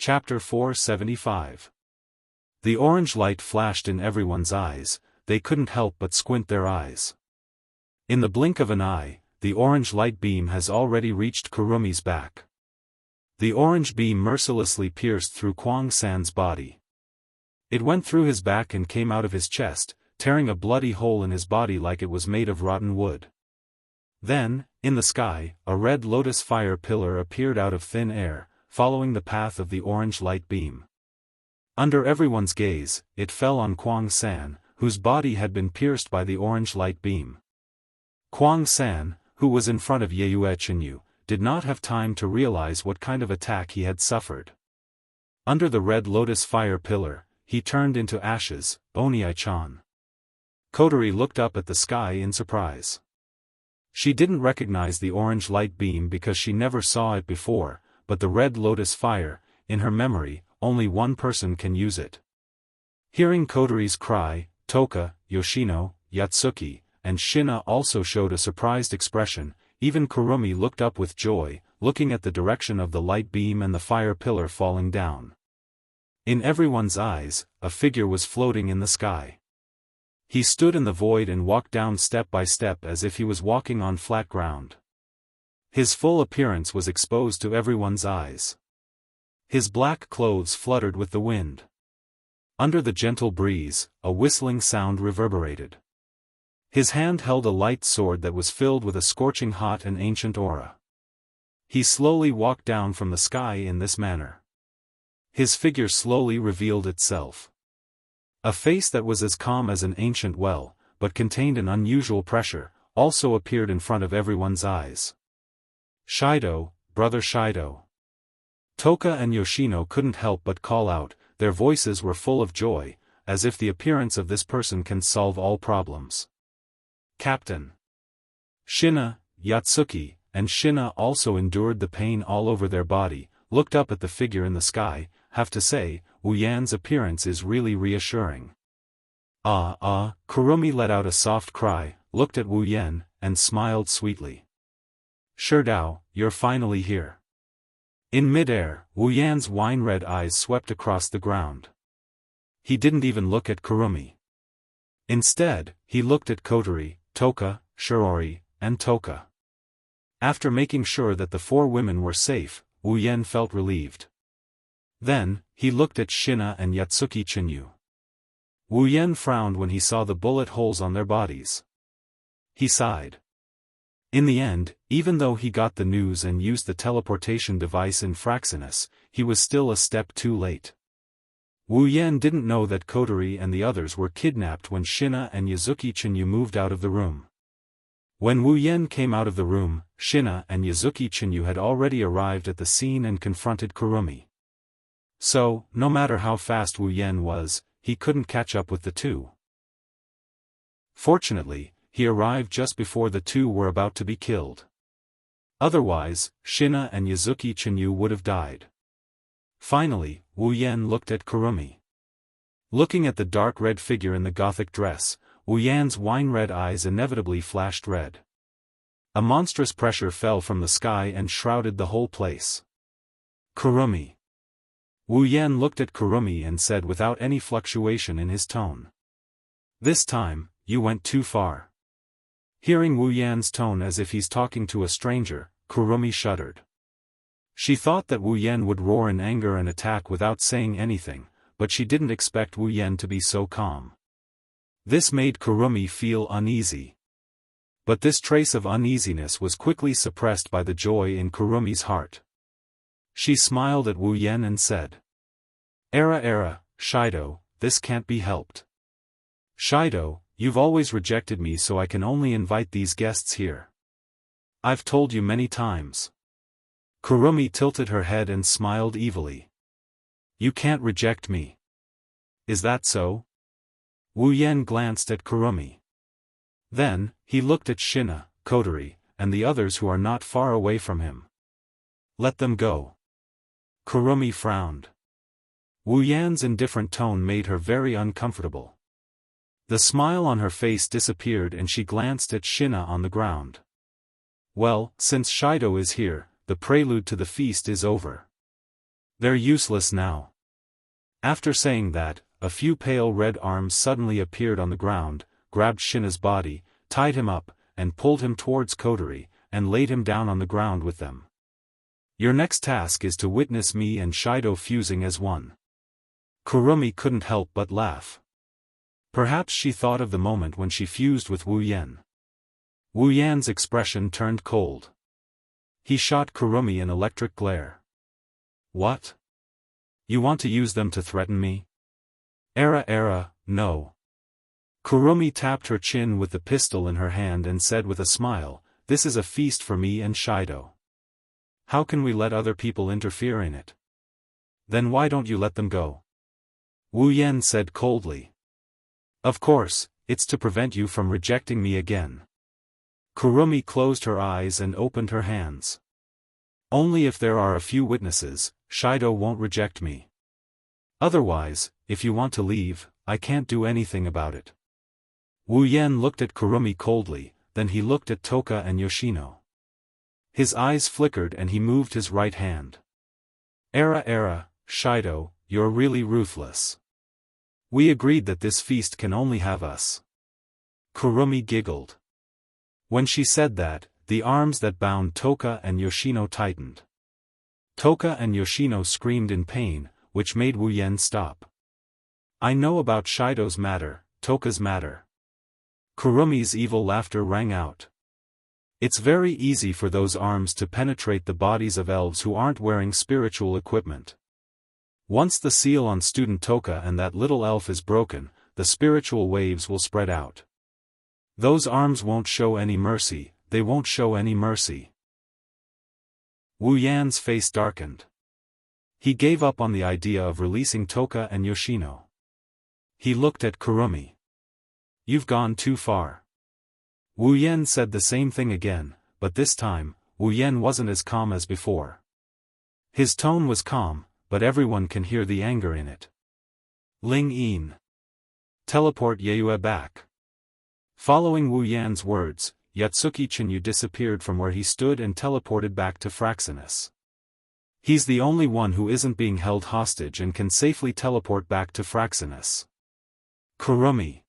Chapter 475. The orange light flashed in everyone's eyes, they couldn't help but squint their eyes. In the blink of an eye, the orange light beam has already reached Kurumi's back. The orange beam mercilessly pierced through Kwang San's body. It went through his back and came out of his chest, tearing a bloody hole in his body like it was made of rotten wood. Then, in the sky, a red lotus fire pillar appeared out of thin air, following the path of the orange light beam. Under everyone's gaze, it fell on Kwang San, whose body had been pierced by the orange light beam. Kwang San, who was in front of Yue Xianxia, did not have time to realize what kind of attack he had suffered. Under the red lotus fire pillar, he turned into ashes. Oniai-chan. Kotori looked up at the sky in surprise. She didn't recognize the orange light beam because she never saw it before, but the red lotus fire, in her memory, only one person can use it. Hearing Kotori's cry, Toka, Yoshino, Yatsuki, and Shina also showed a surprised expression. Even Kurumi looked up with joy, looking at the direction of the light beam and the fire pillar falling down. In everyone's eyes, a figure was floating in the sky. He stood in the void and walked down step by step as if he was walking on flat ground. His full appearance was exposed to everyone's eyes. His black clothes fluttered with the wind. Under the gentle breeze, a whistling sound reverberated. His hand held a light sword that was filled with a scorching hot and ancient aura. He slowly walked down from the sky in this manner. His figure slowly revealed itself. A face that was as calm as an ancient well, but contained an unusual pressure, also appeared in front of everyone's eyes. Shido, brother Shido. Toka and Yoshino couldn't help but call out, their voices were full of joy, as if the appearance of this person can solve all problems. Captain. Shina, Yatsuki, and Shina also endured the pain all over their body, looked up at the figure in the sky. Have to say, Wu Yan's appearance is really reassuring. Kurumi let out a soft cry, looked at Wu Yan, and smiled sweetly. Sherdao, you're finally here. In midair, Wu Yan's wine-red eyes swept across the ground. He didn't even look at Kurumi. Instead, he looked at Kotori, Toka, Shirori, and Toka. After making sure that the four women were safe, Wu Yan felt relieved. Then, he looked at Shina and Yatsuki Xianxia. Wu Yan frowned when he saw the bullet holes on their bodies. He sighed. In the end, even though he got the news and used the teleportation device in Fraxinus, he was still a step too late. Wu Yan didn't know that Kotori and the others were kidnapped when Shina and Yatsuki Xianxia moved out of the room. When Wu Yan came out of the room, Shina and Yatsuki Xianxia had already arrived at the scene and confronted Kurumi. So, no matter how fast Wu Yan was, he couldn't catch up with the two. Fortunately, he arrived just before the two were about to be killed. Otherwise, Shina and Yatsuki Xianxia would have died. Finally, Wu Yan looked at Kurumi. Looking at the dark red figure in the gothic dress, Wu Yan's wine-red eyes inevitably flashed red. A monstrous pressure fell from the sky and shrouded the whole place. Kurumi. Wu Yan looked at Kurumi and said without any fluctuation in his tone. This time, you went too far. Hearing Wu Yan's tone as if he's talking to a stranger, Kurumi shuddered. She thought that Wu Yan would roar in anger and attack without saying anything, but she didn't expect Wu Yan to be so calm. This made Kurumi feel uneasy. But this trace of uneasiness was quickly suppressed by the joy in Kurumi's heart. She smiled at Wu Yan and said, Shido, this can't be helped. Shido, you've always rejected me, so I can only invite these guests here. I've told you many times. Kurumi tilted her head and smiled evilly. You can't reject me. Is that so? Wu Yan glanced at Kurumi. Then, he looked at Shina, Kotori, and the others who are not far away from him. Let them go. Kurumi frowned. Wu Yan's indifferent tone made her very uncomfortable. The smile on her face disappeared and she glanced at Shina on the ground. Well, since Shido is here, the prelude to the feast is over. They're useless now. After saying that, a few pale red arms suddenly appeared on the ground, grabbed Shina's body, tied him up, and pulled him towards Kotori, and laid him down on the ground with them. Your next task is to witness me and Shido fusing as one. Kurumi couldn't help but laugh. Perhaps she thought of the moment when she fused with Wu Yan. Wu Yan's expression turned cold. He shot Kurumi an electric glare. What? You want to use them to threaten me? No. Kurumi tapped her chin with the pistol in her hand and said with a smile, this is a feast for me and Shido. How can we let other people interfere in it? Then why don't you let them go? Wu Yan said coldly. Of course, it's to prevent you from rejecting me again. Kurumi closed her eyes and opened her hands. Only if there are a few witnesses, Shido won't reject me. Otherwise, if you want to leave, I can't do anything about it. Wu Yan looked at Kurumi coldly, then he looked at Toka and Yoshino. His eyes flickered and he moved his right hand. Shido, you're really ruthless. We agreed that this feast can only have us. Kurumi giggled. When she said that, the arms that bound Toka and Yoshino tightened. Toka and Yoshino screamed in pain, which made Wu Yan stop. I know about Shido's matter, Toka's matter. Kurumi's evil laughter rang out. It's very easy for those arms to penetrate the bodies of elves who aren't wearing spiritual equipment. Once the seal on student Toka and that little elf is broken, the spiritual waves will spread out. Those arms won't show any mercy, they won't show any mercy. Wu Yan's face darkened. He gave up on the idea of releasing Toka and Yoshino. He looked at Kurumi. You've gone too far. Wu Yan said the same thing again, but this time, Wu Yan wasn't as calm as before. His tone was calm, but everyone can hear the anger in it. Ling Yin. Teleport Yue back. Following Wu Yan's words, Yatsuki Chinyu disappeared from where he stood and teleported back to Fraxinus. He's the only one who isn't being held hostage and can safely teleport back to Fraxinus. Kurumi.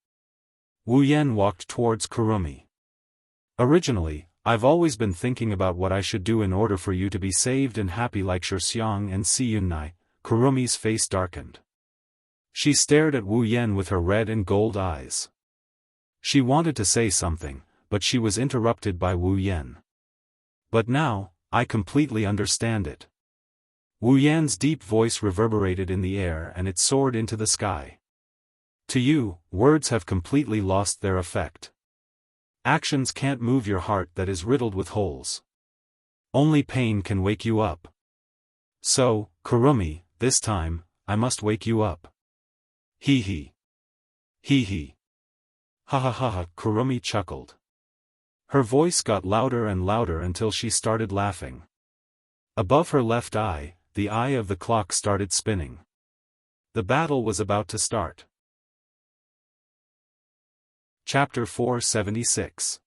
Wu Yan walked towards Kurumi. Originally, I've always been thinking about what I should do in order for you to be saved and happy like Xiang and Siyunai. Kurumi's face darkened. She stared at Wu Yan with her red and gold eyes. She wanted to say something, but she was interrupted by Wu Yan. But now, I completely understand it. Wu Yan's deep voice reverberated in the air and it soared into the sky. To you, words have completely lost their effect. Actions can't move your heart that is riddled with holes. Only pain can wake you up. So, Kurumi, this time, I must wake you up. Hee hee. Hee hee. Ha ha ha ha, Kurumi chuckled. Her voice got louder and louder until she started laughing. Above her left eye, the eye of the clock started spinning. The battle was about to start. Chapter 476.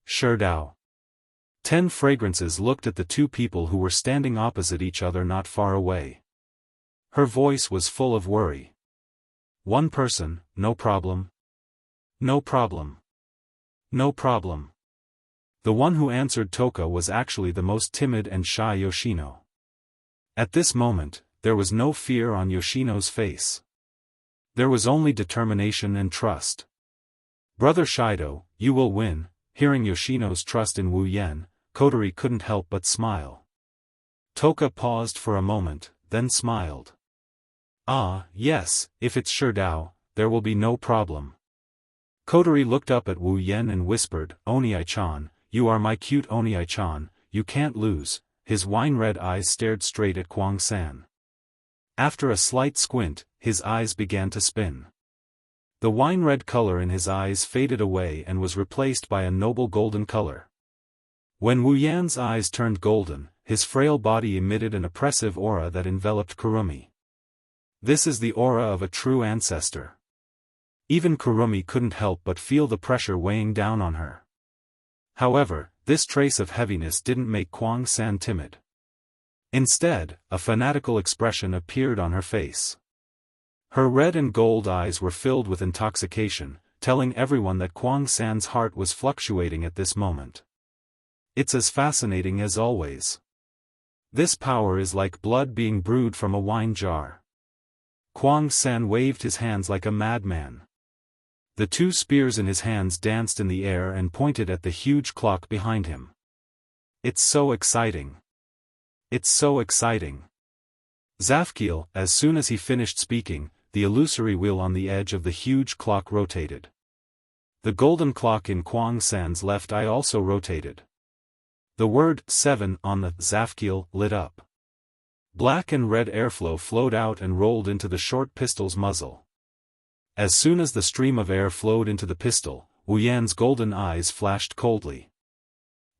Sherdao. 10 fragrances looked at the two people who were standing opposite each other not far away. Her voice was full of worry. One person, no problem. No problem. No problem. The one who answered Toka was actually the most timid and shy Yoshino. At this moment, there was no fear on Yoshino's face. There was only determination and trust. Brother Shido, you will win. Hearing Yoshino's trust in Wu Yan, Kotori couldn't help but smile. Toka paused for a moment, then smiled. Ah, yes, if it's Sherdao, there will be no problem. Kotori looked up at Wu Yan and whispered, Onii-chan, you are my cute Onii-chan, you can't lose. His wine-red eyes stared straight at Kwang-san. After a slight squint, his eyes began to spin. The wine-red color in his eyes faded away and was replaced by a noble golden color. When Wu Yan's eyes turned golden, his frail body emitted an oppressive aura that enveloped Kurumi. This is the aura of a true ancestor. Even Kurumi couldn't help but feel the pressure weighing down on her. However, this trace of heaviness didn't make Kwang-san timid. Instead, a fanatical expression appeared on her face. Her red and gold eyes were filled with intoxication, telling everyone that Kuang San's heart was fluctuating at this moment. It's as fascinating as always. This power is like blood being brewed from a wine jar. Kuang San waved his hands like a madman. The two spears in his hands danced in the air and pointed at the huge clock behind him. It's so exciting. It's so exciting. Zafkiel, as soon as he finished speaking, the illusory wheel on the edge of the huge clock rotated. The golden clock in Kuang San's left eye also rotated. The word 7 on the Zafkiel lit up. Black and red airflow flowed out and rolled into the short pistol's muzzle. As soon as the stream of air flowed into the pistol, Wu Yan's golden eyes flashed coldly.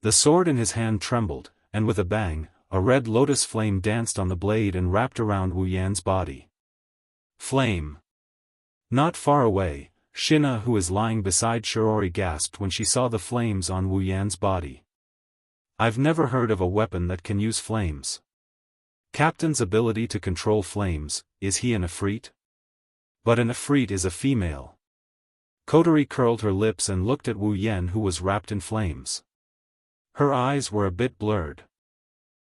The sword in his hand trembled, and with a bang, a red lotus flame danced on the blade and wrapped around Wu Yan's body. Flame! Not far away, Shina, who is lying beside Shirori, gasped when she saw the flames on Wu Yan's body. I've never heard of a weapon that can use flames. Captain's ability to control flames, is he an Ifrit? But an Ifrit is a female. Kotori curled her lips and looked at Wu Yan, who was wrapped in flames. Her eyes were a bit blurred.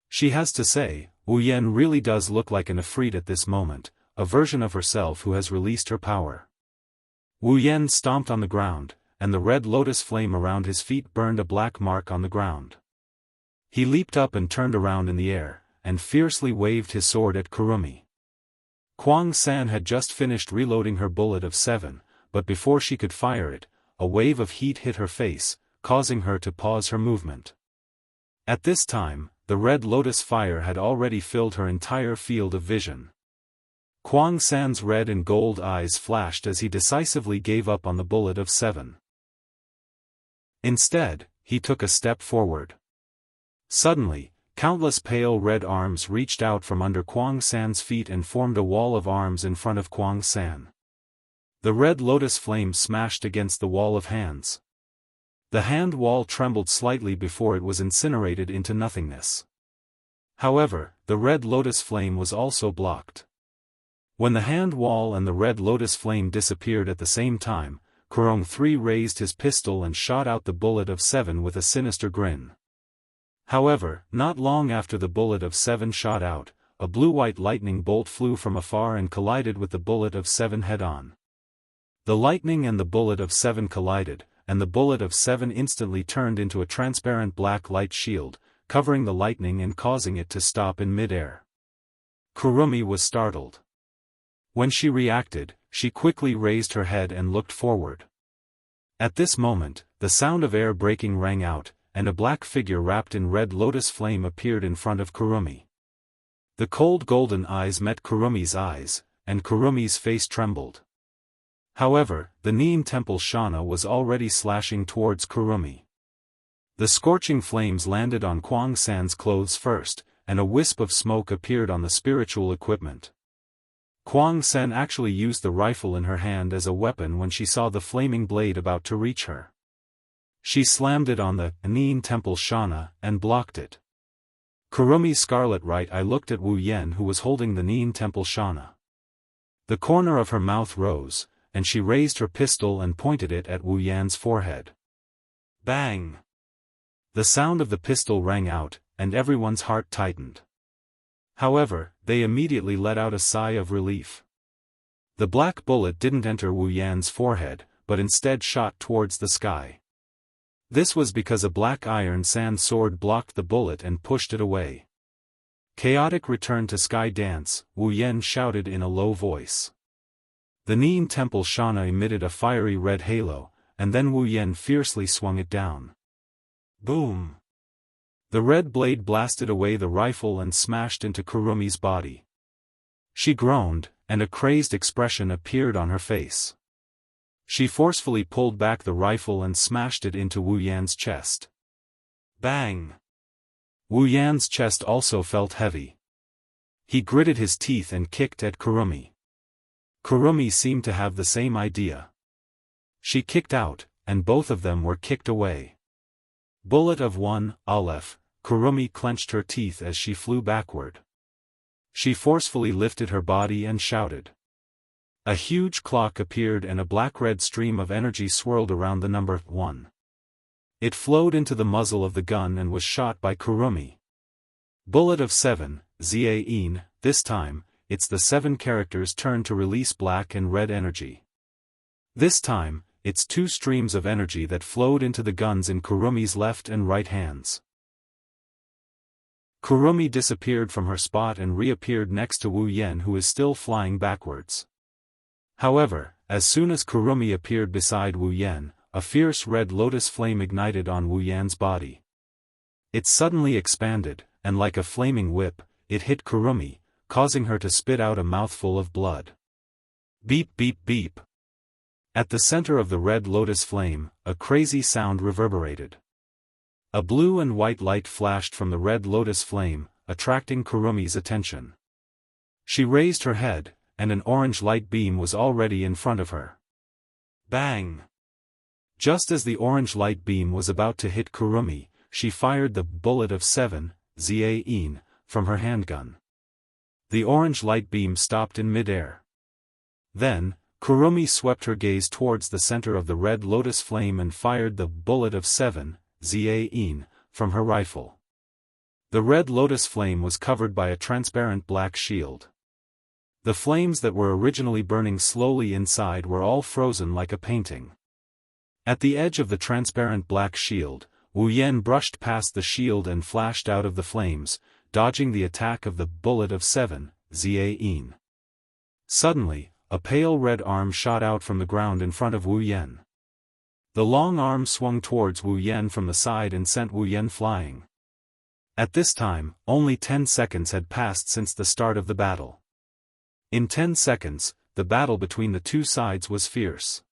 She has to say, Wu Yan really does look like an Ifrit at this moment, a version of herself who has released her power. Wu Yan stomped on the ground, and the red lotus flame around his feet burned a black mark on the ground. He leaped up and turned around in the air, and fiercely waved his sword at Kurumi. Kuang San had just finished reloading her bullet of 7, but before she could fire it, a wave of heat hit her face, causing her to pause her movement. At this time, the red lotus fire had already filled her entire field of vision. Kuang San's red and gold eyes flashed as he decisively gave up on the bullet of 7. Instead, he took a step forward. Suddenly, countless pale red arms reached out from under Kuang San's feet and formed a wall of arms in front of Kuang San. The red lotus flame smashed against the wall of hands. The hand wall trembled slightly before it was incinerated into nothingness. However, the red lotus flame was also blocked. When the hand wall and the red lotus flame disappeared at the same time, Kurong III raised his pistol and shot out the bullet of 7 with a sinister grin. However, not long after the bullet of 7 shot out, a blue-white lightning bolt flew from afar and collided with the bullet of 7 head-on. The lightning and the bullet of 7 collided, and the bullet of 7 instantly turned into a transparent black light shield, covering the lightning and causing it to stop in mid-air. Kurumi was startled. When she reacted, she quickly raised her head and looked forward. At this moment, the sound of air breaking rang out, and a black figure wrapped in red lotus flame appeared in front of Kurumi. The cold golden eyes met Kurumi's eyes, and Kurumi's face trembled. However, the Neem Temple Shana was already slashing towards Kurumi. The scorching flames landed on Kuang San's clothes first, and a wisp of smoke appeared on the spiritual equipment. Kuang San actually used the rifle in her hand as a weapon when she saw the flaming blade about to reach her. She slammed it on the Neem Temple Shana and blocked it. Kurumi's scarlet right eye looked at Wu Yan, who was holding the Neem Temple Shana. The corner of her mouth rose, and she raised her pistol and pointed it at Wu Yan's forehead. Bang! The sound of the pistol rang out, and everyone's heart tightened. However, they immediately let out a sigh of relief. The black bullet didn't enter Wu Yan's forehead, but instead shot towards the sky. This was because a black iron sand sword blocked the bullet and pushed it away. Chaotic return to sky dance, Wu Yan shouted in a low voice. The Neem Temple Shana emitted a fiery red halo, and then Wu Yan fiercely swung it down. Boom! The red blade blasted away the rifle and smashed into Kurumi's body. She groaned, and a crazed expression appeared on her face. She forcefully pulled back the rifle and smashed it into Wu Yan's chest. Bang! Wu Yan's chest also felt heavy. He gritted his teeth and kicked at Kurumi. Kurumi seemed to have the same idea. She kicked out, and both of them were kicked away. Bullet of 1, Aleph, Kurumi clenched her teeth as she flew backward. She forcefully lifted her body and shouted. A huge clock appeared and a black-red stream of energy swirled around the number 1. It flowed into the muzzle of the gun and was shot by Kurumi. Bullet of 7, Zain, this time, it's the 7 characters' turn to release black and red energy. This time, it's 2 streams of energy that flowed into the guns in Kurumi's left and right hands. Kurumi disappeared from her spot and reappeared next to Wu Yan, who is still flying backwards. However, as soon as Kurumi appeared beside Wu Yan, a fierce red lotus flame ignited on Wu Yan's body. It suddenly expanded, and like a flaming whip, it hit Kurumi, causing her to spit out a mouthful of blood. Beep beep beep. At the center of the red lotus flame, a crazy sound reverberated. A blue and white light flashed from the red lotus flame, attracting Kurumi's attention. She raised her head, and an orange light beam was already in front of her. Bang! Just as the orange light beam was about to hit Kurumi, she fired the bullet of 7, Zain, from her handgun. The orange light beam stopped in midair. Then, Kurumi swept her gaze towards the center of the red lotus flame and fired the bullet of 7, Zain, from her rifle. The red lotus flame was covered by a transparent black shield. The flames that were originally burning slowly inside were all frozen like a painting. At the edge of the transparent black shield, Wu Yan brushed past the shield and flashed out of the flames, dodging the attack of the bullet of 7, Zain. Suddenly, a pale red arm shot out from the ground in front of Wu Yan. The long arm swung towards Wu Yan from the side and sent Wu Yan flying. At this time, only 10 seconds had passed since the start of the battle. In 10 seconds, the battle between the two sides was fierce.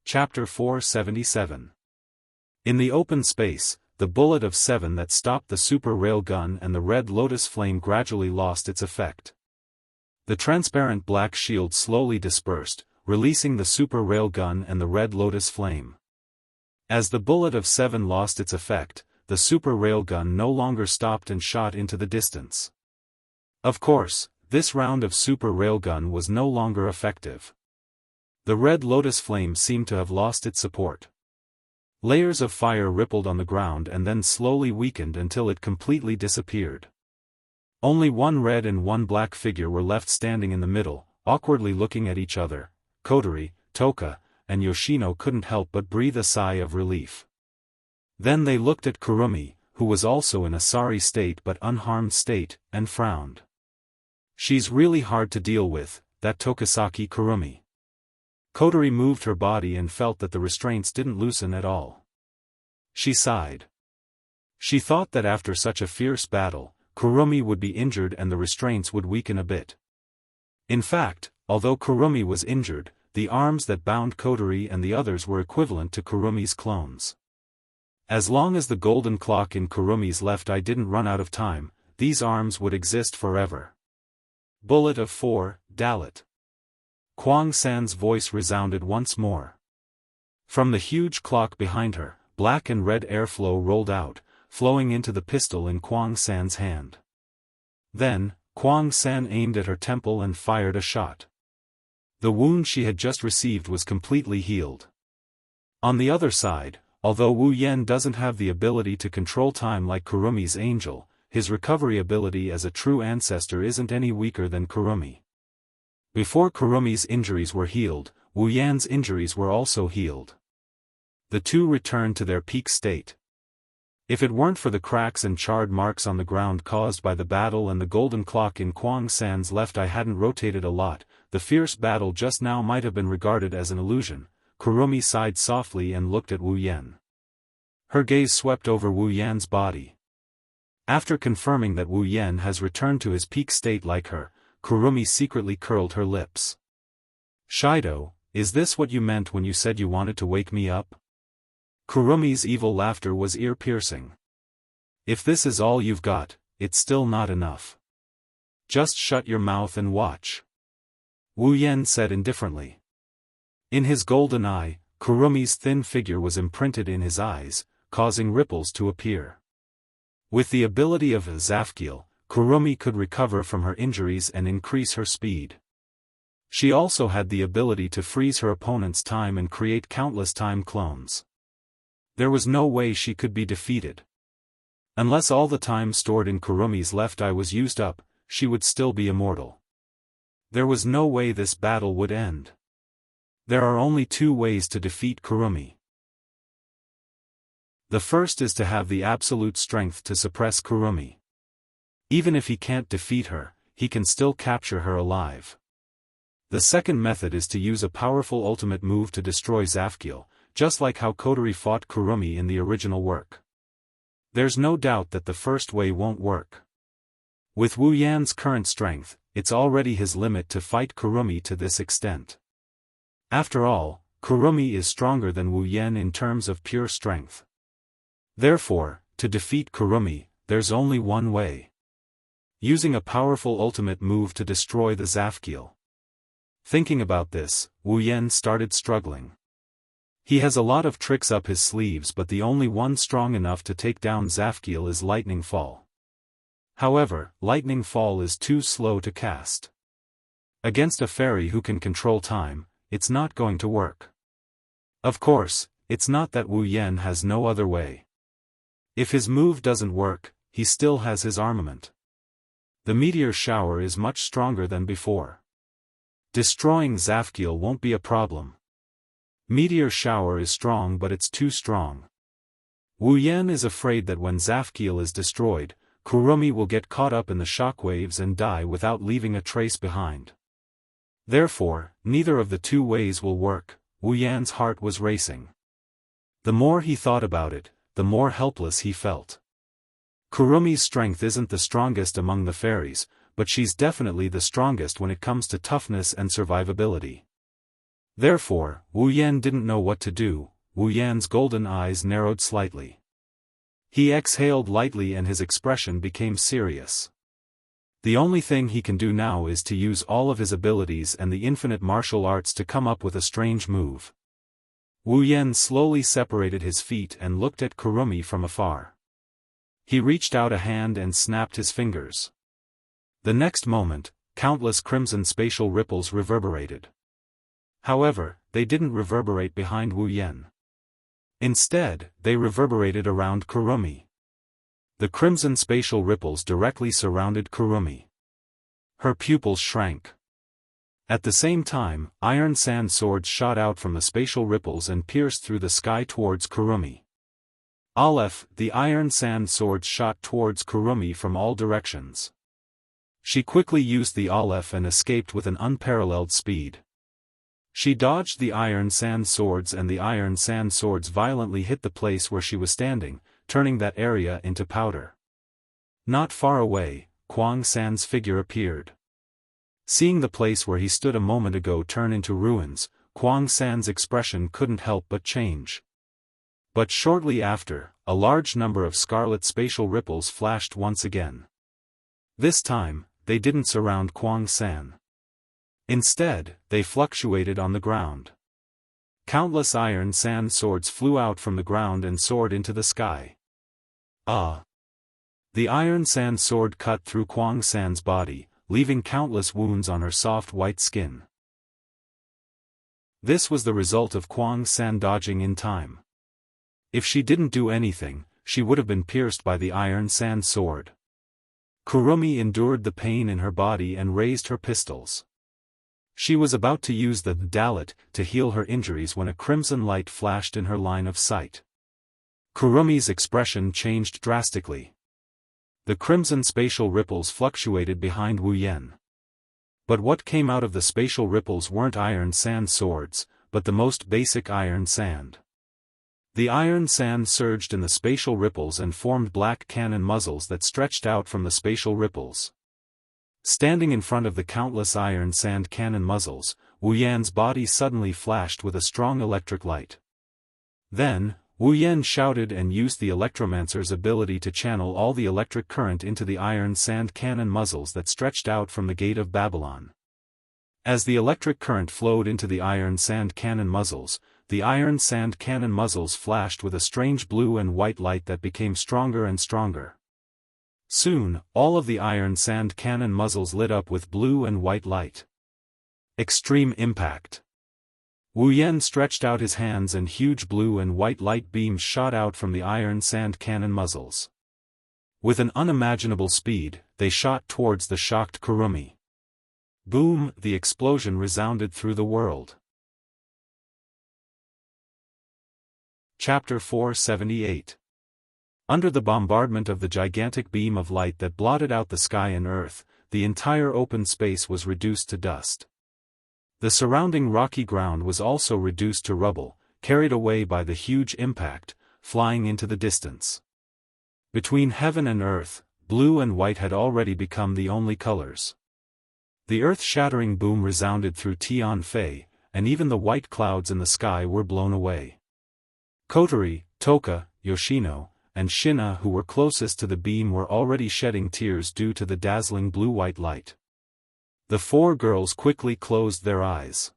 Chapter 477. In the open space, the bullet of 7 that stopped the super railgun and the red lotus flame gradually lost its effect. The transparent black shield slowly dispersed, releasing the super railgun and the red lotus flame. As the bullet of 7 lost its effect, the super railgun no longer stopped and shot into the distance. Of course, this round of super railgun was no longer effective. The red lotus flame seemed to have lost its support. Layers of fire rippled on the ground and then slowly weakened until it completely disappeared. Only 1 red and 1 black figure were left standing in the middle, awkwardly looking at each other. Kotori, Toka, and Yoshino couldn't help but breathe a sigh of relief. Then they looked at Kurumi, who was also in a sorry state but unharmed state, and frowned. She's really hard to deal with, that Tokisaki Kurumi. Kotori moved her body and felt that the restraints didn't loosen at all. She sighed. She thought that after such a fierce battle, Kurumi would be injured and the restraints would weaken a bit. In fact, although Kurumi was injured, the arms that bound Kotori and the others were equivalent to Kurumi's clones. As long as the golden clock in Kurumi's left eye didn't run out of time, these arms would exist forever. Bullet of 4, Dalit. Kwang San's voice resounded once more. From the huge clock behind her, black and red airflow rolled out, flowing into the pistol in Kwang San's hand. Then, Kwang San aimed at her temple and fired a shot. The wound she had just received was completely healed. On the other side, although Wu Yan doesn't have the ability to control time like Kurumi's angel, his recovery ability as a true ancestor isn't any weaker than Kurumi. Before Kurumi's injuries were healed, Wu Yan's injuries were also healed. The two returned to their peak state. If it weren't for the cracks and charred marks on the ground caused by the battle and the golden clock in Kwang San's left eye hadn't rotated a lot, the fierce battle just now might have been regarded as an illusion. Kurumi sighed softly and looked at Wu Yan. Her gaze swept over Wu Yan's body. After confirming that Wu Yan has returned to his peak state like her, Kurumi secretly curled her lips. Shido, is this what you meant when you said you wanted to wake me up? Kurumi's evil laughter was ear-piercing. If this is all you've got, it's still not enough. Just shut your mouth and watch. Wu Yan said indifferently. In his golden eye, Kurumi's thin figure was imprinted in his eyes, causing ripples to appear. With the ability of Zafkiel, Kurumi could recover from her injuries and increase her speed. She also had the ability to freeze her opponent's time and create countless time clones. There was no way she could be defeated. Unless all the time stored in Kurumi's left eye was used up, she would still be immortal. There was no way this battle would end. There are only two ways to defeat Kurumi. The first is to have the absolute strength to suppress Kurumi. Even if he can't defeat her, he can still capture her alive. The second method is to use a powerful ultimate move to destroy Zafkiel, just like how Kotori fought Kurumi in the original work. There's no doubt that the first way won't work. With Wu Yan's current strength, it's already his limit to fight Kurumi to this extent. After all, Kurumi is stronger than Wu Yan in terms of pure strength. Therefore, to defeat Kurumi, there's only one way. Using a powerful ultimate move to destroy the Zafkiel. Thinking about this, Wu Yan started struggling. He has a lot of tricks up his sleeves, but the only one strong enough to take down Zafkiel is Lightning Fall. However, Lightning Fall is too slow to cast. Against a fairy who can control time, it's not going to work. Of course, it's not that Wu Yan has no other way. If his move doesn't work, he still has his armament. The meteor shower is much stronger than before. Destroying Zafkiel won't be a problem. Meteor shower is strong, but it's too strong. Wu Yan is afraid that when Zafkiel is destroyed, Kurumi will get caught up in the shockwaves and die without leaving a trace behind. Therefore, neither of the two ways will work. Wu Yan's heart was racing. The more he thought about it, the more helpless he felt. Kurumi's strength isn't the strongest among the fairies, but she's definitely the strongest when it comes to toughness and survivability. Therefore, Wu Yan didn't know what to do. Wu Yan's golden eyes narrowed slightly. He exhaled lightly and his expression became serious. The only thing he can do now is to use all of his abilities and the infinite martial arts to come up with a strange move. Wu Yan slowly separated his feet and looked at Kurumi from afar. He reached out a hand and snapped his fingers. The next moment, countless crimson spatial ripples reverberated. However, they didn't reverberate behind Wu Yan. Instead, they reverberated around Kurumi. The crimson spatial ripples directly surrounded Kurumi. Her pupils shrank. At the same time, iron sand swords shot out from the spatial ripples and pierced through the sky towards Kurumi. Aleph, the iron sand swords shot towards Kurumi from all directions. She quickly used the Aleph and escaped with an unparalleled speed. She dodged the iron sand swords and the iron sand swords violently hit the place where she was standing, turning that area into powder. Not far away, Kwang San's figure appeared. Seeing the place where he stood a moment ago turn into ruins, Kwang San's expression couldn't help but change. But shortly after, a large number of scarlet spatial ripples flashed once again. This time, they didn't surround Kwang San. Instead, they fluctuated on the ground. Countless iron sand swords flew out from the ground and soared into the sky. Ah! The iron sand sword cut through Kwang San's body, leaving countless wounds on her soft white skin. This was the result of Kwang San dodging in time. If she didn't do anything, she would have been pierced by the iron sand sword. Kurumi endured the pain in her body and raised her pistols. She was about to use the Dalit to heal her injuries when a crimson light flashed in her line of sight. Kurumi's expression changed drastically. The crimson spatial ripples fluctuated behind Wu Yan. But what came out of the spatial ripples weren't iron sand swords, but the most basic iron sand. The iron sand surged in the spatial ripples and formed black cannon muzzles that stretched out from the spatial ripples. Standing in front of the countless iron sand cannon muzzles, Wu Yan's body suddenly flashed with a strong electric light. Then, Wu Yan shouted and used the electromancer's ability to channel all the electric current into the iron sand cannon muzzles that stretched out from the Gate of Babylon. As the electric current flowed into the iron sand cannon muzzles, the iron sand cannon muzzles flashed with a strange blue and white light that became stronger and stronger. Soon, all of the iron sand cannon muzzles lit up with blue and white light. Extreme impact. Wu Yan stretched out his hands and huge blue and white light beams shot out from the iron sand cannon muzzles. With an unimaginable speed, they shot towards the shocked Kurumi. Boom! The explosion resounded through the world. Chapter 478. Under the bombardment of the gigantic beam of light that blotted out the sky and earth, the entire open space was reduced to dust. The surrounding rocky ground was also reduced to rubble, carried away by the huge impact, flying into the distance. Between heaven and earth, blue and white had already become the only colors. The earth-shattering boom resounded through Tianfei, and even the white clouds in the sky were blown away. Kotori, Toka, Yoshino, and Shina, who were closest to the beam, were already shedding tears due to the dazzling blue-white light. The four girls quickly closed their eyes.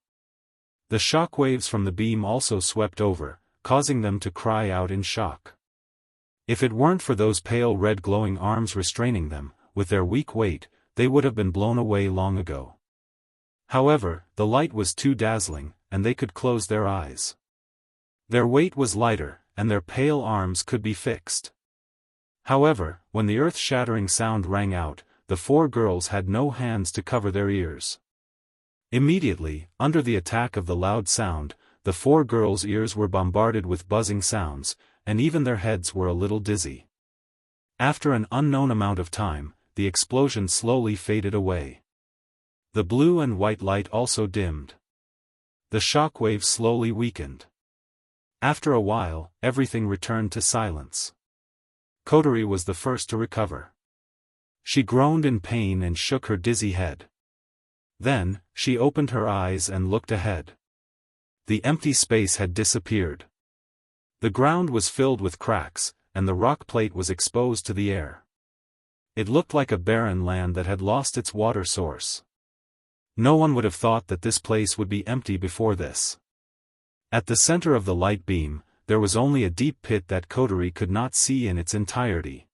The shock waves from the beam also swept over, causing them to cry out in shock. If it weren't for those pale red glowing arms restraining them, with their weak weight, they would have been blown away long ago. However, the light was too dazzling, and they could close their eyes. Their weight was lighter, and their pale arms could be fixed. However, when the earth-shattering sound rang out, the four girls had no hands to cover their ears. Immediately, under the attack of the loud sound, the four girls' ears were bombarded with buzzing sounds, and even their heads were a little dizzy. After an unknown amount of time, the explosion slowly faded away. The blue and white light also dimmed. The shock waves slowly weakened. After a while, everything returned to silence. Kotori was the first to recover. She groaned in pain and shook her dizzy head. Then, she opened her eyes and looked ahead. The empty space had disappeared. The ground was filled with cracks, and the rock plate was exposed to the air. It looked like a barren land that had lost its water source. No one would have thought that this place would be empty before this. At the center of the light beam, there was only a deep pit that Kotori could not see in its entirety.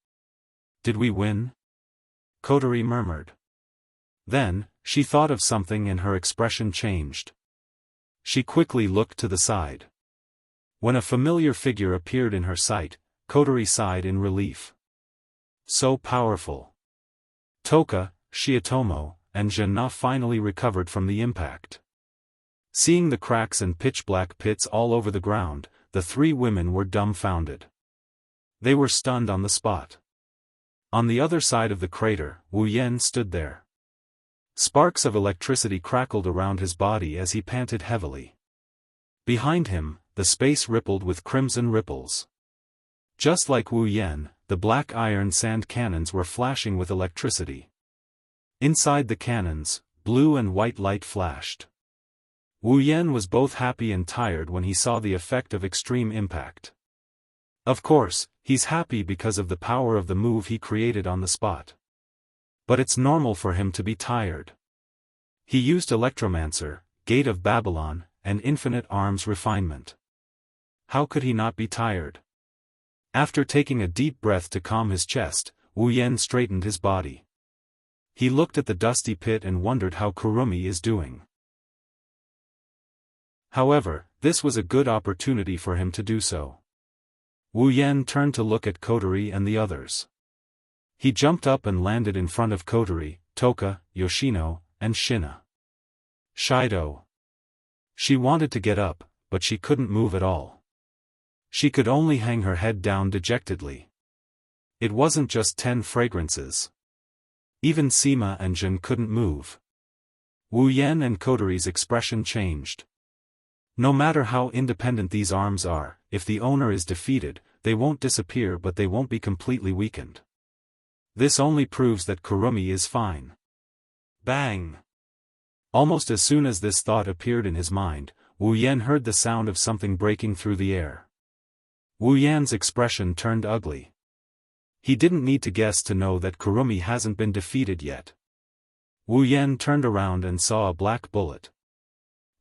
"Did we win?" Kotori murmured. Then, she thought of something and her expression changed. She quickly looked to the side. When a familiar figure appeared in her sight, Kotori sighed in relief. So powerful. Toka, Shiatomo, and Jana finally recovered from the impact. Seeing the cracks and pitch-black pits all over the ground, the three women were dumbfounded. They were stunned on the spot. On the other side of the crater, Wu Yan stood there. Sparks of electricity crackled around his body as he panted heavily. Behind him, the space rippled with crimson ripples. Just like Wu Yan, the black iron sand cannons were flashing with electricity. Inside the cannons, blue and white light flashed. Wu Yan was both happy and tired when he saw the effect of extreme impact. Of course, he's happy because of the power of the move he created on the spot. But it's normal for him to be tired. He used Electromancer, Gate of Babylon, and Infinite Arms Refinement. How could he not be tired? After taking a deep breath to calm his chest, Wu Yan straightened his body. He looked at the dusty pit and wondered how Kurumi is doing. However, this was a good opportunity for him to do so. Wu Yan turned to look at Kotori and the others. He jumped up and landed in front of Kotori, Toka, Yoshino, and Shina. Shido. She wanted to get up, but she couldn't move at all. She could only hang her head down dejectedly. It wasn't just 10 fragrances. Even Sima and Jin couldn't move. Wu Yan and Kotori's expression changed. No matter how independent these arms are, if the owner is defeated, they won't disappear but they won't be completely weakened. This only proves that Kurumi is fine. Bang! Almost as soon as this thought appeared in his mind, Wu Yan heard the sound of something breaking through the air. Wu Yan's expression turned ugly. He didn't need to guess to know that Kurumi hasn't been defeated yet. Wu Yan turned around and saw a black bullet.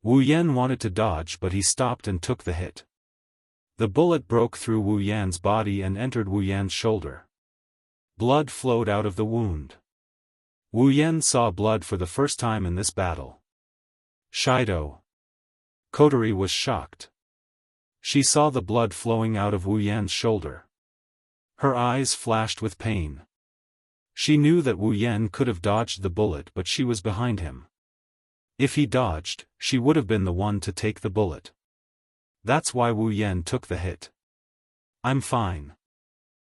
Wu Yan wanted to dodge, but he stopped and took the hit. The bullet broke through Wu Yan's body and entered Wu Yan's shoulder. Blood flowed out of the wound. Wu Yan saw blood for the first time in this battle. Shido. Kotori was shocked. She saw the blood flowing out of Wu Yan's shoulder. Her eyes flashed with pain. She knew that Wu Yan could have dodged the bullet, but she was behind him. If he dodged, she would have been the one to take the bullet. That's why Wu Yan took the hit. I'm fine.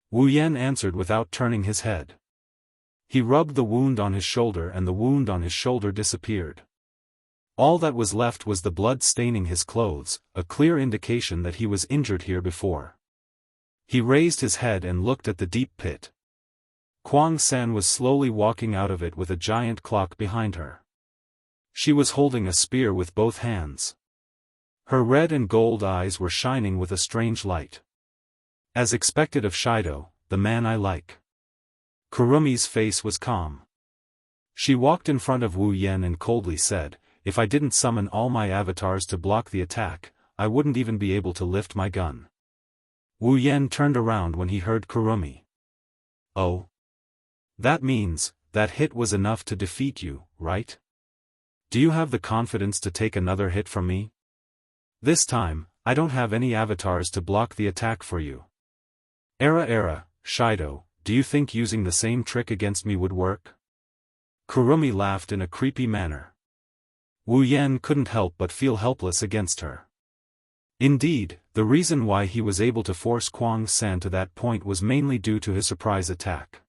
Wu Yan answered without turning his head. He rubbed the wound on his shoulder and the wound on his shoulder disappeared. All that was left was the blood staining his clothes, a clear indication that he was injured here before. He raised his head and looked at the deep pit. Kuang San was slowly walking out of it with a giant clock behind her. She was holding a spear with both hands. Her red and gold eyes were shining with a strange light. As expected of Shido, the man I like. Kurumi's face was calm. She walked in front of Wu Yan and coldly said, "If I didn't summon all my avatars to block the attack, I wouldn't even be able to lift my gun." Wu Yan turned around when he heard Kurumi. "Oh? That means, that hit was enough to defeat you, right? Do you have the confidence to take another hit from me? This time, I don't have any avatars to block the attack for you." Shido, do you think using the same trick against me would work?" Kurumi laughed in a creepy manner. Wu Yan couldn't help but feel helpless against her. Indeed, the reason why he was able to force Kuang San to that point was mainly due to his surprise attack.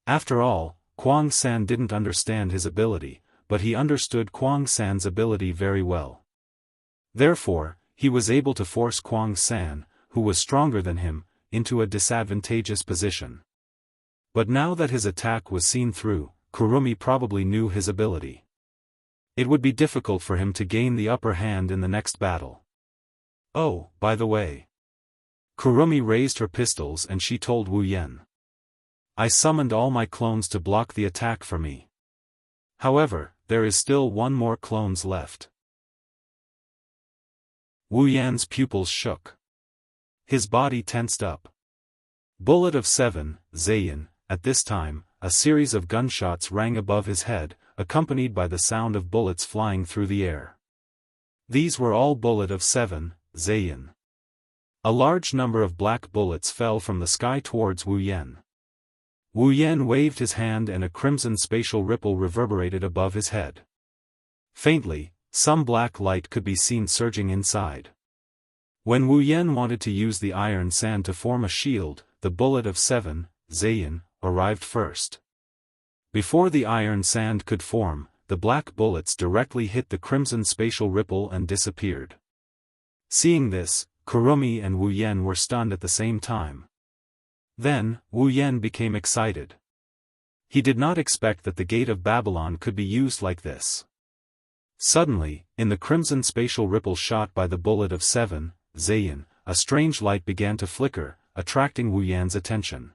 After all, Kuang San didn't understand his ability, but he understood Kuang San's ability very well. Therefore, he was able to force Kuang San, who was stronger than him, into a disadvantageous position. But now that his attack was seen through, Kurumi probably knew his ability. It would be difficult for him to gain the upper hand in the next battle. Oh, by the way. Kurumi raised her pistols and she told Wu Yan. "I summoned all my clones to block the attack for me. However, there is still one more clones left." Wu Yan's pupils shook. His body tensed up. Bullet of 7, Zayin. At this time, a series of gunshots rang above his head, accompanied by the sound of bullets flying through the air. These were all Bullet of 7, Zayin. A large number of black bullets fell from the sky towards Wu Yan. Wu Yan waved his hand and a crimson spatial ripple reverberated above his head. Faintly, some black light could be seen surging inside. When Wu Yan wanted to use the iron sand to form a shield, the Bullet of 7, Zayin, arrived first. Before the iron sand could form, the black bullets directly hit the crimson spatial ripple and disappeared. Seeing this, Kurumi and Wu Yan were stunned at the same time. Then, Wu Yan became excited. He did not expect that the Gate of Babylon could be used like this. Suddenly, in the crimson spatial ripple shot by the Bullet of 7, Zayin, a strange light began to flicker, attracting Wu Yan's attention.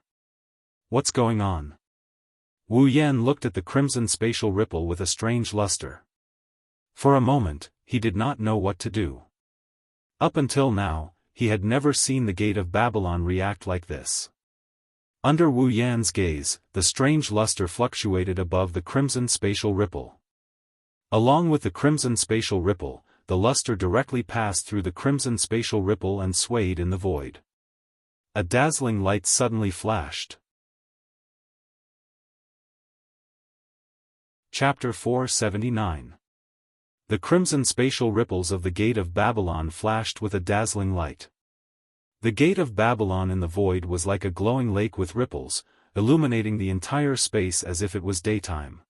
"What's going on?" Wu Yan looked at the crimson spatial ripple with a strange luster. For a moment, he did not know what to do. Up until now, he had never seen the Gate of Babylon react like this. Under Wu Yan's gaze, the strange luster fluctuated above the crimson spatial ripple. Along with the crimson spatial ripple, the luster directly passed through the crimson spatial ripple and swayed in the void. A dazzling light suddenly flashed. Chapter 479. The crimson spatial ripples of the Gate of Babylon flashed with a dazzling light. The Gate of Babylon in the void was like a glowing lake with ripples, illuminating the entire space as if it was daytime.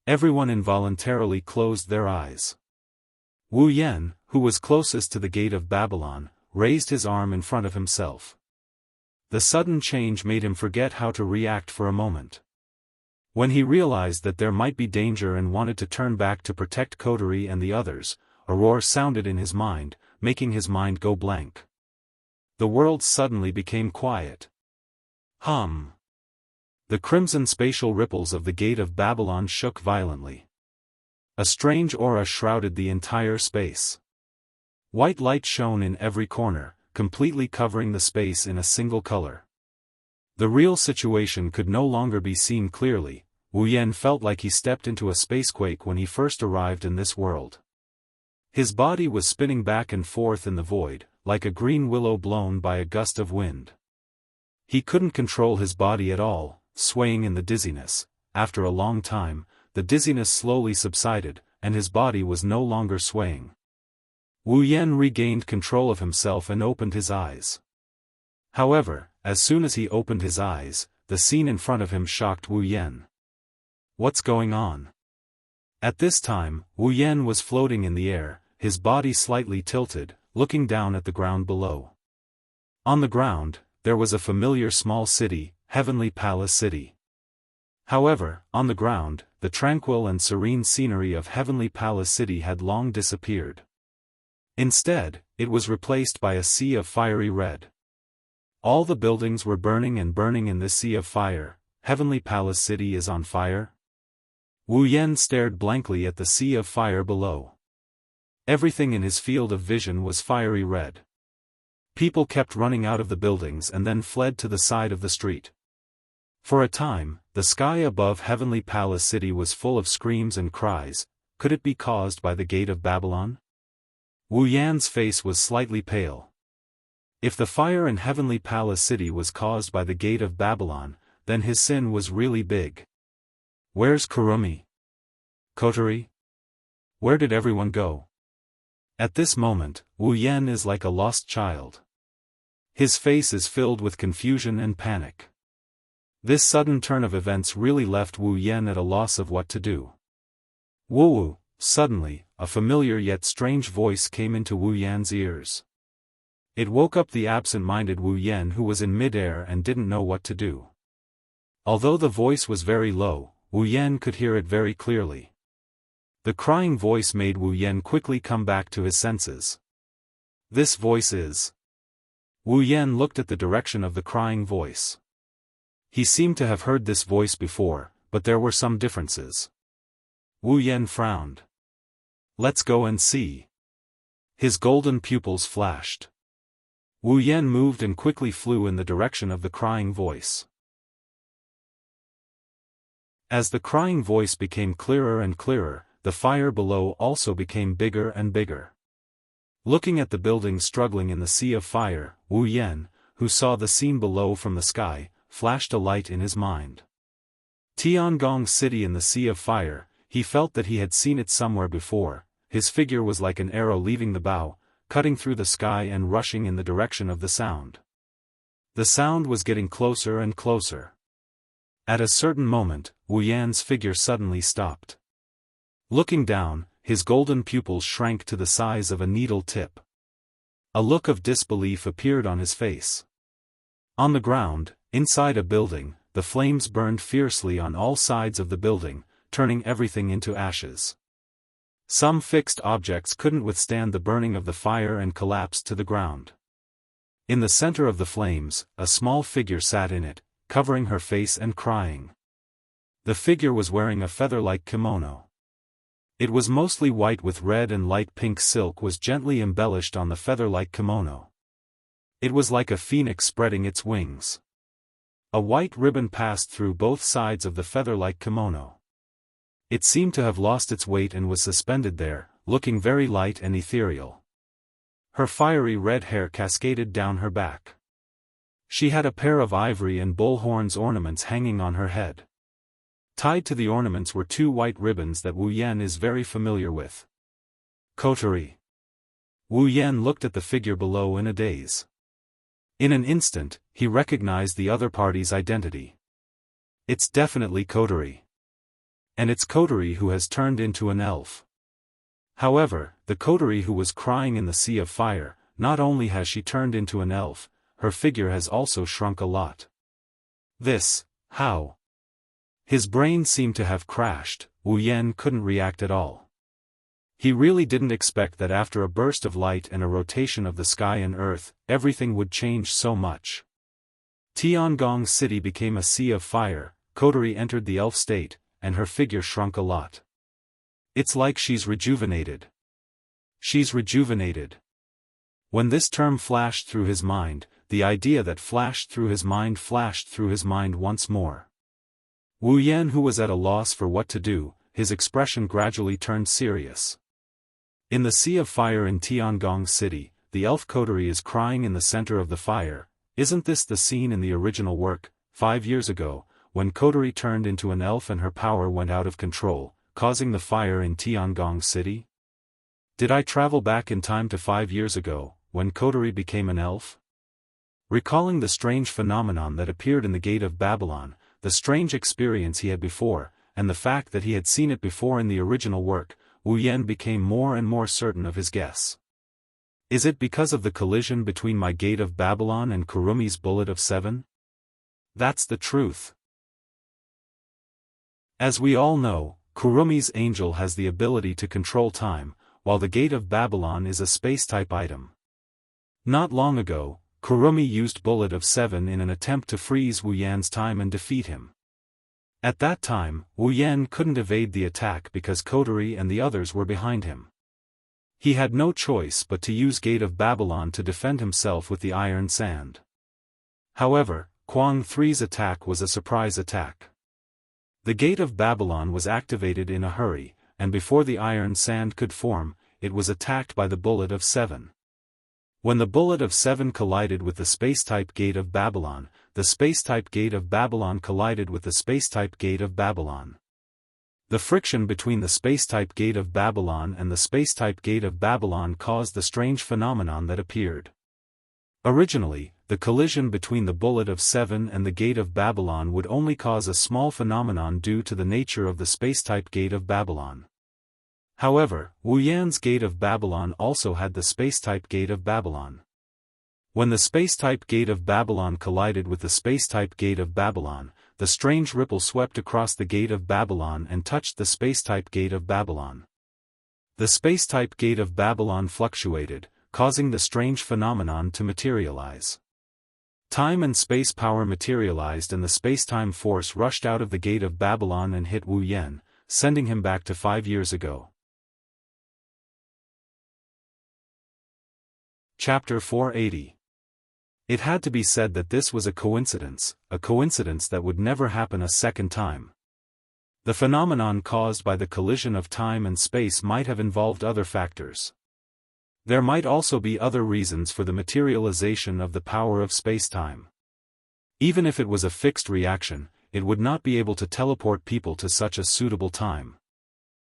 Everyone involuntarily closed their eyes. Wu Yan, who was closest to the Gate of Babylon, raised his arm in front of himself. The sudden change made him forget how to react for a moment. When he realized that there might be danger and wanted to turn back to protect Kotori and the others, a roar sounded in his mind, making his mind go blank. The world suddenly became quiet. Hum. The crimson spatial ripples of the Gate of Babylon shook violently. A strange aura shrouded the entire space. White light shone in every corner, completely covering the space in a single color. The real situation could no longer be seen clearly. Wu Yan felt like he stepped into a spacequake when he first arrived in this world. His body was spinning back and forth in the void, like a green willow blown by a gust of wind. He couldn't control his body at all, swaying in the dizziness. After a long time, the dizziness slowly subsided, and his body was no longer swaying. Wu Yan regained control of himself and opened his eyes. However, as soon as he opened his eyes, the scene in front of him shocked Wu Yan. What's going on? At this time, Wu Yan was floating in the air, his body slightly tilted, looking down at the ground below. On the ground, there was a familiar small city, Heavenly Palace City. However, on the ground, the tranquil and serene scenery of Heavenly Palace City had long disappeared. Instead, it was replaced by a sea of fiery red. All the buildings were burning and burning in this sea of fire. Heavenly Palace City is on fire? Wu Yan stared blankly at the sea of fire below. Everything in his field of vision was fiery red. People kept running out of the buildings and then fled to the side of the street. For a time, the sky above Heavenly Palace City was full of screams and cries. Could it be caused by the Gate of Babylon? Wu Yan's face was slightly pale. If the fire in Heavenly Palace City was caused by the Gate of Babylon, then his sin was really big. Where's Kurumi? Kotori? Where did everyone go? At this moment, Wu Yan is like a lost child. His face is filled with confusion and panic. This sudden turn of events really left Wu Yan at a loss of what to do. Wu, suddenly, a familiar yet strange voice came into Wu Yan's ears. It woke up the absent-minded Wu Yan, who was in midair and didn't know what to do. Although the voice was very low, Wu Yan could hear it very clearly. The crying voice made Wu Yan quickly come back to his senses. This voice is... Wu Yan looked at the direction of the crying voice. He seemed to have heard this voice before, but there were some differences. Wu Yan frowned. Let's go and see. His golden pupils flashed. Wu Yan moved and quickly flew in the direction of the crying voice. As the crying voice became clearer and clearer, the fire below also became bigger and bigger. Looking at the buildings struggling in the sea of fire, Wu Yan, who saw the scene below from the sky, flashed a light in his mind. Tiangong City in the sea of fire, he felt that he had seen it somewhere before. His figure was like an arrow leaving the bow, cutting through the sky and rushing in the direction of the sound. The sound was getting closer and closer. At a certain moment, Wu Yan's figure suddenly stopped. Looking down, his golden pupils shrank to the size of a needle tip. A look of disbelief appeared on his face. On the ground, inside a building, the flames burned fiercely on all sides of the building, turning everything into ashes. Some fixed objects couldn't withstand the burning of the fire and collapsed to the ground. In the center of the flames, a small figure sat in it, covering her face and crying. The figure was wearing a feather-like kimono. It was mostly white with red and light pink silk was gently embellished on the feather-like kimono. It was like a phoenix spreading its wings. A white ribbon passed through both sides of the feather-like kimono. It seemed to have lost its weight and was suspended there, looking very light and ethereal. Her fiery red hair cascaded down her back. She had a pair of ivory and bull horns ornaments hanging on her head. Tied to the ornaments were two white ribbons that Wu Yan is very familiar with. Kotori. Wu Yan looked at the figure below in a daze. In an instant, he recognized the other party's identity. It's definitely Kotori. And it's Kotori who has turned into an elf. However, the Kotori who was crying in the sea of fire, not only has she turned into an elf, her figure has also shrunk a lot. How? His brain seemed to have crashed. Wu Yan couldn't react at all. He really didn't expect that after a burst of light and a rotation of the sky and earth, everything would change so much. Tiangong City became a sea of fire, Kotori entered the elf state, and her figure shrunk a lot. It's like she's rejuvenated. She's rejuvenated. When this term flashed through his mind, the idea that flashed through his mind once more. Wu Yan, who was at a loss for what to do, his expression gradually turned serious. In the Sea of Fire in Tiangong City, the elf coterie is crying in the center of the fire. Isn't this the scene in the original work, 5 years ago, when coterie turned into an elf and her power went out of control, causing the fire in Tiangong City? Did I travel back in time to 5 years ago, when coterie became an elf? Recalling the strange phenomenon that appeared in the Gate of Babylon, the strange experience he had before, and the fact that he had seen it before in the original work, Wu Yan became more and more certain of his guess. Is it because of the collision between my Gate of Babylon and Kurumi's Bullet of 7? That's the truth. As we all know, Kurumi's angel has the ability to control time, while the Gate of Babylon is a space-type item. Not long ago, Kurumi used Bullet of 7 in an attempt to freeze Wu Yan's time and defeat him. At that time, Wu Yan couldn't evade the attack because coterie and the others were behind him. He had no choice but to use Gate of Babylon to defend himself with the iron sand. However, Quang Three's attack was a surprise attack. The Gate of Babylon was activated in a hurry, and before the iron sand could form, it was attacked by the Bullet of 7. When the Bullet of 7 collided with the space-type Gate of Babylon, the space-type Gate of Babylon collided with the space-type Gate of Babylon. The friction between the space-type Gate of Babylon and the space-type Gate of Babylon caused the strange phenomenon that appeared. Originally, the collision between the Bullet of 7 and the Gate of Babylon would only cause a small phenomenon due to the nature of the space-type Gate of Babylon. However, Wu Yan's Gate of Babylon also had the space-type Gate of Babylon. When the space-type Gate of Babylon collided with the space-type Gate of Babylon, the strange ripple swept across the Gate of Babylon and touched the space-type Gate of Babylon. The space-type Gate of Babylon fluctuated, causing the strange phenomenon to materialize. Time and space power materialized and the space-time force rushed out of the Gate of Babylon and hit Wu Yan, sending him back to 5 years ago. Chapter 480. It had to be said that this was a coincidence that would never happen a second time. The phenomenon caused by the collision of time and space might have involved other factors. There might also be other reasons for the materialization of the power of space-time. Even if it was a fixed reaction, it would not be able to teleport people to such a suitable time.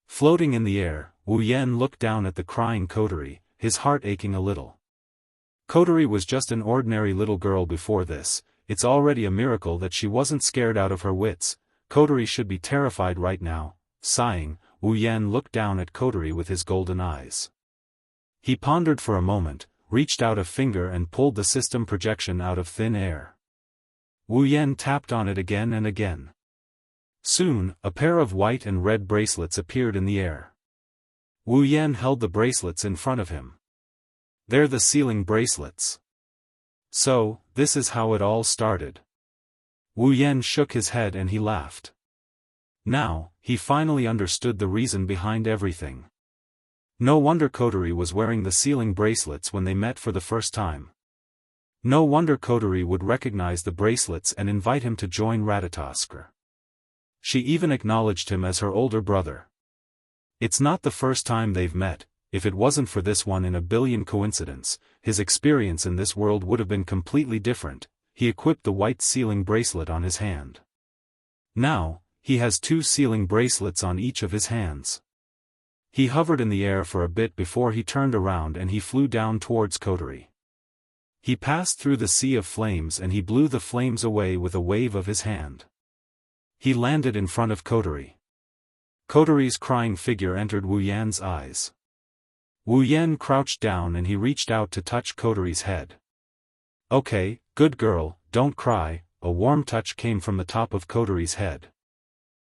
Floating in the air, Wu Yan looked down at the crying coterie, his heart aching a little. Coterie was just an ordinary little girl before this. It's already a miracle that she wasn't scared out of her wits. Coterie should be terrified right now. Sighing, Wu Yan looked down at coterie with his golden eyes. He pondered for a moment, reached out a finger and pulled the system projection out of thin air. Wu Yan tapped on it again and again. Soon, a pair of white and red bracelets appeared in the air. Wu Yan held the bracelets in front of him. They're the sealing bracelets. So, this is how it all started. Wu Yan shook his head and he laughed. Now, he finally understood the reason behind everything. No wonder coterie was wearing the sealing bracelets when they met for the first time. No wonder coterie would recognize the bracelets and invite him to join Ratatoskr. She even acknowledged him as her older brother. It's not the first time they've met. If it wasn't for this one in a billion coincidence, his experience in this world would have been completely different. He equipped the white sealing bracelet on his hand. Now, he has 2 sealing bracelets on each of his hands. He hovered in the air for a bit before he turned around and he flew down towards coterie. He passed through the sea of flames and he blew the flames away with a wave of his hand. He landed in front of coterie. Coterie's crying figure entered Wu Yan's eyes. Wu Yan crouched down and he reached out to touch coterie's head. Okay, good girl, don't cry. A warm touch came from the top of coterie's head.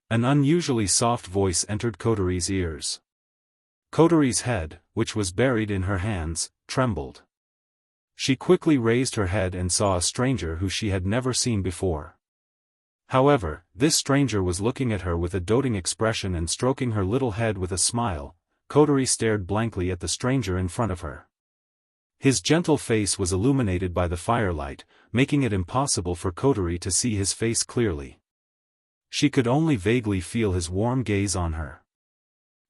An unusually soft voice entered coterie's ears. Coterie's head, which was buried in her hands, trembled. She quickly raised her head and saw a stranger who she had never seen before. However, this stranger was looking at her with a doting expression and stroking her little head with a smile. Kotori stared blankly at the stranger in front of her. His gentle face was illuminated by the firelight, making it impossible for Kotori to see his face clearly. She could only vaguely feel his warm gaze on her.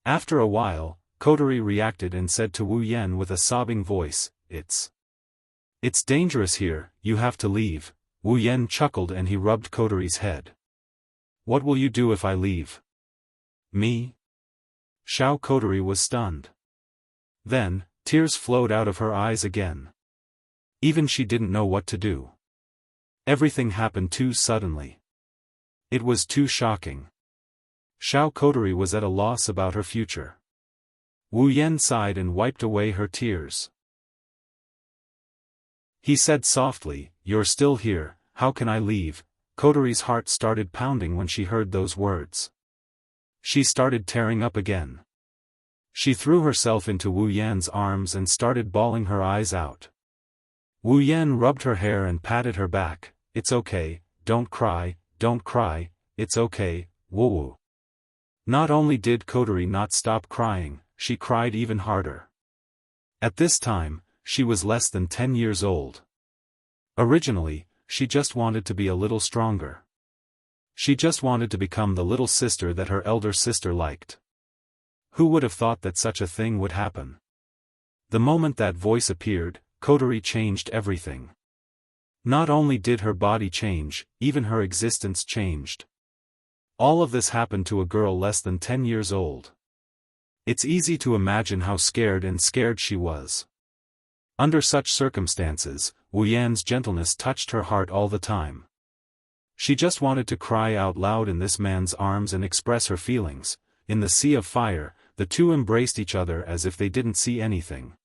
After a while, Kotori reacted and said to Wu Yan with a sobbing voice, It's dangerous here, you have to leave." Wu Yan chuckled and he rubbed Kotori's head. "What will you do if I leave?" "Me?" Xiao Kotori was stunned. Then, tears flowed out of her eyes again. Even she didn't know what to do. Everything happened too suddenly. It was too shocking. Xiao Kotori was at a loss about her future. Wu Yan sighed and wiped away her tears. He said softly, "You're still here, how can I leave?" Kotori's heart started pounding when she heard those words. She started tearing up again. She threw herself into Wu Yan's arms and started bawling her eyes out. Wu Yan rubbed her hair and patted her back. "It's okay, don't cry, it's okay, Wu." Not only did Kotori not stop crying, she cried even harder. At this time, she was less than 10 years old. Originally, she just wanted to be a little stronger. She just wanted to become the little sister that her elder sister liked. Who would have thought that such a thing would happen? The moment that voice appeared, Kotori changed everything. Not only did her body change, even her existence changed. All of this happened to a girl less than 10 years old. It's easy to imagine how scared she was. Under such circumstances, Wu Yan's gentleness touched her heart all the time. She just wanted to cry out loud in this man's arms and express her feelings. In the sea of fire, the two embraced each other as if they didn't see anything.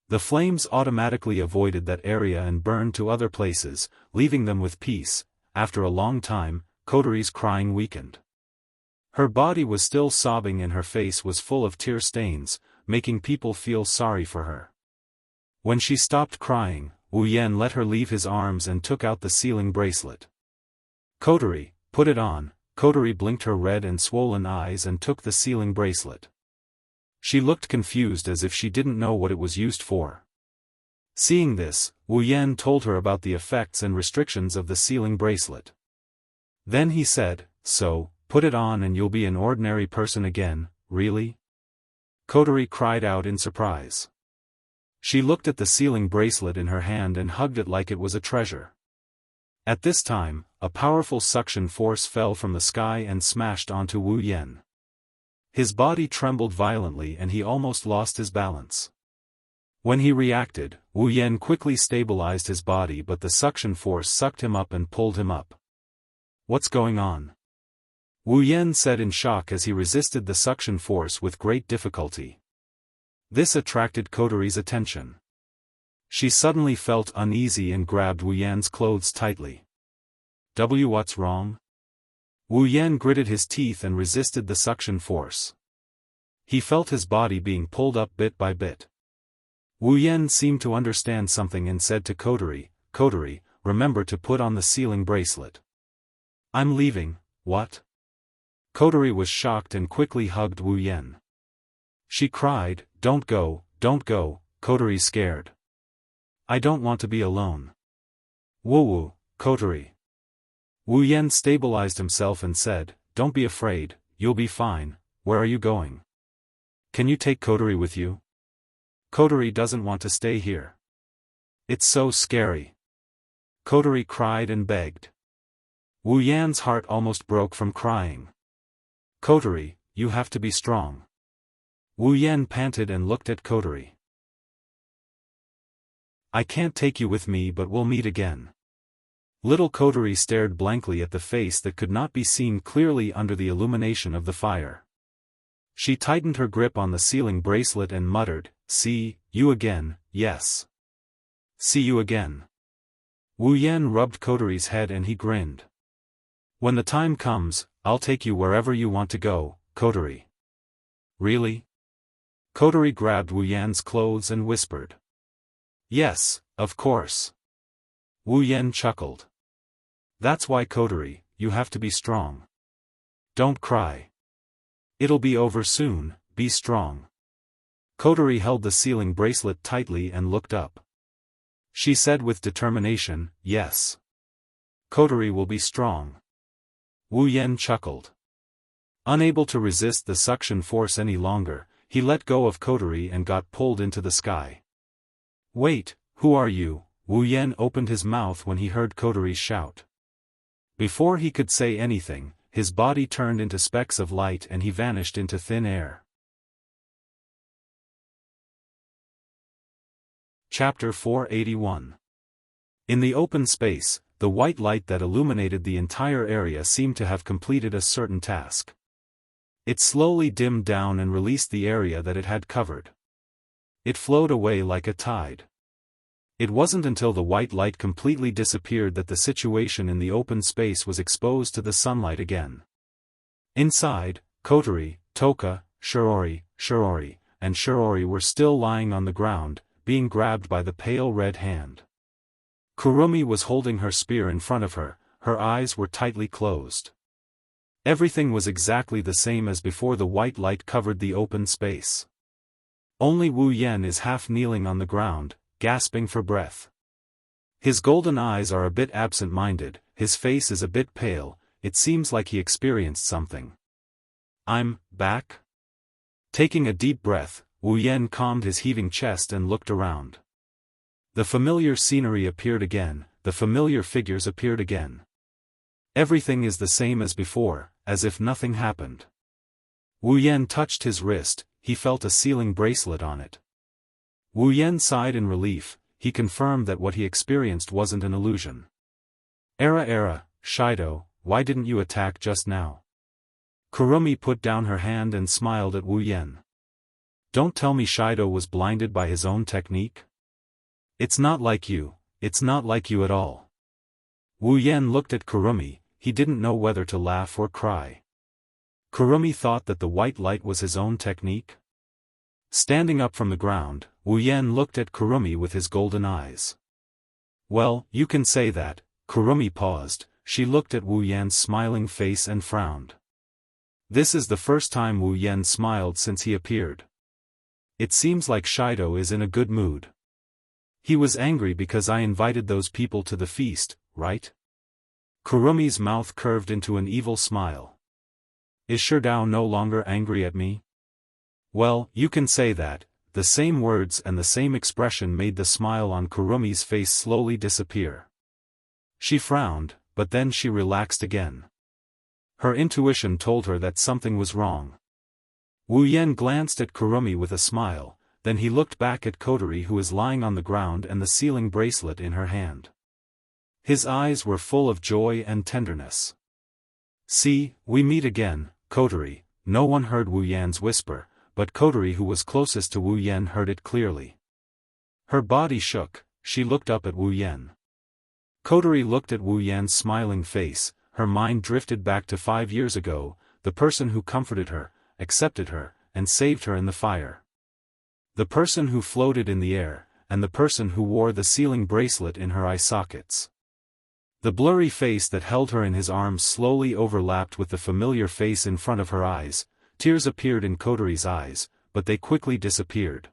The flames automatically avoided that area and burned to other places, leaving them with peace. After a long time, Kotori's crying weakened. Her body was still sobbing and her face was full of tear stains, making people feel sorry for her. When she stopped crying, Wu Yan let her leave his arms and took out the sealing bracelet. "Kotori, put it on." Kotori blinked her red and swollen eyes and took the sealing bracelet. She looked confused as if she didn't know what it was used for. Seeing this, Wu Yan told her about the effects and restrictions of the sealing bracelet. Then he said, "So, put it on and you'll be an ordinary person again, really?" Kotori cried out in surprise. She looked at the sealing bracelet in her hand and hugged it like it was a treasure. At this time, a powerful suction force fell from the sky and smashed onto Wu Yan. His body trembled violently and he almost lost his balance. When he reacted, Wu Yan quickly stabilized his body, but the suction force sucked him up and pulled him up. "What's going on?" Wu Yan said in shock as he resisted the suction force with great difficulty. This attracted Kotori's attention. She suddenly felt uneasy and grabbed Wu Yan's clothes tightly. What's wrong?" Wu Yan gritted his teeth and resisted the suction force. He felt his body being pulled up bit by bit. Wu Yan seemed to understand something and said to Kotori, "Kotori, remember to put on the sealing bracelet." "I'm leaving." "What?" Kotori was shocked and quickly hugged Wu Yan. She cried, don't go, Kotori's scared. "I don't want to be alone." "Woo, Kotori." Wu Yan stabilized himself and said, "Don't be afraid, you'll be fine. Where are you going? Can you take Kotori with you?" "Kotori doesn't want to stay here. It's so scary." Kotori cried and begged. Wu Yan's heart almost broke from crying. "Kotori, you have to be strong." Wu Yan panted and looked at Kotori. "I can't take you with me, but we'll meet again." Little Kotori stared blankly at the face that could not be seen clearly under the illumination of the fire. She tightened her grip on the sealing bracelet and muttered, "See you again, yes. See you again." Wu Yan rubbed Kotori's head and he grinned. "When the time comes, I'll take you wherever you want to go, Kotori." "Really?" Kotori grabbed Wu Yan's clothes and whispered. "Yes, of course." Wu Yan chuckled. "That's why, Kotori, you have to be strong. Don't cry. It'll be over soon, be strong. Kotori held the sealing bracelet tightly and looked up. She said with determination, yes. Kotori will be strong. Wu Yan chuckled. Unable to resist the suction force any longer, he let go of Kotori and got pulled into the sky. Wait, who are you? Wu Yan opened his mouth when he heard Kotori shout. Before he could say anything, his body turned into specks of light and he vanished into thin air. Chapter 481. In the open space, the white light that illuminated the entire area seemed to have completed a certain task. It slowly dimmed down and released the area that it had covered. It flowed away like a tide. It wasn't until the white light completely disappeared that the situation in the open space was exposed to the sunlight again. Inside, Kotori, Toka, Shirori, and Shirori were still lying on the ground, being grabbed by the pale red hand. Kurumi was holding her spear in front of her, her eyes were tightly closed. Everything was exactly the same as before the white light covered the open space. Only Wu Yan is half kneeling on the ground, gasping for breath. His golden eyes are a bit absent-minded, his face is a bit pale, it seems like he experienced something. I'm back? Taking a deep breath, Wu Yan calmed his heaving chest and looked around. The familiar scenery appeared again, the familiar figures appeared again. Everything is the same as before, as if nothing happened. Wu Yan touched his wrist, he felt a sealing bracelet on it. Wu Yan sighed in relief, he confirmed that what he experienced wasn't an illusion. Era, Shido, why didn't you attack just now? Kurumi put down her hand and smiled at Wu Yan. Don't tell me Shido was blinded by his own technique? It's not like you at all. Wu Yan looked at Kurumi, he didn't know whether to laugh or cry. Kurumi thought that the white light was his own technique? Standing up from the ground, Wu Yan looked at Kurumi with his golden eyes. Well, you can say that. Kurumi paused, she looked at Wu Yan's smiling face and frowned. This is the first time Wu Yan smiled since he appeared. It seems like Shido is in a good mood. He was angry because I invited those people to the feast, right? Kurumi's mouth curved into an evil smile. Is Shido no longer angry at me? Well, you can say that. The same words and the same expression made the smile on Kurumi's face slowly disappear. She frowned, but then she relaxed again. Her intuition told her that something was wrong. Wu Yan glanced at Kurumi with a smile, then he looked back at Kotori who was lying on the ground and the sealing bracelet in her hand. His eyes were full of joy and tenderness. See, we meet again, Kotori. No one heard Wu Yan's whisper, but Kotori who was closest to Wu Yan heard it clearly. Her body shook, she looked up at Wu Yan. Kotori looked at Wu Yan's smiling face, her mind drifted back to 5 years ago, the person who comforted her, accepted her, and saved her in the fire. The person who floated in the air, and the person who wore the sealing bracelet in her eye sockets. The blurry face that held her in his arms slowly overlapped with the familiar face in front of her eyes. Tears appeared in Kotori's eyes, but they quickly disappeared.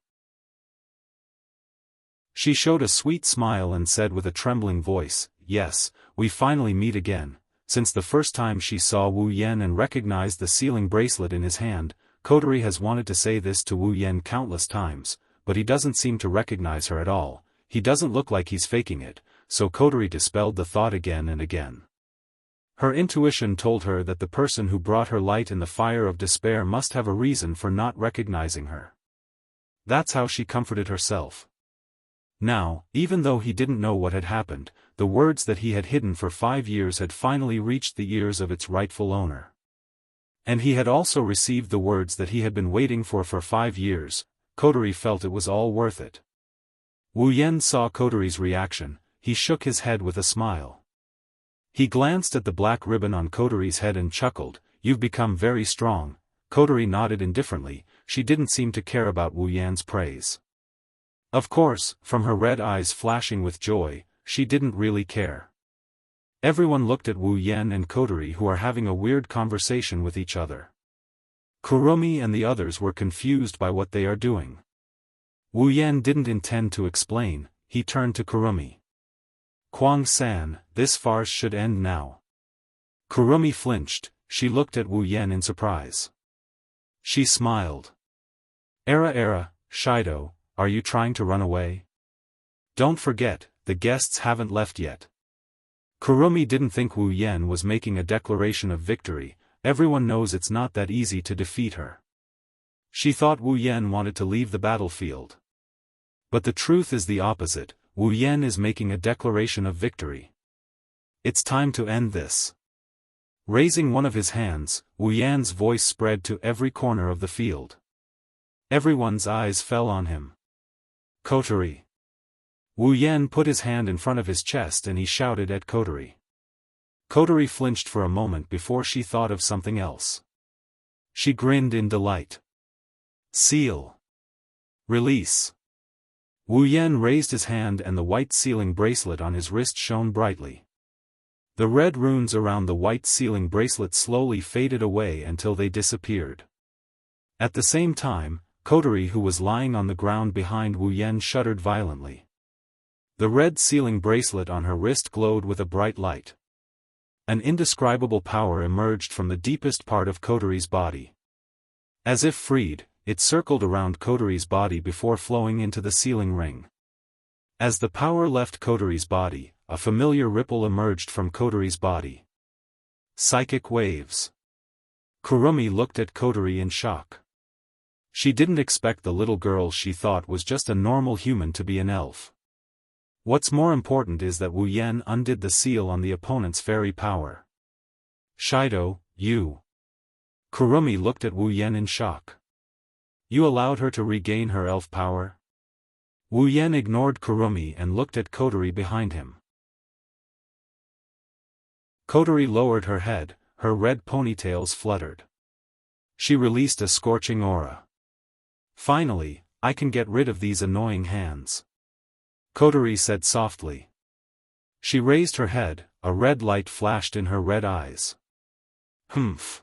She showed a sweet smile and said with a trembling voice, yes, we finally meet again. Since the first time she saw Wu Yan and recognized the sealing bracelet in his hand, Kotori has wanted to say this to Wu Yan countless times, but he doesn't seem to recognize her at all, he doesn't look like he's faking it, so Kotori dispelled the thought again and again. Her intuition told her that the person who brought her light in the fire of despair must have a reason for not recognizing her. That's how she comforted herself. Now, even though he didn't know what had happened, the words that he had hidden for 5 years had finally reached the ears of its rightful owner. And he had also received the words that he had been waiting for 5 years. Kotori felt it was all worth it. Wu Yan saw Kotori's reaction, he shook his head with a smile. He glanced at the black ribbon on Kotori's head and chuckled, you've become very strong. Kotori nodded indifferently, she didn't seem to care about Wu Yan's praise. Of course, from her red eyes flashing with joy, she didn't really care. Everyone looked at Wu Yan and Kotori, who are having a weird conversation with each other. Kurumi and the others were confused by what they are doing. Wu Yan didn't intend to explain, he turned to Kurumi. Kwang-san, this farce should end now. Kurumi flinched, she looked at Wu Yan in surprise. She smiled. Era, Shido, are you trying to run away? Don't forget, the guests haven't left yet. Kurumi didn't think Wu Yan was making a declaration of victory, everyone knows it's not that easy to defeat her. She thought Wu Yan wanted to leave the battlefield. But the truth is the opposite, Wu Yan is making a declaration of victory. It's time to end this. Raising one of his hands, Wu Yan's voice spread to every corner of the field. Everyone's eyes fell on him. Kotori. Wu Yan put his hand in front of his chest and he shouted at Kotori. Kotori flinched for a moment before she thought of something else. She grinned in delight. Seal. Release. Wu Yan raised his hand and the white sealing bracelet on his wrist shone brightly. The red runes around the white sealing bracelet slowly faded away until they disappeared. At the same time, Kotori, who was lying on the ground behind Wu Yan, shuddered violently. The red sealing bracelet on her wrist glowed with a bright light. An indescribable power emerged from the deepest part of Kotori's body. As if freed, it circled around Kotori's body before flowing into the sealing ring. As the power left Kotori's body, a familiar ripple emerged from Kotori's body. Psychic waves. Kurumi looked at Kotori in shock. She didn't expect the little girl she thought was just a normal human to be an elf. What's more important is that Wu Yan undid the seal on the opponent's fairy power. Shido, you. Kurumi looked at Wu Yan in shock. You allowed her to regain her elf power? Wu Yan ignored Kurumi and looked at Kotori behind him. Kotori lowered her head, her red ponytails fluttered. She released a scorching aura. Finally, I can get rid of these annoying hands. Kotori said softly. She raised her head, a red light flashed in her red eyes. Humph.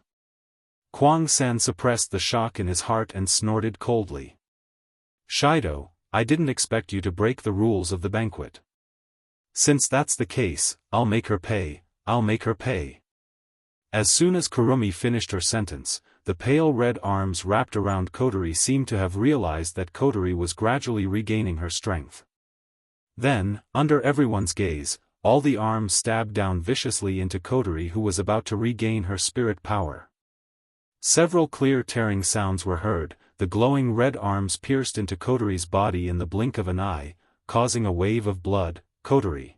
Kwang-san suppressed the shock in his heart and snorted coldly. Shido, I didn't expect you to break the rules of the banquet. Since that's the case, I'll make her pay. As soon as Kurumi finished her sentence, the pale red arms wrapped around Kotori seemed to have realized that Kotori was gradually regaining her strength. Then, under everyone's gaze, all the arms stabbed down viciously into Kotori, who was about to regain her spirit power. Several clear tearing sounds were heard, the glowing red arms pierced into Kotori's body in the blink of an eye, causing a wave of blood. Kotori,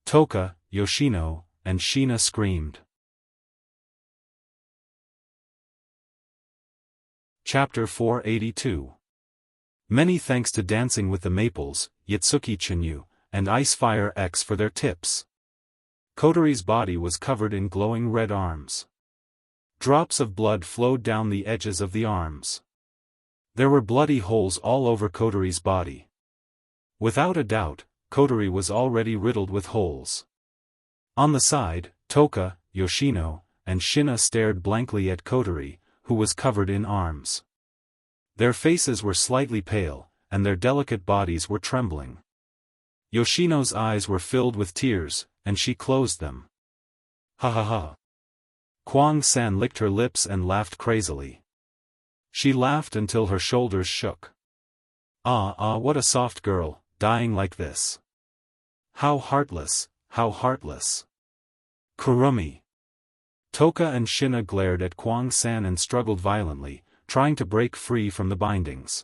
Toka, Yoshino, and Shina screamed. Chapter 482. Many thanks to Dancing with the Maples, Yitsuki Chinyu, and Icefire X for their tips. Kotori's body was covered in glowing red arms. Drops of blood flowed down the edges of the arms. There were bloody holes all over Kotori's body. Without a doubt, Kotori was already riddled with holes. On the side, Toka, Yoshino, and Shina stared blankly at Kotori, who was covered in arms. Their faces were slightly pale, and their delicate bodies were trembling. Yoshino's eyes were filled with tears, and she closed them. Ha ha ha. Kwang-san licked her lips and laughed crazily. She laughed until her shoulders shook. What a soft girl, dying like this. How heartless, how heartless. Kurumi. Toka and Shina glared at Kwang-san and struggled violently, trying to break free from the bindings.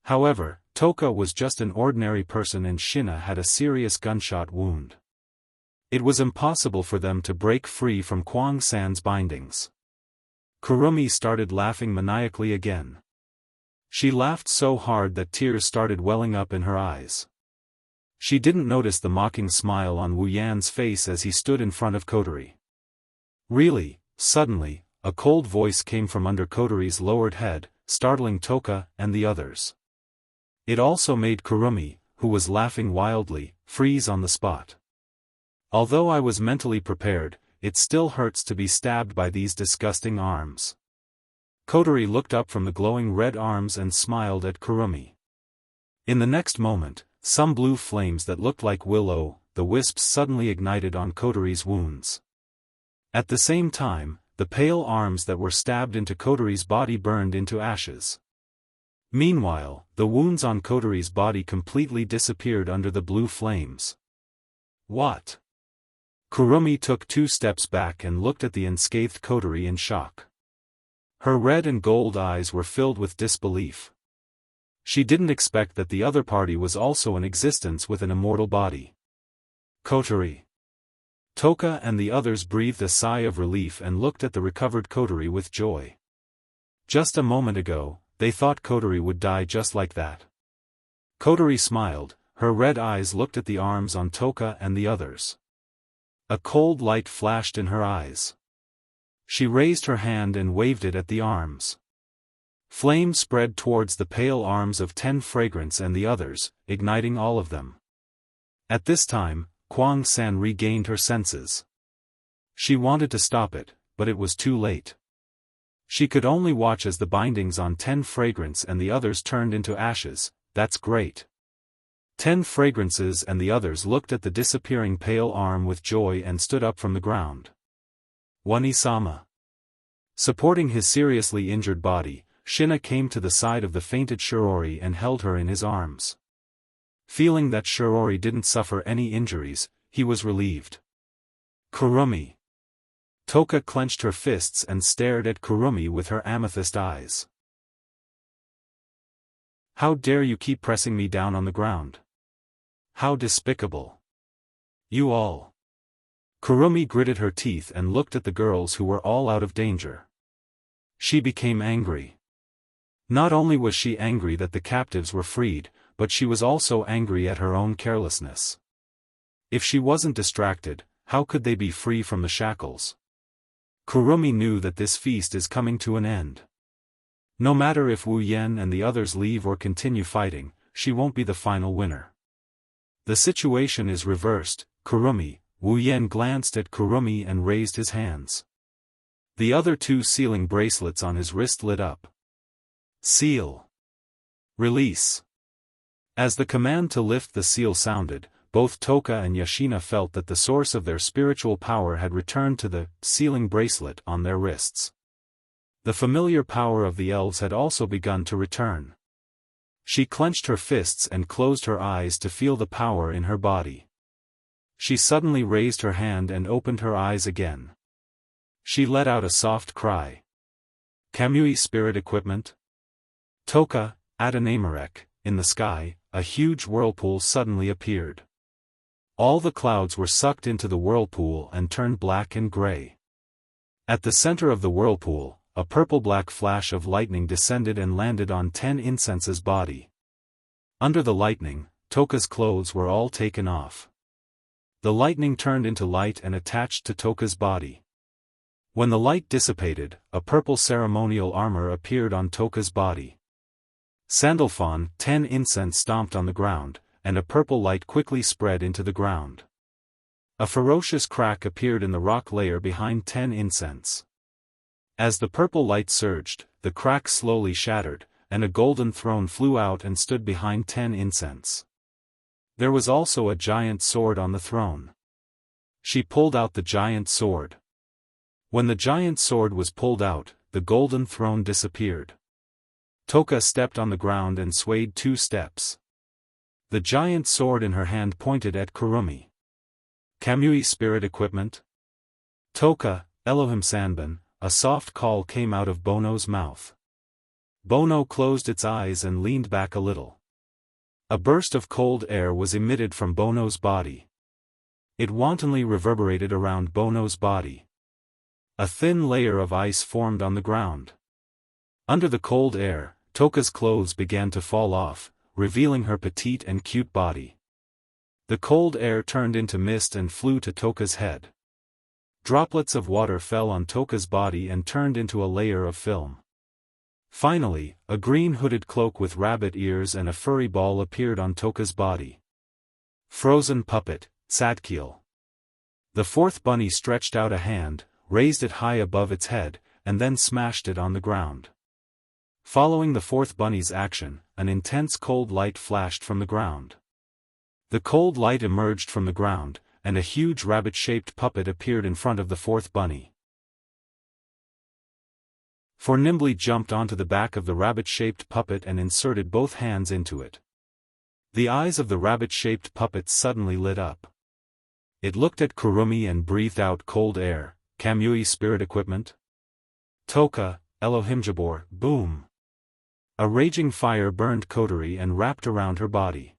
However, Toka was just an ordinary person and Shina had a serious gunshot wound. It was impossible for them to break free from Kwang-san's bindings. Kurumi started laughing maniacally again. She laughed so hard that tears started welling up in her eyes. She didn't notice the mocking smile on Wu Yan's face as he stood in front of Kotori. Really, suddenly, a cold voice came from under Kotori's lowered head, startling Toka and the others. It also made Kurumi, who was laughing wildly, freeze on the spot. Although I was mentally prepared, it still hurts to be stabbed by these disgusting arms. Kotori looked up from the glowing red arms and smiled at Kurumi. In the next moment, some blue flames that looked like the wisps suddenly ignited on Kotori's wounds. At the same time, the pale arms that were stabbed into Kotori's body burned into ashes. Meanwhile, the wounds on Kotori's body completely disappeared under the blue flames. What? Kurumi took 2 steps back and looked at the unscathed Kotori in shock. Her red and gold eyes were filled with disbelief. She didn't expect that the other party was also in existence with an immortal body. Kotori. Toka and the others breathed a sigh of relief and looked at the recovered Kotori with joy. Just a moment ago, they thought Kotori would die just like that. Kotori smiled, her red eyes looked at the arms on Toka and the others. A cold light flashed in her eyes. She raised her hand and waved it at the arms. Flame spread towards the pale arms of 10 Fragrance and the others, igniting all of them. At this time, Kwang-san regained her senses. She wanted to stop it, but it was too late. She could only watch as the bindings on 10 Fragrance and the others turned into ashes. That's great. 10 Fragrances and the others looked at the disappearing pale arm with joy and stood up from the ground. Wani-sama. Supporting his seriously injured body, Shina came to the side of the fainted Shirori and held her in his arms. Feeling that Shirori didn't suffer any injuries, he was relieved. Kurumi. Toka clenched her fists and stared at Kurumi with her amethyst eyes. How dare you keep pressing me down on the ground? How despicable. You all. Kurumi gritted her teeth and looked at the girls who were all out of danger. She became angry. Not only was she angry that the captives were freed, but she was also angry at her own carelessness. If she wasn't distracted, how could they be free from the shackles? Kurumi knew that this feast is coming to an end. No matter if Wu Yen and the others leave or continue fighting, she won't be the final winner. The situation is reversed. Kurumi. Wu Yen glanced at Kurumi and raised his hands. The other 2 sealing bracelets on his wrist lit up. Seal. Release. As the command to lift the seal sounded, both Toka and Yashina felt that the source of their spiritual power had returned to the sealing bracelet on their wrists. The familiar power of the elves had also begun to return. She clenched her fists and closed her eyes to feel the power in her body. She suddenly raised her hand and opened her eyes again. She let out a soft cry. Kamui spirit equipment? Toka, Adanamarek, in the sky, a huge whirlpool suddenly appeared. All the clouds were sucked into the whirlpool and turned black and gray. At the center of the whirlpool, a purple-black flash of lightning descended and landed on 10 Incense's body. Under the lightning, Toka's clothes were all taken off. The lightning turned into light and attached to Toka's body. When the light dissipated, a purple ceremonial armor appeared on Toka's body. Sandalphon, 10 Incense stomped on the ground, and a purple light quickly spread into the ground. A ferocious crack appeared in the rock layer behind 10 Incense. As the purple light surged, the crack slowly shattered, and a golden throne flew out and stood behind 10 Incense. There was also a giant sword on the throne. She pulled out the giant sword. When the giant sword was pulled out, the golden throne disappeared. Toka stepped on the ground and swayed 2 steps. The giant sword in her hand pointed at Kurumi. Kamui spirit equipment? Toka, Elohim Sanban, a soft call came out of Bono's mouth. Bono closed its eyes and leaned back a little. A burst of cold air was emitted from Bono's body. It wantonly reverberated around Bono's body. A thin layer of ice formed on the ground. Under the cold air, Toka's clothes began to fall off, revealing her petite and cute body. The cold air turned into mist and flew to Toka's head. Droplets of water fell on Toka's body and turned into a layer of film. Finally, a green hooded cloak with rabbit ears and a furry ball appeared on Toka's body. Frozen puppet, Sadkiel. The fourth bunny stretched out a hand, raised it high above its head, and then smashed it on the ground. Following the fourth bunny's action, an intense cold light flashed from the ground. The cold light emerged from the ground, and a huge rabbit-shaped puppet appeared in front of the fourth bunny. Four nimbly jumped onto the back of the rabbit-shaped puppet and inserted both hands into it. The eyes of the rabbit-shaped puppet suddenly lit up. It looked at Kurumi and breathed out cold air. Kamui spirit equipment? Toka, Elohimjabor, boom! A raging fire burned Kotori and wrapped around her body.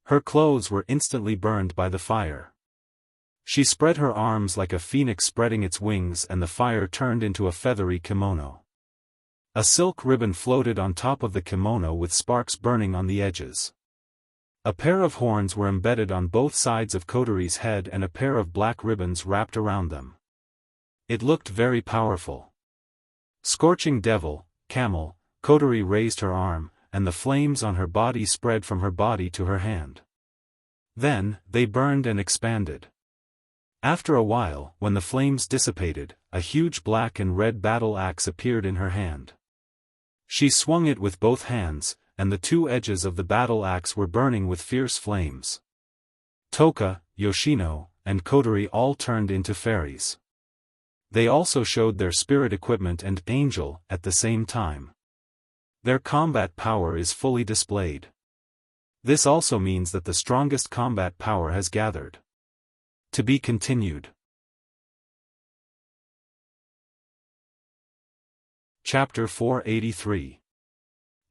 Her clothes were instantly burned by the fire. She spread her arms like a phoenix spreading its wings, and the fire turned into a feathery kimono. A silk ribbon floated on top of the kimono with sparks burning on the edges. A pair of horns were embedded on both sides of Kotori's head and a pair of black ribbons wrapped around them. It looked very powerful. Scorching devil, camel, Kotori raised her arm, and the flames on her body spread from her body to her hand. Then, they burned and expanded. After a while, when the flames dissipated, a huge black and red battle axe appeared in her hand. She swung it with both hands, and the two edges of the battle axe were burning with fierce flames. Toka, Yoshino, and Kotori all turned into fairies. They also showed their spirit equipment and angel at the same time. Their combat power is fully displayed. This also means that the strongest combat power has gathered. To be continued. Chapter 483.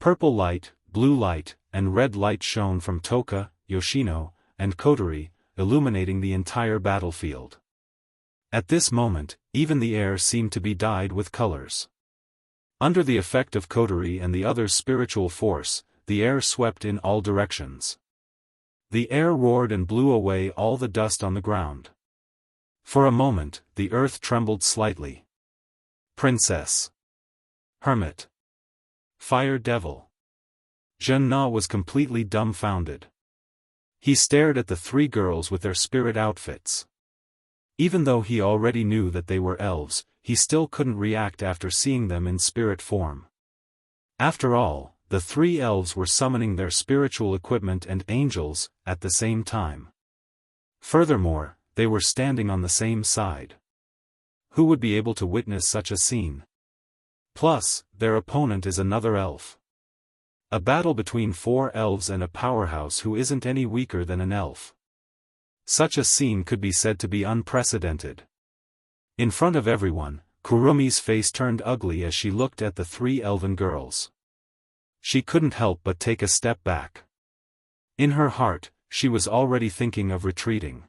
Purple light, blue light, and red light shone from Toka, Yoshino, and Kotori, illuminating the entire battlefield. At this moment, even the air seemed to be dyed with colors. Under the effect of Kotori and the other's spiritual force, the air swept in all directions. The air roared and blew away all the dust on the ground. For a moment, the earth trembled slightly. Princess. Hermit. Fire Devil. Jun Na was completely dumbfounded. He stared at the three girls with their spirit outfits. Even though he already knew that they were elves, he still couldn't react after seeing them in spirit form. After all, the three elves were summoning their spiritual equipment and angels at the same time. Furthermore, they were standing on the same side. Who would be able to witness such a scene? Plus, their opponent is another elf. A battle between four elves and a powerhouse who isn't any weaker than an elf. Such a scene could be said to be unprecedented. In front of everyone, Kurumi's face turned ugly as she looked at the three elven girls. She couldn't help but take a step back. In her heart, she was already thinking of retreating.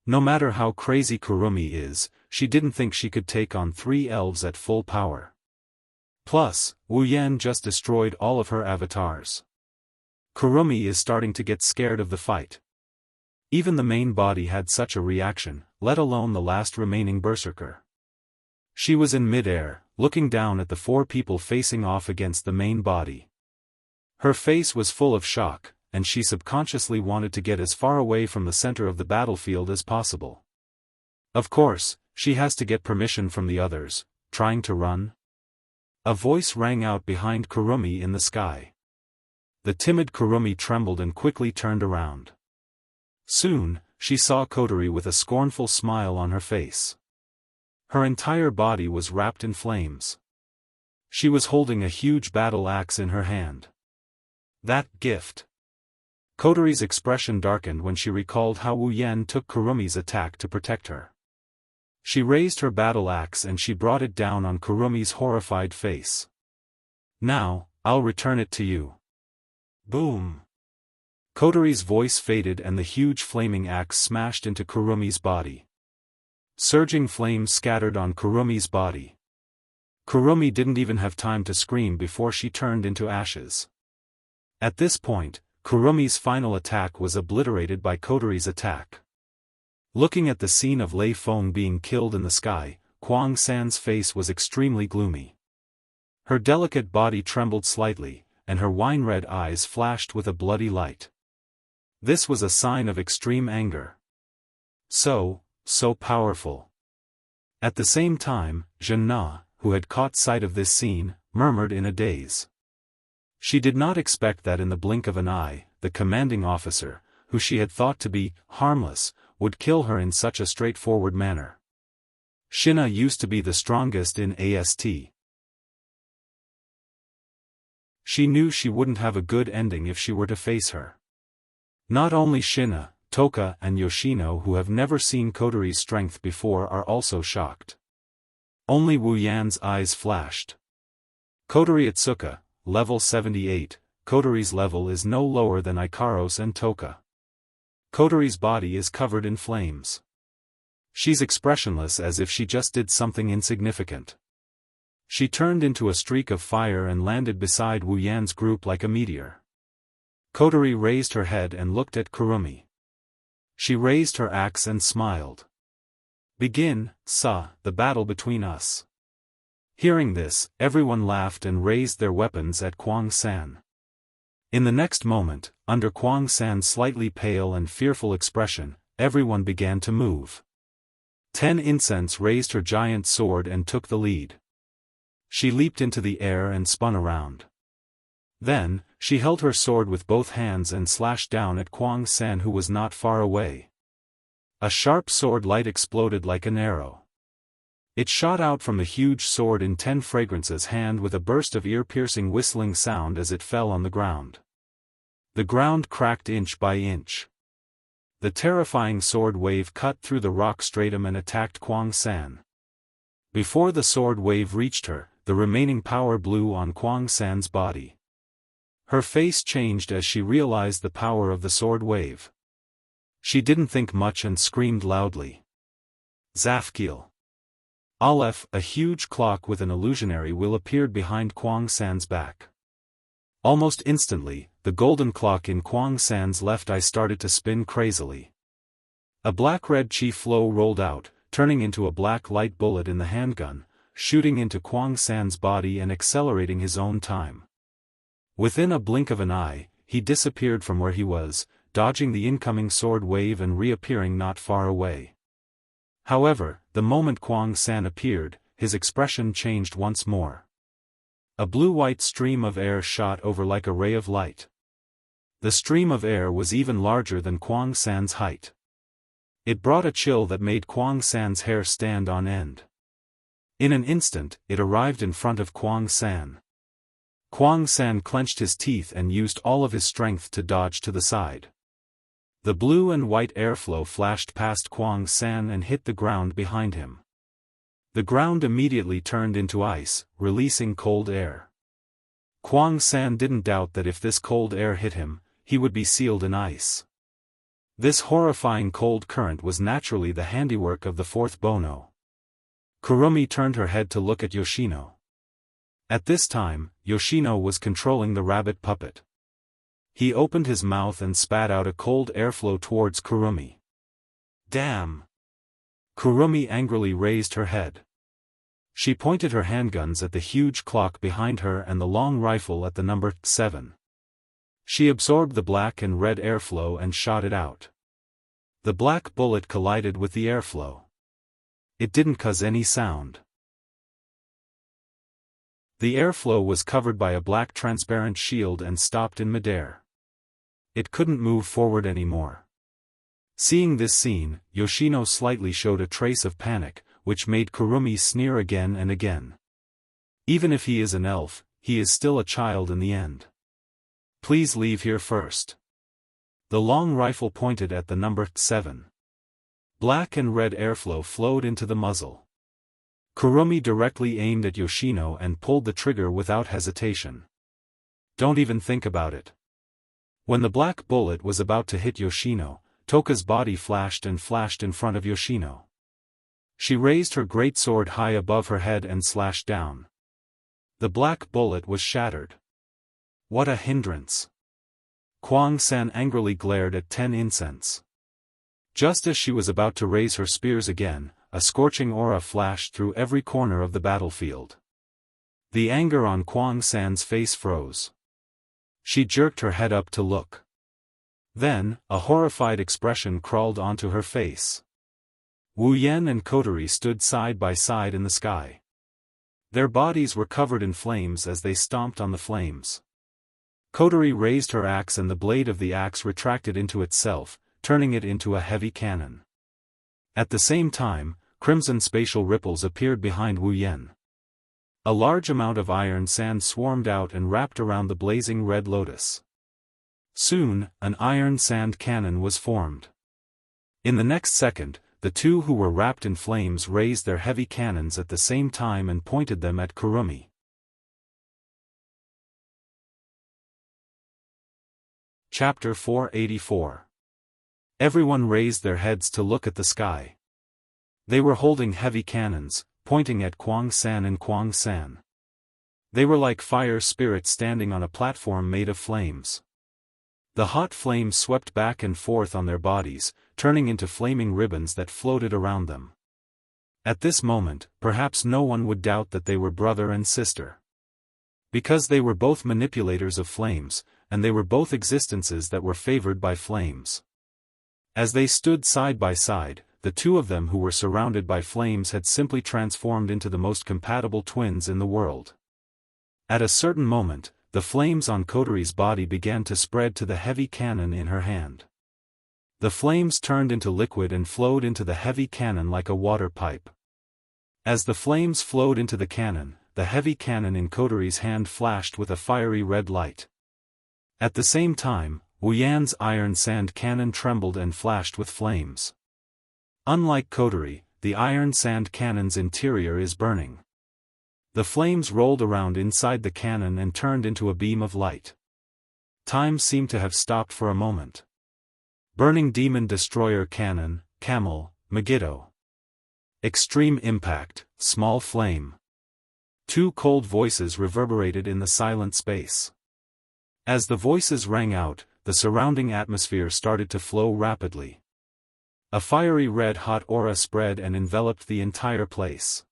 No matter how crazy Kurumi is, she didn't think she could take on three elves at full power. Plus, Wu Yan just destroyed all of her avatars. Kurumi is starting to get scared of the fight. Even the main body had such a reaction, let alone the last remaining berserker. She was in mid-air, looking down at the four people facing off against the main body. Her face was full of shock, and she subconsciously wanted to get as far away from the center of the battlefield as possible. Of course, she has to get permission from the others. Trying to run? A voice rang out behind Kurumi in the sky. The timid Kurumi trembled and quickly turned around. Soon, she saw Kotori with a scornful smile on her face. Her entire body was wrapped in flames. She was holding a huge battle axe in her hand. That gift. Kotori's expression darkened when she recalled how Wu Yan took Kurumi's attack to protect her. She raised her battle axe and she brought it down on Kurumi's horrified face. Now, I'll return it to you. Boom. Kotori's voice faded and the huge flaming axe smashed into Kurumi's body. Surging flames scattered on Kurumi's body. Kurumi didn't even have time to scream before she turned into ashes. At this point, Kurumi's final attack was obliterated by Kotori's attack. Looking at the scene of Lei Feng being killed in the sky, Kuang San's face was extremely gloomy. Her delicate body trembled slightly, and her wine-red eyes flashed with a bloody light. This was a sign of extreme anger. So, so powerful. At the same time, Jianghu, who had caught sight of this scene, murmured in a daze. She did not expect that in the blink of an eye, the commanding officer, who she had thought to be harmless, would kill her in such a straightforward manner. Xinna used to be the strongest in AST. She knew she wouldn't have a good ending if she were to face her. Not only Xinna, Toka and Yoshino, who have never seen Kotori's strength before, are also shocked. Only Wu Yan's eyes flashed. Kotori Atsuka, level 78, Kotori's level is no lower than Ikaros and Toka. Kotori's body is covered in flames. She's expressionless as if she just did something insignificant. She turned into a streak of fire and landed beside Wu Yan's group like a meteor. Kotori raised her head and looked at Kurumi. She raised her axe and smiled. "Begin, the battle between us." Hearing this, everyone laughed and raised their weapons at Kwang San. In the next moment, under Kwang San's slightly pale and fearful expression, everyone began to move. 10 Incense raised her giant sword and took the lead. She leaped into the air and spun around. Then, she held her sword with both hands and slashed down at Kwang San, who was not far away. A sharp sword light exploded like an arrow. It shot out from the huge sword in 10 Fragrance's hand with a burst of ear-piercing whistling sound as it fell on the ground. The ground cracked inch by inch. The terrifying sword wave cut through the rock stratum and attacked Kwang San. Before the sword wave reached her, the remaining power blew on Kwang San's body. Her face changed as she realized the power of the sword wave. She didn't think much and screamed loudly. Zafkiel. Aleph, a huge clock with an illusionary wheel, appeared behind Kwang San's back. Almost instantly, the golden clock in Kwang San's left eye started to spin crazily. A black-red chi flow rolled out, turning into a black light bullet in the handgun, shooting into Kwang San's body and accelerating his own time. Within a blink of an eye, he disappeared from where he was, dodging the incoming sword wave and reappearing not far away. However, the moment Kwang San appeared, his expression changed once more. A blue-white stream of air shot over like a ray of light. The stream of air was even larger than Kwang San's height. It brought a chill that made Kwang San's hair stand on end. In an instant, it arrived in front of Kwang San. Kwang San clenched his teeth and used all of his strength to dodge to the side. The blue and white airflow flashed past Kwang San and hit the ground behind him. The ground immediately turned into ice, releasing cold air. Kwang San didn't doubt that if this cold air hit him, he would be sealed in ice. This horrifying cold current was naturally the handiwork of the fourth Bono. Kurumi turned her head to look at Yoshino. At this time, Yoshino was controlling the rabbit puppet. He opened his mouth and spat out a cold airflow towards Kurumi. "Damn!" Kurumi angrily raised her head. She pointed her handguns at the huge clock behind her and the long rifle at the number 7. She absorbed the black and red airflow and shot it out. The black bullet collided with the airflow. It didn't cause any sound. The airflow was covered by a black transparent shield and stopped in midair. It couldn't move forward anymore. Seeing this scene, Yoshino slightly showed a trace of panic, which made Kurumi sneer again and again. Even if he is an elf, he is still a child in the end. "Please leave here first." The long rifle pointed at the number 7. Black and red airflow flowed into the muzzle. Kurumi directly aimed at Yoshino and pulled the trigger without hesitation. "Don't even think about it." When the black bullet was about to hit Yoshino, Toka's body flashed in front of Yoshino. She raised her great sword high above her head and slashed down. The black bullet was shattered. What a hindrance! Kwang San angrily glared at 10 Incense. Just as she was about to raise her spears again, a scorching aura flashed through every corner of the battlefield. The anger on Kwang San's face froze. She jerked her head up to look. Then, a horrified expression crawled onto her face. Wu Yan and coterie stood side by side in the sky. Their bodies were covered in flames as they stomped on the flames. Coterie raised her axe and the blade of the axe retracted into itself, turning it into a heavy cannon. At the same time, crimson spatial ripples appeared behind Wu Yan. A large amount of iron sand swarmed out and wrapped around the blazing red lotus. Soon, an iron sand cannon was formed. In the next second, the two who were wrapped in flames raised their heavy cannons at the same time and pointed them at Kurumi. Chapter 484. Everyone raised their heads to look at the sky. They were holding heavy cannons, pointing at Kuang San and Kuang San. They were like fire spirits standing on a platform made of flames. The hot flames swept back and forth on their bodies, turning into flaming ribbons that floated around them. At this moment, perhaps no one would doubt that they were brother and sister. Because they were both manipulators of flames, and they were both existences that were favored by flames. As they stood side by side, the two of them who were surrounded by flames had simply transformed into the most compatible twins in the world. At a certain moment, the flames on Coterie's body began to spread to the heavy cannon in her hand. The flames turned into liquid and flowed into the heavy cannon like a water pipe. As the flames flowed into the cannon, the heavy cannon in Coterie's hand flashed with a fiery red light. At the same time, Wu Yan's iron sand cannon trembled and flashed with flames. Unlike Coterie, the iron sand cannon's interior is burning. The flames rolled around inside the cannon and turned into a beam of light. Time seemed to have stopped for a moment. Burning Demon Destroyer Cannon, Camel, Megiddo. Extreme Impact, Small Flame. Two cold voices reverberated in the silent space. As the voices rang out, the surrounding atmosphere started to flow rapidly. A fiery red-hot aura spread and enveloped the entire place.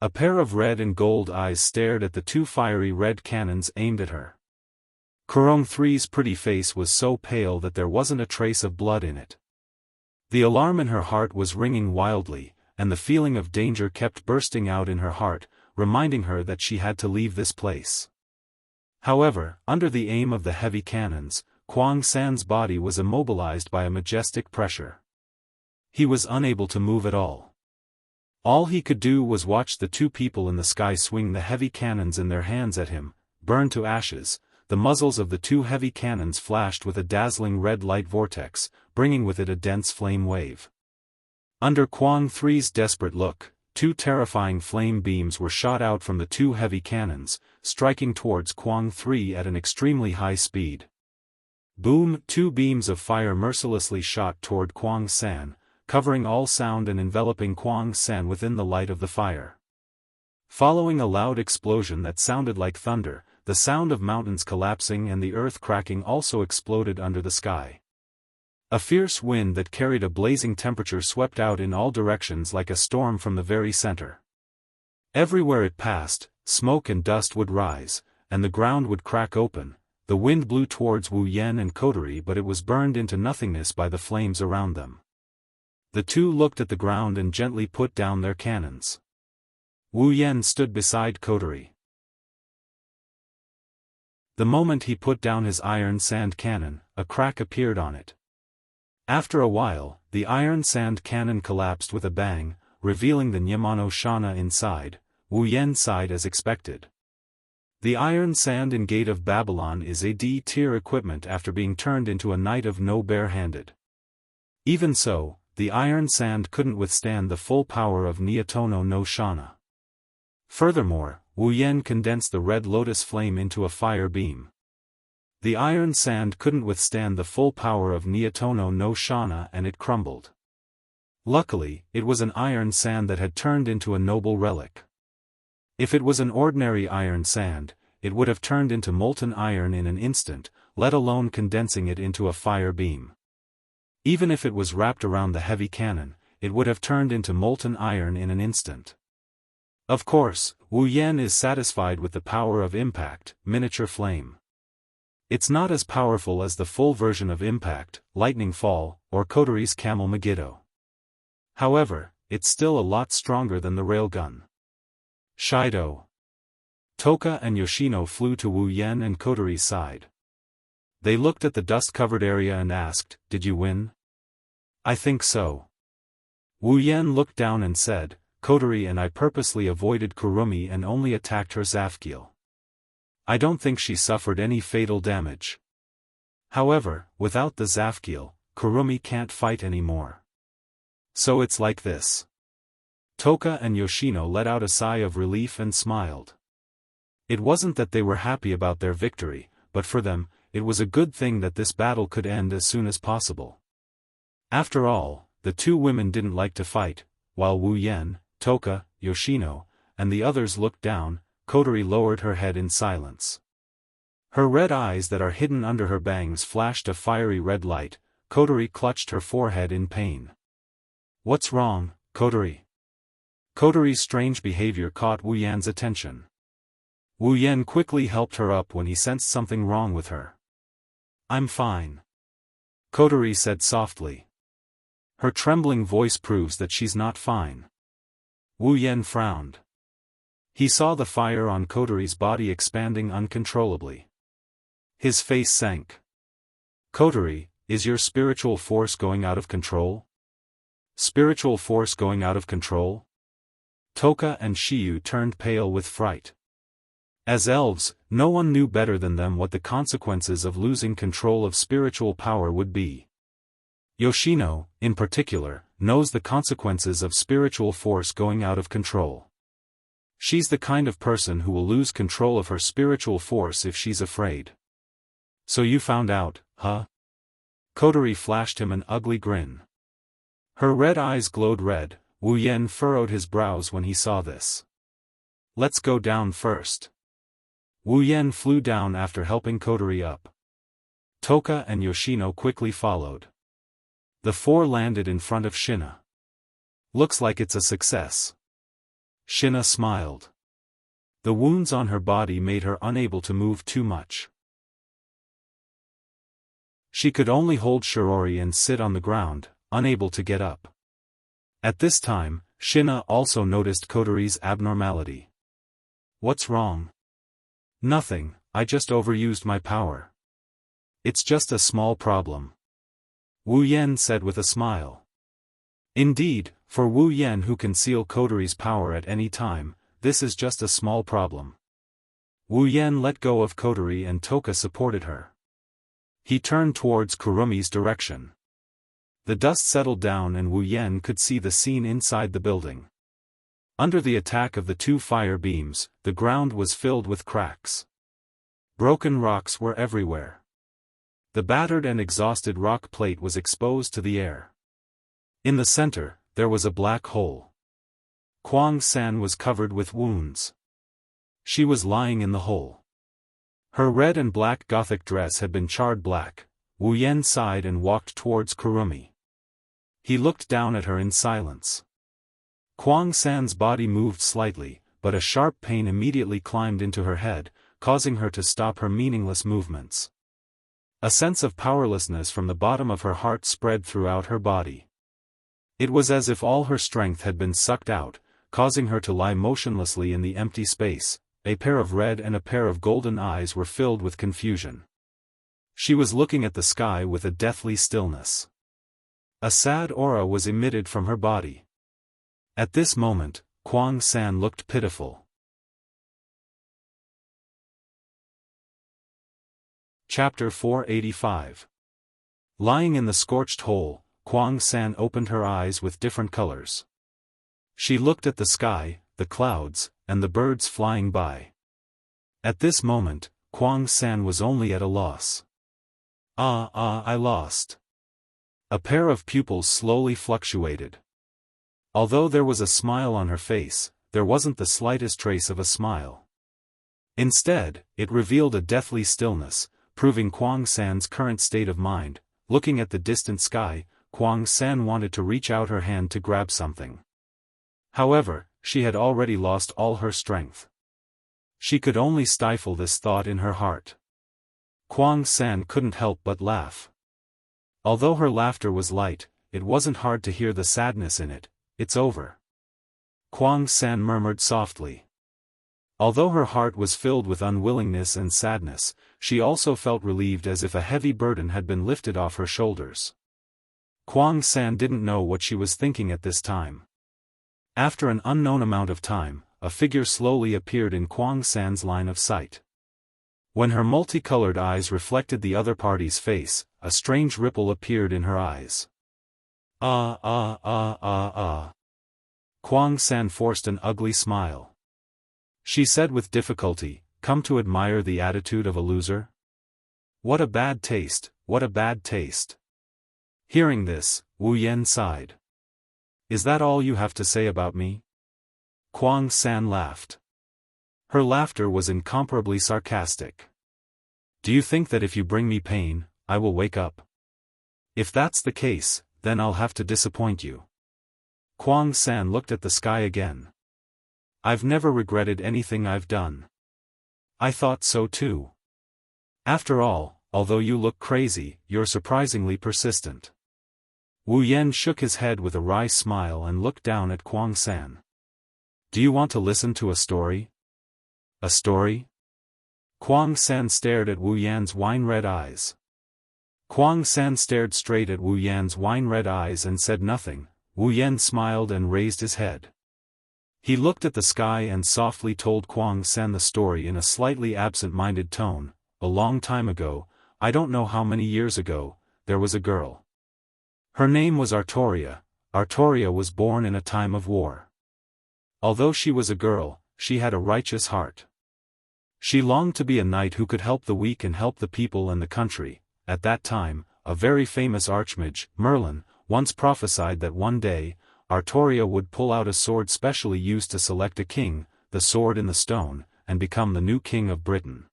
A pair of red and gold eyes stared at the two fiery red cannons aimed at her. Kurong III's pretty face was so pale that there wasn't a trace of blood in it. The alarm in her heart was ringing wildly, and the feeling of danger kept bursting out in her heart, reminding her that she had to leave this place. However, under the aim of the heavy cannons, Kuang San's body was immobilized by a majestic pressure. He was unable to move at all. All he could do was watch the two people in the sky swing the heavy cannons in their hands at him, burned to ashes. The muzzles of the two heavy cannons flashed with a dazzling red light vortex, bringing with it a dense flame wave. Under Kuang III's desperate look, two terrifying flame beams were shot out from the two heavy cannons, striking towards Kuang III at an extremely high speed. Boom! Two beams of fire mercilessly shot toward Kuang San, covering all sound and enveloping Kuang San within the light of the fire. Following a loud explosion that sounded like thunder, the sound of mountains collapsing and the earth cracking also exploded under the sky. A fierce wind that carried a blazing temperature swept out in all directions like a storm from the very center. Everywhere it passed, smoke and dust would rise, and the ground would crack open. The wind blew towards Wu Yan and Coterie, but it was burned into nothingness by the flames around them. The two looked at the ground and gently put down their cannons. Wu Yan stood beside Coterie. The moment he put down his iron sand cannon, a crack appeared on it. After a while, the iron sand cannon collapsed with a bang, revealing the Nyamano Shana inside. Wu Yan sighed as expected. The iron sand in Gate of Babylon is a D-tier equipment after being turned into a knight of no bare-handed. Even so, the iron sand couldn't withstand the full power of Nyatono no Shana. Furthermore, Wu Yan condensed the red lotus flame into a fire beam. The iron sand couldn't withstand the full power of Nyatono no Shana and it crumbled. Luckily, it was an iron sand that had turned into a noble relic. If it was an ordinary iron sand, it would have turned into molten iron in an instant, let alone condensing it into a fire beam. Even if it was wrapped around the heavy cannon, it would have turned into molten iron in an instant. Of course, Wu Yan is satisfied with the power of Impact, Miniature Flame. It's not as powerful as the full version of Impact, Lightning Fall, or Coterie's Camel Megiddo. However, it's still a lot stronger than the railgun. Shido. Toka and Yoshino flew to Wu Yen and Kotori's side. They looked at the dust-covered area and asked, "Did you win?" "I think so." Wu Yen looked down and said, "Kotori and I purposely avoided Kurumi and only attacked her Zafkiel. I don't think she suffered any fatal damage. However, without the Zafkiel, Kurumi can't fight anymore. So it's like this." Toka and Yoshino let out a sigh of relief and smiled. It wasn't that they were happy about their victory, but for them, it was a good thing that this battle could end as soon as possible. After all, the two women didn't like to fight, while Wu Yen, Toka, Yoshino, and the others looked down. Kotori lowered her head in silence. Her red eyes that are hidden under her bangs flashed a fiery red light. Kotori clutched her forehead in pain. "What's wrong, Kotori?" Kotori's strange behavior caught Wu Yan's attention. Wu Yan quickly helped her up when he sensed something wrong with her. "I'm fine," Kotori said softly. Her trembling voice proves that she's not fine. Wu Yan frowned. He saw the fire on Kotori's body expanding uncontrollably. His face sank. "Kotori, is your spiritual force going out of control?" "Spiritual force going out of control?" Toka and Shiyu turned pale with fright. As elves, no one knew better than them what the consequences of losing control of spiritual power would be. Yoshino, in particular, knows the consequences of spiritual force going out of control. She's the kind of person who will lose control of her spiritual force if she's afraid. "So you found out, huh?" Kotori flashed him an ugly grin. Her red eyes glowed red. Wu Yen furrowed his brows when he saw this. "Let's go down first." Wu Yen flew down after helping Kotori up. Toka and Yoshino quickly followed. The four landed in front of Shina. "Looks like it's a success." Shina smiled. The wounds on her body made her unable to move too much. She could only hold Shirori and sit on the ground, unable to get up. At this time, Shina also noticed Kotori's abnormality. "What's wrong?" "Nothing, I just overused my power. It's just a small problem," Wu Yen said with a smile. Indeed, for Wu Yen who can seal Kotori's power at any time, this is just a small problem. Wu Yen let go of Kotori and Toka supported her. He turned towards Kurumi's direction. The dust settled down and Wu Yen could see the scene inside the building. Under the attack of the two fire beams, the ground was filled with cracks. Broken rocks were everywhere. The battered and exhausted rock plate was exposed to the air. In the center, there was a black hole. Kwang San was covered with wounds. She was lying in the hole. Her red and black Gothic dress had been charred black. Wu Yen sighed and walked towards Kurumi. He looked down at her in silence. Kwang San's body moved slightly, but a sharp pain immediately climbed into her head, causing her to stop her meaningless movements. A sense of powerlessness from the bottom of her heart spread throughout her body. It was as if all her strength had been sucked out, causing her to lie motionlessly in the empty space. A pair of red and a pair of golden eyes were filled with confusion. She was looking at the sky with a deathly stillness. A sad aura was emitted from her body. At this moment, Kwang San looked pitiful. Chapter 485. Lying in the scorched hole, Kwang San opened her eyes with different colors. She looked at the sky, the clouds, and the birds flying by. At this moment, Kwang San was only at a loss. I lost. A pair of pupils slowly fluctuated. Although there was a smile on her face, there wasn't the slightest trace of a smile. Instead, it revealed a deathly stillness, proving Kwang San's current state of mind. Looking at the distant sky, Kwang San wanted to reach out her hand to grab something. However, she had already lost all her strength. She could only stifle this thought in her heart. Kwang San couldn't help but laugh. Although her laughter was light, it wasn't hard to hear the sadness in it. It's over. Kuang San murmured softly. Although her heart was filled with unwillingness and sadness, she also felt relieved as if a heavy burden had been lifted off her shoulders. Kuang San didn't know what she was thinking at this time. After an unknown amount of time, a figure slowly appeared in Kuang San's line of sight. When her multicolored eyes reflected the other party's face, a strange ripple appeared in her eyes. Kuang San forced an ugly smile. She said with difficulty, "Come to admire the attitude of a loser? What a bad taste, what a bad taste." Hearing this, Wu Yan sighed. "Is that all you have to say about me?" Kuang San laughed. Her laughter was incomparably sarcastic. "Do you think that if you bring me pain, I will wake up? If that's the case, then I'll have to disappoint you." Kuang San looked at the sky again. "I've never regretted anything I've done." "I thought so too. After all, although you look crazy, you're surprisingly persistent." Wu Yan shook his head with a wry smile and looked down at Kuang San. "Do you want to listen to a story?" "A story?" Kuang San stared at Wu Yan's wine-red eyes. Kuang San stared straight at Wu Yan's wine-red eyes and said nothing. Wu Yan smiled and raised his head. He looked at the sky and softly told Kuang San the story in a slightly absent-minded tone. "A long time ago, I don't know how many years ago, there was a girl. Her name was Artoria. Artoria was born in a time of war. Although she was a girl, she had a righteous heart. She longed to be a knight who could help the weak and help the people and the country. At that time, a very famous archmage, Merlin, once prophesied that one day, Artoria would pull out a sword specially used to select a king, the sword in the stone, and become the new king of Britain.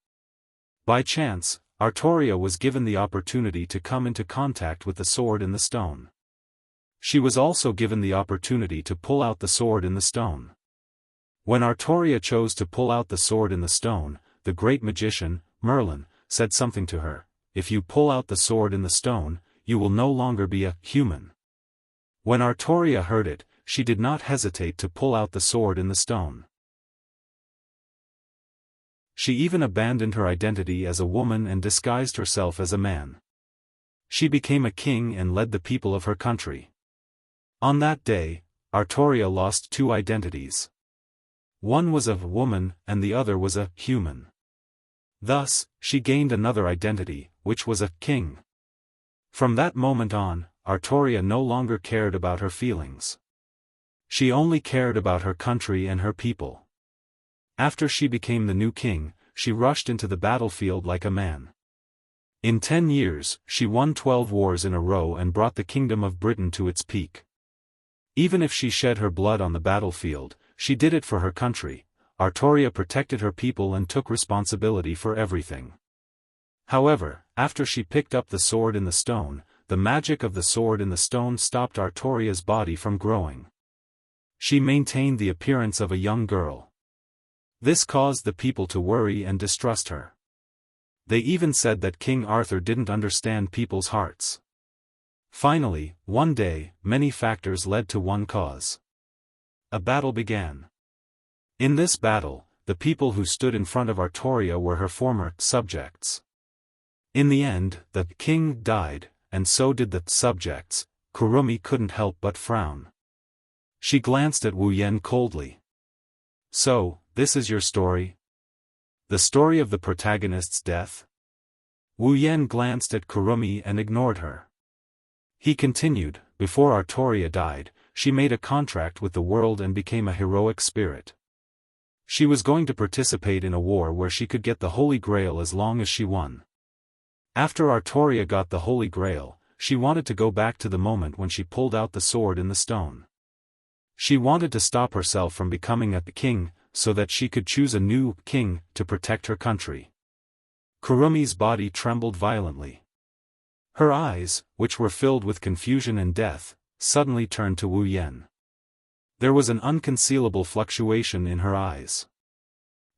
By chance, Artoria was given the opportunity to come into contact with the sword in the stone. She was also given the opportunity to pull out the sword in the stone. When Artoria chose to pull out the sword in the stone, the great magician, Merlin, said something to her. If you pull out the sword in the stone, you will no longer be a human. When Artoria heard it, she did not hesitate to pull out the sword in the stone. She even abandoned her identity as a woman and disguised herself as a man. She became a king and led the people of her country. On that day, Artoria lost two identities. One was a woman and the other was a human. Thus, she gained another identity, which was a king. From that moment on, Artoria no longer cared about her feelings. She only cared about her country and her people. After she became the new king, she rushed into the battlefield like a man. In 10 years, she won 12 wars in a row and brought the kingdom of Britain to its peak. Even if she shed her blood on the battlefield, she did it for her country. Artoria protected her people and took responsibility for everything. However, after she picked up the sword in the stone, the magic of the sword in the stone stopped Artoria's body from growing. She maintained the appearance of a young girl. This caused the people to worry and distrust her. They even said that King Arthur didn't understand people's hearts. Finally, one day, many factors led to one cause. A battle began. In this battle, the people who stood in front of Artoria were her former subjects. In the end, the king died, and so did the subjects. Kurumi couldn't help but frown. She glanced at Wu Yan coldly. "So, this is your story? The story of the protagonist's death?" Wu Yan glanced at Kurumi and ignored her. He continued, "Before Artoria died, she made a contract with the world and became a heroic spirit. She was going to participate in a war where she could get the Holy Grail as long as she won. After Artoria got the Holy Grail, she wanted to go back to the moment when she pulled out the sword in the stone. She wanted to stop herself from becoming a king, so that she could choose a new king to protect her country." Kurumi's body trembled violently. Her eyes, which were filled with confusion and death, suddenly turned to Wu Yan. There was an unconcealable fluctuation in her eyes.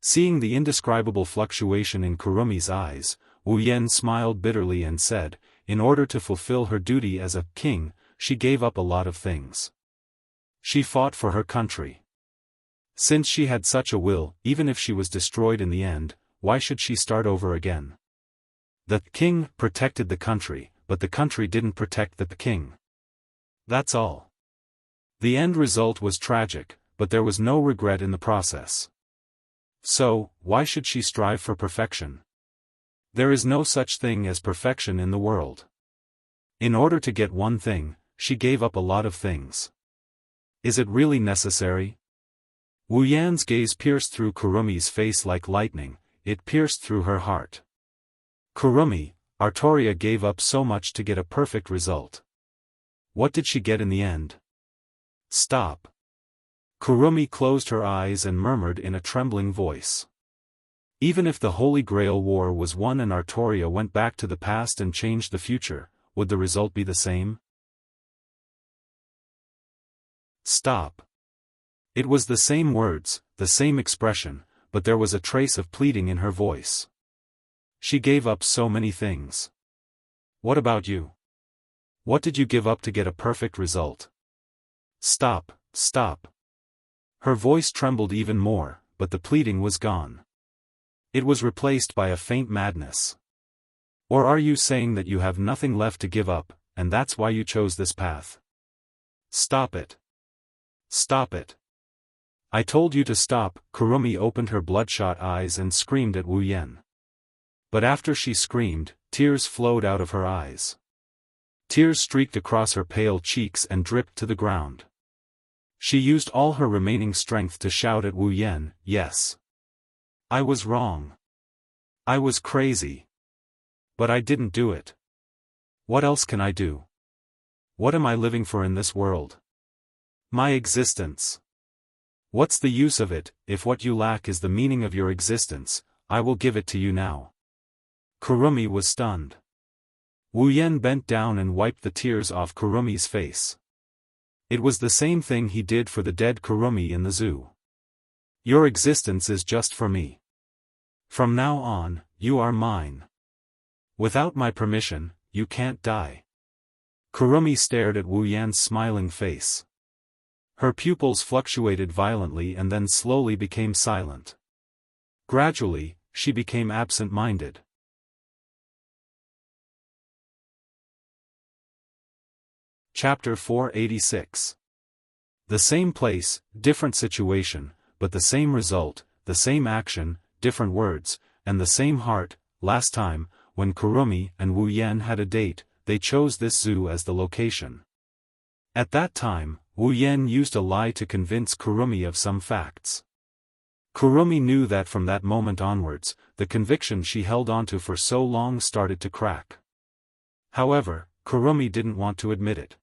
Seeing the indescribable fluctuation in Kurumi's eyes, Wu Yan smiled bitterly and said, "In order to fulfill her duty as a king, she gave up a lot of things. She fought for her country. Since she had such a will, even if she was destroyed in the end, why should she start over again? The king protected the country, but the country didn't protect the king. That's all. The end result was tragic, but there was no regret in the process. So, why should she strive for perfection? There is no such thing as perfection in the world. In order to get one thing, she gave up a lot of things. Is it really necessary? Wu Yan's gaze pierced through Kurumi's face like lightning, it pierced through her heart. Kurumi, Artoria gave up so much to get a perfect result. What did she get in the end? Stop. Kurumi closed her eyes and murmured in a trembling voice. Even if the Holy Grail War was won and Artoria went back to the past and changed the future, would the result be the same? Stop. It was the same words, the same expression, but there was a trace of pleading in her voice. She gave up so many things. What about you? What did you give up to get a perfect result? Stop, stop. Her voice trembled even more, but the pleading was gone. It was replaced by a faint madness. Or are you saying that you have nothing left to give up, and that's why you chose this path? Stop it. Stop it. I told you to stop. Kurumi opened her bloodshot eyes and screamed at Wu Yan. But after she screamed, tears flowed out of her eyes. Tears streaked across her pale cheeks and dripped to the ground. She used all her remaining strength to shout at Wu Yan, yes. I was wrong. I was crazy. But I didn't do it. What else can I do? What am I living for in this world? My existence. What's the use of it, if what you lack is the meaning of your existence? I will give it to you now. Kurumi was stunned. Wu Yan bent down and wiped the tears off Kurumi's face. It was the same thing he did for the dead Kurumi in the zoo. Your existence is just for me. From now on, you are mine. Without my permission, you can't die. Kurumi stared at Wu Yan's smiling face. Her pupils fluctuated violently and then slowly became silent. Gradually, she became absent-minded. Chapter 486. The same place, different situation, but the same result, the same action, different words, and the same heart. Last time, when Kurumi and Wu Yan had a date, they chose this zoo as the location. At that time, Wu Yan used a lie to convince Kurumi of some facts. Kurumi knew that from that moment onwards, the conviction she held onto for so long started to crack. However, Kurumi didn't want to admit it.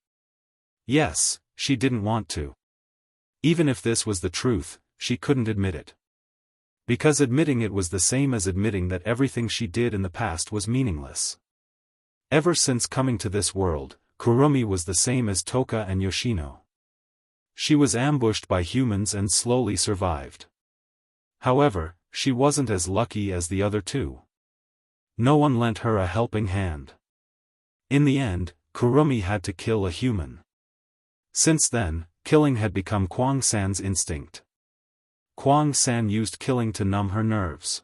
Yes, she didn't want to. Even if this was the truth, she couldn't admit it. Because admitting it was the same as admitting that everything she did in the past was meaningless. Ever since coming to this world, Kurumi was the same as Toka and Yoshino. She was ambushed by humans and slowly survived. However, she wasn't as lucky as the other two. No one lent her a helping hand. In the end, Kurumi had to kill a human. Since then, killing had become Kwang San's instinct. Kwang San used killing to numb her nerves.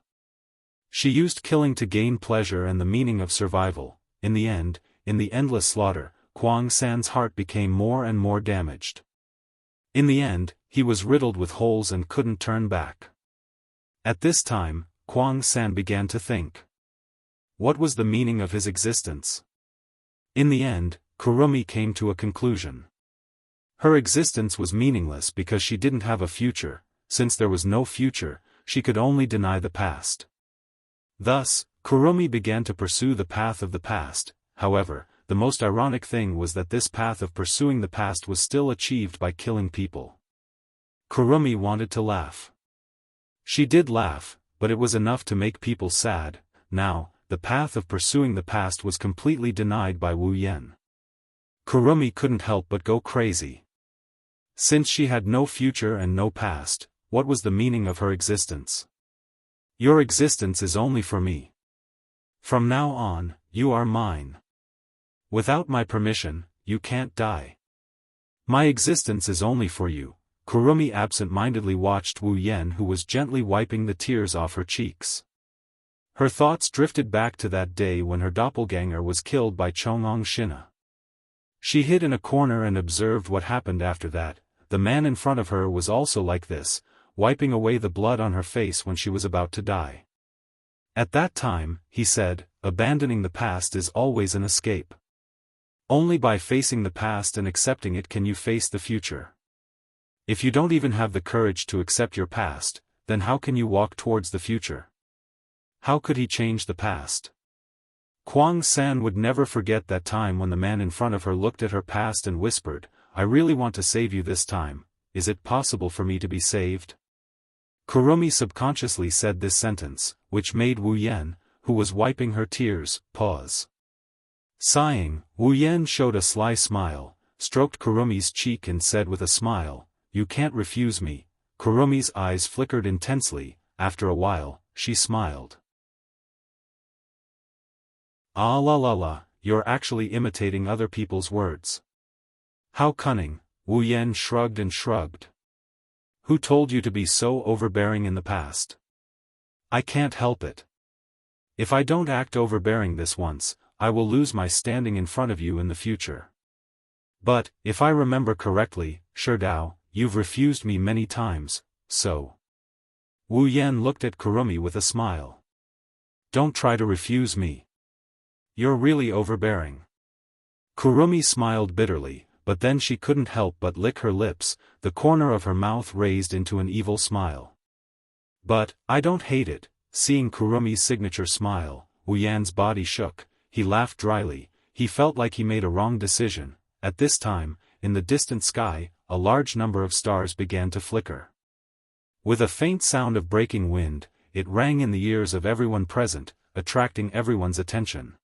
She used killing to gain pleasure and the meaning of survival. In the end, in the endless slaughter, Kwang San's heart became more and more damaged. In the end, he was riddled with holes and couldn't turn back. At this time, Kwang San began to think. What was the meaning of his existence? In the end, Kurumi came to a conclusion. Her existence was meaningless because she didn't have a future. Since there was no future, she could only deny the past. Thus, Kurumi began to pursue the path of the past. However, the most ironic thing was that this path of pursuing the past was still achieved by killing people. Kurumi wanted to laugh. She did laugh, but it was enough to make people sad. Now, the path of pursuing the past was completely denied by Wu Yan. Kurumi couldn't help but go crazy. Since she had no future and no past, what was the meaning of her existence? Your existence is only for me. From now on, you are mine. Without my permission, you can't die. My existence is only for you. Kurumi absent-mindedly watched Wu Yan, who was gently wiping the tears off her cheeks. Her thoughts drifted back to that day when her doppelganger was killed by Chongong Shina. She hid in a corner and observed what happened after that. The man in front of her was also like this, wiping away the blood on her face when she was about to die. At that time, he said, abandoning the past is always an escape. Only by facing the past and accepting it can you face the future. If you don't even have the courage to accept your past, then how can you walk towards the future? How could he change the past? Kwang San would never forget that time when the man in front of her looked at her past and whispered, I really want to save you this time. Is it possible for me to be saved? Kurumi subconsciously said this sentence, which made Wu Yan, who was wiping her tears, pause. Sighing, Wu Yan showed a sly smile, stroked Kurumi's cheek and said with a smile, you can't refuse me. Kurumi's eyes flickered intensely. After a while, she smiled. Ah la la la, you're actually imitating other people's words. How cunning. Wu Yan shrugged and shrugged. Who told you to be so overbearing in the past? I can't help it. If I don't act overbearing this once, I will lose my standing in front of you in the future. But, if I remember correctly, Sherdao, you've refused me many times, so. Wu Yan looked at Kurumi with a smile. Don't try to refuse me. You're really overbearing. Kurumi smiled bitterly, but then she couldn't help but lick her lips, the corner of her mouth raised into an evil smile. But, I don't hate it. Seeing Kurumi's signature smile, Wu Yan's body shook. He laughed dryly. He felt like he made a wrong decision. At this time, in the distant sky, a large number of stars began to flicker. With a faint sound of breaking wind, it rang in the ears of everyone present, attracting everyone's attention.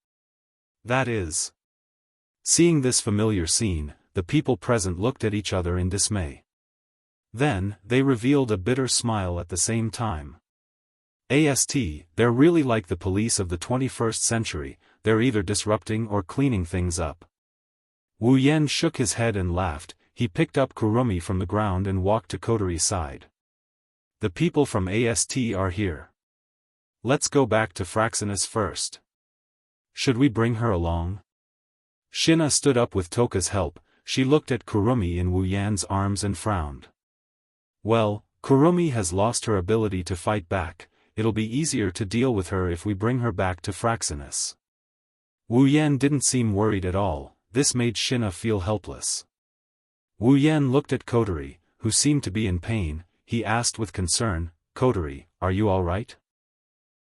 That is. Seeing this familiar scene, the people present looked at each other in dismay. Then, they revealed a bitter smile at the same time. They're really like the police of the 21st century, they're either disrupting or cleaning things up. Wu Yan shook his head and laughed. He picked up Kurumi from the ground and walked to Kotori's side. The people from AST are here. Let's go back to Fraxinus first. Should we bring her along? Shina stood up with Toka's help. She looked at Kurumi in Wu Yan's arms and frowned. Well, Kurumi has lost her ability to fight back. It'll be easier to deal with her if we bring her back to Fraxinus. Wu Yan didn't seem worried at all. This made Shina feel helpless. Wu Yan looked at Kotori, who seemed to be in pain. He asked with concern, Kotori, are you all right?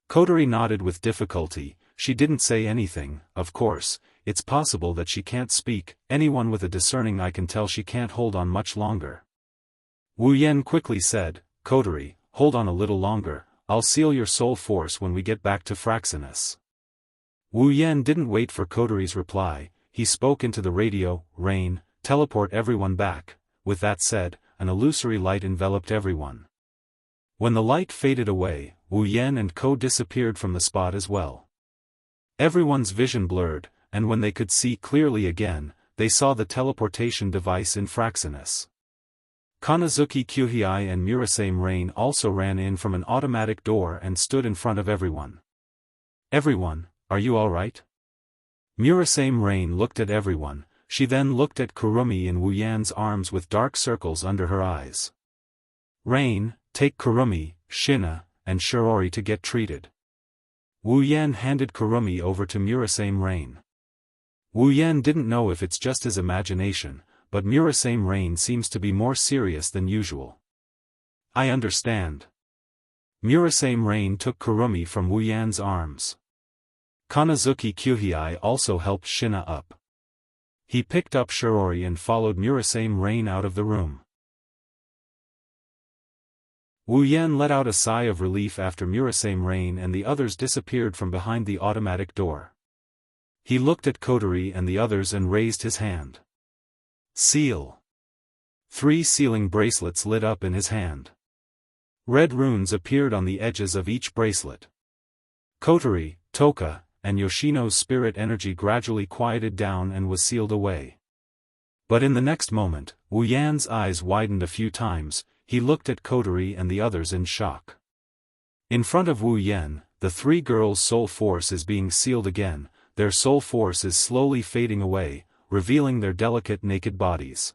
Kotori nodded with difficulty. She didn't say anything. Of course, it's possible that she can't speak. Anyone with a discerning eye can tell she can't hold on much longer. Wu Yan quickly said, Kotori, hold on a little longer. I'll seal your soul force when we get back to Fraxinus. Wu Yan didn't wait for Kotori's reply. He spoke into the radio, Rain, teleport everyone back. With that said, an illusory light enveloped everyone. When the light faded away, Wu Yan and Ko disappeared from the spot as well. Everyone's vision blurred, and when they could see clearly again, they saw the teleportation device in Fraxinus. Kanazuki Kyuhei and Murasame Rain also ran in from an automatic door and stood in front of everyone. Everyone, are you all right? Murasame Rain looked at everyone. She then looked at Kurumi in Wu Yan's arms with dark circles under her eyes. Rain, take Kurumi, Shina, and Shirori to get treated. Wu Yan handed Kurumi over to Murasame Rain. Wu Yan didn't know if it's just his imagination, but Murasame Rain seems to be more serious than usual. I understand. Murasame Rain took Kurumi from Wu Yan's arms. Kanazuki Kyuhei also helped Shina up. He picked up Shirori and followed Murasame Rain out of the room. Wu Yan let out a sigh of relief after Murasame Rain and the others disappeared from behind the automatic door. He looked at Kotori and the others and raised his hand. Seal. 3 sealing bracelets lit up in his hand. Red runes appeared on the edges of each bracelet. Kotori, Toka, and Yoshino's spirit energy gradually quieted down and was sealed away. But in the next moment, Wu Yan's eyes widened a few times. He looked at Coterie and the others in shock. In front of Wu Yan, the three girls' soul force is being sealed again. Their soul force is slowly fading away, revealing their delicate naked bodies.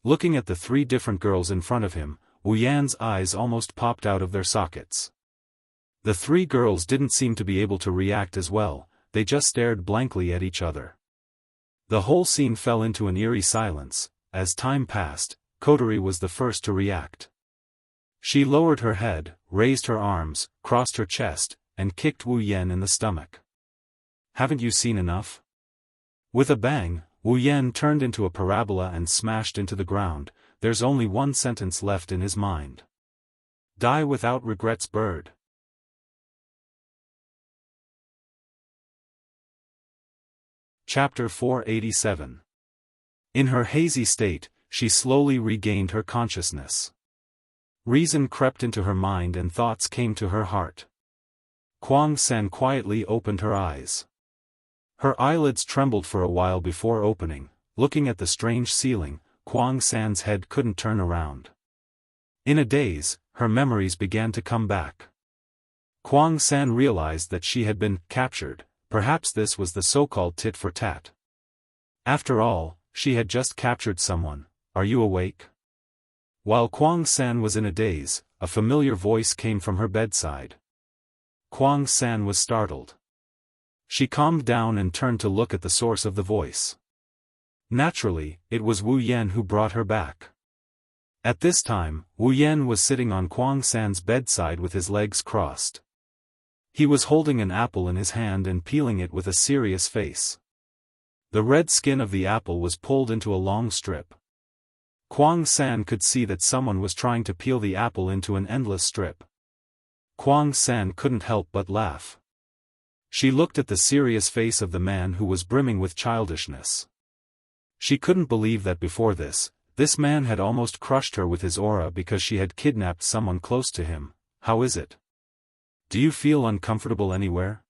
Looking at the three different girls in front of him, Wu Yan's eyes almost popped out of their sockets. The three girls didn't seem to be able to react as well, they just stared blankly at each other. The whole scene fell into an eerie silence. As time passed, Coterie was the first to react. She lowered her head, raised her arms, crossed her chest, and kicked Wu Yan in the stomach. "Haven't you seen enough?" With a bang, Wu Yan turned into a parabola and smashed into the ground. There's only one sentence left in his mind. Die without regrets, bird. Chapter 487. In her hazy state, she slowly regained her consciousness. Reason crept into her mind and thoughts came to her heart. Kuang San quietly opened her eyes. Her eyelids trembled for a while before opening. Looking at the strange ceiling, Kuang San's head couldn't turn around. In a daze, her memories began to come back. Kuang San realized that she had been captured. Perhaps this was the so-called tit for tat. After all, she had just captured someone. "Are you awake?" While Kuang San was in a daze, a familiar voice came from her bedside. Kuang San was startled. She calmed down and turned to look at the source of the voice. Naturally, it was Wu Yan who brought her back. At this time, Wu Yan was sitting on Kuang San's bedside with his legs crossed. He was holding an apple in his hand and peeling it with a serious face. The red skin of the apple was pulled into a long strip. Kuang San could see that someone was trying to peel the apple into an endless strip. Kuang San couldn't help but laugh. She looked at the serious face of the man who was brimming with childishness. She couldn't believe that before this man had almost crushed her with his aura because she had kidnapped someone close to him. "How is it? Do you feel uncomfortable anywhere?"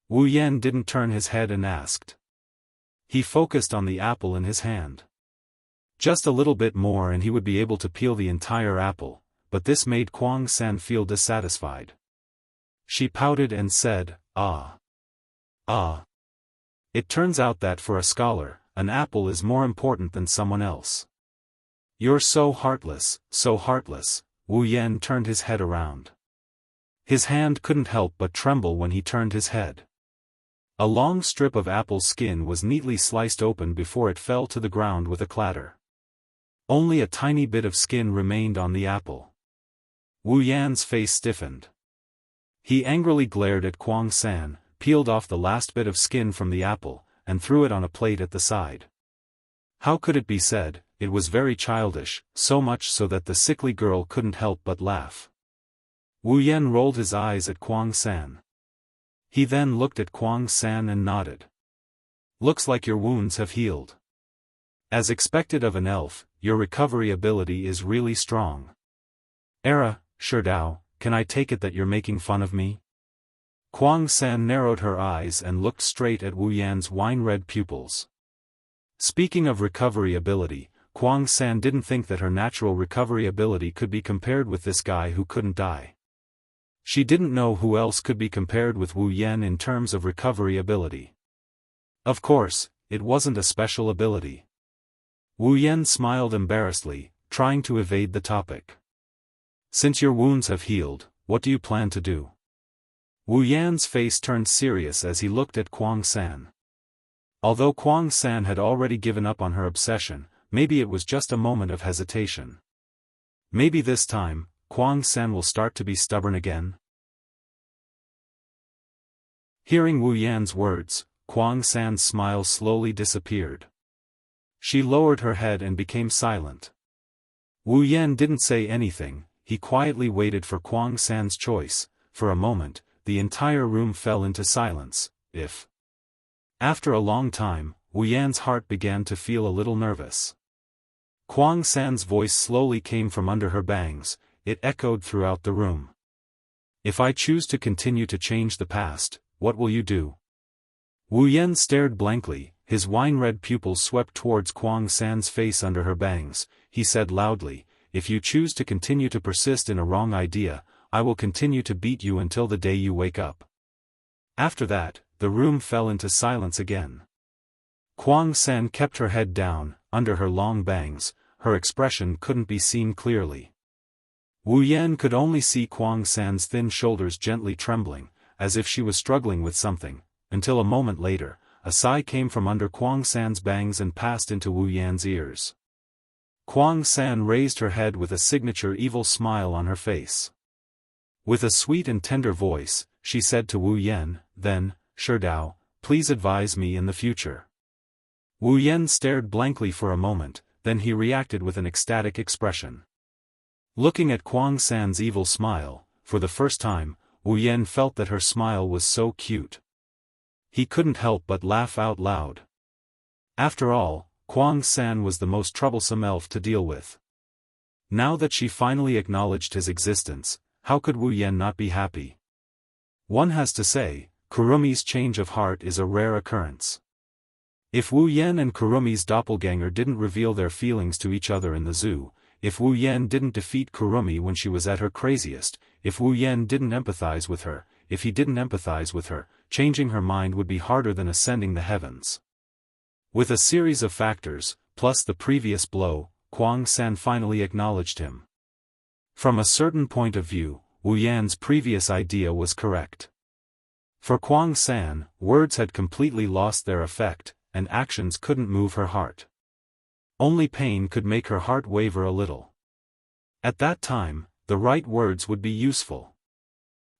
Wu Yan didn't turn his head and asked. He focused on the apple in his hand. Just a little bit more and he would be able to peel the entire apple, but this made Kuang San feel dissatisfied. She pouted and said, Ah. It turns out that for a scholar, an apple is more important than someone else. You're so heartless, so heartless." Wu Yan turned his head around. His hand couldn't help but tremble when he turned his head. A long strip of apple skin was neatly sliced open before it fell to the ground with a clatter. Only a tiny bit of skin remained on the apple. Wu Yan's face stiffened. He angrily glared at Kuang San, peeled off the last bit of skin from the apple, and threw it on a plate at the side. How could it be said? It was very childish, so much so that the sickly girl couldn't help but laugh. Wu Yan rolled his eyes at Kuang San. He then looked at Kuang San and nodded. "Looks like your wounds have healed. As expected of an elf, your recovery ability is really strong. Sherdao, can I take it that you're making fun of me?" Kuang San narrowed her eyes and looked straight at Wu Yan's wine-red pupils. Speaking of recovery ability, Kuang San didn't think that her natural recovery ability could be compared with this guy who couldn't die. She didn't know who else could be compared with Wu Yan in terms of recovery ability. Of course, it wasn't a special ability. Wu Yan smiled embarrassedly, trying to evade the topic. "Since your wounds have healed, what do you plan to do?" Wu Yan's face turned serious as he looked at Kuang San. Although Kuang San had already given up on her obsession, maybe it was just a moment of hesitation. Maybe this time, Kuang San will start to be stubborn again. Hearing Wu Yan's words, Kuang San's smile slowly disappeared. She lowered her head and became silent. Wu Yan didn't say anything, he quietly waited for Kuang San's choice. For a moment, the entire room fell into silence. After a long time, Wu Yan's heart began to feel a little nervous. Kuang San's voice slowly came from under her bangs, it echoed throughout the room. "If I choose to continue to change the past, what will you do?" Wu Yan stared blankly, his wine-red pupils swept towards Kwang San's face under her bangs. He said loudly, "If you choose to continue to persist in a wrong idea, I will continue to beat you until the day you wake up." After that, the room fell into silence again. Kwang San kept her head down, under her long bangs. Her expression couldn't be seen clearly. Wu Yan could only see Kwang San's thin shoulders gently trembling, as if she was struggling with something, until a moment later, a sigh came from under Kwang San's bangs and passed into Wu Yan's ears. Kwang San raised her head with a signature evil smile on her face. With a sweet and tender voice, she said to Wu Yan, "Then, Sherdao, please advise me in the future." Wu Yan stared blankly for a moment, then he reacted with an ecstatic expression. Looking at Kwang San's evil smile, for the first time, Wu Yan felt that her smile was so cute. He couldn't help but laugh out loud. After all, Kwang San was the most troublesome elf to deal with. Now that she finally acknowledged his existence, how could Wu Yan not be happy? One has to say, Kurumi's change of heart is a rare occurrence. If Wu Yan and Kurumi's doppelganger didn't reveal their feelings to each other in the zoo, if Wu Yan didn't defeat Kurumi when she was at her craziest, if Wu Yan didn't empathize with her, if he didn't empathize with her, changing her mind would be harder than ascending the heavens. With a series of factors, plus the previous blow, Kwang San finally acknowledged him. From a certain point of view, Wu Yan's previous idea was correct. For Kwang San, words had completely lost their effect, and actions couldn't move her heart. Only pain could make her heart waver a little. At that time, the right words would be useful.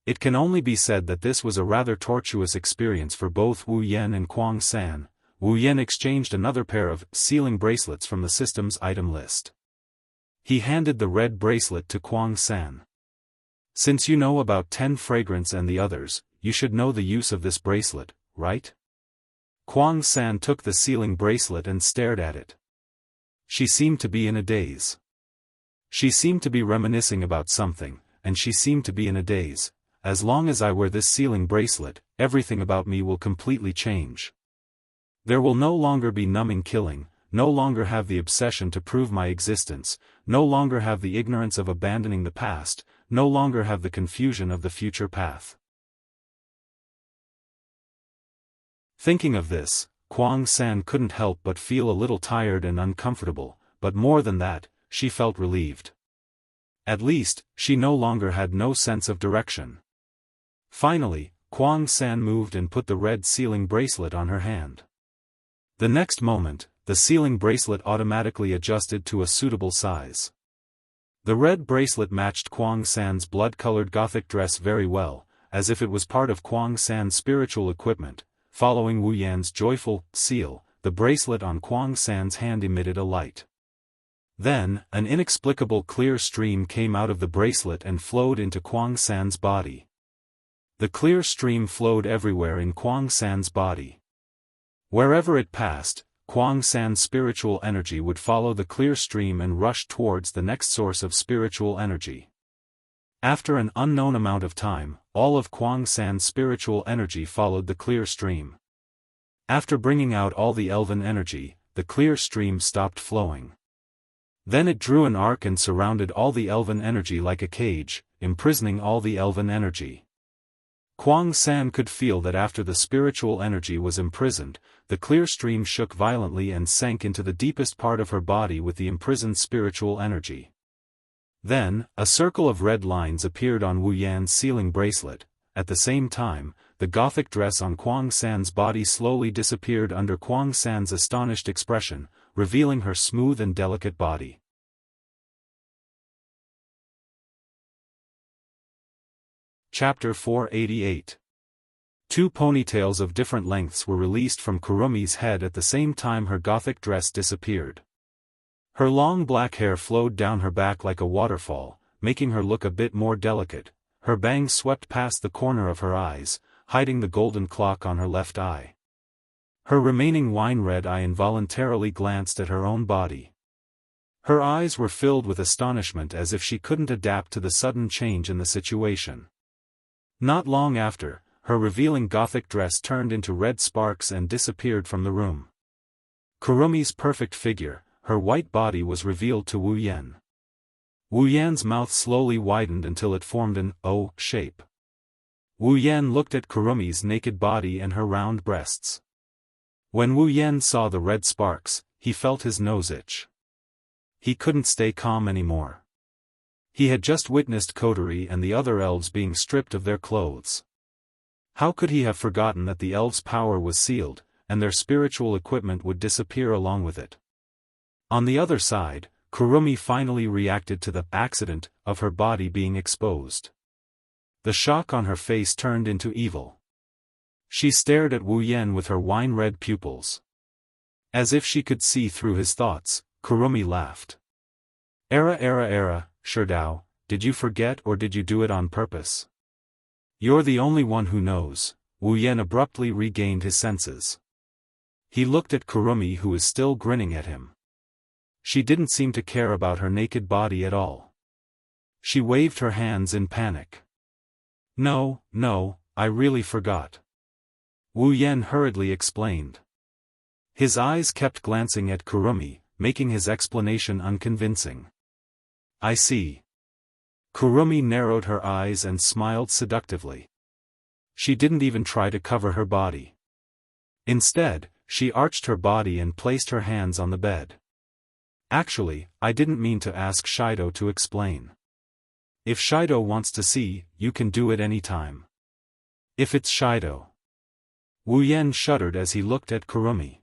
It can only be said that this was a rather tortuous experience for both Wu Yan and Kwang San. Wu Yan exchanged another pair of sealing bracelets from the system's item list. He handed the red bracelet to Kwang San. "Since you know about 10 fragrance and the others, you should know the use of this bracelet, right?" Kwang San took the sealing bracelet and stared at it. She seemed to be in a daze. She seemed to be reminiscing about something, and she seemed to be in a daze. "As long as I wear this sealing bracelet, everything about me will completely change. There will no longer be numbing killing, no longer have the obsession to prove my existence, no longer have the ignorance of abandoning the past, no longer have the confusion of the future path." Thinking of this, Kwang San couldn't help but feel a little tired and uncomfortable, but more than that, she felt relieved. At least, she no longer had no sense of direction. Finally, Kwang San moved and put the red sealing bracelet on her hand. The next moment, the sealing bracelet automatically adjusted to a suitable size. The red bracelet matched Kwang San's blood-colored gothic dress very well, as if it was part of Kwang San's spiritual equipment. Following Wu Yan's joyful seal, the bracelet on Kwang San's hand emitted a light. Then, an inexplicable clear stream came out of the bracelet and flowed into Kwang San's body. The clear stream flowed everywhere in Kwang San's body. Wherever it passed, Kwang San's spiritual energy would follow the clear stream and rush towards the next source of spiritual energy. After an unknown amount of time, all of Kwang San's spiritual energy followed the clear stream. After bringing out all the elven energy, the clear stream stopped flowing. Then it drew an arc and surrounded all the elven energy like a cage, imprisoning all the elven energy. Kwang San could feel that after the spiritual energy was imprisoned, the clear stream shook violently and sank into the deepest part of her body with the imprisoned spiritual energy. Then, a circle of red lines appeared on Wu Yan's sealing bracelet. At the same time, the gothic dress on Kwang San's body slowly disappeared under Kwang San's astonished expression, revealing her smooth and delicate body. Chapter 488. 2 ponytails of different lengths were released from Kurumi's head at the same time her gothic dress disappeared. Her long black hair flowed down her back like a waterfall, making her look a bit more delicate. Her bangs swept past the corner of her eyes, hiding the golden clock on her left eye. Her remaining wine-red eye involuntarily glanced at her own body. Her eyes were filled with astonishment as if she couldn't adapt to the sudden change in the situation. Not long after, her revealing gothic dress turned into red sparks and disappeared from the room. Kurumi's perfect figure, her white body was revealed to Wu Yan. Wu Yan's mouth slowly widened until it formed an O shape. Wu Yan looked at Kurumi's naked body and her round breasts. When Wu Yan saw the red sparks, he felt his nose itch. He couldn't stay calm anymore. He had just witnessed coterie and the other elves being stripped of their clothes. How could he have forgotten that the elves' power was sealed, and their spiritual equipment would disappear along with it? On the other side, Kurumi finally reacted to the accident of her body being exposed. The shock on her face turned into evil. She stared at Wu Yan with her wine-red pupils. As if she could see through his thoughts, Kurumi laughed. Era, Sherdao, did you forget or did you do it on purpose? You're the only one who knows. Wu Yan abruptly regained his senses. He looked at Kurumi, who was still grinning at him. She didn't seem to care about her naked body at all. She waved her hands in panic. No, I really forgot. Wu Yan hurriedly explained. His eyes kept glancing at Kurumi, making his explanation unconvincing. I see. Kurumi narrowed her eyes and smiled seductively. She didn't even try to cover her body. Instead, she arched her body and placed her hands on the bed. Actually, I didn't mean to ask Shido to explain. If Shido wants to see, you can do it anytime. If it's Shido. Wu Yan shuddered as he looked at Kurumi.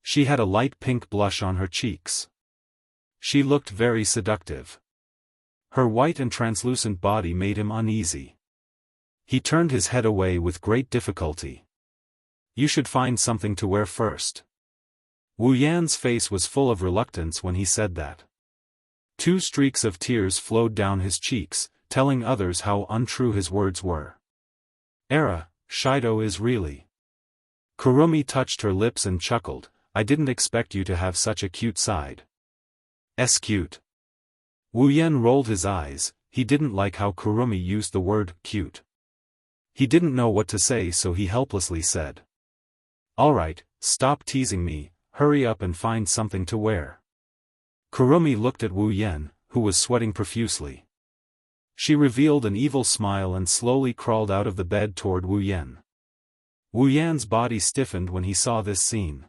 She had a light pink blush on her cheeks. She looked very seductive. Her white and translucent body made him uneasy. He turned his head away with great difficulty. You should find something to wear first. Wu Yan's face was full of reluctance when he said that. 2 streaks of tears flowed down his cheeks, telling others how untrue his words were. Shido is really. Kurumi touched her lips and chuckled. I didn't expect you to have such a cute side. Cute. Wu Yan rolled his eyes. He didn't like how Kurumi used the word cute. He didn't know what to say, so he helplessly said. Alright, stop teasing me, hurry up and find something to wear. Kurumi looked at Wu Yan, who was sweating profusely. She revealed an evil smile and slowly crawled out of the bed toward Wu Yan. Wu Yan's body stiffened when he saw this scene.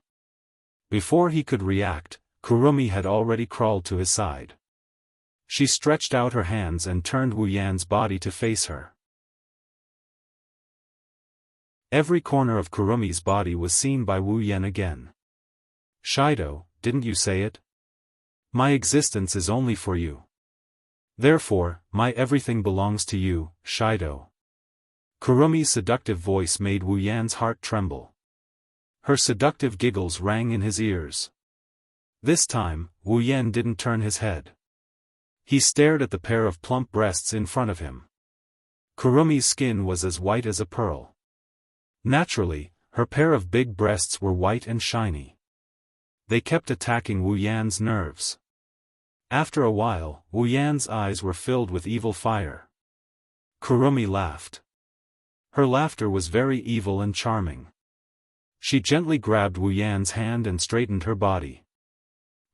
Before he could react, Kurumi had already crawled to his side. She stretched out her hands and turned Wu Yan's body to face her. Every corner of Kurumi's body was seen by Wu Yan again. Shido, didn't you say it? My existence is only for you. Therefore, my everything belongs to you, Shido. Kurumi's seductive voice made Wu Yan's heart tremble. Her seductive giggles rang in his ears. This time, Wu Yan didn't turn his head. He stared at the pair of plump breasts in front of him. Kurumi's skin was as white as a pearl. Naturally, her pair of big breasts were white and shiny. They kept attacking Wu Yan's nerves. After a while, Wu Yan's eyes were filled with evil fire. Kurumi laughed. Her laughter was very evil and charming. She gently grabbed Wu Yan's hand and straightened her body.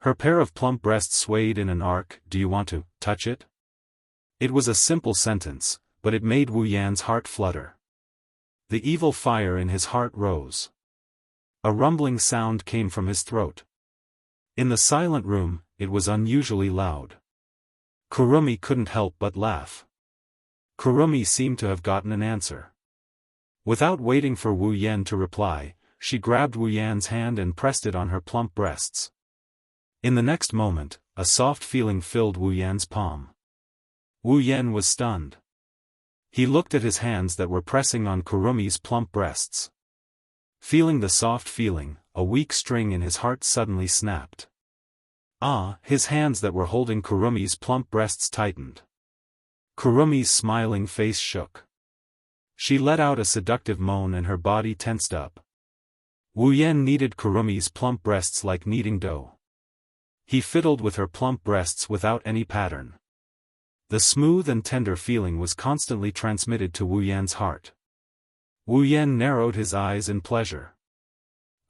Her pair of plump breasts swayed in an arc. Do you want to touch it? It was a simple sentence, but it made Wu Yan's heart flutter. The evil fire in his heart rose. A rumbling sound came from his throat. In the silent room, it was unusually loud. Kurumi couldn't help but laugh. Kurumi seemed to have gotten an answer. Without waiting for Wu Yan to reply, she grabbed Wu Yan's hand and pressed it on her plump breasts. In the next moment, a soft feeling filled Wu Yan's palm. Wu Yan was stunned. He looked at his hands that were pressing on Kurumi's plump breasts. Feeling the soft feeling, a weak string in his heart suddenly snapped. His hands that were holding Kurumi's plump breasts tightened. Kurumi's smiling face shook. She let out a seductive moan and her body tensed up. Wu Yan kneaded Kurumi's plump breasts like kneading dough. He fiddled with her plump breasts without any pattern. The smooth and tender feeling was constantly transmitted to Wu Yan's heart. Wu Yan narrowed his eyes in pleasure.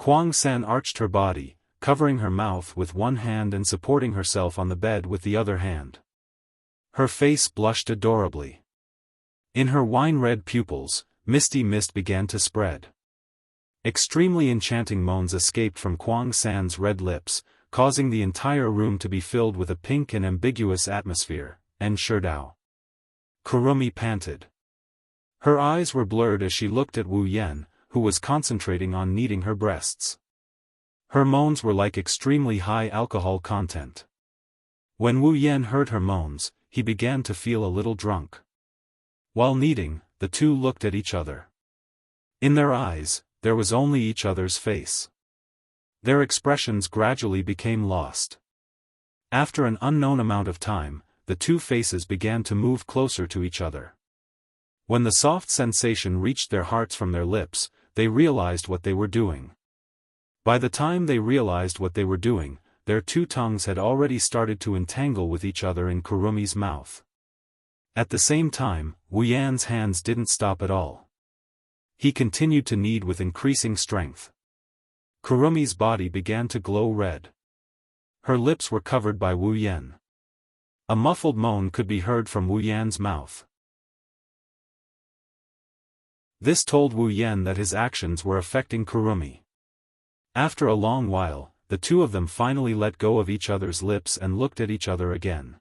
Kuang San arched her body, covering her mouth with one hand and supporting herself on the bed with the other hand. Her face blushed adorably. In her wine-red pupils, misty mist began to spread. Extremely enchanting moans escaped from Kuang San's red lips, causing the entire room to be filled with a pink and ambiguous atmosphere. And Sherdao. Kurumi panted. Her eyes were blurred as she looked at Wu Yan, who was concentrating on kneading her breasts. Her moans were like extremely high alcohol content. When Wu Yan heard her moans, he began to feel a little drunk. While kneading, the two looked at each other. In their eyes, there was only each other's face. Their expressions gradually became lost. After an unknown amount of time, the two faces began to move closer to each other. When the soft sensation reached their hearts from their lips, they realized what they were doing. By the time they realized what they were doing, their two tongues had already started to entangle with each other in Kurumi's mouth. At the same time, Wu Yan's hands didn't stop at all. He continued to knead with increasing strength. Kurumi's body began to glow red. Her lips were covered by Wu Yan. A muffled moan could be heard from Wu Yan's mouth. This told Wu Yan that his actions were affecting Kurumi. After a long while, the two of them finally let go of each other's lips and looked at each other again.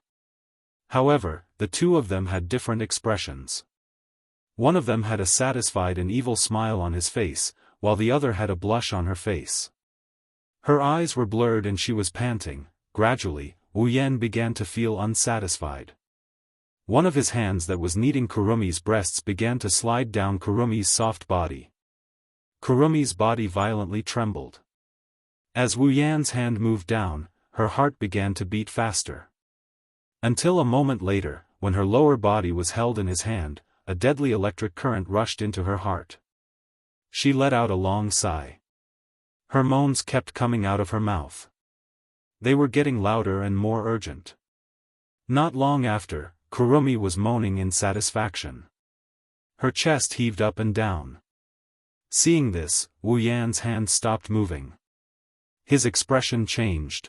However, the two of them had different expressions. One of them had a satisfied and evil smile on his face, while the other had a blush on her face. Her eyes were blurred and she was panting. Gradually, Wu Yan began to feel unsatisfied. One of his hands that was kneading Kurumi's breasts began to slide down Kurumi's soft body. Kurumi's body violently trembled. As Wu Yan's hand moved down, her heart began to beat faster. Until a moment later, when her lower body was held in his hand, a deadly electric current rushed into her heart. She let out a long sigh. Her moans kept coming out of her mouth. They were getting louder and more urgent. Not long after, Kurumi was moaning in satisfaction. Her chest heaved up and down. Seeing this, Wu Yan's hand stopped moving. His expression changed.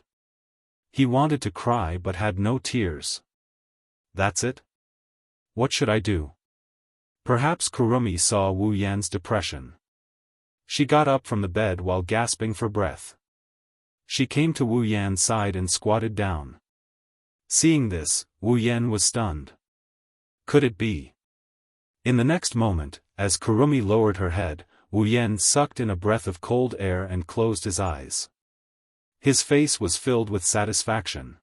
He wanted to cry but had no tears. That's it? What should I do? Perhaps Kurumi saw Wu Yan's depression. She got up from the bed while gasping for breath. She came to Wu Yan's side and squatted down. Seeing this, Wu Yan was stunned. Could it be? In the next moment, as Kurumi lowered her head, Wu Yan sucked in a breath of cold air and closed his eyes. His face was filled with satisfaction.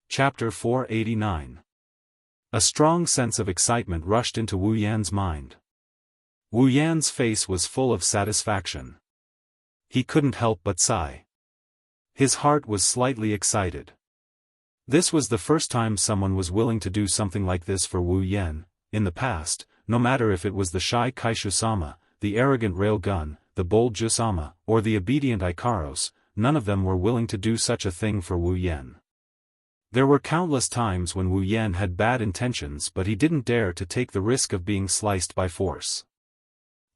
Chapter 489. A strong sense of excitement rushed into Wu Yan's mind. Wu Yan's face was full of satisfaction. He couldn't help but sigh. His heart was slightly excited. This was the first time someone was willing to do something like this for Wu Yan. In the past, no matter if it was the shy Kaishu-sama, the arrogant Railgun, the bold Ju-sama, or the obedient Ikaros, none of them were willing to do such a thing for Wu Yan. There were countless times when Wu Yan had bad intentions but he didn't dare to take the risk of being sliced by force.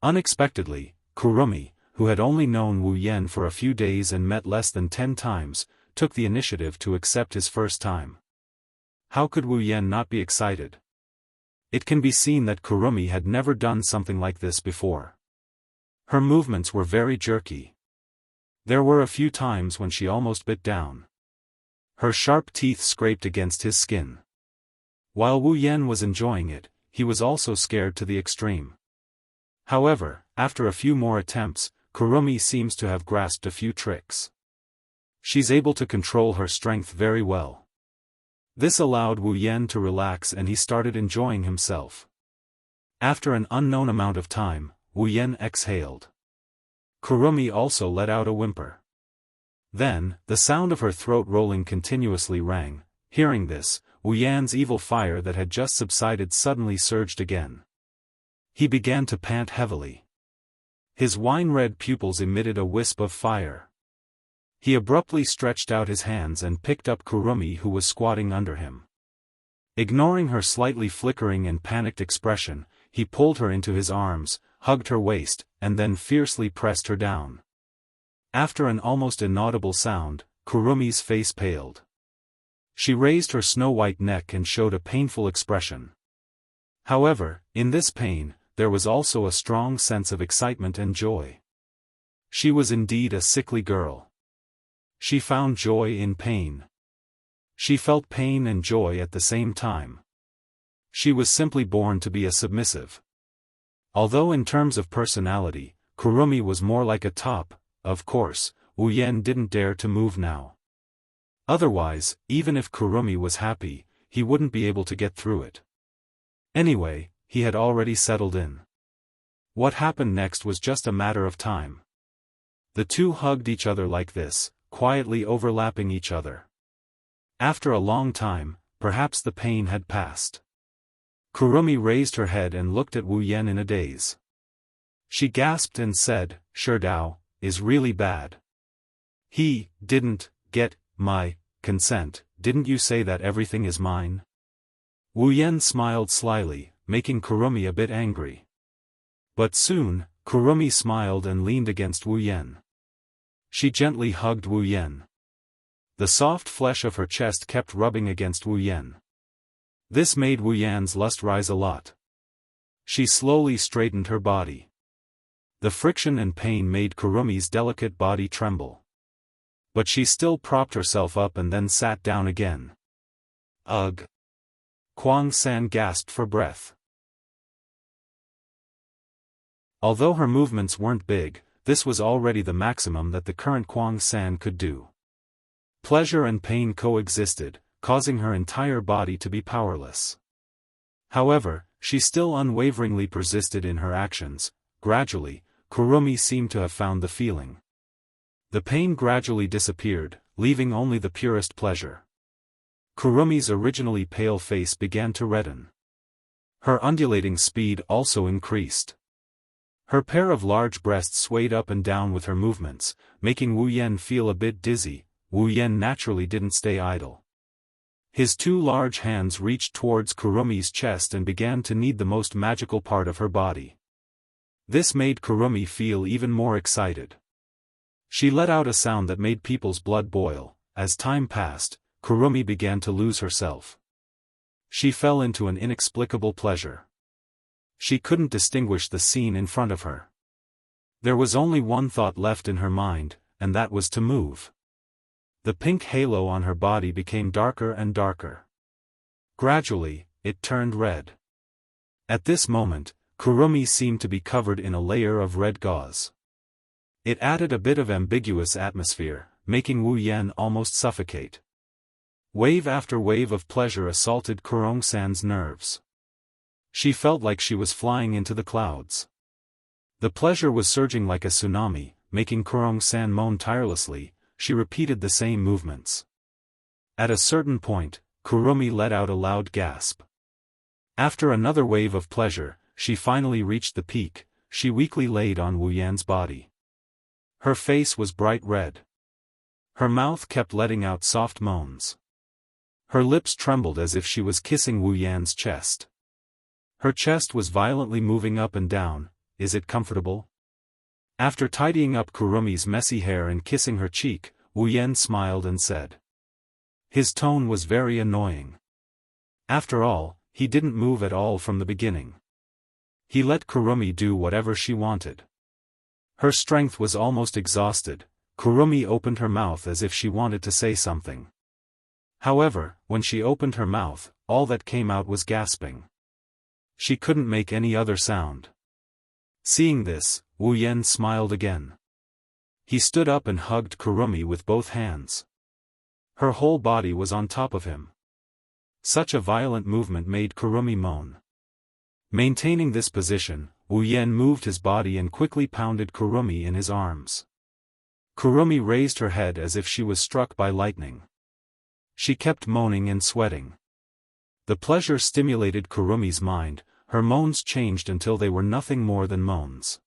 Unexpectedly, Kurumi, who had only known Wu Yan for a few days and met less than 10 times, took the initiative to accept his first time. How could Wu Yan not be excited? It can be seen that Kurumi had never done something like this before. Her movements were very jerky. There were a few times when she almost bit down. Her sharp teeth scraped against his skin. While Wu Yan was enjoying it, he was also scared to the extreme. However, after a few more attempts, Kurumi seems to have grasped a few tricks. She's able to control her strength very well. This allowed Wu Yan to relax and he started enjoying himself. After an unknown amount of time, Wu Yan exhaled. Kurumi also let out a whimper. Then, the sound of her throat rolling continuously rang. Hearing this, Wu Yan's evil fire that had just subsided suddenly surged again. He began to pant heavily. His wine-red pupils emitted a wisp of fire. He abruptly stretched out his hands and picked up Kurumi who was squatting under him. Ignoring her slightly flickering and panicked expression, he pulled her into his arms, hugged her waist, and then fiercely pressed her down. After an almost inaudible sound, Kurumi's face paled. She raised her snow-white neck and showed a painful expression. However, in this pain, there was also a strong sense of excitement and joy. She was indeed a sickly girl. She found joy in pain. She felt pain and joy at the same time. She was simply born to be a submissive. Although in terms of personality, Kurumi was more like a top, of course, Wu Yan didn't dare to move now. Otherwise, even if Kurumi was happy, he wouldn't be able to get through it. Anyway, he had already settled in. What happened next was just a matter of time. The two hugged each other like this, quietly overlapping each other. After a long time, perhaps the pain had passed. Kurumi raised her head and looked at Wu Yan in a daze. She gasped and said, "Sure Dao, is really bad. He didn't get my consent, didn't you say that everything is mine?" Wu Yan smiled slyly, making Kurumi a bit angry. But soon, Kurumi smiled and leaned against Wu Yan. She gently hugged Wu Yan. The soft flesh of her chest kept rubbing against Wu Yan. This made Wu Yan's lust rise a lot. She slowly straightened her body. The friction and pain made Kurumi's delicate body tremble. But she still propped herself up and then sat down again. Ugh! Kwang-san gasped for breath. Although her movements weren't big, this was already the maximum that the current Kwang-san could do. Pleasure and pain coexisted, causing her entire body to be powerless. However, she still unwaveringly persisted in her actions. Gradually, Kurumi seemed to have found the feeling. The pain gradually disappeared, leaving only the purest pleasure. Kurumi's originally pale face began to redden. Her undulating speed also increased. Her pair of large breasts swayed up and down with her movements, making Wu Yan feel a bit dizzy. Wu Yan naturally didn't stay idle. His two large hands reached towards Kurumi's chest and began to knead the most magical part of her body. This made Kurumi feel even more excited. She let out a sound that made people's blood boil. As time passed, Kurumi began to lose herself. She fell into an inexplicable pleasure. She couldn't distinguish the scene in front of her. There was only one thought left in her mind, and that was to move. The pink halo on her body became darker and darker. Gradually, it turned red. At this moment, Kurumi seemed to be covered in a layer of red gauze. It added a bit of ambiguous atmosphere, making Wu Yan almost suffocate. Wave after wave of pleasure assaulted Kurong-san's nerves. She felt like she was flying into the clouds. The pleasure was surging like a tsunami, making Kurong-san moan tirelessly. She repeated the same movements. At a certain point, Kurumi let out a loud gasp. After another wave of pleasure, she finally reached the peak. She weakly laid on Wu Yan's body. Her face was bright red. Her mouth kept letting out soft moans. Her lips trembled as if she was kissing Wu Yan's chest. Her chest was violently moving up and down. Is it comfortable? After tidying up Kurumi's messy hair and kissing her cheek, Wu Yan smiled and said. His tone was very annoying. After all, he didn't move at all from the beginning. He let Kurumi do whatever she wanted. Her strength was almost exhausted. Kurumi opened her mouth as if she wanted to say something. However, when she opened her mouth, all that came out was gasping. She couldn't make any other sound. Seeing this, Wu Yan smiled again. He stood up and hugged Kurumi with both hands. Her whole body was on top of him. Such a violent movement made Kurumi moan. Maintaining this position, Wu Yan moved his body and quickly pounded Kurumi in his arms. Kurumi raised her head as if she was struck by lightning. She kept moaning and sweating. The pleasure stimulated Kurumi's mind. Her moans changed until they were nothing more than moans.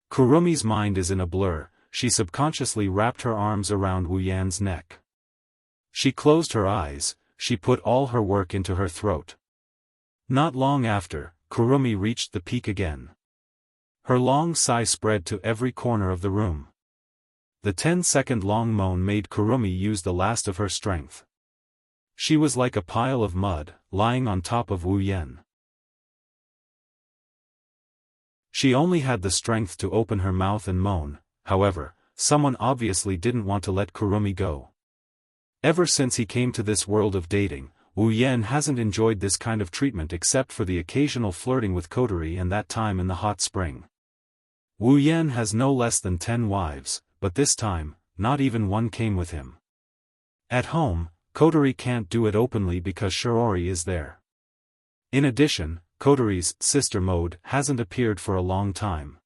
Kurumi's mind is in a blur. She subconsciously wrapped her arms around Wu Yan's neck. She closed her eyes. She put all her work into her throat. Not long after, Kurumi reached the peak again. Her long sigh spread to every corner of the room. The 10-second long moan made Kurumi use the last of her strength. She was like a pile of mud, lying on top of Wu Yan. She only had the strength to open her mouth and moan. However, someone obviously didn't want to let Kurumi go. Ever since he came to this world of dating, Wu Yan hasn't enjoyed this kind of treatment except for the occasional flirting with Kotori and that time in the hot spring. Wu Yan has no less than 10 wives, but this time, not even one came with him. At home, Kotori can't do it openly because Shiori is there. In addition, Kotori's sister mode hasn't appeared for a long time.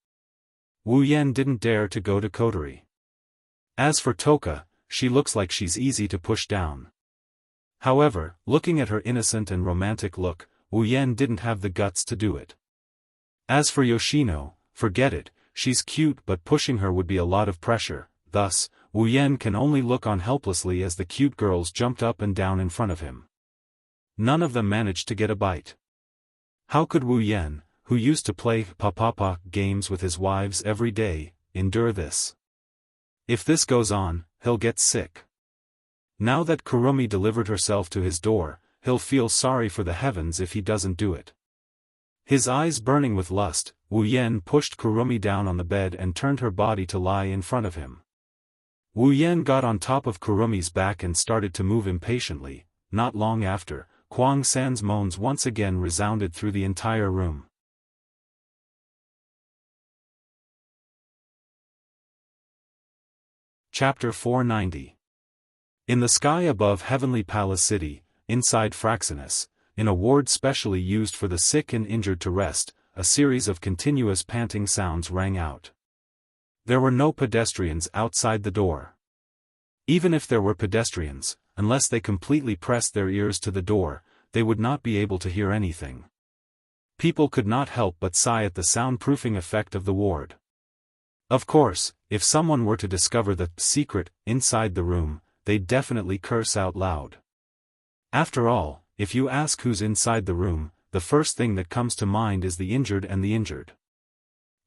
Wu Yan didn't dare to go to Kotori. As for Toka, she looks like she's easy to push down. However, looking at her innocent and romantic look, Wu Yan didn't have the guts to do it. As for Yoshino, forget it, she's cute but pushing her would be a lot of pressure, thus, Wu Yan can only look on helplessly as the cute girls jumped up and down in front of him. None of them managed to get a bite. How could Wu Yan, who used to play pa-pa-pa games with his wives every day, endure this? If this goes on, he'll get sick. Now that Kurumi delivered herself to his door, he'll feel sorry for the heavens if he doesn't do it. His eyes burning with lust, Wu Yan pushed Kurumi down on the bed and turned her body to lie in front of him. Wu Yan got on top of Kurumi's back and started to move impatiently. Not long after, Kwang San's moans once again resounded through the entire room. Chapter 490. In the sky above Heavenly Palace City, inside Fraxinus, in a ward specially used for the sick and injured to rest, a series of continuous panting sounds rang out. There were no pedestrians outside the door. Even if there were pedestrians, unless they completely pressed their ears to the door, they would not be able to hear anything. People could not help but sigh at the soundproofing effect of the ward. Of course, if someone were to discover the secret inside the room, they'd definitely curse out loud. After all, if you ask who's inside the room, the first thing that comes to mind is the injured and the injured.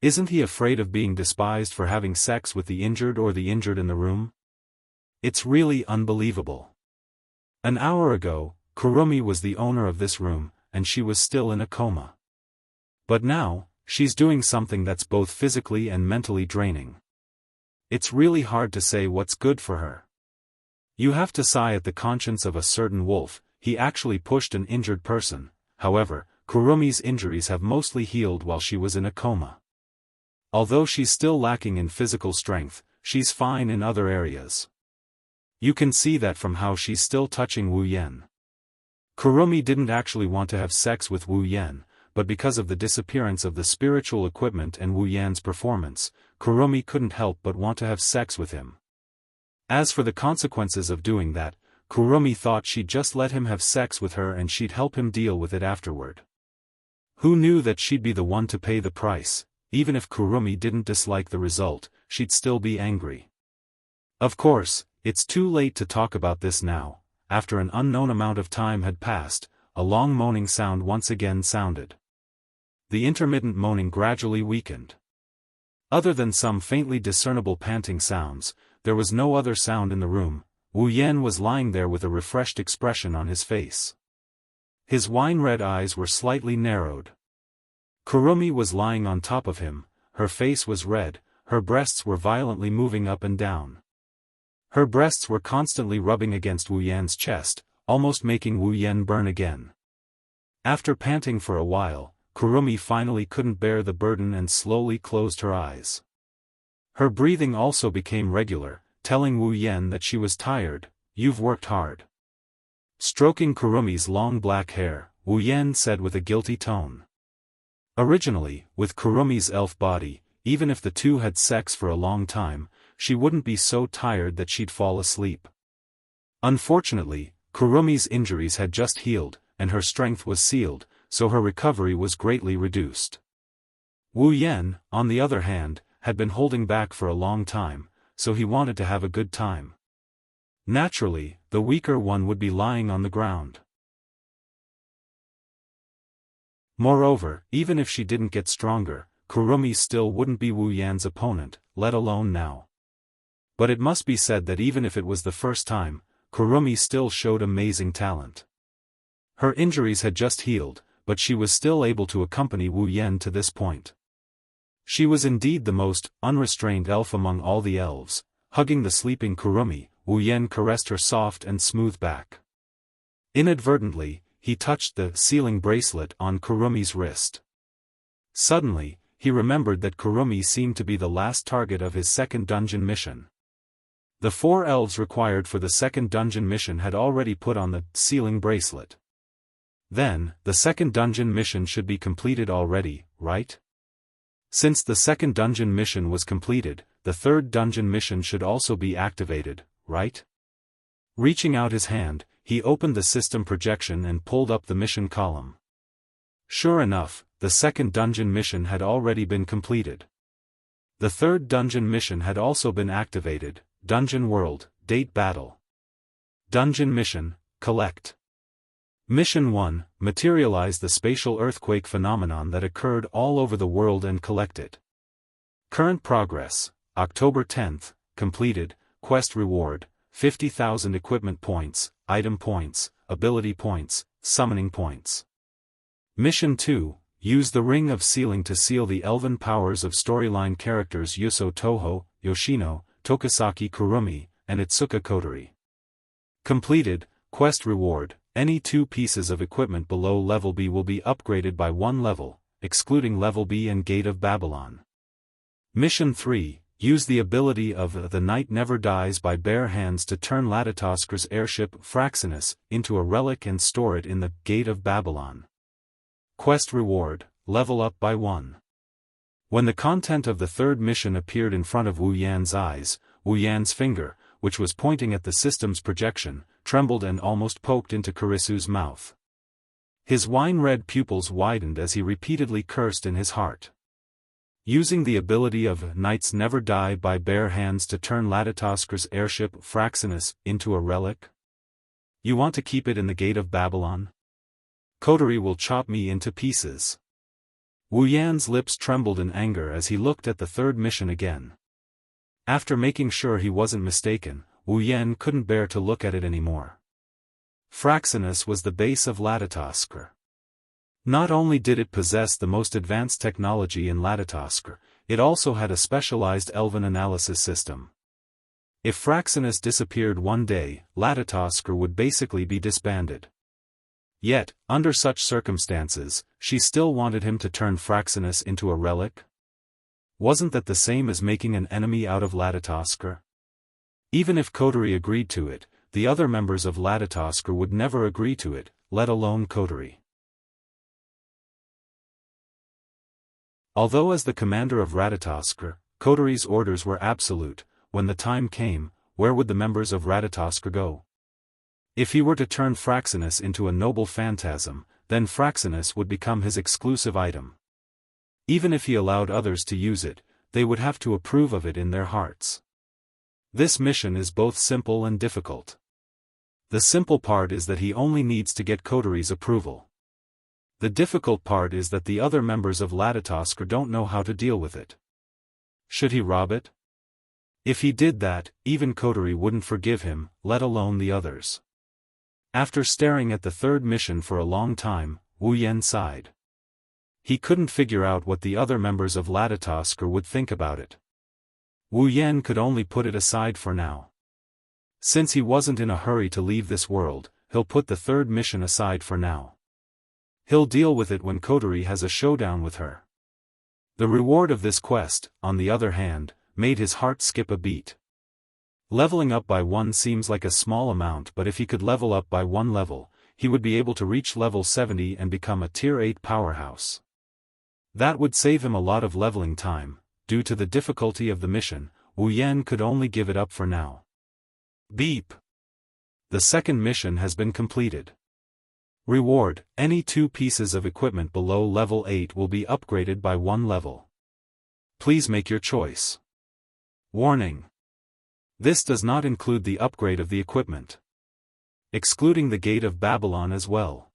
Isn't he afraid of being despised for having sex with the injured or the injured in the room? It's really unbelievable. An hour ago, Kurumi was the owner of this room, and she was still in a coma. But now, she's doing something that's both physically and mentally draining. It's really hard to say what's good for her. You have to sigh at the conscience of a certain wolf. He actually pushed an injured person. However, Kurumi's injuries have mostly healed while she was in a coma. Although she's still lacking in physical strength, she's fine in other areas. You can see that from how she's still touching Wu Yan. Kurumi didn't actually want to have sex with Wu Yan, but because of the disappearance of the spiritual equipment and Wu Yan's performance, Kurumi couldn't help but want to have sex with him. As for the consequences of doing that, Kurumi thought she'd just let him have sex with her and she'd help him deal with it afterward. Who knew that she'd be the one to pay the price? Even if Kurumi didn't dislike the result, she'd still be angry. Of course, it's too late to talk about this now. After an unknown amount of time had passed, a long moaning sound once again sounded. The intermittent moaning gradually weakened. Other than some faintly discernible panting sounds, there was no other sound in the room. Wu Yan was lying there with a refreshed expression on his face. His wine-red eyes were slightly narrowed. Kurumi was lying on top of him, her face was red, her breasts were violently moving up and down. Her breasts were constantly rubbing against Wu Yan's chest, almost making Wu Yan burn again. After panting for a while, Kurumi finally couldn't bear the burden and slowly closed her eyes. Her breathing also became regular, telling Wu Yan that she was tired. You've worked hard. Stroking Kurumi's long black hair, Wu Yan said with a guilty tone. Originally, with Kurumi's elf body, even if the two had sex for a long time, she wouldn't be so tired that she'd fall asleep. Unfortunately, Kurumi's injuries had just healed, and her strength was sealed, so her recovery was greatly reduced. Wu Yan, on the other hand, had been holding back for a long time, so he wanted to have a good time. Naturally, the weaker one would be lying on the ground. Moreover, even if she didn't get stronger, Kurumi still wouldn't be Wu Yan's opponent, let alone now. But it must be said that even if it was the first time, Kurumi still showed amazing talent. Her injuries had just healed, but she was still able to accompany Wu Yan to this point. She was indeed the most unrestrained elf among all the elves. Hugging the sleeping Kurumi, Wu Yan caressed her soft and smooth back. Inadvertently, he touched the sealing bracelet on Kurumi's wrist. Suddenly, he remembered that Kurumi seemed to be the last target of his second dungeon mission. The 4 elves required for the second dungeon mission had already put on the sealing bracelet. Then, the second dungeon mission should be completed already, right? Since the second dungeon mission was completed, the third dungeon mission should also be activated, right? Reaching out his hand, he opened the system projection and pulled up the mission column. Sure enough, the second dungeon mission had already been completed. The third dungeon mission had also been activated. Dungeon World, Date Battle. Dungeon Mission, Collect. Mission 1, materialize the spatial earthquake phenomenon that occurred all over the world and collect it. Current progress, October 10th, completed, quest reward, 50,000 equipment points, item points, ability points, summoning points. Mission 2, use the Ring of Sealing to seal the elven powers of storyline characters Yuso Toho, Yoshino, Tokisaki Kurumi, and Itsuka Kotori. Completed, quest reward, any 2 pieces of equipment below level B will be upgraded by 1 level, excluding level B and Gate of Babylon. Mission 3, use the ability of The Night Never Dies by bare hands to turn Latatoskr's airship Fraxinus into a relic and store it in the Gate of Babylon. Quest reward, level up by 1. When the content of the third mission appeared in front of Wu Yan's eyes, Wu Yan's finger, which was pointing at the system's projection, trembled and almost poked into Kurisu's mouth. His wine-red pupils widened as he repeatedly cursed in his heart. Using the ability of Knights Never Die by bare hands to turn Latatoskr's airship Fraxinus into a relic? You want to keep it in the Gate of Babylon? Kotori will chop me into pieces. Wu Yan's lips trembled in anger as he looked at the third mission again. After making sure he wasn't mistaken, Wu Yan couldn't bear to look at it anymore. Fraxinus was the base of Latatoskr. Not only did it possess the most advanced technology in Latatoskr, it also had a specialized elven analysis system. If Fraxinus disappeared one day, Latatoskr would basically be disbanded. Yet, under such circumstances, she still wanted him to turn Fraxinus into a relic? Wasn't that the same as making an enemy out of Latatoskr? Even if Kotori agreed to it, the other members of Latatoskr would never agree to it, let alone Kotori. Although as the commander of Ratatoskr, Kotori's orders were absolute, when the time came, where would the members of Ratatoskr go? If he were to turn Fraxinus into a noble phantasm, then Fraxinus would become his exclusive item. Even if he allowed others to use it, they would have to approve of it in their hearts. This mission is both simple and difficult. The simple part is that he only needs to get Kotori's approval. The difficult part is that the other members of Latatoskr don't know how to deal with it. Should he rob it? If he did that, even Kotori wouldn't forgive him, let alone the others. After staring at the third mission for a long time, Wu Yan sighed. He couldn't figure out what the other members of Latatoskr would think about it. Wu Yan could only put it aside for now. Since he wasn't in a hurry to leave this world, he'll put the third mission aside for now. He'll deal with it when Kotori has a showdown with her. The reward of this quest, on the other hand, made his heart skip a beat. Leveling up by 1 seems like a small amount, but if he could level up by 1 level, he would be able to reach level 70 and become a tier 8 powerhouse. That would save him a lot of leveling time. Due to the difficulty of the mission, Wu Yan could only give it up for now. Beep. The second mission has been completed. Reward, any 2 pieces of equipment below level 8 will be upgraded by 1 level. Please make your choice. Warning. This does not include the upgrade of the equipment. Excluding the Gate of Babylon as well.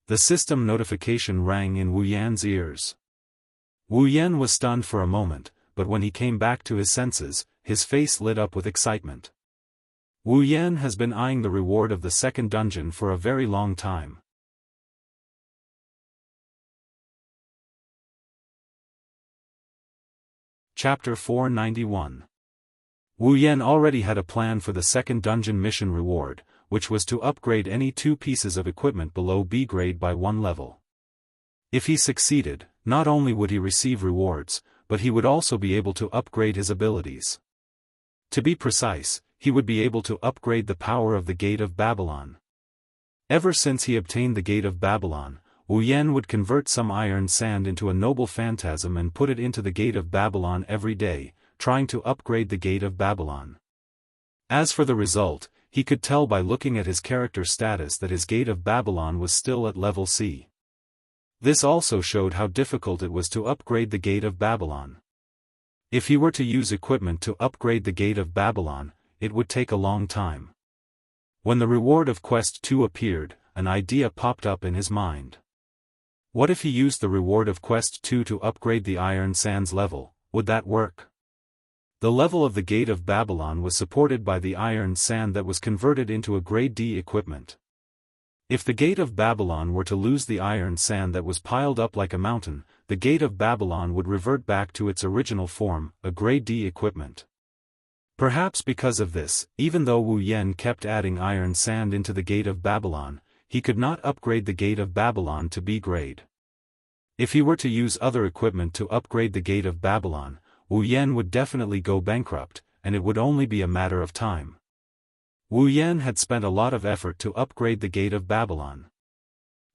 The system notification rang in Wu Yan's ears. Wu Yan was stunned for a moment, but when he came back to his senses, his face lit up with excitement. Wu Yan has been eyeing the reward of the second dungeon for a very long time. Chapter 491. Wu Yan already had a plan for the second dungeon mission reward, which was to upgrade any 2 pieces of equipment below B grade by 1 level. If he succeeded, not only would he receive rewards, but he would also be able to upgrade his abilities. To be precise, he would be able to upgrade the power of the Gate of Babylon. Ever since he obtained the Gate of Babylon, Wu Yan would convert some iron sand into a noble phantasm and put it into the Gate of Babylon every day, trying to upgrade the Gate of Babylon. As for the result, he could tell by looking at his character status that his Gate of Babylon was still at level C. This also showed how difficult it was to upgrade the Gate of Babylon. If he were to use equipment to upgrade the Gate of Babylon, it would take a long time. When the reward of Quest 2 appeared, an idea popped up in his mind. What if he used the reward of Quest 2 to upgrade the Iron Sands level? Would that work? The level of the Gate of Babylon was supported by the iron sand that was converted into a grade D equipment. If the Gate of Babylon were to lose the iron sand that was piled up like a mountain, the Gate of Babylon would revert back to its original form, a grade D equipment. Perhaps because of this, even though Wu Yan kept adding iron sand into the Gate of Babylon, he could not upgrade the Gate of Babylon to B grade. If he were to use other equipment to upgrade the Gate of Babylon, Wu Yan would definitely go bankrupt, and it would only be a matter of time. Wu Yan had spent a lot of effort to upgrade the Gate of Babylon.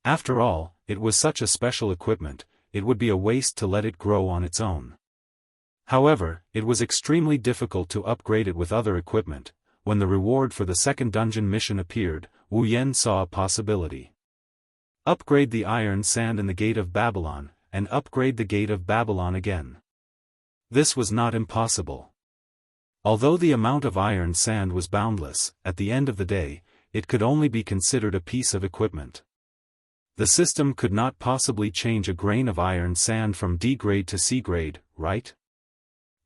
After all, it was such a special equipment, it would be a waste to let it grow on its own. However, it was extremely difficult to upgrade it with other equipment. When the reward for the second dungeon mission appeared, Wu Yan saw a possibility. Upgrade the iron sand in the Gate of Babylon, and upgrade the Gate of Babylon again. This was not impossible. Although the amount of iron sand was boundless, at the end of the day, it could only be considered a piece of equipment. The system could not possibly change a grain of iron sand from D grade to C grade, right?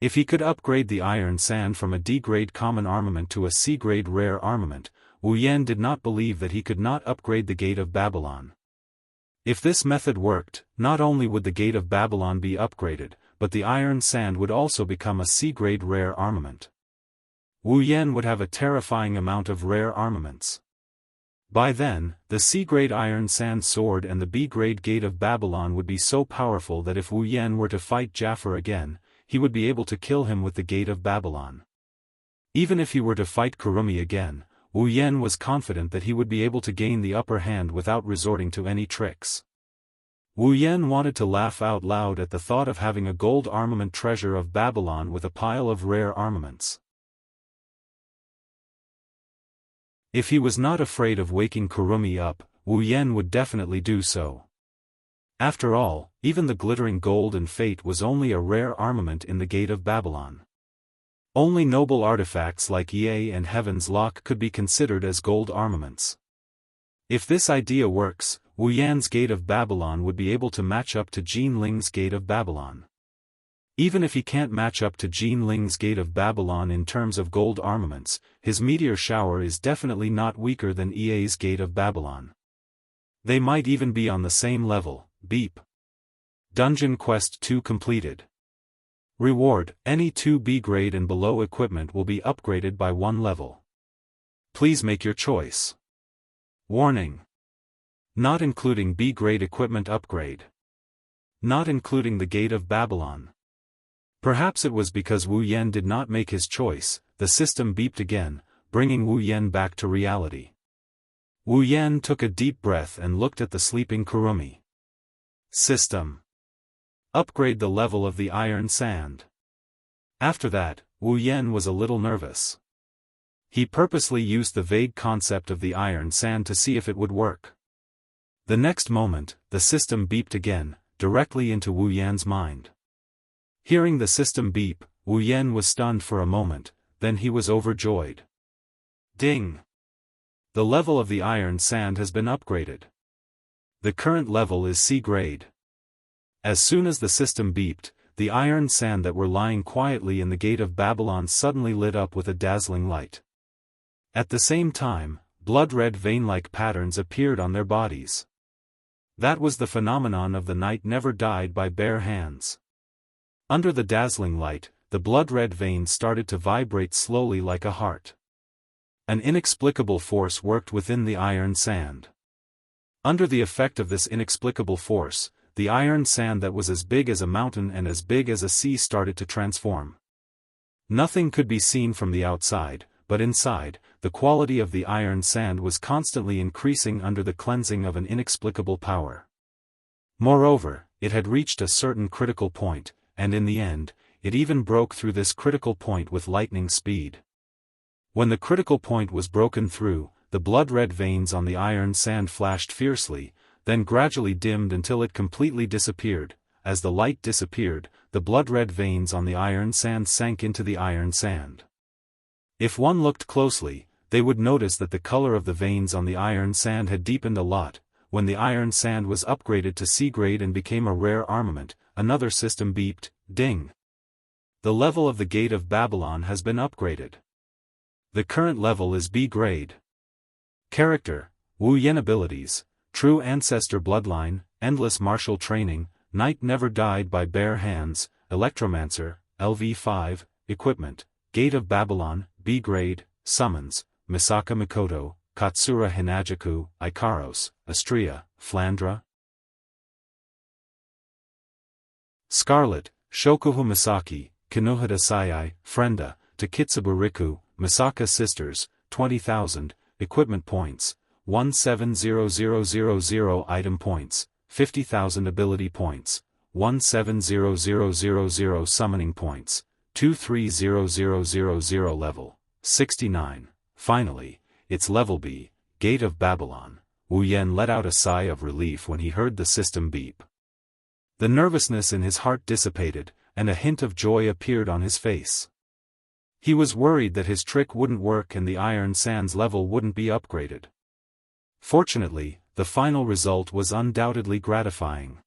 If he could upgrade the iron sand from a D grade common armament to a C grade rare armament, Wu Yan did not believe that he could not upgrade the Gate of Babylon. If this method worked, not only would the Gate of Babylon be upgraded, but the iron sand would also become a C-grade rare armament. Wu Yan would have a terrifying amount of rare armaments. By then, the C-grade iron sand sword and the B-grade Gate of Babylon would be so powerful that if Wu Yan were to fight Jafar again, he would be able to kill him with the Gate of Babylon. Even if he were to fight Kurumi again, Wu Yan was confident that he would be able to gain the upper hand without resorting to any tricks. Wu Yan wanted to laugh out loud at the thought of having a gold armament treasure of Babylon with a pile of rare armaments. If he was not afraid of waking Kurumi up, Wu Yan would definitely do so. After all, even the glittering gold and fate was only a rare armament in the Gate of Babylon. Only noble artifacts like Ye and Heaven's Lock could be considered as gold armaments. If this idea works, Wu Yan's Gate of Babylon would be able to match up to Jin Ling's Gate of Babylon. Even if he can't match up to Jin Ling's Gate of Babylon in terms of gold armaments, his meteor shower is definitely not weaker than EA's Gate of Babylon. They might even be on the same level. Beep. Dungeon Quest 2 completed. Reward: any 2B grade and below equipment will be upgraded by 1 level. Please make your choice. Warning. Not including B grade equipment upgrade. Not including the Gate of Babylon. Perhaps it was because Wu Yan did not make his choice, the system beeped again, bringing Wu Yan back to reality. Wu Yan took a deep breath and looked at the sleeping Kurumi. System. Upgrade the level of the iron sand. After that, Wu Yan was a little nervous. He purposely used the vague concept of the iron sand to see if it would work. The next moment, the system beeped again, directly into Wu Yan's mind. Hearing the system beep, Wu Yan was stunned for a moment, then he was overjoyed. Ding! The level of the iron sand has been upgraded. The current level is C grade. As soon as the system beeped, the iron sand that were lying quietly in the gate of Babylon suddenly lit up with a dazzling light. At the same time, blood-red vein-like patterns appeared on their bodies. That was the phenomenon of the night never died by bare hands. Under the dazzling light, the blood-red veins started to vibrate slowly like a heart. An inexplicable force worked within the iron sand. Under the effect of this inexplicable force, the iron sand that was as big as a mountain and as big as a sea started to transform. Nothing could be seen from the outside, but inside, the quality of the iron sand was constantly increasing under the cleansing of an inexplicable power. Moreover, it had reached a certain critical point, and in the end, it even broke through this critical point with lightning speed. When the critical point was broken through, the blood-red veins on the iron sand flashed fiercely, then gradually dimmed until it completely disappeared. As the light disappeared, the blood-red veins on the iron sand sank into the iron sand. If one looked closely, they would notice that the color of the veins on the iron sand had deepened a lot. When the iron sand was upgraded to C grade and became a rare armament, another system beeped, ding. The level of the Gate of Babylon has been upgraded. The current level is B grade. Character, Wu Yan abilities, True Ancestor Bloodline, Endless Martial Training, Night Never Died by Bare Hands, Electromancer, LV5, Equipment, Gate of Babylon, B grade, Summons, Misaka Mikoto, Katsura Hinajaku, Ikaros, Astria, Flandra. Scarlet, Shokuhu Misaki, Kinohida Sayai, Frenda, Takitsubu Riku, Misaka Sisters, 20,000, Equipment Points, 170000 Item Points, 50,000 Ability Points, 170000 Summoning Points, 230000 Level, 69. Finally, its level B, Gate of Babylon. Wu Yan let out a sigh of relief when he heard the system beep. The nervousness in his heart dissipated, and a hint of joy appeared on his face. He was worried that his trick wouldn't work and the iron sand's level wouldn't be upgraded. Fortunately, the final result was undoubtedly gratifying.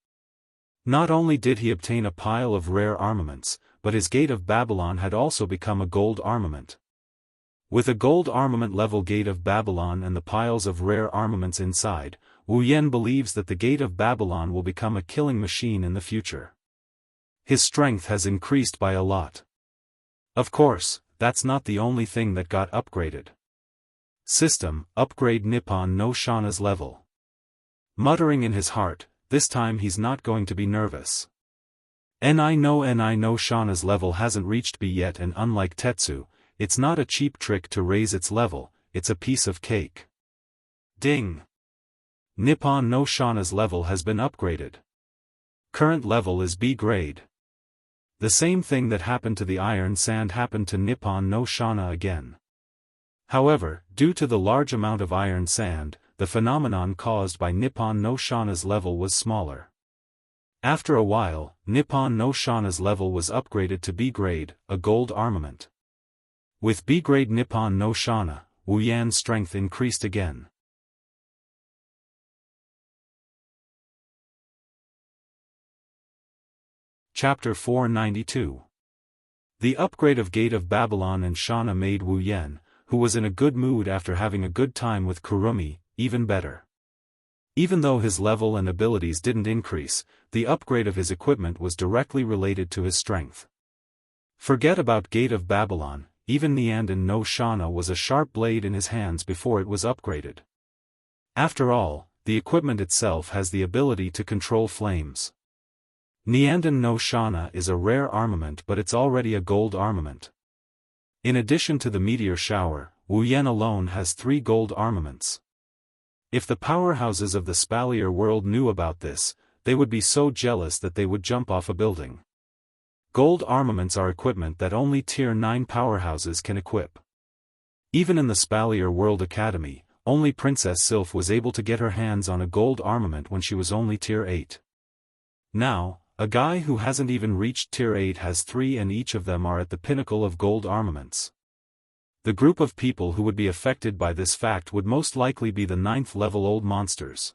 Not only did he obtain a pile of rare armaments, but his Gate of Babylon had also become a gold armament. With a gold armament level Gate of Babylon and the piles of rare armaments inside, Wu Yan believes that the Gate of Babylon will become a killing machine in the future. His strength has increased by a lot. Of course, that's not the only thing that got upgraded. System, upgrade Nippon no Shana's level. Muttering in his heart, this time he's not going to be nervous. Ni no Shana's level hasn't reached B yet, and unlike Tetsu, it's not a cheap trick to raise its level, it's a piece of cake. Ding! Nippon no Shana's level has been upgraded. Current level is B grade. The same thing that happened to the iron sand happened to Nippon no Shana again. However, due to the large amount of iron sand, the phenomenon caused by Nippon no Shana's level was smaller. After a while, Nippon no Shana's level was upgraded to B grade, a gold armament. With B grade Nippon no Shana, Wu Yan's strength increased again. Chapter 492. The upgrade of Gate of Babylon and Shana made Wu Yan, who was in a good mood after having a good time with Kurumi, even better. Even though his level and abilities didn't increase, the upgrade of his equipment was directly related to his strength. Forget about Gate of Babylon, even Nianden no Shana was a sharp blade in his hands before it was upgraded. After all, the equipment itself has the ability to control flames. Nianden no Shana is a rare armament, but it's already a gold armament. In addition to the meteor shower, Wu Yan alone has 3 gold armaments. If the powerhouses of the Spalier world knew about this, they would be so jealous that they would jump off a building. Gold armaments are equipment that only Tier 9 powerhouses can equip. Even in the Spalier World Academy, only Princess Sylph was able to get her hands on a gold armament when she was only Tier 8. Now, a guy who hasn't even reached Tier 8 has 3, and each of them are at the pinnacle of gold armaments. The group of people who would be affected by this fact would most likely be the 9th level old monsters.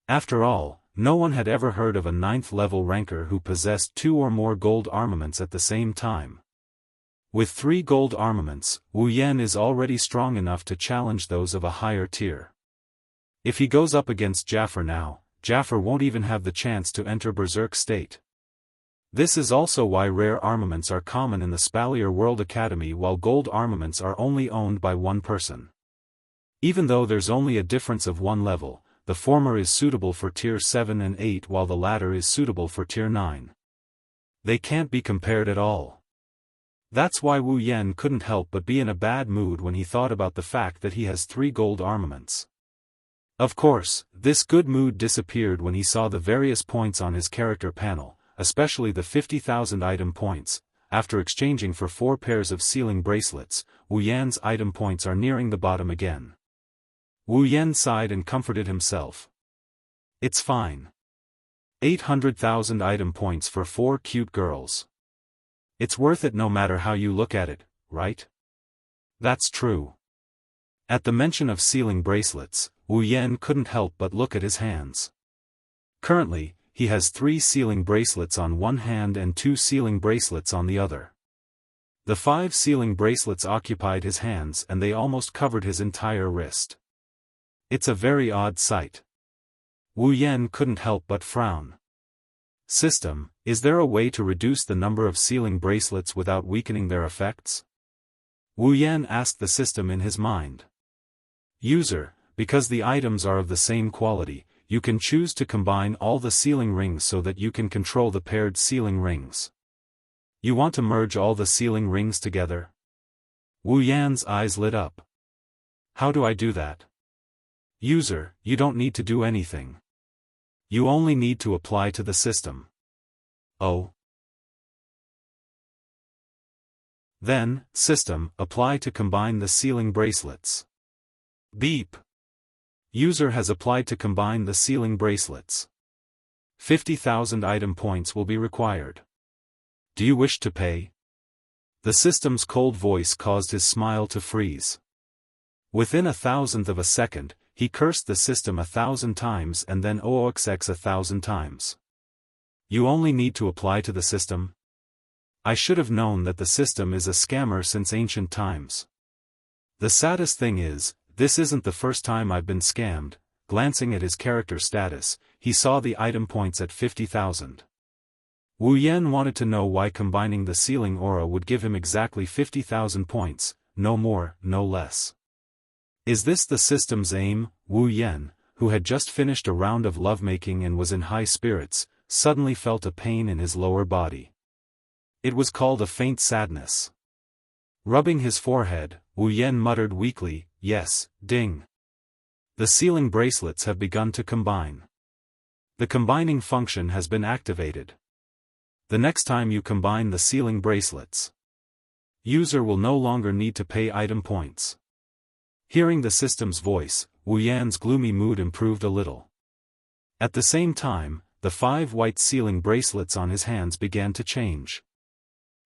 After all, no one had ever heard of a 9th-level ranker who possessed 2 or more gold armaments at the same time. With 3 gold armaments, Wu Yan is already strong enough to challenge those of a higher tier. If he goes up against Jafar now, Jafar won't even have the chance to enter Berserk state. This is also why rare armaments are common in the Spalier World Academy while gold armaments are only owned by one person. Even though there's only a difference of 1 level, the former is suitable for tier 7 and 8 while the latter is suitable for tier 9. They can't be compared at all. That's why Wu Yan couldn't help but be in a bad mood when he thought about the fact that he has 3 gold armaments. Of course, this good mood disappeared when he saw the various points on his character panel, especially the 50,000 item points. After exchanging for 4 pairs of sealing bracelets, Wu Yan's item points are nearing the bottom again. Wu Yan sighed and comforted himself. It's fine. 800,000 item points for 4 cute girls. It's worth it no matter how you look at it, right? That's true. At the mention of sealing bracelets, Wu Yan couldn't help but look at his hands. Currently, he has 3 sealing bracelets on one hand and 2 sealing bracelets on the other. The 5 sealing bracelets occupied his hands and they almost covered his entire wrist. It's a very odd sight. Wu Yan couldn't help but frown. System, is there a way to reduce the number of sealing bracelets without weakening their effects? Wu Yan asked the system in his mind. User, because the items are of the same quality, you can choose to combine all the sealing rings so that you can control the paired sealing rings. You want to merge all the sealing rings together? Wu Yan's eyes lit up. How do I do that? User, you don't need to do anything. You only need to apply to the system. Oh. Then, system, apply to combine the sealing bracelets. Beep. User has applied to combine the sealing bracelets. 50,000 item points will be required. Do you wish to pay? The system's cold voice caused his smile to freeze. Within 1,000th of a second, he cursed the system 1,000 times and then OOXX 1,000 times. You only need to apply to the system? I should have known that the system is a scammer since ancient times. The saddest thing is, this isn't the first time I've been scammed. Glancing at his character status, he saw the item points at 50,000. Wu Yan wanted to know why combining the sealing aura would give him exactly 50,000 points, no more, no less. Is this the system's aim? Wu Yan, who had just finished a round of lovemaking and was in high spirits, suddenly felt a pain in his lower body. It was called a faint sadness. Rubbing his forehead, Wu Yan muttered weakly, yes, ding. The sealing bracelets have begun to combine. The combining function has been activated. The next time you combine the sealing bracelets, user will no longer need to pay item points. Hearing the system's voice, Wu Yan's gloomy mood improved a little. At the same time, the 5 white sealing bracelets on his hands began to change.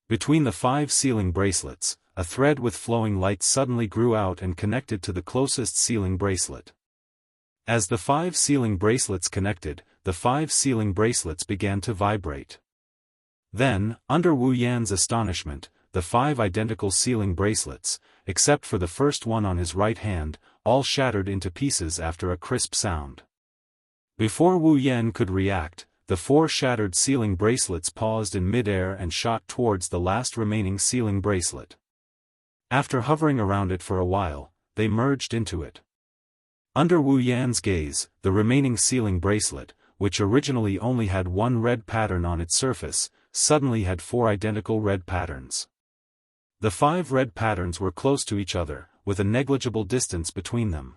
Between the 5 sealing bracelets, a thread with flowing light suddenly grew out and connected to the closest sealing bracelet. As the 5 sealing bracelets connected, the 5 sealing bracelets began to vibrate. Then, under Wu Yan's astonishment, the 5 identical sealing bracelets, except for the first one on his right hand, all shattered into pieces after a crisp sound. Before Wu Yan could react, the 4 shattered sealing bracelets paused in midair and shot towards the last remaining sealing bracelet. After hovering around it for a while, they merged into it. Under Wu Yan's gaze, the remaining sealing bracelet, which originally only had 1 red pattern on its surface, suddenly had 4 identical red patterns. The 5 red patterns were close to each other, with a negligible distance between them.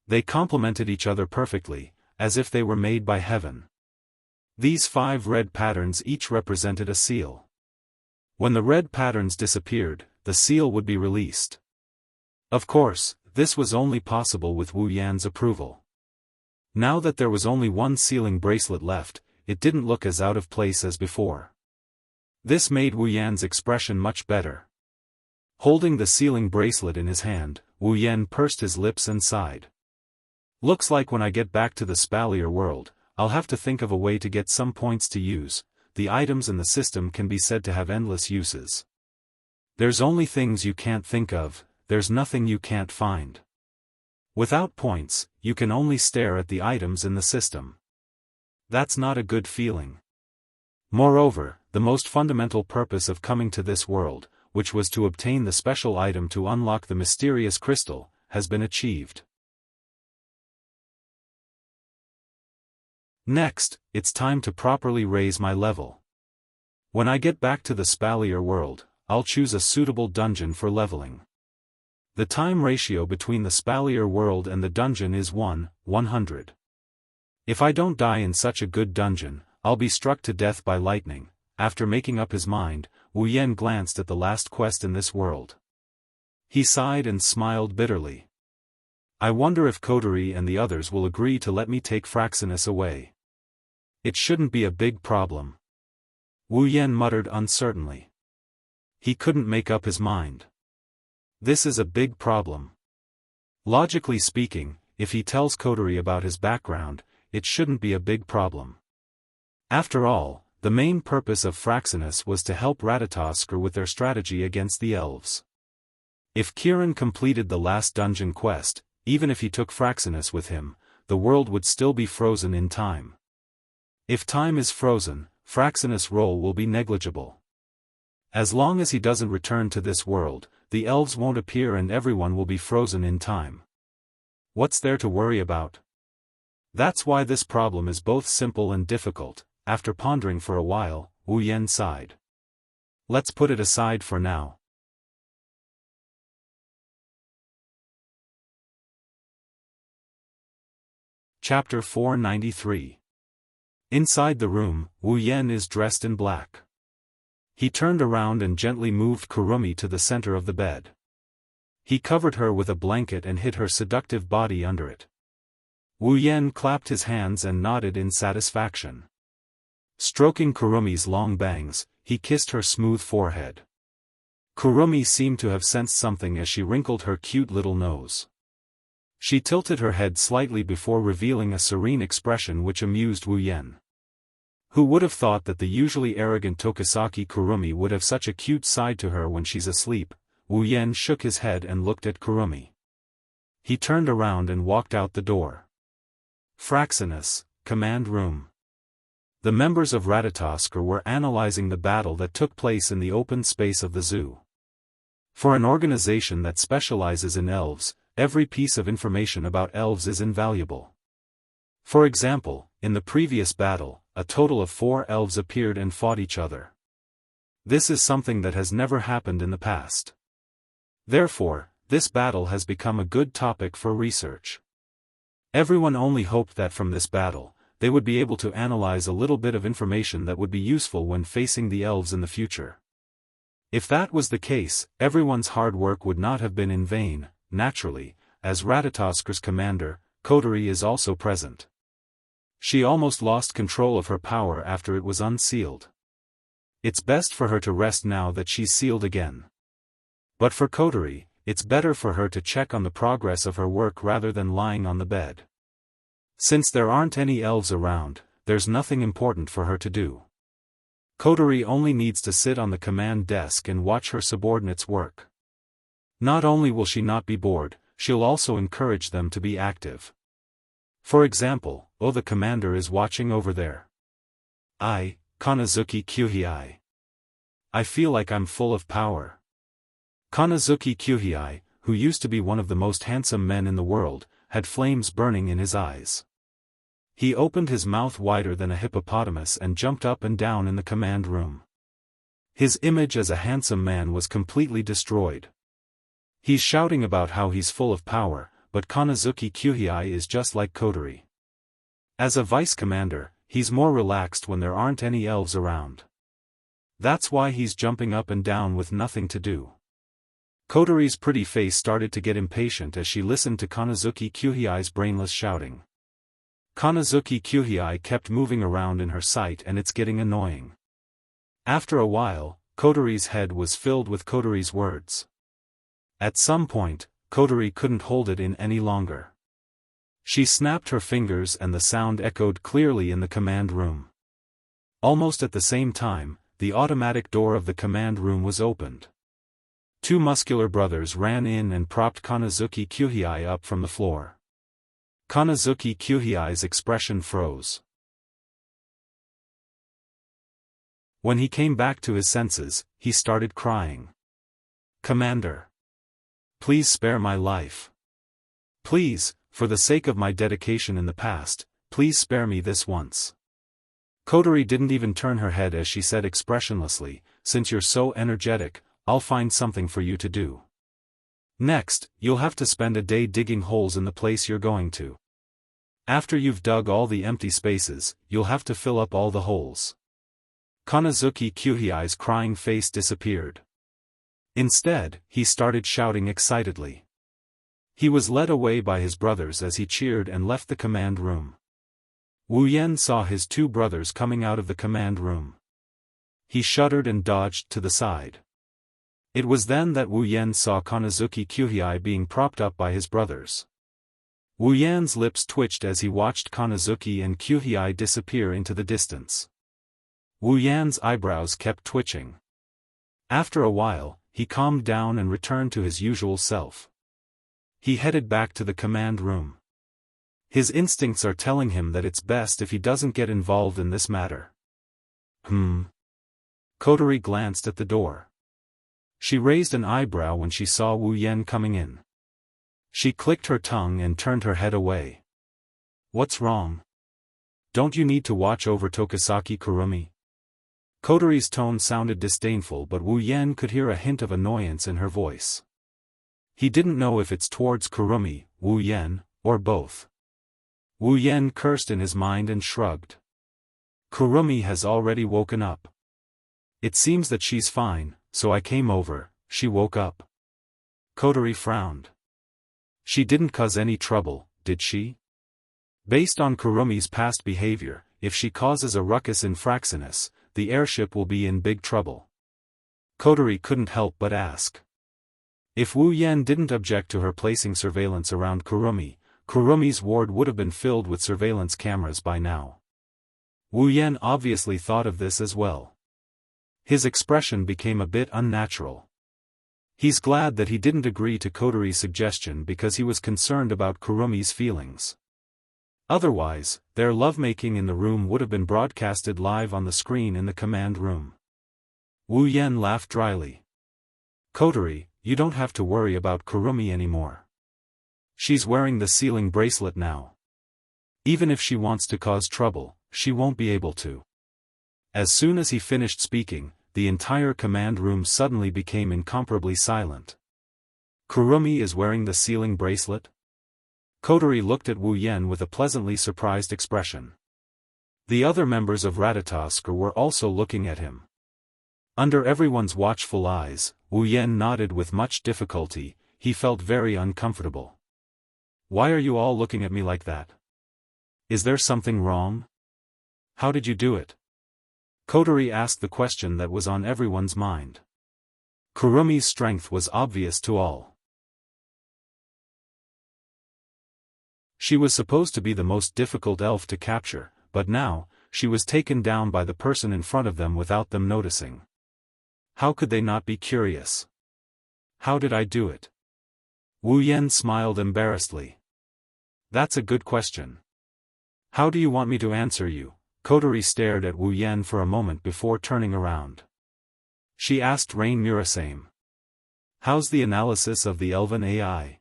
They complemented each other perfectly, as if they were made by heaven. These 5 red patterns each represented a seal. When the red patterns disappeared, the seal would be released. Of course, this was only possible with Wu Yan's approval. Now that there was only 1 sealing bracelet left, it didn't look as out of place as before. This made Wu Yan's expression much better. Holding the sealing bracelet in his hand, Wu Yan pursed his lips and sighed. Looks like when I get back to the Spalier world, I'll have to think of a way to get some points to use. The items in the system can be said to have endless uses. There's only things you can't think of, there's nothing you can't find. Without points, you can only stare at the items in the system. That's not a good feeling. Moreover, the most fundamental purpose of coming to this world, which was to obtain the special item to unlock the mysterious crystal, has been achieved. Next, it's time to properly raise my level. When I get back to the Spalier world, I'll choose a suitable dungeon for leveling. The time ratio between the Spalier world and the dungeon is 1:100. If I don't die in such a good dungeon, I'll be struck to death by lightning. After making up his mind, Wu Yan glanced at the last quest in this world. He sighed and smiled bitterly. I wonder if Coterie and the others will agree to let me take Fraxinus away. It shouldn't be a big problem. Wu Yan muttered uncertainly. He couldn't make up his mind. This is a big problem. Logically speaking, if he tells Coterie about his background, it shouldn't be a big problem. After all, the main purpose of Fraxinus was to help Ratatoskr with their strategy against the elves. If Kirin completed the last dungeon quest, even if he took Fraxinus with him, the world would still be frozen in time. If time is frozen, Fraxinus' role will be negligible. As long as he doesn't return to this world, the elves won't appear and everyone will be frozen in time. What's there to worry about? That's why this problem is both simple and difficult. After pondering for a while, Wu Yan sighed. Let's put it aside for now. Chapter 493. Inside the room, Wu Yan is dressed in black. He turned around and gently moved Kurumi to the center of the bed. He covered her with a blanket and hid her seductive body under it. Wu Yan clapped his hands and nodded in satisfaction. Stroking Kurumi's long bangs, he kissed her smooth forehead. Kurumi seemed to have sensed something as she wrinkled her cute little nose. She tilted her head slightly before revealing a serene expression which amused Wu Yan. Who would have thought that the usually arrogant Tokisaki Kurumi would have such a cute side to her when she's asleep? Wu Yan shook his head and looked at Kurumi. He turned around and walked out the door. Fraxinus, command room. The members of Ratatoskr were analyzing the battle that took place in the open space of the zoo. For an organization that specializes in elves, every piece of information about elves is invaluable. For example, in the previous battle, a total of 4 elves appeared and fought each other. This is something that has never happened in the past. Therefore, this battle has become a good topic for research. Everyone only hoped that from this battle, they would be able to analyze a little bit of information that would be useful when facing the elves in the future. If that was the case, everyone's hard work would not have been in vain. Naturally, as Ratatoskr's commander, Coterie is also present. She almost lost control of her power after it was unsealed. It's best for her to rest now that she's sealed again. But for Coterie, it's better for her to check on the progress of her work rather than lying on the bed. Since there aren't any elves around, there's nothing important for her to do. Coterie only needs to sit on the command desk and watch her subordinates work. Not only will she not be bored, she'll also encourage them to be active. For example, the commander is watching over there. Kanazuki Kyuhei. I feel like I'm full of power. Kanazuki Kyuhei, who used to be one of the most handsome men in the world, had flames burning in his eyes. He opened his mouth wider than a hippopotamus and jumped up and down in the command room. His image as a handsome man was completely destroyed. He's shouting about how he's full of power, but Kanazuki Kyuhei is just like Coterie. As a vice commander, he's more relaxed when there aren't any elves around. That's why he's jumping up and down with nothing to do. Coterie's pretty face started to get impatient as she listened to Kanazuki Kyuhei's brainless shouting. Kanazuki Kyuhei kept moving around in her sight and it's getting annoying. After a while, Coterie's head was filled with Coterie's words. At some point, Coterie couldn't hold it in any longer. She snapped her fingers and the sound echoed clearly in the command room. Almost at the same time, the automatic door of the command room was opened. Two muscular brothers ran in and propped Kanazuki Kyuhei up from the floor. Kanazuki Kyuhei's expression froze. When he came back to his senses, he started crying. "Commander! Please spare my life. Please, for the sake of my dedication in the past, please spare me this once." Kotori didn't even turn her head as she said expressionlessly, "Since you're so energetic, I'll find something for you to do. Next, you'll have to spend a day digging holes in the place you're going to. After you've dug all the empty spaces, you'll have to fill up all the holes." Kanazuki Kyuhei's crying face disappeared. Instead, he started shouting excitedly. He was led away by his brothers as he cheered and left the command room. Wu Yan saw his two brothers coming out of the command room. He shuddered and dodged to the side. It was then that Wu Yan saw Kanazuki Kyuhei being propped up by his brothers. Wu Yan's lips twitched as he watched Kanazuki and Kyuhei disappear into the distance. Wu Yan's eyebrows kept twitching. After a while, he calmed down and returned to his usual self. He headed back to the command room. His instincts are telling him that it's best if he doesn't get involved in this matter. Kotori glanced at the door. She raised an eyebrow when she saw Wu Yan coming in. She clicked her tongue and turned her head away. "What's wrong? Don't you need to watch over Tokisaki Kurumi?" Kotori's tone sounded disdainful, but Wu Yan could hear a hint of annoyance in her voice. He didn't know if it's towards Kurumi, Wu Yan, or both. Wu Yan cursed in his mind and shrugged. "Kurumi has already woken up. It seems that she's fine, so I came over." "She woke up?" Kotori frowned. "She didn't cause any trouble, did she? Based on Kurumi's past behavior, if she causes a ruckus in Fraxinus, the airship will be in big trouble." Kotori couldn't help but ask. If Wu Yan didn't object to her placing surveillance around Kurumi, Kurumi's ward would have been filled with surveillance cameras by now. Wu Yan obviously thought of this as well. His expression became a bit unnatural. He's glad that he didn't agree to Kotori's suggestion because he was concerned about Kurumi's feelings. Otherwise, their lovemaking in the room would have been broadcasted live on the screen in the command room. Wu Yan laughed dryly. "Kotori, you don't have to worry about Kurumi anymore. She's wearing the sealing bracelet now. Even if she wants to cause trouble, she won't be able to." As soon as he finished speaking, the entire command room suddenly became incomparably silent. "Kurumi is wearing the sealing bracelet?" Kotori looked at Wu Yan with a pleasantly surprised expression. The other members of Ratatoskr were also looking at him. Under everyone's watchful eyes, Wu Yan nodded with much difficulty. He felt very uncomfortable. "Why are you all looking at me like that? Is there something wrong? How did you do it?" Kotori asked the question that was on everyone's mind. Kurumi's strength was obvious to all. She was supposed to be the most difficult elf to capture, but now, she was taken down by the person in front of them without them noticing. How could they not be curious? "How did I do it?" Wu Yan smiled embarrassedly. "That's a good question. How do you want me to answer you?" Kotori stared at Wu Yan for a moment before turning around. She asked Rain Murasame. "How's the analysis of the elven AI?"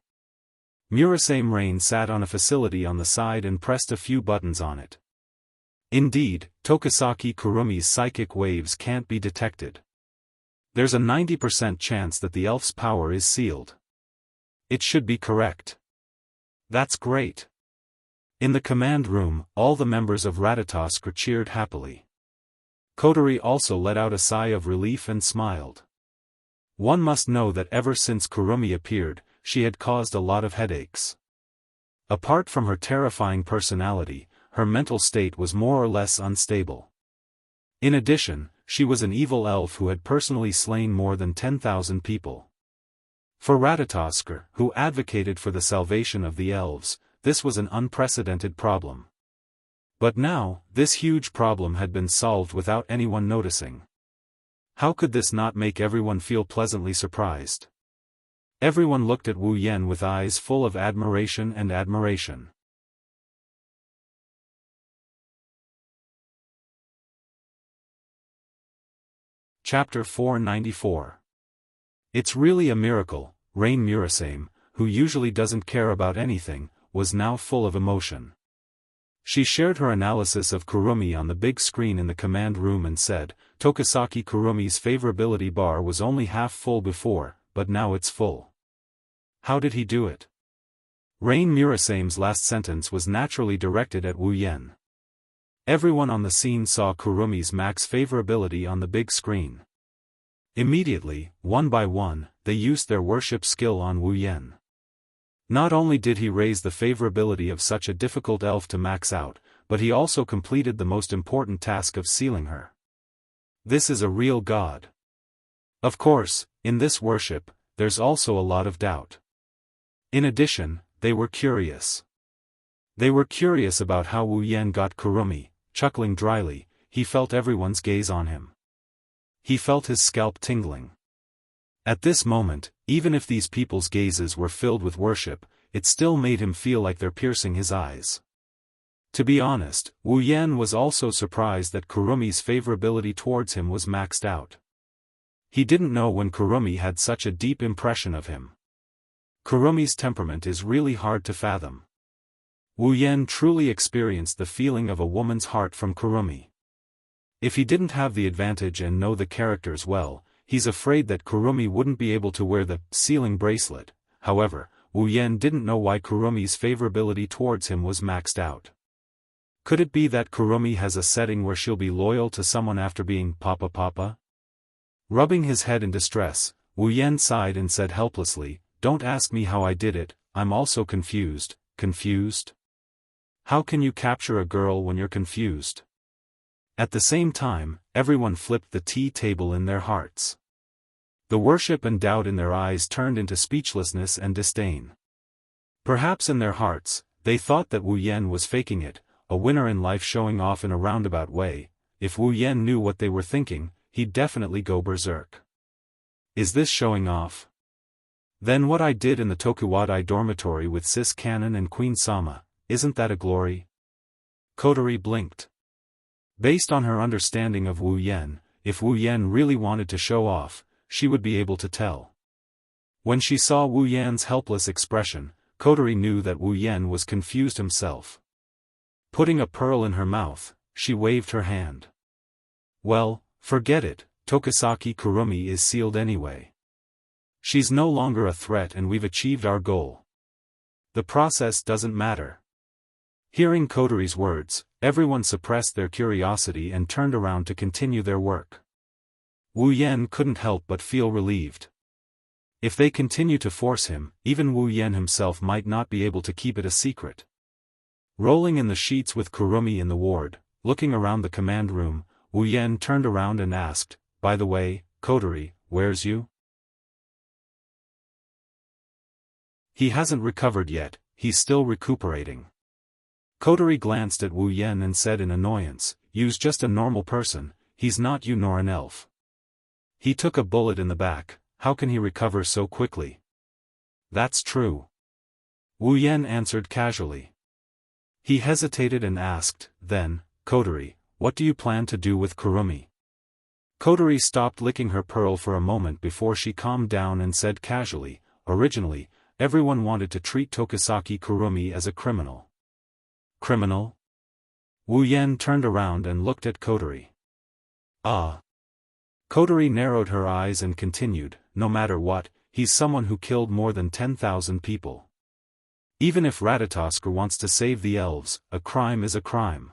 Murasame Rain sat on a facility on the side and pressed a few buttons on it. Indeed, Tokisaki Kurumi's psychic waves can't be detected. There's a 90% chance that the elf's power is sealed. It should be correct. That's great. In the command room, all the members of Ratatoskr cheered happily. Kotori also let out a sigh of relief and smiled. One must know that ever since Kurumi appeared, she had caused a lot of headaches. Apart from her terrifying personality, her mental state was more or less unstable. In addition, she was an evil elf who had personally slain more than 10,000 people. For Ratatoskr, who advocated for the salvation of the elves, this was an unprecedented problem. But now, this huge problem had been solved without anyone noticing. How could this not make everyone feel pleasantly surprised? Everyone looked at Wu Yan with eyes full of admiration and admiration. Chapter 494. It's really a miracle. Rain Murasame, who usually doesn't care about anything, was now full of emotion. She shared her analysis of Kurumi on the big screen in the command room and said, Tokisaki Kurumi's favorability bar was only half full before, but now it's full. How did he do it? Rain Murasame's last sentence was naturally directed at Wu Yan. Everyone on the scene saw Kurumi's max favorability on the big screen. Immediately, one by one, they used their worship skill on Wu Yan. Not only did he raise the favorability of such a difficult elf to max out, but he also completed the most important task of sealing her. This is a real god. Of course, in this worship, there's also a lot of doubt. In addition, they were curious. They were curious about how Wu Yan got Kurumi. Chuckling dryly, he felt everyone's gaze on him. He felt his scalp tingling. At this moment, even if these people's gazes were filled with worship, it still made him feel like they're piercing his eyes. To be honest, Wu Yan was also surprised that Kurumi's favorability towards him was maxed out. He didn't know when Kurumi had such a deep impression of him. Kurumi's temperament is really hard to fathom. Wu Yan truly experienced the feeling of a woman's heart from Kurumi. If he didn't have the advantage and know the characters well, he's afraid that Kurumi wouldn't be able to wear the sealing bracelet. However, Wu Yan didn't know why Kurumi's favorability towards him was maxed out. Could it be that Kurumi has a setting where she'll be loyal to someone after being Papa? Rubbing his head in distress, Wu Yan sighed and said helplessly, "Don't ask me how I did it, I'm also confused." Confused? How can you capture a girl when you're confused? At the same time, everyone flipped the tea table in their hearts. The worship and doubt in their eyes turned into speechlessness and disdain. Perhaps in their hearts, they thought that Wu Yan was faking it, a winner in life showing off in a roundabout way. If Wu Yan knew what they were thinking, he'd definitely go berserk. Is this showing off? Then what I did in the Tokuwadai dormitory with Sis Cannon and Queen Sama, isn't that a glory? Kotori blinked. Based on her understanding of Wu Yan, if Wu Yan really wanted to show off, she would be able to tell. When she saw Wu Yan's helpless expression, Kotori knew that Wu Yan was confused himself. Putting a pearl in her mouth, she waved her hand. Well, forget it, Tokisaki Kurumi is sealed anyway. She's no longer a threat and we've achieved our goal. The process doesn't matter. Hearing Kotori's words, everyone suppressed their curiosity and turned around to continue their work. Wu Yan couldn't help but feel relieved. If they continue to force him, even Wu Yan himself might not be able to keep it a secret. Rolling in the sheets with Kurumi in the ward, looking around the command room, Wu Yan turned around and asked, "By the way, Kotori, where's you?" "He hasn't recovered yet, he's still recuperating." Kotori glanced at Wu Yan and said in annoyance, "You's just a normal person, he's not you nor an elf. He took a bullet in the back, how can he recover so quickly?" "That's true." Wu Yan answered casually. He hesitated and asked, "Then, Kotori, what do you plan to do with Kurumi?" Kotori stopped licking her pearl for a moment before she calmed down and said casually, "Originally, everyone wanted to treat Tokisaki Kurumi as a criminal." "Criminal?" Wu Yan turned around and looked at Kotori. "Ah." Kotori narrowed her eyes and continued, "No matter what, he's someone who killed more than 10,000 people. Even if Ratatoskr wants to save the elves, a crime is a crime.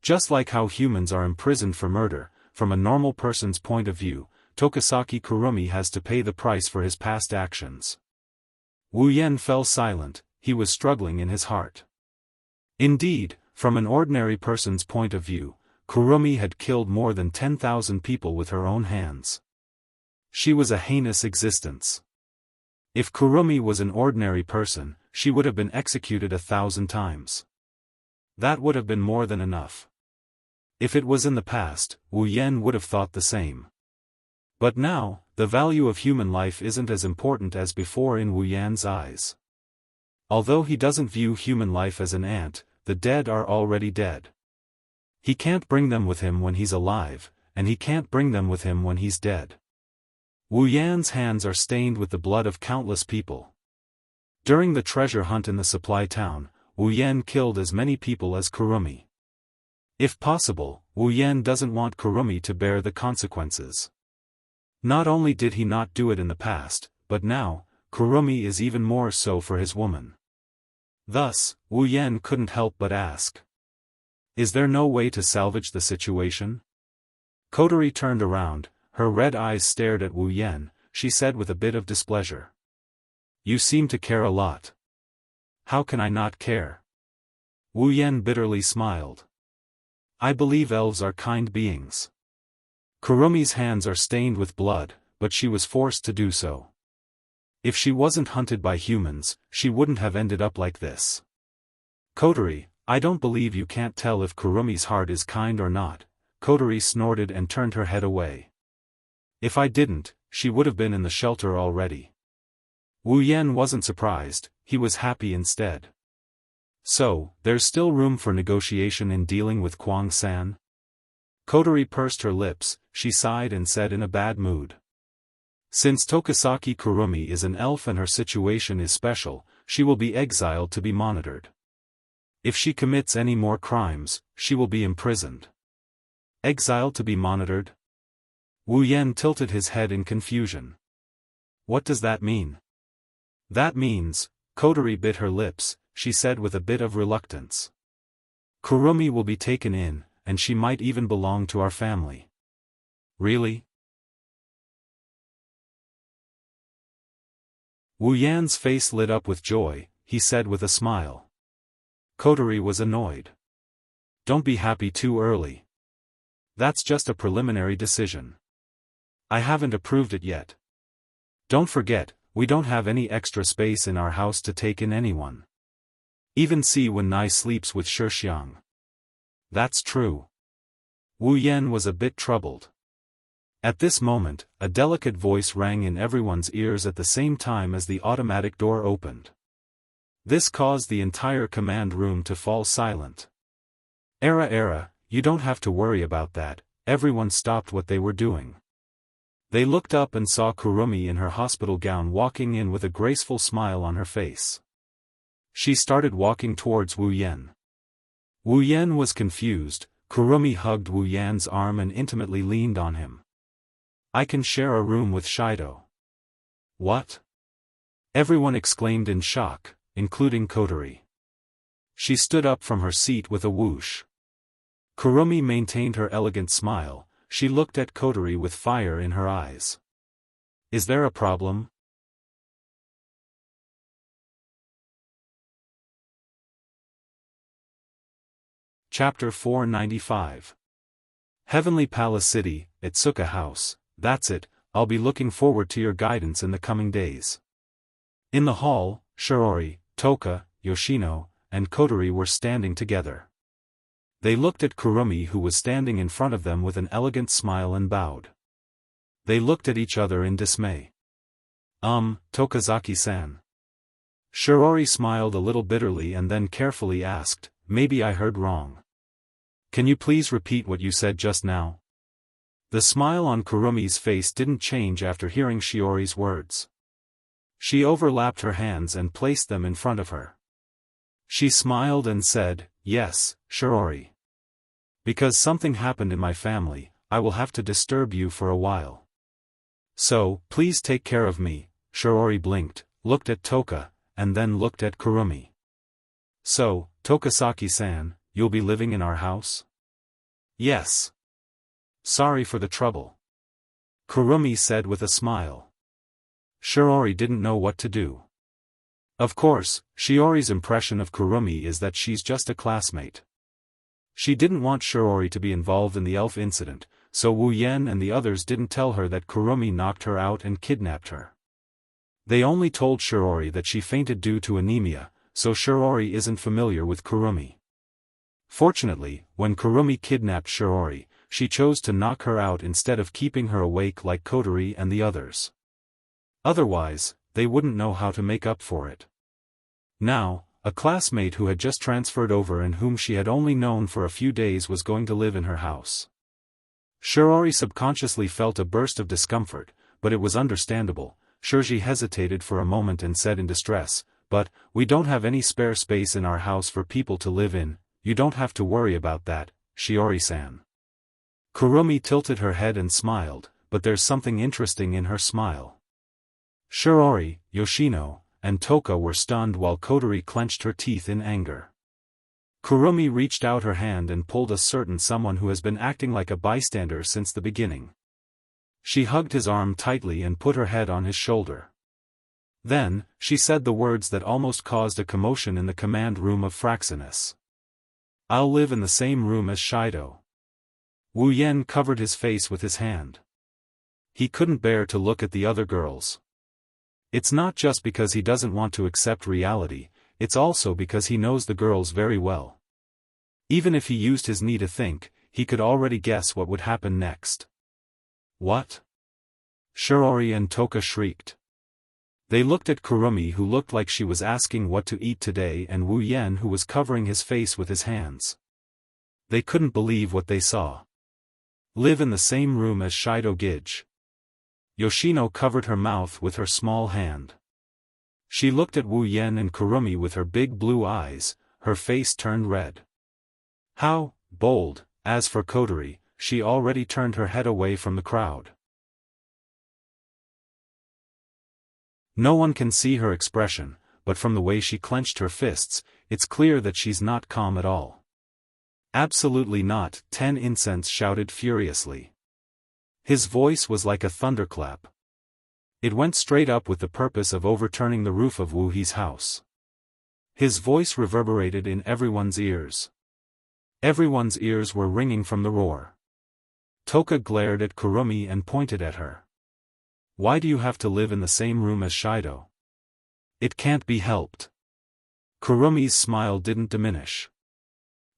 Just like how humans are imprisoned for murder, from a normal person's point of view, Tokisaki Kurumi has to pay the price for his past actions." Wu Yan fell silent, he was struggling in his heart. Indeed, from an ordinary person's point of view, Kurumi had killed more than 10,000 people with her own hands. She was a heinous existence. If Kurumi was an ordinary person, she would have been executed 1,000 times. That would have been more than enough. If it was in the past, Wu Yan would have thought the same. But now, the value of human life isn't as important as before in Wu Yan's eyes. Although he doesn't view human life as an ant, the dead are already dead. He can't bring them with him when he's alive, and he can't bring them with him when he's dead. Wu Yan's hands are stained with the blood of countless people. During the treasure hunt in the supply town, Wu Yan killed as many people as Kurumi. If possible, Wu Yan doesn't want Kurumi to bear the consequences. Not only did he not do it in the past, but now, Kurumi is even more so for his woman. Thus, Wu Yan couldn't help but ask. Is there no way to salvage the situation? Kotori turned around, her red eyes stared at Wu Yan. She said with a bit of displeasure. You seem to care a lot. How can I not care? Wu Yan bitterly smiled. I believe elves are kind beings. Kurumi's hands are stained with blood, but she was forced to do so. If she wasn't hunted by humans, she wouldn't have ended up like this. Kotori, I don't believe you can't tell if Kurumi's heart is kind or not. Kotori snorted and turned her head away. If I didn't, she would have been in the shelter already. Wu Yan wasn't surprised, he was happy instead. So, there's still room for negotiation in dealing with Kwang-san? Kotori pursed her lips, she sighed and said in a bad mood. Since Tokisaki Kurumi is an elf and her situation is special, she will be exiled to be monitored. If she commits any more crimes, she will be imprisoned. Exiled to be monitored? Wu Yan tilted his head in confusion. What does that mean? That means, Kotori bit her lips, she said with a bit of reluctance. Kurumi will be taken in, and she might even belong to our family. Really? Wu Yan's face lit up with joy, he said with a smile. Kotori was annoyed. Don't be happy too early. That's just a preliminary decision. I haven't approved it yet. Don't forget, we don't have any extra space in our house to take in anyone. Even see when Nai sleeps with Shixiang. That's true. Wu Yan was a bit troubled. At this moment, a delicate voice rang in everyone's ears at the same time as the automatic door opened. This caused the entire command room to fall silent. Era, you don't have to worry about that. Everyone stopped what they were doing. They looked up and saw Kurumi in her hospital gown walking in with a graceful smile on her face. She started walking towards Wu Yan. Wu Yan was confused. Kurumi hugged Wu Yan's arm and intimately leaned on him. I can share a room with Shido. What? Everyone exclaimed in shock, including Kotori. She stood up from her seat with a whoosh. Kurumi maintained her elegant smile, she looked at Kotori with fire in her eyes. Is there a problem? Chapter 495. Heavenly Palace City, Itsuka House. That's it, I'll be looking forward to your guidance in the coming days. In the hall, Shiori, Toka, Yoshino, and Kotori were standing together. They looked at Kurumi who was standing in front of them with an elegant smile and bowed. They looked at each other in dismay. Tokazaki-san. Shiori smiled a little bitterly and then carefully asked, maybe I heard wrong. Can you please repeat what you said just now? The smile on Kurumi's face didn't change after hearing Shiori's words. She overlapped her hands and placed them in front of her. She smiled and said, yes, Shiori. Because something happened in my family, I will have to disturb you for a while. So, please take care of me. Shiori blinked, looked at Toka, and then looked at Kurumi. So, Tokasaki-san, you'll be living in our house? Yes. Sorry for the trouble. Kurumi said with a smile. Shiori didn't know what to do. Of course, Shiori's impression of Kurumi is that she's just a classmate. She didn't want Shiori to be involved in the elf incident, so Wu Yan and the others didn't tell her that Kurumi knocked her out and kidnapped her. They only told Shirori that she fainted due to anemia, so Shirori isn't familiar with Kurumi. Fortunately, when Kurumi kidnapped Shirori, she chose to knock her out instead of keeping her awake like Kotori and the others. Otherwise, they wouldn't know how to make up for it. Now, a classmate who had just transferred over and whom she had only known for a few days was going to live in her house. Shirori subconsciously felt a burst of discomfort, but it was understandable. Shirji hesitated for a moment and said in distress, "But, we don't have any spare space in our house for people to live in. You don't have to worry about that, Shiori-san." Kurumi tilted her head and smiled, but there's something interesting in her smile. Shirori, Yoshino, and Toka were stunned while Kotori clenched her teeth in anger. Kurumi reached out her hand and pulled a certain someone who has been acting like a bystander since the beginning. She hugged his arm tightly and put her head on his shoulder. Then, she said the words that almost caused a commotion in the command room of Fraxinus. "I'll live in the same room as Shido." Wu Yen covered his face with his hand. He couldn't bear to look at the other girls. It's not just because he doesn't want to accept reality, it's also because he knows the girls very well. Even if he used his knee to think, he could already guess what would happen next. "What?" Shirori and Toka shrieked. They looked at Kurumi, who looked like she was asking what to eat today, and Wu Yen, who was covering his face with his hands. They couldn't believe what they saw. Live in the same room as Shido Gige. Yoshino covered her mouth with her small hand. She looked at Wu Yen and Kurumi with her big blue eyes, her face turned red. How bold! As for Kotori, she already turned her head away from the crowd. No one can see her expression, but from the way she clenched her fists, it's clear that she's not calm at all. "Absolutely not," 10 Incense shouted furiously. His voice was like a thunderclap. It went straight up with the purpose of overturning the roof of Wu He's house. His voice reverberated in everyone's ears. Everyone's ears were ringing from the roar. Toka glared at Kurumi and pointed at her. "Why do you have to live in the same room as Shido?" "It can't be helped." Kurumi's smile didn't diminish.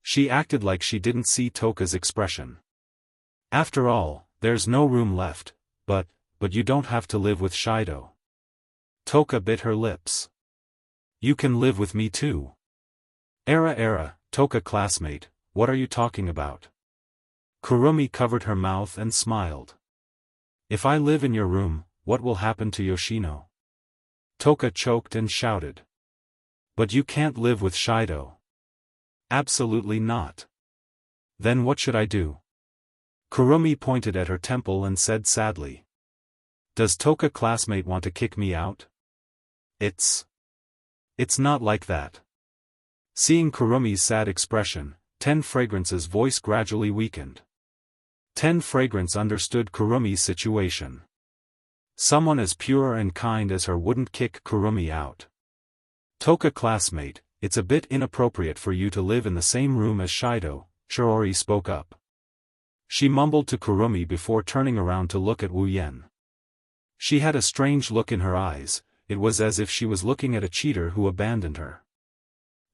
She acted like she didn't see Toka's expression. "After all, there's no room left, but you don't have to live with Shido." Toka bit her lips. "You can live with me too." Era, Toka classmate, what are you talking about?" Kurumi covered her mouth and smiled. "If I live in your room, what will happen to Yoshino?" Toka choked and shouted. "But you can't live with Shido." "Absolutely not." "Then what should I do?" Kurumi pointed at her temple and said sadly. "Does Toka classmate want to kick me out?" It's not like that." Seeing Kurumi's sad expression, 10 Fragrance's voice gradually weakened. 10 Fragrance understood Kurumi's situation. Someone as pure and kind as her wouldn't kick Kurumi out. "Toka classmate, it's a bit inappropriate for you to live in the same room as Shido," Shirori spoke up. She mumbled to Kurumi before turning around to look at Wu Yen. She had a strange look in her eyes. It was as if she was looking at a cheater who abandoned her.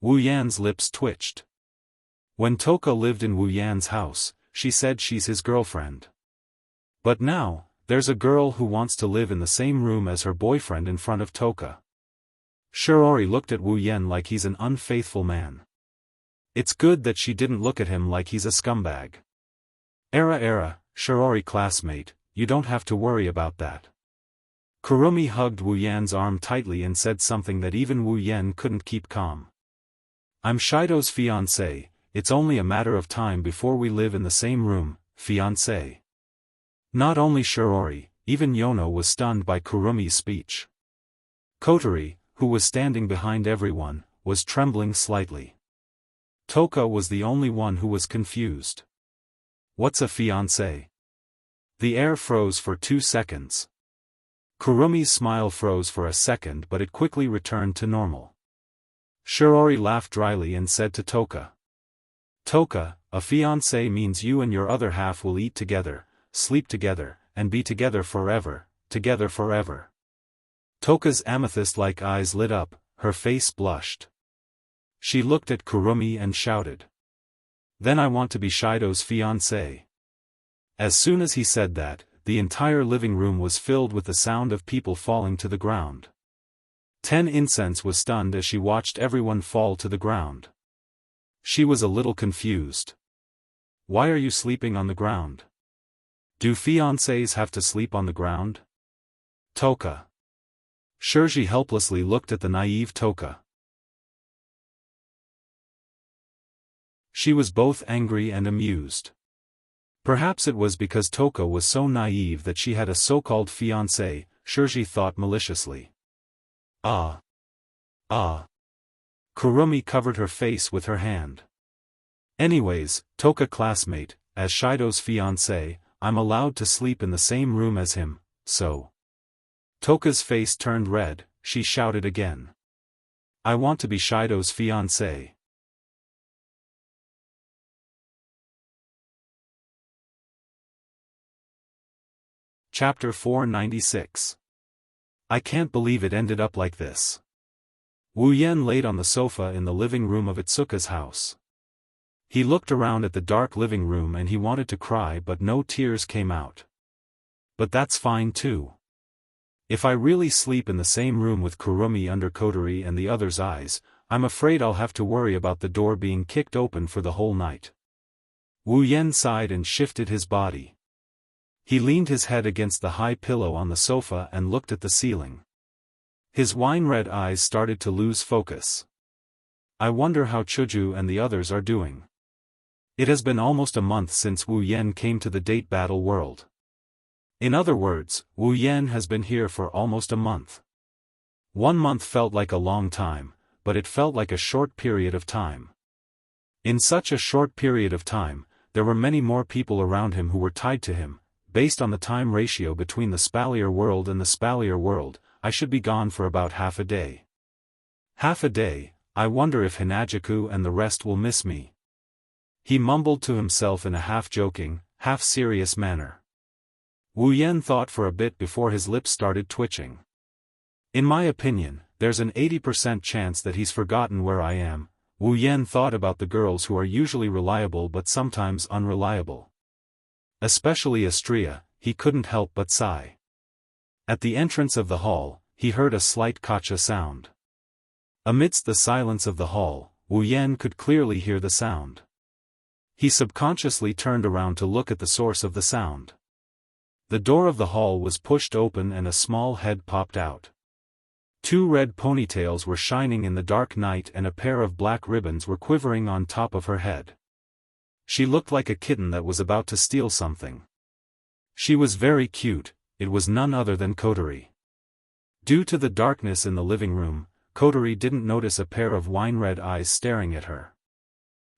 Wu Yan's lips twitched. When Toka lived in Wu Yan's house, she said she's his girlfriend. But now, there's a girl who wants to live in the same room as her boyfriend in front of Toka. Shirori looked at Wu Yen like he's an unfaithful man. It's good that she didn't look at him like he's a scumbag. Era, Shirori classmate, you don't have to worry about that." Kurumi hugged Wu Yan's arm tightly and said something that even Wu Yen couldn't keep calm. "I'm Shido's fiancé, it's only a matter of time before we live in the same room, fiancé." Not only Shirori, even Yono was stunned by Kurumi's speech. Kotori, who was standing behind everyone, was trembling slightly. Toka was the only one who was confused. "What's a fiancé?" The air froze for 2 seconds. Kurumi's smile froze for a second, but it quickly returned to normal. Shirori laughed dryly and said to Toka. "Toka, a fiancé means you and your other half will eat together, sleep together, and be together forever, together forever." Toka's amethyst-like eyes lit up, her face blushed. She looked at Kurumi and shouted. Then I want to be Shido's fiancé. As soon as he said that, the entire living room was filled with the sound of people falling to the ground. 10 Incense was stunned as she watched everyone fall to the ground. She was a little confused. Why are you sleeping on the ground? Do fiancés have to sleep on the ground? Toka. Shirji helplessly looked at the naive Toka. She was both angry and amused. Perhaps it was because Toka was so naive that she had a so-called fiancé, Shirji thought maliciously. Ah. Kurumi covered her face with her hand. Anyways, Toka classmate, as Shido's fiancé, I'm allowed to sleep in the same room as him, so. Toka's face turned red, she shouted again. I want to be Shido's fiancé. Chapter 496. I can't believe it ended up like this. Wu Yan laid on the sofa in the living room of Itsuka's house. He looked around at the dark living room and he wanted to cry but no tears came out. But that's fine too. If I really sleep in the same room with Kurumi under Kotori and the others' eyes, I'm afraid I'll have to worry about the door being kicked open for the whole night. Wu Yan sighed and shifted his body. He leaned his head against the high pillow on the sofa and looked at the ceiling. His wine-red eyes started to lose focus. I wonder how Chuju and the others are doing. It has been almost a month since Wu Yan came to the date battle world. In other words, Wu Yan has been here for almost a month. 1 month felt like a long time, but it felt like a short period of time. In such a short period of time, there were many more people around him who were tied to him. Based on the time ratio between the Spalier world and the Spalier world, I should be gone for about half a day. Half a day, I wonder if Hinajaku and the rest will miss me. He mumbled to himself in a half-joking, half-serious manner. Wu Yan thought for a bit before his lips started twitching. In my opinion, there's an 80% chance that he's forgotten where I am. Wu Yan thought about the girls who are usually reliable but sometimes unreliable. Especially Astria, he couldn't help but sigh. At the entrance of the hall, he heard a slight kacha sound. Amidst the silence of the hall, Wu Yan could clearly hear the sound. He subconsciously turned around to look at the source of the sound. The door of the hall was pushed open and a small head popped out. 2 red ponytails were shining in the dark night and a pair of black ribbons were quivering on top of her head. She looked like a kitten that was about to steal something. She was very cute, it was none other than Kotori. Due to the darkness in the living room, Kotori didn't notice a pair of wine-red eyes staring at her.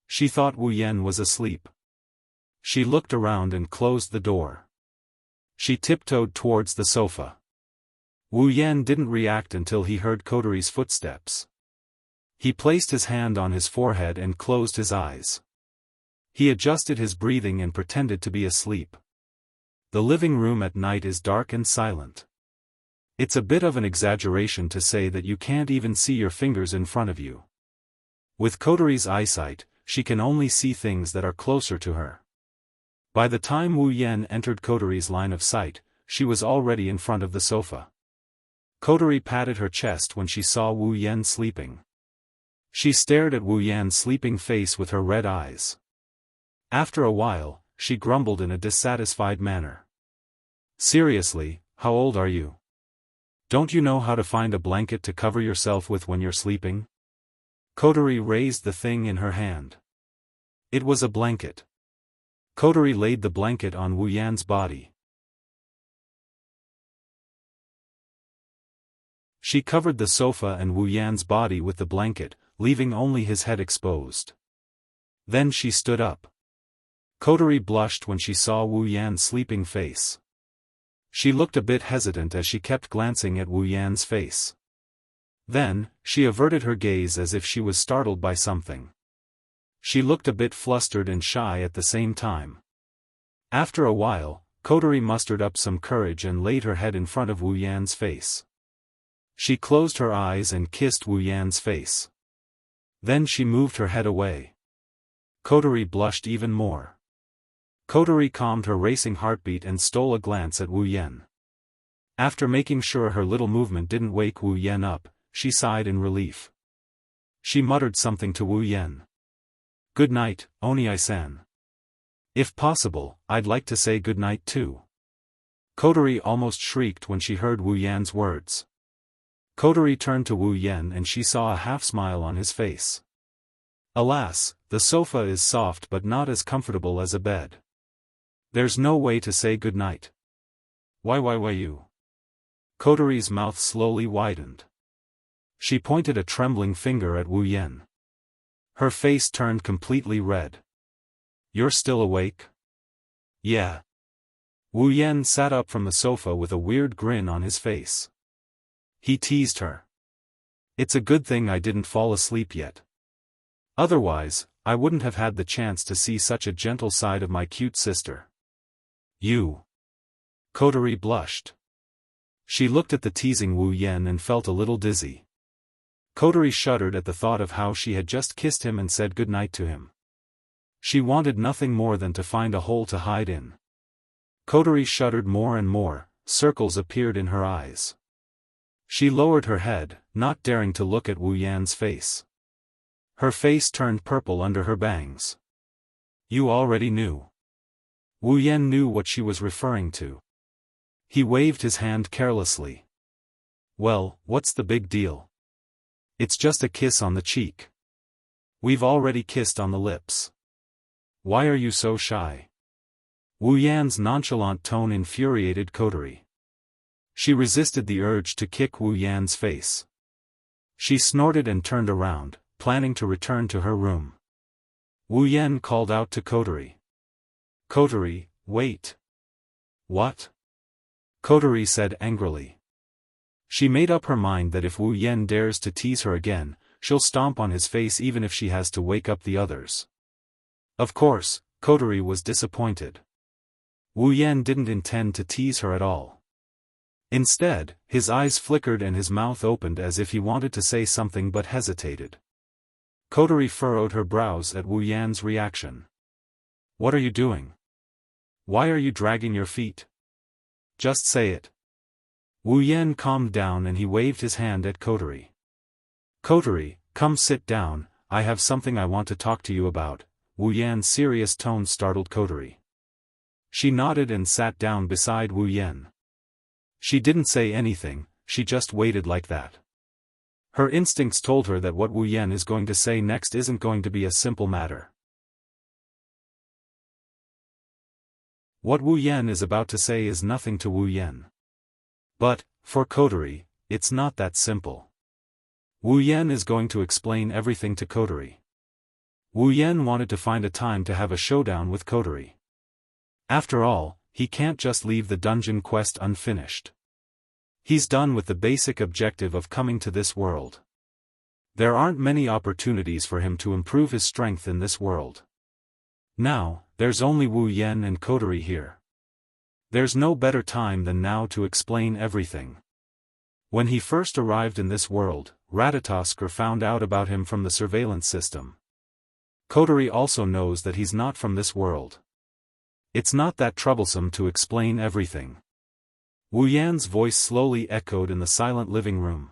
She thought Wu Yan was asleep. She looked around and closed the door. She tiptoed towards the sofa. Wu Yan didn't react until he heard Kotori's footsteps. He placed his hand on his forehead and closed his eyes. He adjusted his breathing and pretended to be asleep. The living room at night is dark and silent. It's a bit of an exaggeration to say that you can't even see your fingers in front of you. With Kotori's eyesight, she can only see things that are closer to her. By the time Wu Yan entered Kotori's line of sight, she was already in front of the sofa. Kotori patted her chest when she saw Wu Yan sleeping. She stared at Wu Yan's sleeping face with her red eyes. After a while, she grumbled in a dissatisfied manner. Seriously, how old are you? Don't you know how to find a blanket to cover yourself with when you're sleeping? Kotori raised the thing in her hand. It was a blanket. Kotori laid the blanket on Wu Yan's body. She covered the sofa and Wu Yan's body with the blanket, leaving only his head exposed. Then she stood up. Kotori blushed when she saw Wu Yan's sleeping face. She looked a bit hesitant as she kept glancing at Wu Yan's face. Then, she averted her gaze as if she was startled by something. She looked a bit flustered and shy at the same time. After a while, Kotori mustered up some courage and laid her head in front of Wu Yan's face. She closed her eyes and kissed Wu Yan's face. Then she moved her head away. Kotori blushed even more. Kotori calmed her racing heartbeat and stole a glance at Wu Yan. After making sure her little movement didn't wake Wu Yan up, she sighed in relief. She muttered something to Wu Yan. "Good night, Oni-san. If possible, I'd like to say good night too." Kotori almost shrieked when she heard Wu Yan's words. Kotori turned to Wu Yan and she saw a half-smile on his face. Alas, the sofa is soft but not as comfortable as a bed. There's no way to say good night. Why you? Kotori's mouth slowly widened. She pointed a trembling finger at Wu Yan. Her face turned completely red. "You're still awake?" "Yeah." Wu Yan sat up from the sofa with a weird grin on his face. He teased her. "It's a good thing I didn't fall asleep yet. Otherwise, I wouldn't have had the chance to see such a gentle side of my cute sister." "You." Kotori blushed. She looked at the teasing Wu Yan and felt a little dizzy. Kotori shuddered at the thought of how she had just kissed him and said good night to him. She wanted nothing more than to find a hole to hide in. Kotori shuddered more and more, circles appeared in her eyes. She lowered her head, not daring to look at Wu Yan's face. Her face turned purple under her bangs. "You already knew." Wu Yan knew what she was referring to. He waved his hand carelessly. "Well, what's the big deal? It's just a kiss on the cheek. We've already kissed on the lips. Why are you so shy?" Wu Yan's nonchalant tone infuriated Kotori. She resisted the urge to kick Wu Yan's face. She snorted and turned around, planning to return to her room. Wu Yan called out to Kotori. "Kotori, wait." "What?" Kotori said angrily. She made up her mind that if Wu Yan dares to tease her again, she'll stomp on his face even if she has to wake up the others. Of course, Kotori was disappointed. Wu Yan didn't intend to tease her at all. Instead, his eyes flickered and his mouth opened as if he wanted to say something but hesitated. Kotori furrowed her brows at Wu Yan's reaction. "What are you doing? Why are you dragging your feet? Just say it." Wu Yan calmed down and he waved his hand at Kotori. "Kotori, come sit down, I have something I want to talk to you about." Wu Yan's serious tone startled Kotori. She nodded and sat down beside Wu Yan. She didn't say anything, she just waited like that. Her instincts told her that what Wu Yan is going to say next isn't going to be a simple matter. What Wu Yan is about to say is nothing to Wu Yan. But, for Kotori, it's not that simple. Wu Yan is going to explain everything to Kotori. Wu Yan wanted to find a time to have a showdown with Kotori. After all, he can't just leave the dungeon quest unfinished. He's done with the basic objective of coming to this world. There aren't many opportunities for him to improve his strength in this world. Now, there's only Wu Yan and Kotori here. There's no better time than now to explain everything. When he first arrived in this world, Ratatoskr found out about him from the surveillance system. Kotori also knows that he's not from this world. It's not that troublesome to explain everything. Wu Yan's voice slowly echoed in the silent living room.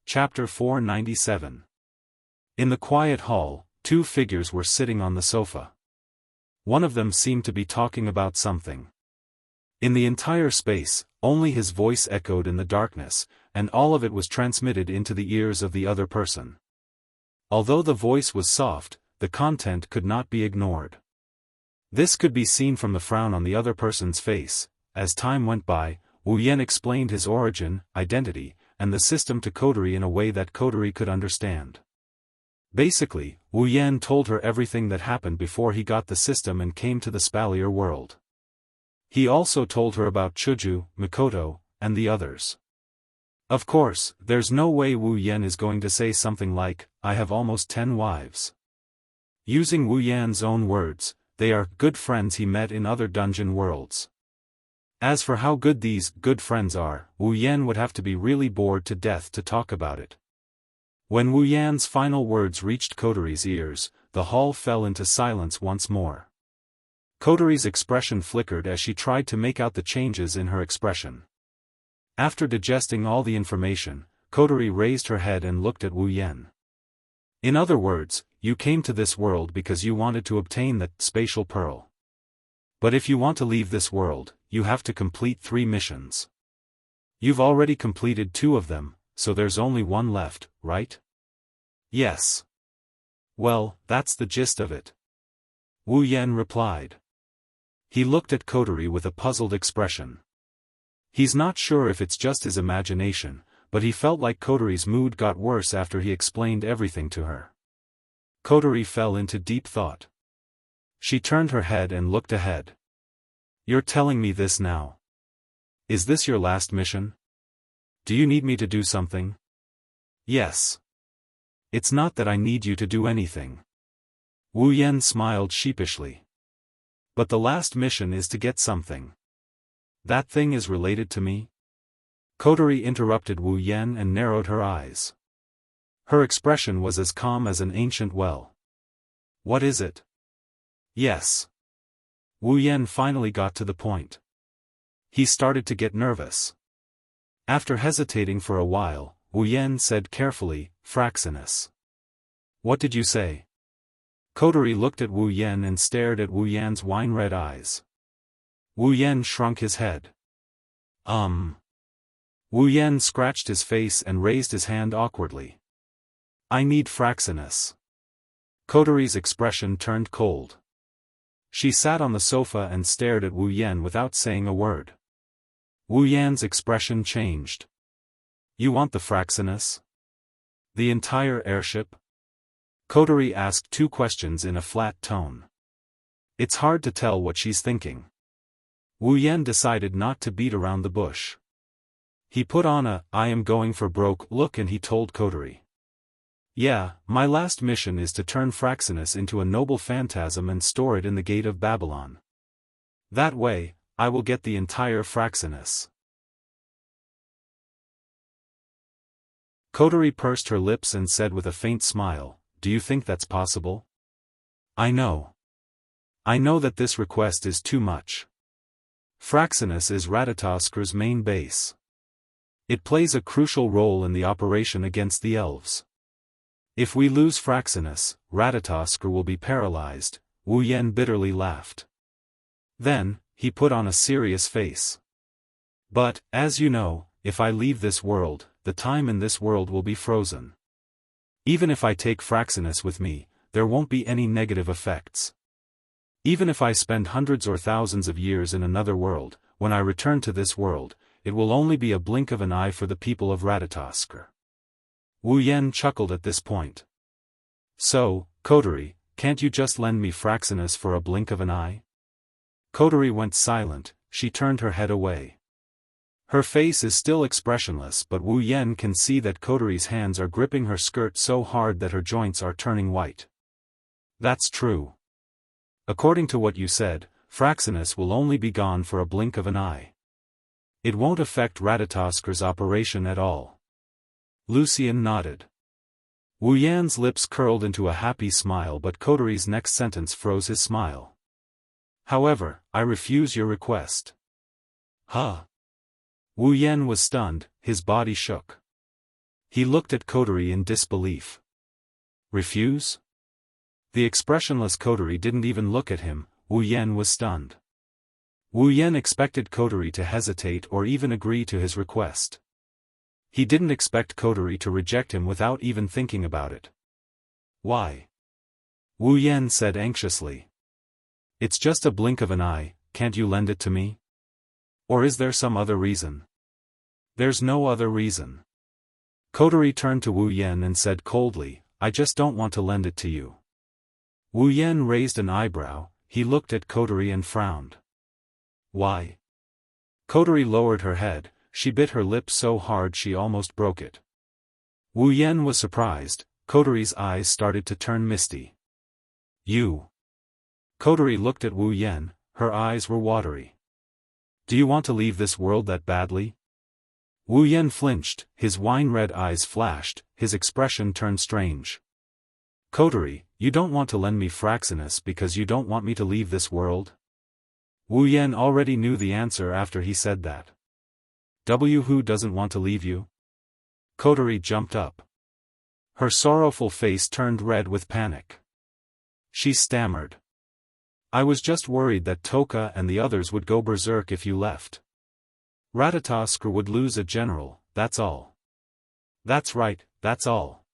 Chapter 497. In the quiet hall, two figures were sitting on the sofa. One of them seemed to be talking about something. In the entire space, only his voice echoed in the darkness, and all of it was transmitted into the ears of the other person. Although the voice was soft, the content could not be ignored. This could be seen from the frown on the other person's face. As time went by, Wu Yan explained his origin, identity, and the system to Kotori in a way that Kotori could understand. Basically, Wu Yan told her everything that happened before he got the system and came to the Spalier world. He also told her about Chuju, Mikoto, and the others. Of course, there's no way Wu Yan is going to say something like, "I have almost 10 wives." Using Wu Yan's own words, they are good friends he met in other dungeon worlds. As for how good these good friends are, Wu Yan would have to be really bored to death to talk about it. When Wu Yan's final words reached Kotori's ears, the hall fell into silence once more. Kotori's expression flickered as she tried to make out the changes in her expression. After digesting all the information, Kotori raised her head and looked at Wu Yan. In other words, you came to this world because you wanted to obtain that spatial pearl. But if you want to leave this world, you have to complete 3 missions. You've already completed 2 of them, so there's only 1 left, right? Yes. Well, that's the gist of it. Wu Yan replied. He looked at Kotori with a puzzled expression. He's not sure if it's just his imagination, but he felt like Kotori's mood got worse after he explained everything to her. Kotori fell into deep thought. She turned her head and looked ahead. You're telling me this now? Is this your last mission? Do you need me to do something? Yes. It's not that I need you to do anything. Wu Yan smiled sheepishly. But the last mission is to get something. That thing is related to me? Kotori interrupted Wu Yan and narrowed her eyes. Her expression was as calm as an ancient well. What is it? Yes. Wu Yan finally got to the point. He started to get nervous. After hesitating for a while, Wu Yan said carefully, Fraxinus. What did you say? Kotori looked at Wu Yan and stared at Wu Yan's wine-red eyes. Wu Yan shrunk his head. Wu Yan scratched his face and raised his hand awkwardly. I need Fraxinus. Kotori's expression turned cold. She sat on the sofa and stared at Wu Yan without saying a word. Wu Yan's expression changed. You want the Fraxinus? The entire airship? Kotori asked 2 questions in a flat tone. It's hard to tell what she's thinking. Wu Yan decided not to beat around the bush. He put on a I am going for broke look and he told Kotori. Yeah, my last mission is to turn Fraxinus into a noble phantasm and store it in the gate of Babylon. That way, I will get the entire Fraxinus. Kotori pursed her lips and said with a faint smile, Do you think that's possible? I know. I know that this request is too much. Fraxinus is Ratataskr's main base. It plays a crucial role in the operation against the elves. If we lose Fraxinus, Ratatoskr will be paralyzed, Wu Yan bitterly laughed. Then, he put on a serious face. But, as you know, if I leave this world, the time in this world will be frozen. Even if I take Fraxinus with me, there won't be any negative effects. Even if I spend hundreds or thousands of years in another world, when I return to this world, it will only be a blink of an eye for the people of Ratatoskr. Wu Yan chuckled at this point. So, Kotori, can't you just lend me Fraxinus for a blink of an eye? Kotori went silent, she turned her head away. Her face is still expressionless but Wu Yan can see that Kotori's hands are gripping her skirt so hard that her joints are turning white. That's true. According to what you said, Fraxinus will only be gone for a blink of an eye. It won't affect Ratataskr's operation at all. Lucian nodded. Wu Yan's lips curled into a happy smile but Kotori's next sentence froze his smile. However, I refuse your request. Huh? Wu Yan was stunned, his body shook. He looked at Kotori in disbelief. Refuse? The expressionless Kotori didn't even look at him, Wu Yan was stunned. Wu Yan expected Kotori to hesitate or even agree to his request. He didn't expect Kotori to reject him without even thinking about it. Why? Wu Yan said anxiously. It's just a blink of an eye, can't you lend it to me? Or is there some other reason? There's no other reason. Kotori turned to Wu Yan and said coldly, I just don't want to lend it to you. Wu Yan raised an eyebrow, he looked at Kotori and frowned. Why? Kotori lowered her head, she bit her lip so hard she almost broke it. Wu Yan was surprised, Kotori's eyes started to turn misty. You. Kotori looked at Wu Yan, her eyes were watery. Do you want to leave this world that badly? Wu Yan flinched, his wine-red eyes flashed, his expression turned strange. Kotori, you don't want to lend me Fraxinus because you don't want me to leave this world? Wu Yan already knew the answer after he said that. Who doesn't want to leave you? Kotori jumped up. Her sorrowful face turned red with panic. She stammered. I was just worried that Toka and the others would go berserk if you left. Ratatoskr would lose a general, that's all. That's right, that's all.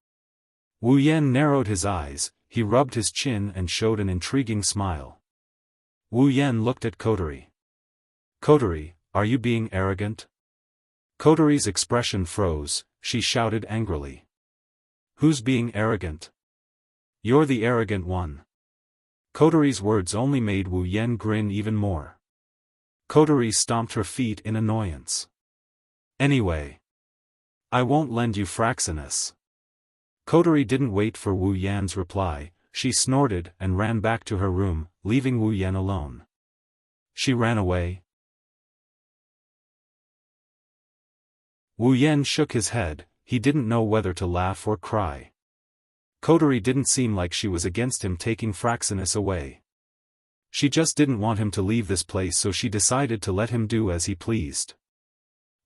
Wu Yan narrowed his eyes, he rubbed his chin and showed an intriguing smile. Wu Yan looked at Kotori. Kotori, are you being arrogant? Kotori's expression froze, she shouted angrily. Who's being arrogant? You're the arrogant one. Kotori's words only made Wu Yan grin even more. Kotori stomped her feet in annoyance. Anyway. I won't lend you Fraxinus. Kotori didn't wait for Wu Yan's reply, she snorted and ran back to her room, leaving Wu Yan alone. She ran away. Wu Yan shook his head, he didn't know whether to laugh or cry. Kotori didn't seem like she was against him taking Fraxinus away. She just didn't want him to leave this place, so she decided to let him do as he pleased.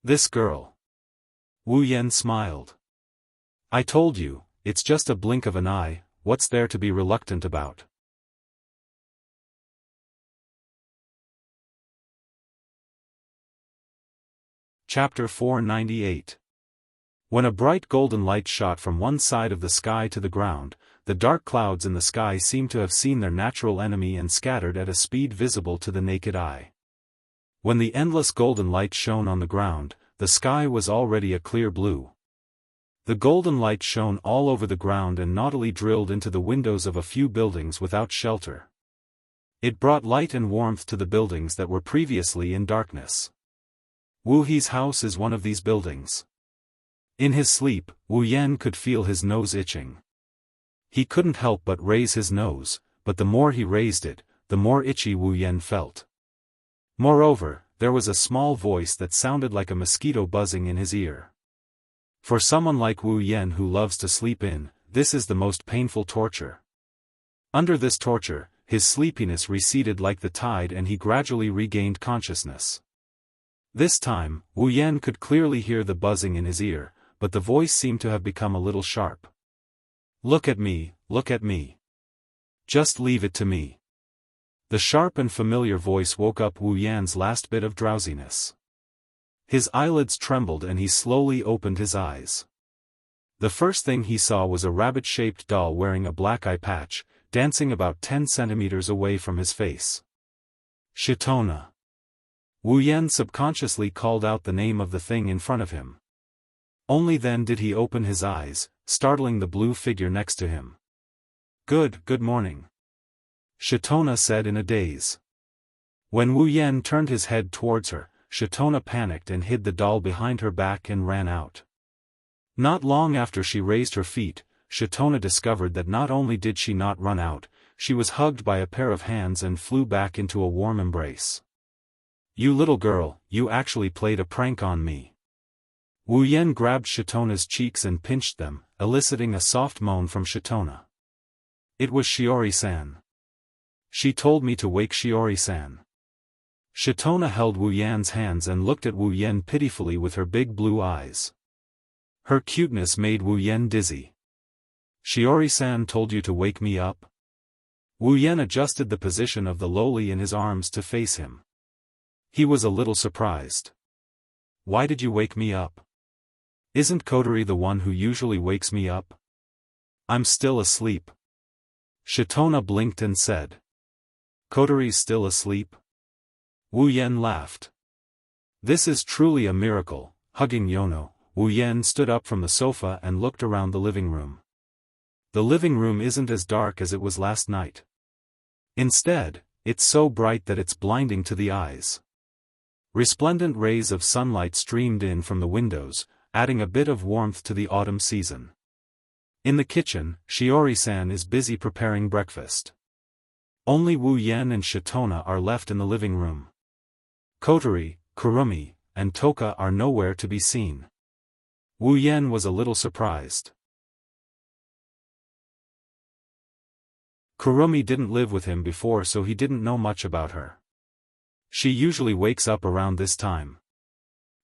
This girl. Wu Yan smiled. I told you, it's just a blink of an eye, what's there to be reluctant about? Chapter 498. When a bright golden light shot from one side of the sky to the ground, the dark clouds in the sky seemed to have seen their natural enemy and scattered at a speed visible to the naked eye. When the endless golden light shone on the ground, the sky was already a clear blue. The golden light shone all over the ground and naughtily drilled into the windows of a few buildings without shelter. It brought light and warmth to the buildings that were previously in darkness. Wu He's house is one of these buildings. In his sleep, Wu Yan could feel his nose itching. He couldn't help but raise his nose, but the more he raised it, the more itchy Wu Yan felt. Moreover, there was a small voice that sounded like a mosquito buzzing in his ear. For someone like Wu Yan who loves to sleep in, this is the most painful torture. Under this torture, his sleepiness receded like the tide and he gradually regained consciousness. This time, Wu Yan could clearly hear the buzzing in his ear, but the voice seemed to have become a little sharp. Look at me, look at me. Just leave it to me. The sharp and familiar voice woke up Wu Yan's last bit of drowsiness. His eyelids trembled and he slowly opened his eyes. The first thing he saw was a rabbit-shaped doll wearing a black eye patch, dancing about 10 centimeters away from his face. Shitona. Wu Yan subconsciously called out the name of the thing in front of him. Only then did he open his eyes, startling the blue figure next to him. Good morning. Shitona said in a daze. When Wu Yan turned his head towards her, Shitona panicked and hid the doll behind her back and ran out. Not long after she raised her feet, Shitona discovered that not only did she not run out, she was hugged by a pair of hands and flew back into a warm embrace. You little girl, you actually played a prank on me. Wu Yan grabbed Shitona's cheeks and pinched them, eliciting a soft moan from Shitona. It was Shiori-san. She told me to wake Shiori-san. Shitona held Wu Yan's hands and looked at Wu Yan pitifully with her big blue eyes. Her cuteness made Wu Yan dizzy. Shiori-san told you to wake me up? Wu Yan adjusted the position of the loli in his arms to face him. He was a little surprised. Why did you wake me up? Isn't Kotori the one who usually wakes me up? I'm still asleep. Shitona blinked and said. Kotori's still asleep? Wu Yan laughed. This is truly a miracle. Hugging Yono, Wu Yan stood up from the sofa and looked around the living room. The living room isn't as dark as it was last night. Instead, it's so bright that it's blinding to the eyes. Resplendent rays of sunlight streamed in from the windows, adding a bit of warmth to the autumn season. In the kitchen, Shiori-san is busy preparing breakfast. Only Wu Yan and Shitona are left in the living room. Kotori, Kurumi, and Toka are nowhere to be seen. Wu Yan was a little surprised. Kurumi didn't live with him before, so he didn't know much about her. She usually wakes up around this time.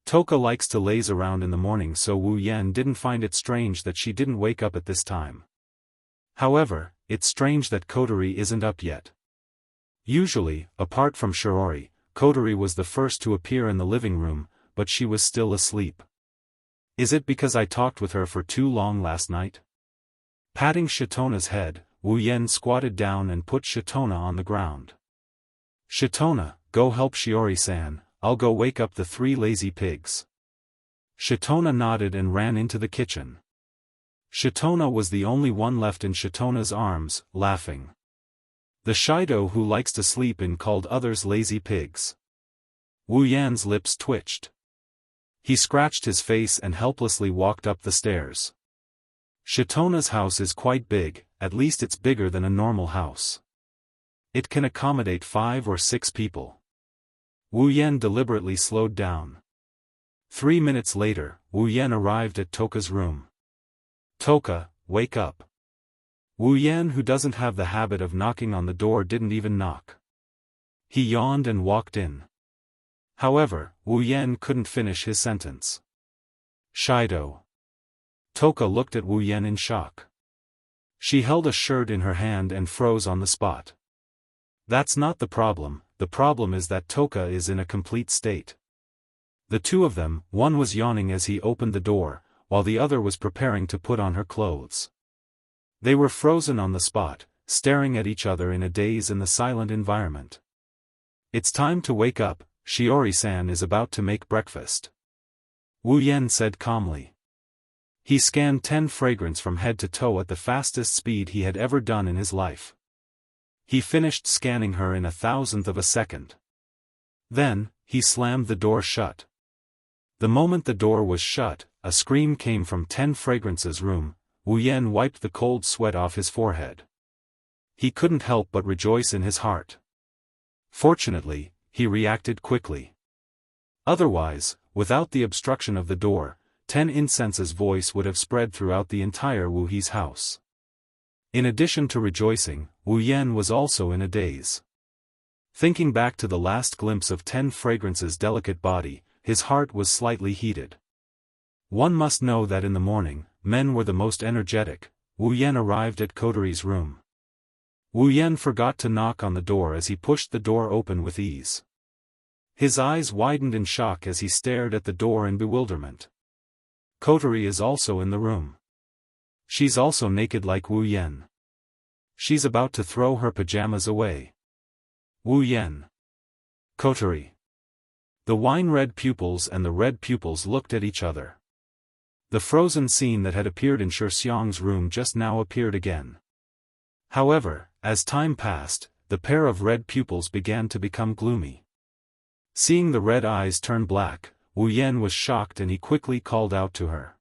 Toka likes to laze around in the morning, so Wu Yan didn't find it strange that she didn't wake up at this time. However, it's strange that Kotori isn't up yet. Usually, apart from Shiori, Kotori was the first to appear in the living room, but she was still asleep. Is it because I talked with her for too long last night? Patting Shitona's head, Wu Yan squatted down and put Shitona on the ground. Shitona, go help Shiori-san, I'll go wake up the 3 lazy pigs. Shitona nodded and ran into the kitchen. Shitona was the only one left in Shitona's arms, laughing. The Shido who likes to sleep in called others lazy pigs. Wu Yan's lips twitched. He scratched his face and helplessly walked up the stairs. Shitona's house is quite big, at least it's bigger than a normal house. It can accommodate 5 or 6 people. Wu Yan deliberately slowed down. 3 minutes later, Wu Yan arrived at Toka's room. Toka, wake up. Wu Yan, who doesn't have the habit of knocking on the door, didn't even knock. He yawned and walked in. However, Wu Yan couldn't finish his sentence. Shido. Toka looked at Wu Yan in shock. She held a shirt in her hand and froze on the spot. That's not the problem is that Toka is in a complete state. The two of them, one was yawning as he opened the door, while the other was preparing to put on her clothes. They were frozen on the spot, staring at each other in a daze in the silent environment. It's time to wake up, Shiori-san is about to make breakfast. Wu Yan said calmly. He scanned 10 fragrance from head to toe at the fastest speed he had ever done in his life. He finished scanning her in 1,000th of a second. Then, he slammed the door shut. The moment the door was shut, a scream came from 10 fragrance's room. Wu Yan wiped the cold sweat off his forehead. He couldn't help but rejoice in his heart. Fortunately, he reacted quickly. Otherwise, without the obstruction of the door, 10 Incense's voice would have spread throughout the entire Wu He's house. In addition to rejoicing, Wu Yan was also in a daze. Thinking back to the last glimpse of 10 fragrance's delicate body, his heart was slightly heated. One must know that in the morning, men were the most energetic. Wu Yan arrived at Kotori's room. Wu Yan forgot to knock on the door as he pushed the door open with ease. His eyes widened in shock as he stared at the door in bewilderment. Kotori is also in the room. She's also naked like Wu Yan. She's about to throw her pajamas away. Wu Yan. Kotori. The wine-red pupils and the red pupils looked at each other. The frozen scene that had appeared in Shi Xiang's room just now appeared again. However, as time passed, the pair of red pupils began to become gloomy. Seeing the red eyes turn black, Wu Yan was shocked and he quickly called out to her.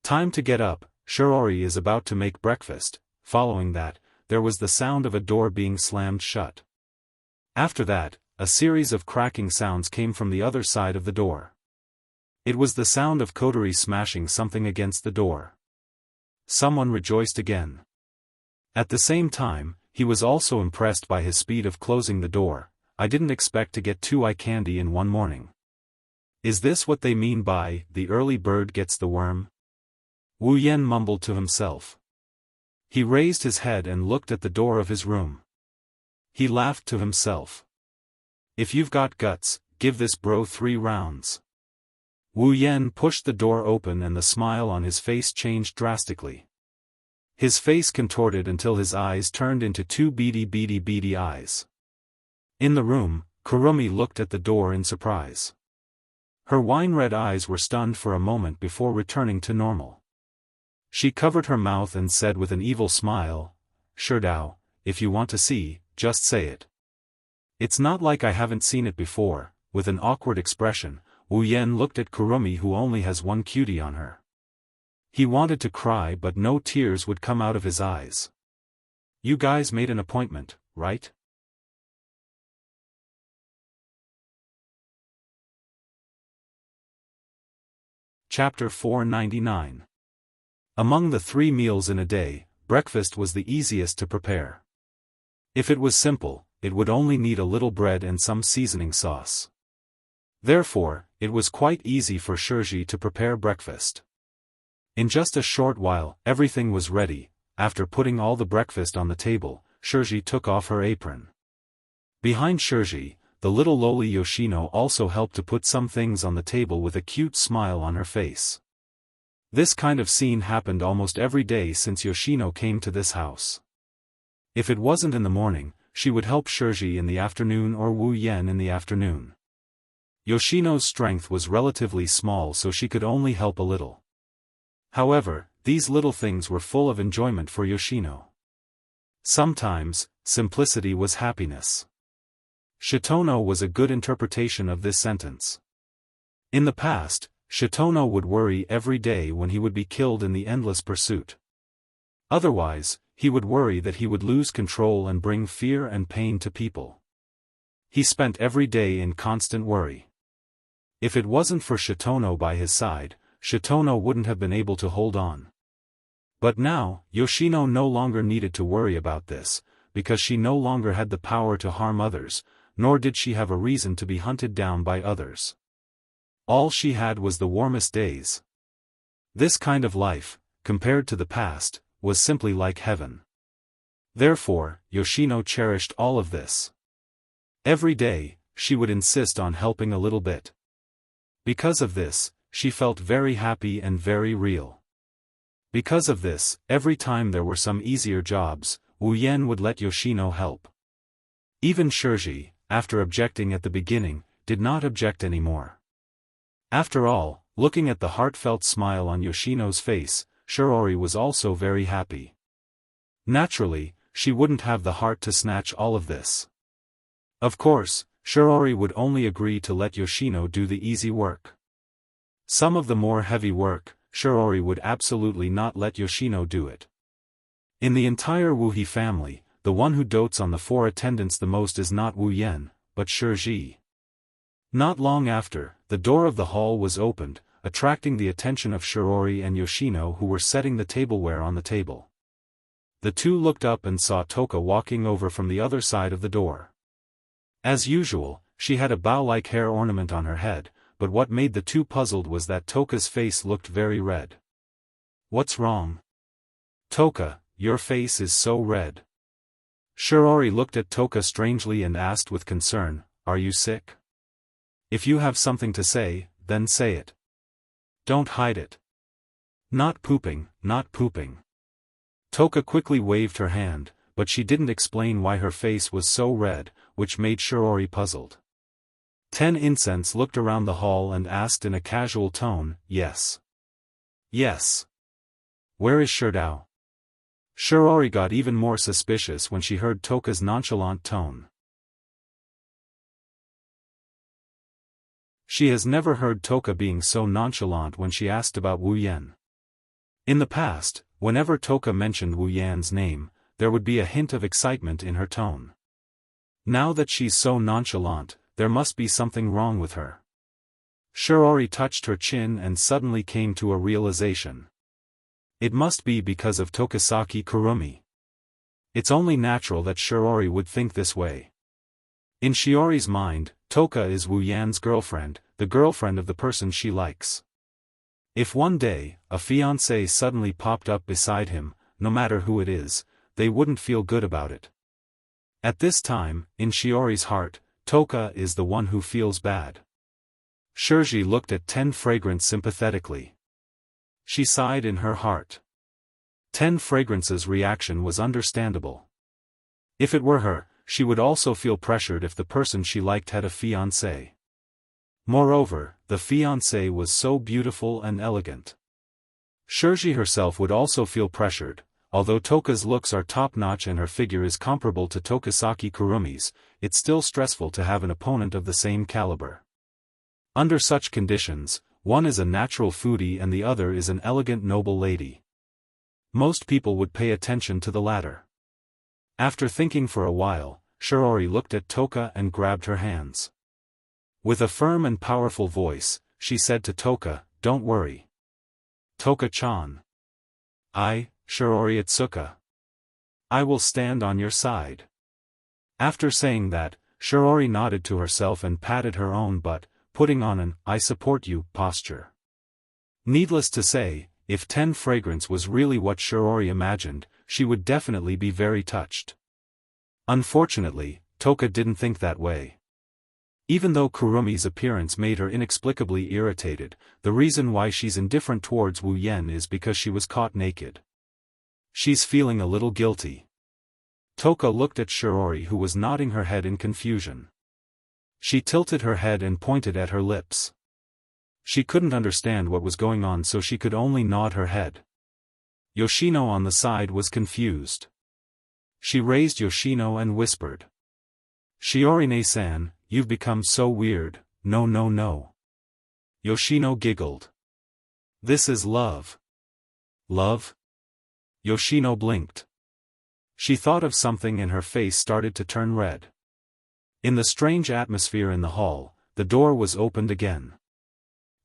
Time to get up, Shiori is about to make breakfast. Following that, there was the sound of a door being slammed shut. After that, a series of cracking sounds came from the other side of the door. It was the sound of Kotori smashing something against the door. Someone rejoiced again. At the same time, he was also impressed by his speed of closing the door. I didn't expect to get 2 eye candy in one morning. Is this what they mean by, the early bird gets the worm? Wu Yan mumbled to himself. He raised his head and looked at the door of his room. He laughed to himself. If you've got guts, give this bro 3 rounds. Wu Yan pushed the door open and the smile on his face changed drastically. His face contorted until his eyes turned into 2 beady eyes. In the room, Kurumi looked at the door in surprise. Her wine-red eyes were stunned for a moment before returning to normal. She covered her mouth and said with an evil smile, "Sure Dao, if you want to see, just say it." It's not like I haven't seen it before. With an awkward expression, Wu Yan looked at Kurumi, who only has 1 cutie on her. He wanted to cry but no tears would come out of his eyes. You guys made an appointment, right? Chapter 499. Among the 3 meals in a day, breakfast was the easiest to prepare. If it was simple, it would only need a little bread and some seasoning sauce. Therefore, it was quite easy for Shiji to prepare breakfast. In just a short while, everything was ready. After putting all the breakfast on the table, Shiji took off her apron. Behind Shiji, the little lowly Yoshino also helped to put some things on the table with a cute smile on her face. This kind of scene happened almost every day since Yoshino came to this house. If it wasn't in the morning, she would help Shiji in the afternoon or Wu Yan in the afternoon. Yoshino's strength was relatively small so she could only help a little. However, these little things were full of enjoyment for Yoshino. Sometimes, simplicity was happiness. Shitono was a good interpretation of this sentence. In the past, Shitono would worry every day when he would be killed in the endless pursuit. Otherwise, he would worry that he would lose control and bring fear and pain to people. He spent every day in constant worry. If it wasn't for Shitono by his side, Shitono wouldn't have been able to hold on. But now, Yoshino no longer needed to worry about this, because she no longer had the power to harm others, nor did she have a reason to be hunted down by others. All she had was the warmest days. This kind of life, compared to the past, was simply like heaven. Therefore, Yoshino cherished all of this. Every day, she would insist on helping a little bit. Because of this, she felt very happy and very real. Because of this, every time there were some easier jobs, Wu Yan would let Yoshino help. Even Shiji, after objecting at the beginning, did not object anymore. After all, looking at the heartfelt smile on Yoshino's face, Shirori was also very happy. Naturally, she wouldn't have the heart to snatch all of this. Of course, Shirori would only agree to let Yoshino do the easy work. Some of the more heavy work, Shirori would absolutely not let Yoshino do it. In the entire Wuhi family, the one who dotes on the 4 attendants the most is not Wu Yan, but Shiji. Not long after, the door of the hall was opened, attracting the attention of Shirori and Yoshino who were setting the tableware on the table. The two looked up and saw Toka walking over from the other side of the door. As usual, she had a bow-like hair ornament on her head, but what made the two puzzled was that Toka's face looked very red. What's wrong? Toka, your face is so red. Shirori looked at Toka strangely and asked with concern, are you sick? If you have something to say, then say it. Don't hide it. Not pooping, not pooping. Toka quickly waved her hand, but she didn't explain why her face was so red, which made Shirori puzzled. 10 Incense looked around the hall and asked in a casual tone, yes. Yes. Where is Shirdao? Shirori got even more suspicious when she heard Toka's nonchalant tone. She has never heard Toka being so nonchalant when she asked about Wu Yan. In the past, whenever Toka mentioned Wu Yan's name, there would be a hint of excitement in her tone. Now that she's so nonchalant, there must be something wrong with her. Shirori touched her chin and suddenly came to a realization. It must be because of Tokisaki Kurumi. It's only natural that Shirori would think this way. In Shiori's mind, Toka is Wu Yan's girlfriend, the girlfriend of the person she likes. If one day, a fiancé suddenly popped up beside him, no matter who it is, they wouldn't feel good about it. At this time, in Shiori's heart, Toka is the one who feels bad. Shiji looked at 10 Fragrance sympathetically. She sighed in her heart. 10 Fragrance's reaction was understandable. If it were her, she would also feel pressured if the person she liked had a fiancé. Moreover, the fiancé was so beautiful and elegant. Shiji herself would also feel pressured. Although Toka's looks are top-notch and her figure is comparable to Tokisaki Kurumi's, it's still stressful to have an opponent of the same caliber. Under such conditions, one is a natural foodie and the other is an elegant noble lady. Most people would pay attention to the latter. After thinking for a while, Shiori looked at Toka and grabbed her hands. With a firm and powerful voice, she said to Toka, "Don't worry. Toka-chan. Shiori Itsuka. I will stand on your side." After saying that, Shiori nodded to herself and patted her own butt, putting on an "I support you" posture. Needless to say, if 10 fragrance was really what Shiori imagined, she would definitely be very touched. Unfortunately, Toka didn't think that way. Even though Kurumi's appearance made her inexplicably irritated, the reason why she's indifferent towards Wu Yen is because she was caught naked. She's feeling a little guilty. Toka looked at Shiori, who was nodding her head in confusion. She tilted her head and pointed at her lips. She couldn't understand what was going on, so she could only nod her head. Yoshino on the side was confused. She raised Yoshino and whispered, "Shiori-ne-san, you've become so weird, no no no." Yoshino giggled. "This is love." "Love?" Yoshino blinked. She thought of something and her face started to turn red. In the strange atmosphere in the hall, the door was opened again.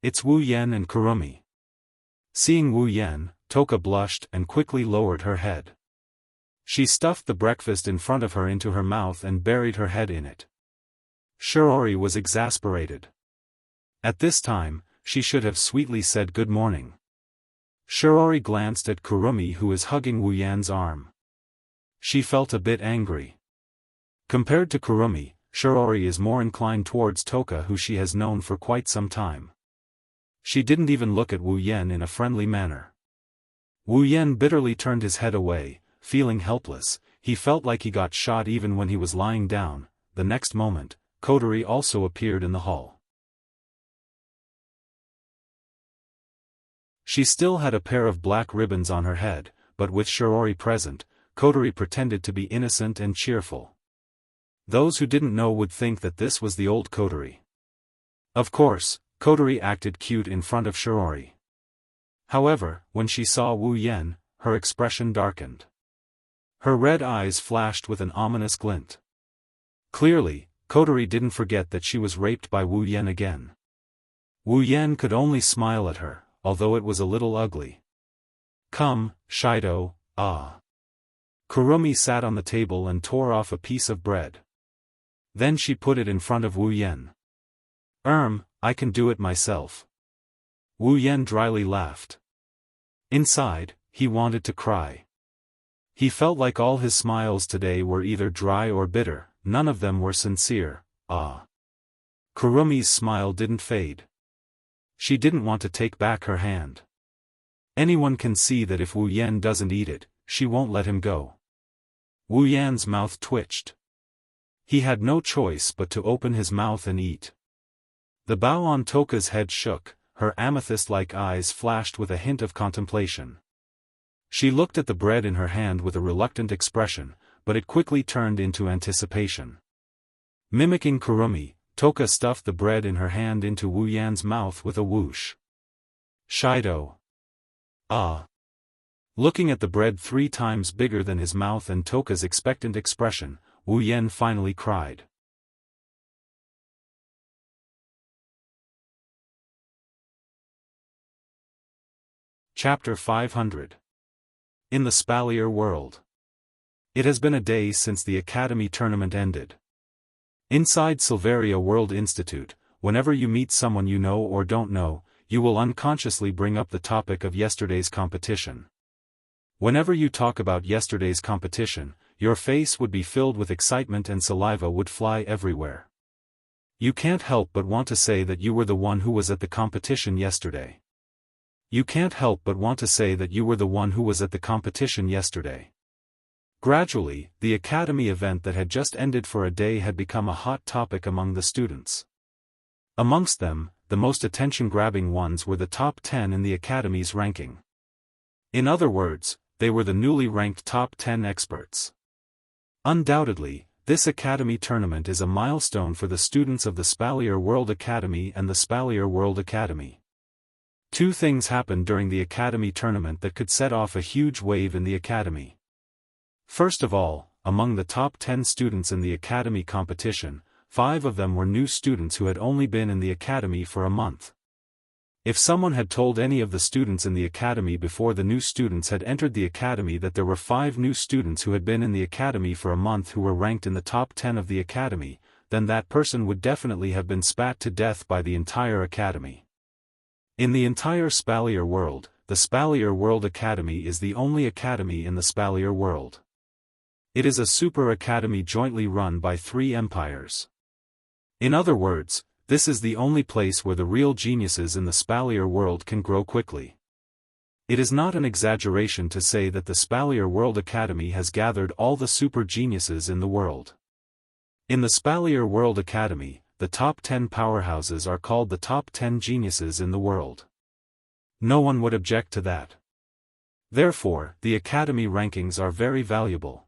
"It's Wu Yen and Kurumi." Seeing Wu Yen, Toka blushed and quickly lowered her head. She stuffed the breakfast in front of her into her mouth and buried her head in it. Shiori was exasperated. At this time, she should have sweetly said good morning. Shiori glanced at Kurumi, who is hugging Wu Yan's arm. She felt a bit angry. Compared to Kurumi, Shiori is more inclined towards Toka, who she has known for quite some time. She didn't even look at Wu Yen in a friendly manner. Wu Yen bitterly turned his head away, feeling helpless. He felt like he got shot even when he was lying down. The next moment, Kotori also appeared in the hall. She still had a pair of black ribbons on her head, but with Shiori present, Kotori pretended to be innocent and cheerful. Those who didn't know would think that this was the old Kotori. Of course, Kotori acted cute in front of Shiori. However, when she saw Wu Yen, her expression darkened. Her red eyes flashed with an ominous glint. Clearly, Kotori didn't forget that she was raped by Wu Yen again. Wu Yen could only smile at her, although it was a little ugly. "Come, Shido, ah." Kurumi sat on the table and tore off a piece of bread. Then she put it in front of Wu Yen. I can do it myself." Wu Yen dryly laughed. Inside, he wanted to cry. He felt like all his smiles today were either dry or bitter, none of them were sincere. Kurumi's smile didn't fade. She didn't want to take back her hand. Anyone can see that if Wu Yen doesn't eat it, she won't let him go. Wu Yan's mouth twitched. He had no choice but to open his mouth and eat. The bow on Toka's head shook, her amethyst-like eyes flashed with a hint of contemplation. She looked at the bread in her hand with a reluctant expression, but it quickly turned into anticipation. Mimicking Kurumi, Toka stuffed the bread in her hand into Wu Yan's mouth with a whoosh. "Shido. Ah." Looking at the bread 3 times bigger than his mouth and Toka's expectant expression, Wu Yen finally cried. Chapter 500. In the Spalier World. It has been a day since the Academy tournament ended. Inside Silveria World Institute, whenever you meet someone you know or don't know, you will unconsciously bring up the topic of yesterday's competition. Whenever you talk about yesterday's competition, your face would be filled with excitement and saliva would fly everywhere. You can't help but want to say that you were the one who was at the competition yesterday. You can't help but want to say that you were the one who was at the competition yesterday. Gradually, the academy event that had just ended for a day had become a hot topic among the students. Amongst them, the most attention-grabbing ones were the top 10 in the academy's ranking. In other words, they were the newly ranked top 10 experts. Undoubtedly, this academy tournament is a milestone for the students of the Spalier World Academy and the Spalier World Academy. Two things happened during the Academy tournament that could set off a huge wave in the Academy. First of all, among the top 10 students in the Academy competition, 5 of them were new students who had only been in the Academy for a month. If someone had told any of the students in the Academy before the new students had entered the Academy that there were 5 new students who had been in the Academy for a month who were ranked in the top 10 of the Academy, then that person would definitely have been spat to death by the entire Academy. In the entire Spalier world, the Spalier World Academy is the only academy in the Spalier world. It is a super academy jointly run by 3 empires. In other words, this is the only place where the real geniuses in the Spalier world can grow quickly. It is not an exaggeration to say that the Spalier World Academy has gathered all the super geniuses in the world. In the Spalier World Academy, the top 10 powerhouses are called the top 10 geniuses in the world. No one would object to that. Therefore, the Academy rankings are very valuable.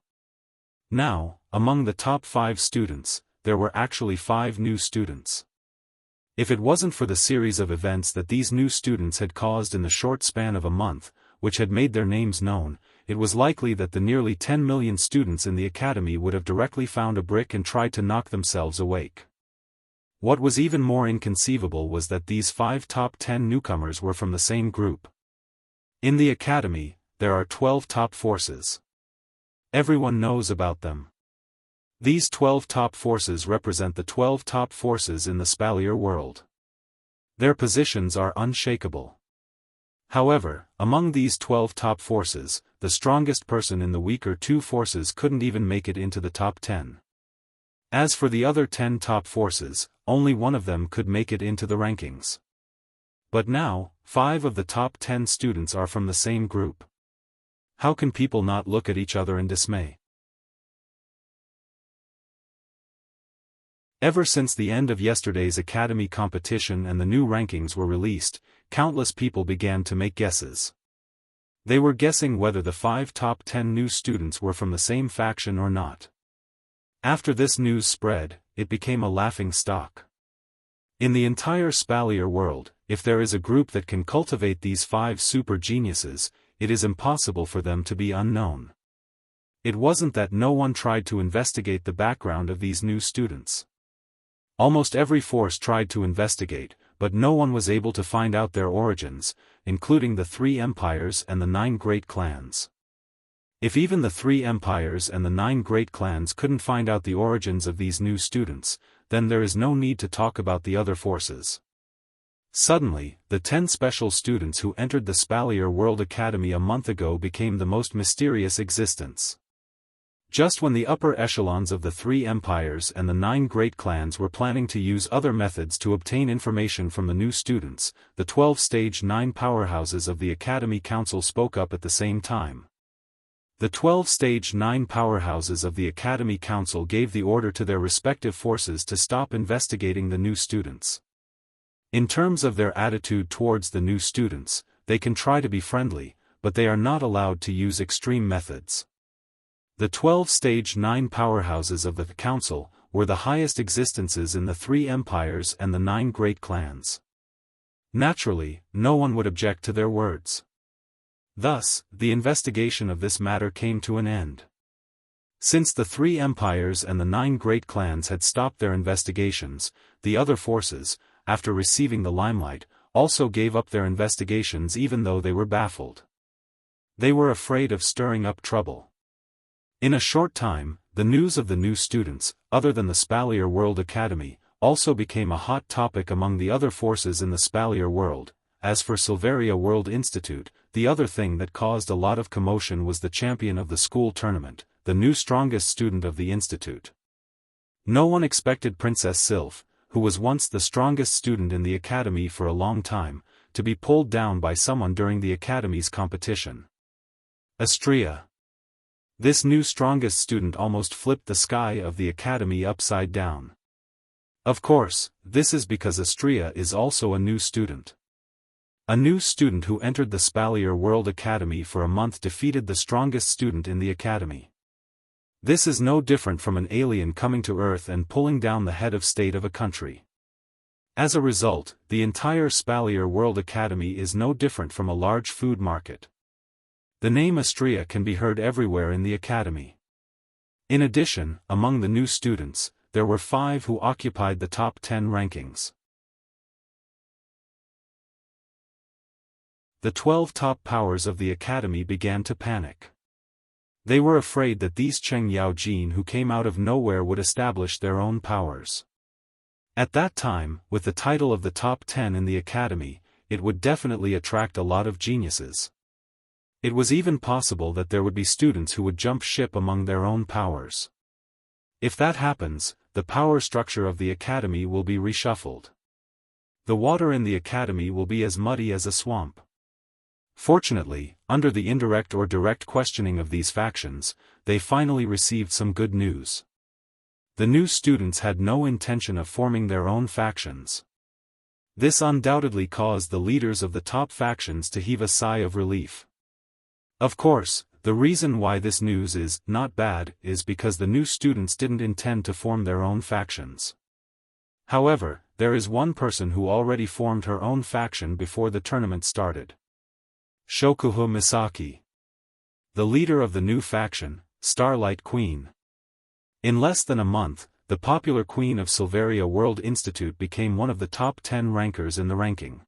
Now, among the top 5 students, there were actually 5 new students. If it wasn't for the series of events that these new students had caused in the short span of a month, which had made their names known, it was likely that the nearly 10 million students in the Academy would have directly found a brick and tried to knock themselves awake. What was even more inconceivable was that these 5 top 10 newcomers were from the same group. In the Academy, there are 12 top forces. Everyone knows about them. These 12 top forces represent the 12 top forces in the Spalier world. Their positions are unshakable. However, among these 12 top forces, the strongest person in the weaker 2 forces couldn't even make it into the top 10. As for the other 10 top forces, only one of them could make it into the rankings. But now, 5 of the top 10 students are from the same group. How can people not look at each other in dismay? Ever since the end of yesterday's Academy competition and the new rankings were released, countless people began to make guesses. They were guessing whether the 5 top 10 new students were from the same faction or not. After this news spread, it became a laughing stock. In the entire Spalier world, if there is a group that can cultivate these 5 super geniuses, it is impossible for them to be unknown. It wasn't that no one tried to investigate the background of these new students. Almost every force tried to investigate, but no one was able to find out their origins, including the 3 empires and the 9 great clans. If even the 3 empires and the 9 great clans couldn't find out the origins of these new students, then there is no need to talk about the other forces. Suddenly, the 10 special students who entered the Spalier World Academy a month ago became the most mysterious existence. Just when the upper echelons of the 3 empires and the 9 great clans were planning to use other methods to obtain information from the new students, the 12-stage 9 powerhouses of the Academy Council spoke up at the same time. The 12-stage 9 powerhouses of the Academy Council gave the order to their respective forces to stop investigating the new students. In terms of their attitude towards the new students, they can try to be friendly, but they are not allowed to use extreme methods. The 12-stage 9 powerhouses of the Council were the highest existences in the 3 empires and the 9 great clans. Naturally, no one would object to their words. Thus, the investigation of this matter came to an end. Since the 3 empires and the 9 great clans had stopped their investigations, the other forces, after receiving the limelight, also gave up their investigations even though they were baffled. They were afraid of stirring up trouble. In a short time, the news of the new students, other than the Spalier World Academy, also became a hot topic among the other forces in the Spalier world. As for Silveria World Institute, the other thing that caused a lot of commotion was the champion of the school tournament, the new strongest student of the institute. No one expected Princess Sylph, who was once the strongest student in the academy for a long time, to be pulled down by someone during the academy's competition. Astrea. This new strongest student almost flipped the sky of the academy upside down. Of course, this is because Astrea is also a new student. A new student who entered the Spalier World Academy for a month defeated the strongest student in the academy. This is no different from an alien coming to Earth and pulling down the head of state of a country. As a result, the entire Spalier World Academy is no different from a large food market. The name Astria can be heard everywhere in the academy. In addition, among the new students, there were 5 who occupied the top 10 rankings. The 12 top powers of the academy began to panic. They were afraid that these Cheng Yaojin who came out of nowhere would establish their own powers. At that time, with the title of the top 10 in the academy, it would definitely attract a lot of geniuses. It was even possible that there would be students who would jump ship among their own powers. If that happens, the power structure of the academy will be reshuffled. The water in the academy will be as muddy as a swamp. Fortunately, under the indirect or direct questioning of these factions, they finally received some good news. The new students had no intention of forming their own factions. This undoubtedly caused the leaders of the top factions to heave a sigh of relief. Of course, the reason why this news is not bad is because the new students didn't intend to form their own factions. However, there is one person who already formed her own faction before the tournament started. Shokuho Misaki. The leader of the new faction, Starlight Queen. In less than a month, the popular Queen of Silveria World Institute became one of the top 10 rankers in the ranking.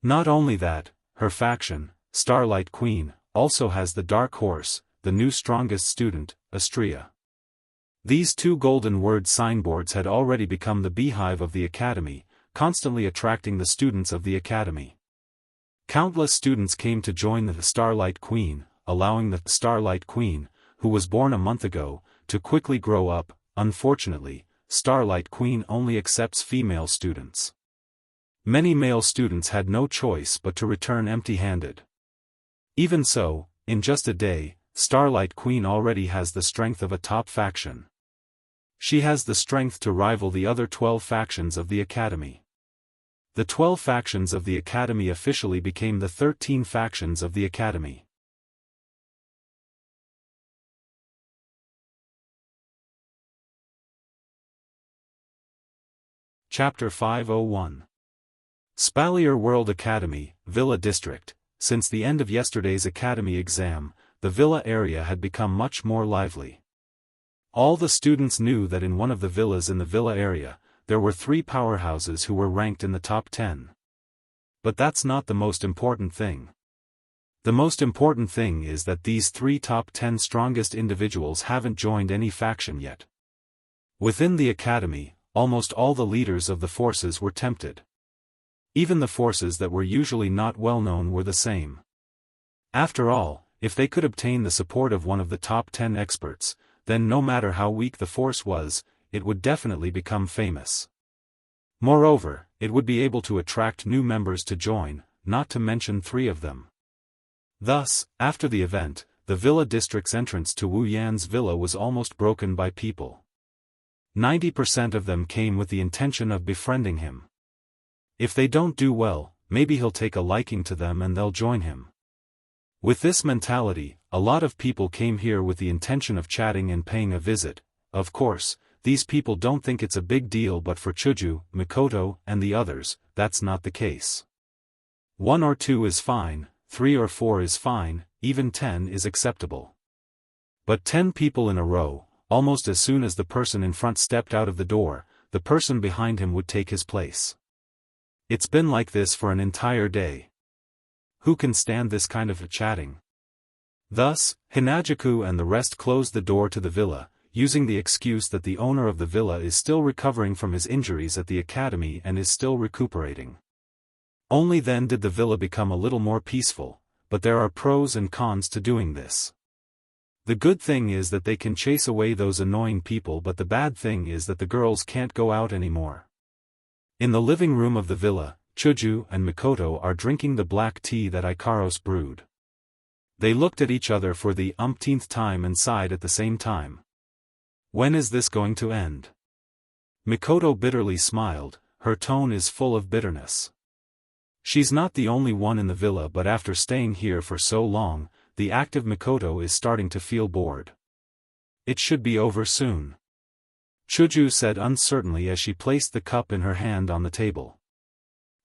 Not only that, her faction, Starlight Queen, also has the Dark Horse, the new strongest student, Astria. These 2 golden word signboards had already become the beehive of the academy, constantly attracting the students of the academy. Countless students came to join the Starlight Queen, allowing the Starlight Queen, who was born a month ago, to quickly grow up. Unfortunately, Starlight Queen only accepts female students. Many male students had no choice but to return empty-handed. Even so, in just a day, Starlight Queen already has the strength of a top faction. She has the strength to rival the other 12 factions of the academy. The 12 factions of the academy officially became the 13 factions of the academy. Chapter 501. Spalier World Academy, Villa District. Since the end of yesterday's academy exam, the villa area had become much more lively. All the students knew that in one of the villas in the villa area, there were 3 powerhouses who were ranked in the top 10. But that's not the most important thing. The most important thing is that these 3 top 10 strongest individuals haven't joined any faction yet. Within the academy, almost all the leaders of the forces were tempted. Even the forces that were usually not well known were the same. After all, if they could obtain the support of one of the top 10 experts, then no matter how weak the force was, it would definitely become famous. Moreover, it would be able to attract new members to join, not to mention 3 of them. Thus, after the event, the Villa District's entrance to Wu Yan's villa was almost broken by people. 90% of them came with the intention of befriending him. If they don't do well, maybe he'll take a liking to them and they'll join him. With this mentality, a lot of people came here with the intention of chatting and paying a visit. Of course, these people don't think it's a big deal, but for Chuju, Mikoto, and the others, that's not the case. 1 or 2 is fine, 3 or 4 is fine, even 10 is acceptable. But 10 people in a row, almost as soon as the person in front stepped out of the door, the person behind him would take his place. It's been like this for an entire day. Who can stand this kind of chatting? Thus, Hinajuku and the rest closed the door to the villa, using the excuse that the owner of the villa is still recovering from his injuries at the academy and is still recuperating. Only then did the villa become a little more peaceful, but there are pros and cons to doing this. The good thing is that they can chase away those annoying people, but the bad thing is that the girls can't go out anymore. In the living room of the villa, Chuju and Mikoto are drinking the black tea that Ikaros brewed. They looked at each other for the umpteenth time and sighed at the same time. When is this going to end? Mikoto bitterly smiled, her tone is full of bitterness. She's not the only one in the villa, but after staying here for so long, the active Mikoto is starting to feel bored. It should be over soon. Chuju said uncertainly as she placed the cup in her hand on the table.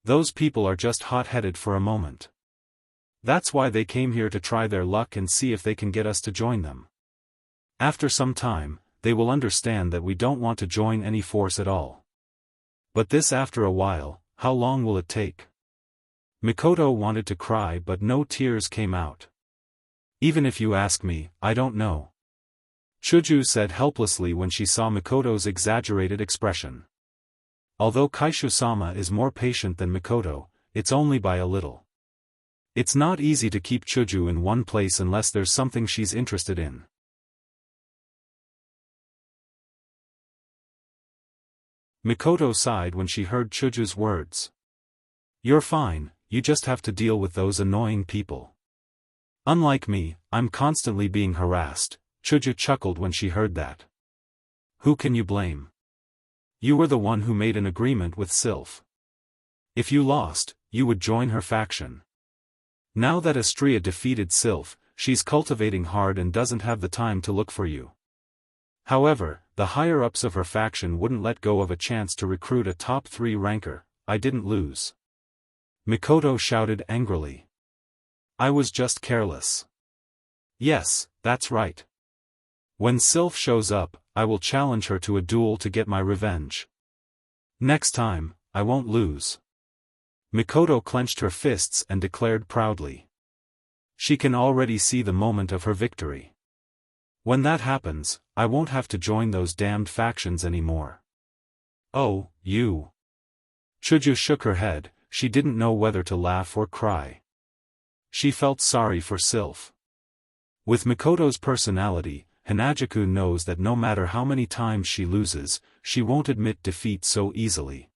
Those people are just hot-headed for a moment. That's why they came here to try their luck and see if they can get us to join them. After some time, they will understand that we don't want to join any force at all. But this after a while, how long will it take? Mikoto wanted to cry but no tears came out. Even if you ask me, I don't know. Chuju said helplessly when she saw Mikoto's exaggerated expression. Although Kaishu-sama is more patient than Mikoto, it's only by a little. It's not easy to keep Chuju in one place unless there's something she's interested in. Mikoto sighed when she heard Chuju's words. You're fine, you just have to deal with those annoying people. Unlike me, I'm constantly being harassed. Chuju chuckled when she heard that. Who can you blame? You were the one who made an agreement with Sylph. If you lost, you would join her faction. Now that Astria defeated Sylph, she's cultivating hard and doesn't have the time to look for you. However, the higher-ups of her faction wouldn't let go of a chance to recruit a top 3 ranker. I didn't lose. Mikoto shouted angrily. I was just careless. Yes, that's right. When Sylph shows up, I will challenge her to a duel to get my revenge. Next time, I won't lose. Mikoto clenched her fists and declared proudly. She can already see the moment of her victory. When that happens, I won't have to join those damned factions anymore. Oh, you. Chuju shook her head, she didn't know whether to laugh or cry. She felt sorry for Sylph. With Mikoto's personality, Hanajuku knows that no matter how many times she loses, she won't admit defeat so easily.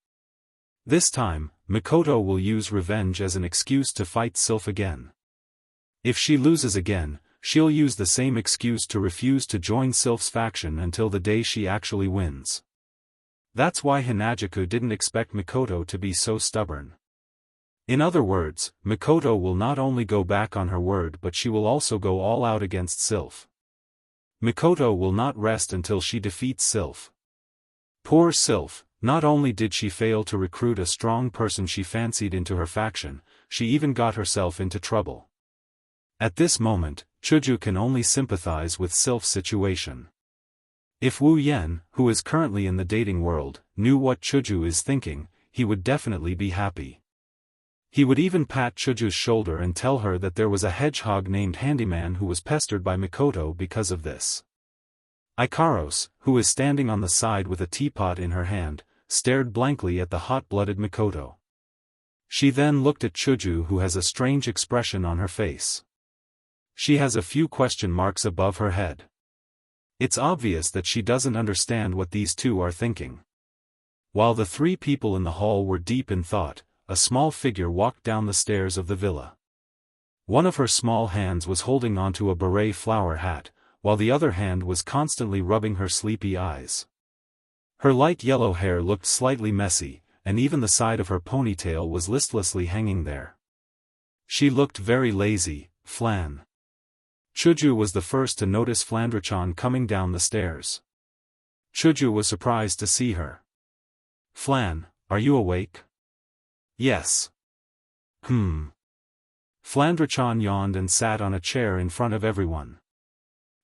This time, Mikoto will use revenge as an excuse to fight Sylph again. If she loses again, she'll use the same excuse to refuse to join Sylph's faction until the day she actually wins. That's why Hanajuku didn't expect Mikoto to be so stubborn. In other words, Mikoto will not only go back on her word but she will also go all out against Sylph. Mikoto will not rest until she defeats Sylph. Poor Sylph, not only did she fail to recruit a strong person she fancied into her faction, she even got herself into trouble. At this moment, Chuju can only sympathize with Sylph's situation. If Wu Yen, who is currently in the dating world, knew what Chuju is thinking, he would definitely be happy. He would even pat Chuju's shoulder and tell her that there was a hedgehog named Handyman who was pestered by Mikoto because of this. Ikaros, who is standing on the side with a teapot in her hand, stared blankly at the hot-blooded Mikoto. She then looked at Chuju, who has a strange expression on her face. She has a few question marks above her head. It's obvious that she doesn't understand what these two are thinking. While the 3 people in the hall were deep in thought, a small figure walked down the stairs of the villa. One of her small hands was holding onto a beret flower hat, while the other hand was constantly rubbing her sleepy eyes. Her light yellow hair looked slightly messy, and even the side of her ponytail was listlessly hanging there. She looked very lazy. Flan. Chuju was the first to notice Flandre-chan coming down the stairs. Chuju was surprised to see her. Flan, are you awake? Yes. Flandre-chan yawned and sat on a chair in front of everyone.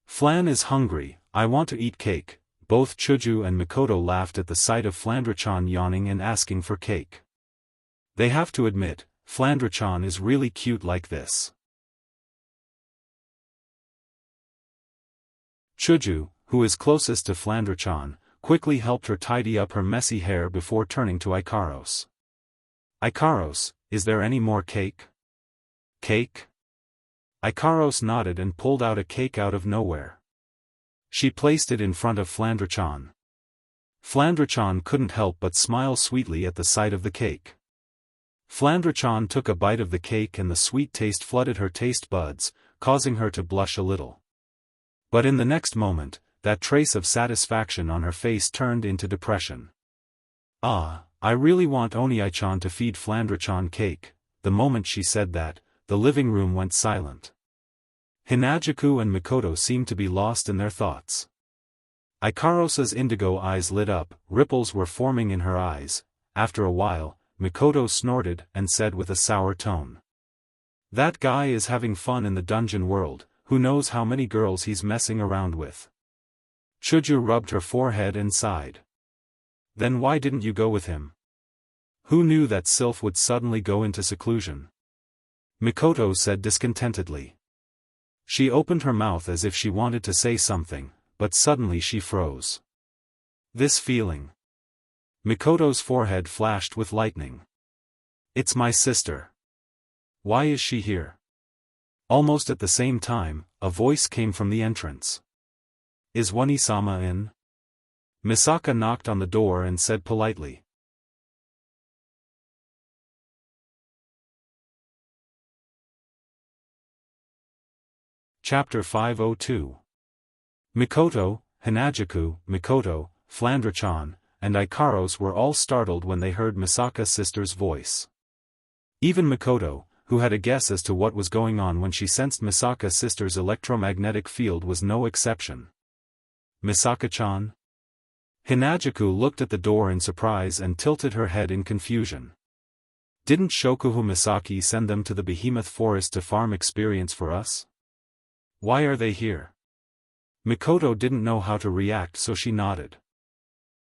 Flan is hungry, I want to eat cake. Both Chuju and Mikoto laughed at the sight of Flandre-chan yawning and asking for cake. They have to admit, Flandre-chan is really cute like this. Chuju, who is closest to Flandre-chan, quickly helped her tidy up her messy hair before turning to Ikaros. Ikaros, is there any more cake? Cake? Ikaros nodded and pulled out a cake out of nowhere. She placed it in front of Flandre-chan. Flandre-chan couldn't help but smile sweetly at the sight of the cake. Flandre-chan took a bite of the cake and the sweet taste flooded her taste buds, causing her to blush a little. But in the next moment, that trace of satisfaction on her face turned into depression. Ah, I really want Onii-chan to feed Flandre-chan cake. The moment she said that, the living room went silent. Hinajuku and Mikoto seemed to be lost in their thoughts. Ikarosa's indigo eyes lit up, ripples were forming in her eyes. After a while, Mikoto snorted and said with a sour tone. That guy is having fun in the dungeon world, who knows how many girls he's messing around with. Chuju rubbed her forehead and sighed. Then why didn't you go with him? Who knew that Sylph would suddenly go into seclusion? Mikoto said discontentedly. She opened her mouth as if she wanted to say something, but suddenly she froze. This feeling. Mikoto's forehead flashed with lightning. It's my sister. Why is she here? Almost at the same time, a voice came from the entrance. Is Wani-sama in? Misaka knocked on the door and said politely. Chapter 502. Mikoto, Hanajuku, Mikoto, Flandre-chan, and Ikaros were all startled when they heard Misaka's sister's voice. Even Mikoto, who had a guess as to what was going on when she sensed Misaka's sister's electromagnetic field, was no exception. Misaka-chan? Hanajuku looked at the door in surprise and tilted her head in confusion. Didn't Shokuhu Misaki send them to the behemoth forest to farm experience for us? Why are they here? Mikoto didn't know how to react, so she nodded.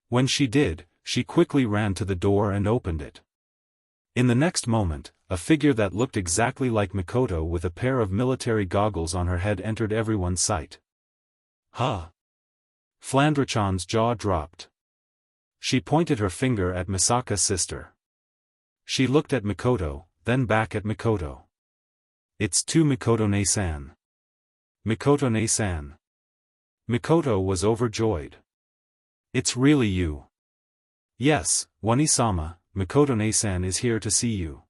When she did, she quickly ran to the door and opened it. In the next moment, a figure that looked exactly like Mikoto with a pair of military goggles on her head entered everyone's sight. Huh? Flandre-chan's jaw dropped. She pointed her finger at Misaka's sister. She looked at Mikoto, then back at Mikoto. It's to Mikoto-ne-san. Mikoto-ne-san. Mikoto was overjoyed. It's really you. Yes, Wani-sama, Mikoto-ne-san is here to see you.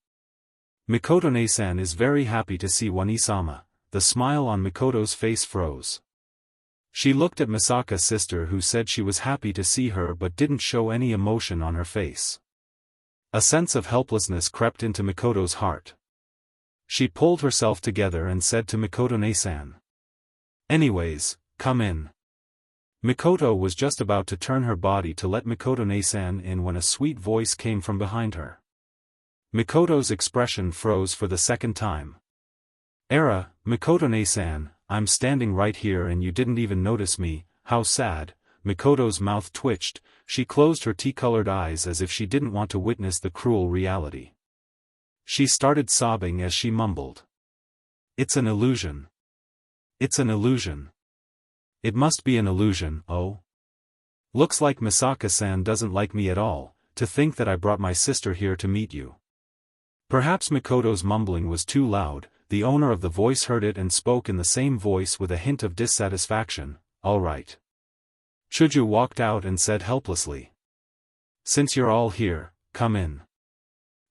Mikoto-ne-san is very happy to see Wani-sama. The smile on Mikoto's face froze. She looked at Misaka's sister, who said she was happy to see her but didn't show any emotion on her face. A sense of helplessness crept into Mikoto's heart. She pulled herself together and said to Mikoto-ne-san. Anyways, come in. Mikoto was just about to turn her body to let Mikoto-ne-san in when a sweet voice came from behind her. Mikoto's expression froze for the second time. Era, Mikoto-ne-san, I'm standing right here and you didn't even notice me, how sad. Mikoto's mouth twitched, she closed her tea-colored eyes as if she didn't want to witness the cruel reality. She started sobbing as she mumbled. It's an illusion. It's an illusion. It must be an illusion, oh? Looks like Misaka-san doesn't like me at all, to think that I brought my sister here to meet you. Perhaps Mikoto's mumbling was too loud. The owner of the voice heard it and spoke in the same voice with a hint of dissatisfaction. All right. Chuju walked out and said helplessly. Since you're all here, come in.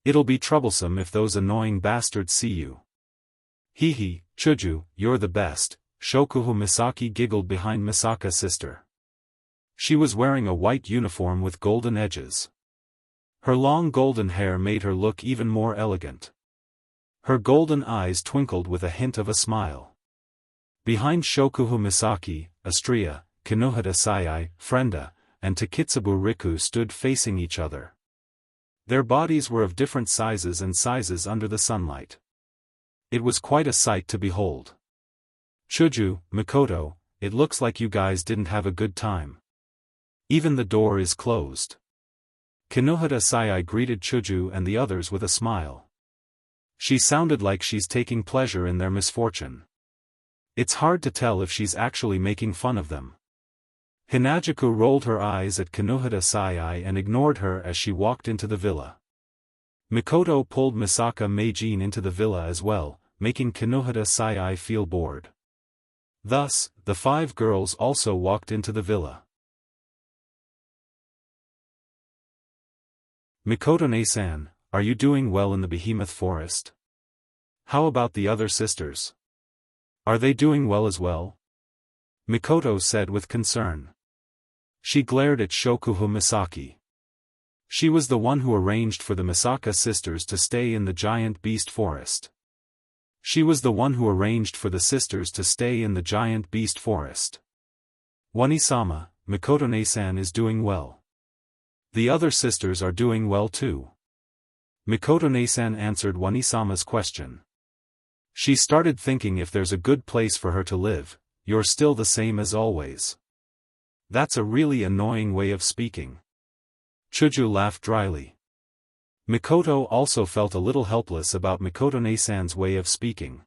It'll be troublesome if those annoying bastards see you. Hee, Chuju, you're the best. Shokuhu Misaki giggled behind Misaka's sister. She was wearing a white uniform with golden edges. Her long golden hair made her look even more elegant. Her golden eyes twinkled with a hint of a smile. Behind Shokuhu Misaki, Astria, Kinohata Sayai, Frenda, and Takitsubu Riku stood facing each other. Their bodies were of different sizes and sizes under the sunlight. It was quite a sight to behold. Chuju, Mikoto, it looks like you guys didn't have a good time. Even the door is closed. Kinohata Sayai greeted Chuju and the others with a smile. She sounded like she's taking pleasure in their misfortune. It's hard to tell if she's actually making fun of them. Hanajuku rolled her eyes at Kinohata Sayai and ignored her as she walked into the villa. Mikoto pulled Misaka Meijin into the villa as well, making Kinohata Sayai feel bored. Thus, the 5 girls also walked into the villa. Mikoto-ne-san, are you doing well in the behemoth forest? How about the other sisters? Are they doing well as well? Mikoto said with concern. She glared at Shokuhu Misaki. She was the one who arranged for the Misaka sisters to stay in the giant beast forest. She was the one who arranged for the sisters to stay in the giant beast forest. Wani-sama, Mikoto-ne-san is doing well. The other sisters are doing well too. Mikoto-ne-san answered Wanisama's question. She started thinking if there's a good place for her to live, you're still the same as always. That's a really annoying way of speaking. Chuju laughed dryly. Mikoto also felt a little helpless about Mikoto-ne-san's way of speaking.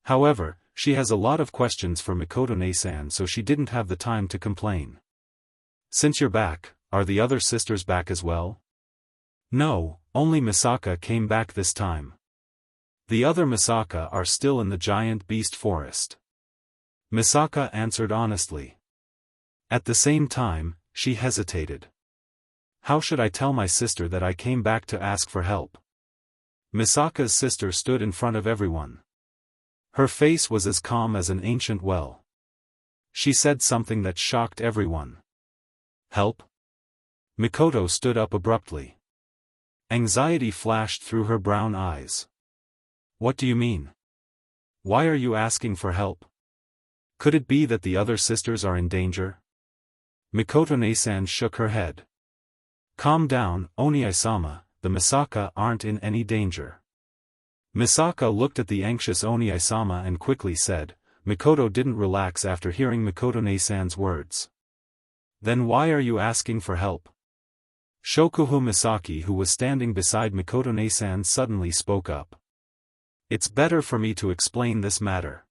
However, she has a lot of questions for Mikoto-ne-san, so she didn't have the time to complain. Since you're back, are the other sisters back as well? No, only Misaka came back this time. The other Misaka are still in the giant beast forest. Misaka answered honestly. At the same time, she hesitated. How should I tell my sister that I came back to ask for help? Misaka's sister stood in front of everyone. Her face was as calm as an ancient well. She said something that shocked everyone. Help? Mikoto stood up abruptly. Anxiety flashed through her brown eyes. What do you mean? Why are you asking for help? Could it be that the other sisters are in danger? Mikoto-ne-san shook her head. Calm down, Oni-sama, the Misaka aren't in any danger. Misaka looked at the anxious Oni-sama and quickly said, Mikoto didn't relax after hearing Mikoto-ne-san's words. Then why are you asking for help? Shokuhu Misaki, who was standing beside Mikoto-ne-san, suddenly spoke up. It's better for me to explain this matter.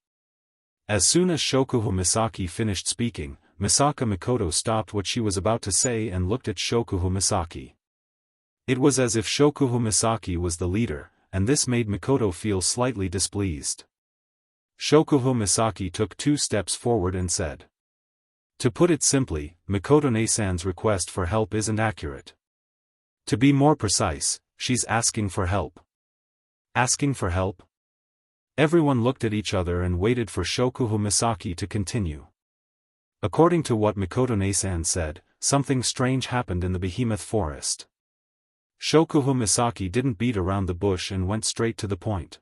As soon as Shokuhu Misaki finished speaking, Misaka Mikoto stopped what she was about to say and looked at Shokuhu Misaki. It was as if Shokuhu Misaki was the leader, and this made Mikoto feel slightly displeased. Shokuhu Misaki took 2 steps forward and said. To put it simply, Mikoto-ne-san's request for help isn't accurate. To be more precise, she's asking for help. Asking for help? Everyone looked at each other and waited for Shokuhu Misaki to continue. According to what Mikoto-ne-san said, something strange happened in the behemoth forest. Shokuhu Misaki didn't beat around the bush and went straight to the point.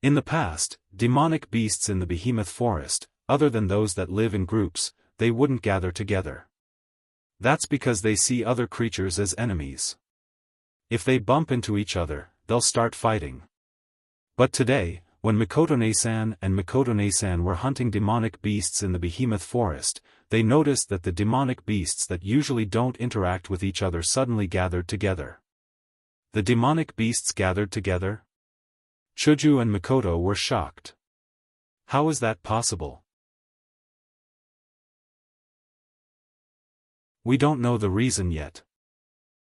In the past, demonic beasts in the behemoth forest, other than those that live in groups, they wouldn't gather together. That's because they see other creatures as enemies. If they bump into each other, they'll start fighting. But today, when Mikoto-ne-san and Mikoto-ne-san were hunting demonic beasts in the behemoth forest, they noticed that the demonic beasts that usually don't interact with each other suddenly gathered together. The demonic beasts gathered together? Chuju and Mikoto were shocked. How is that possible? We don't know the reason yet.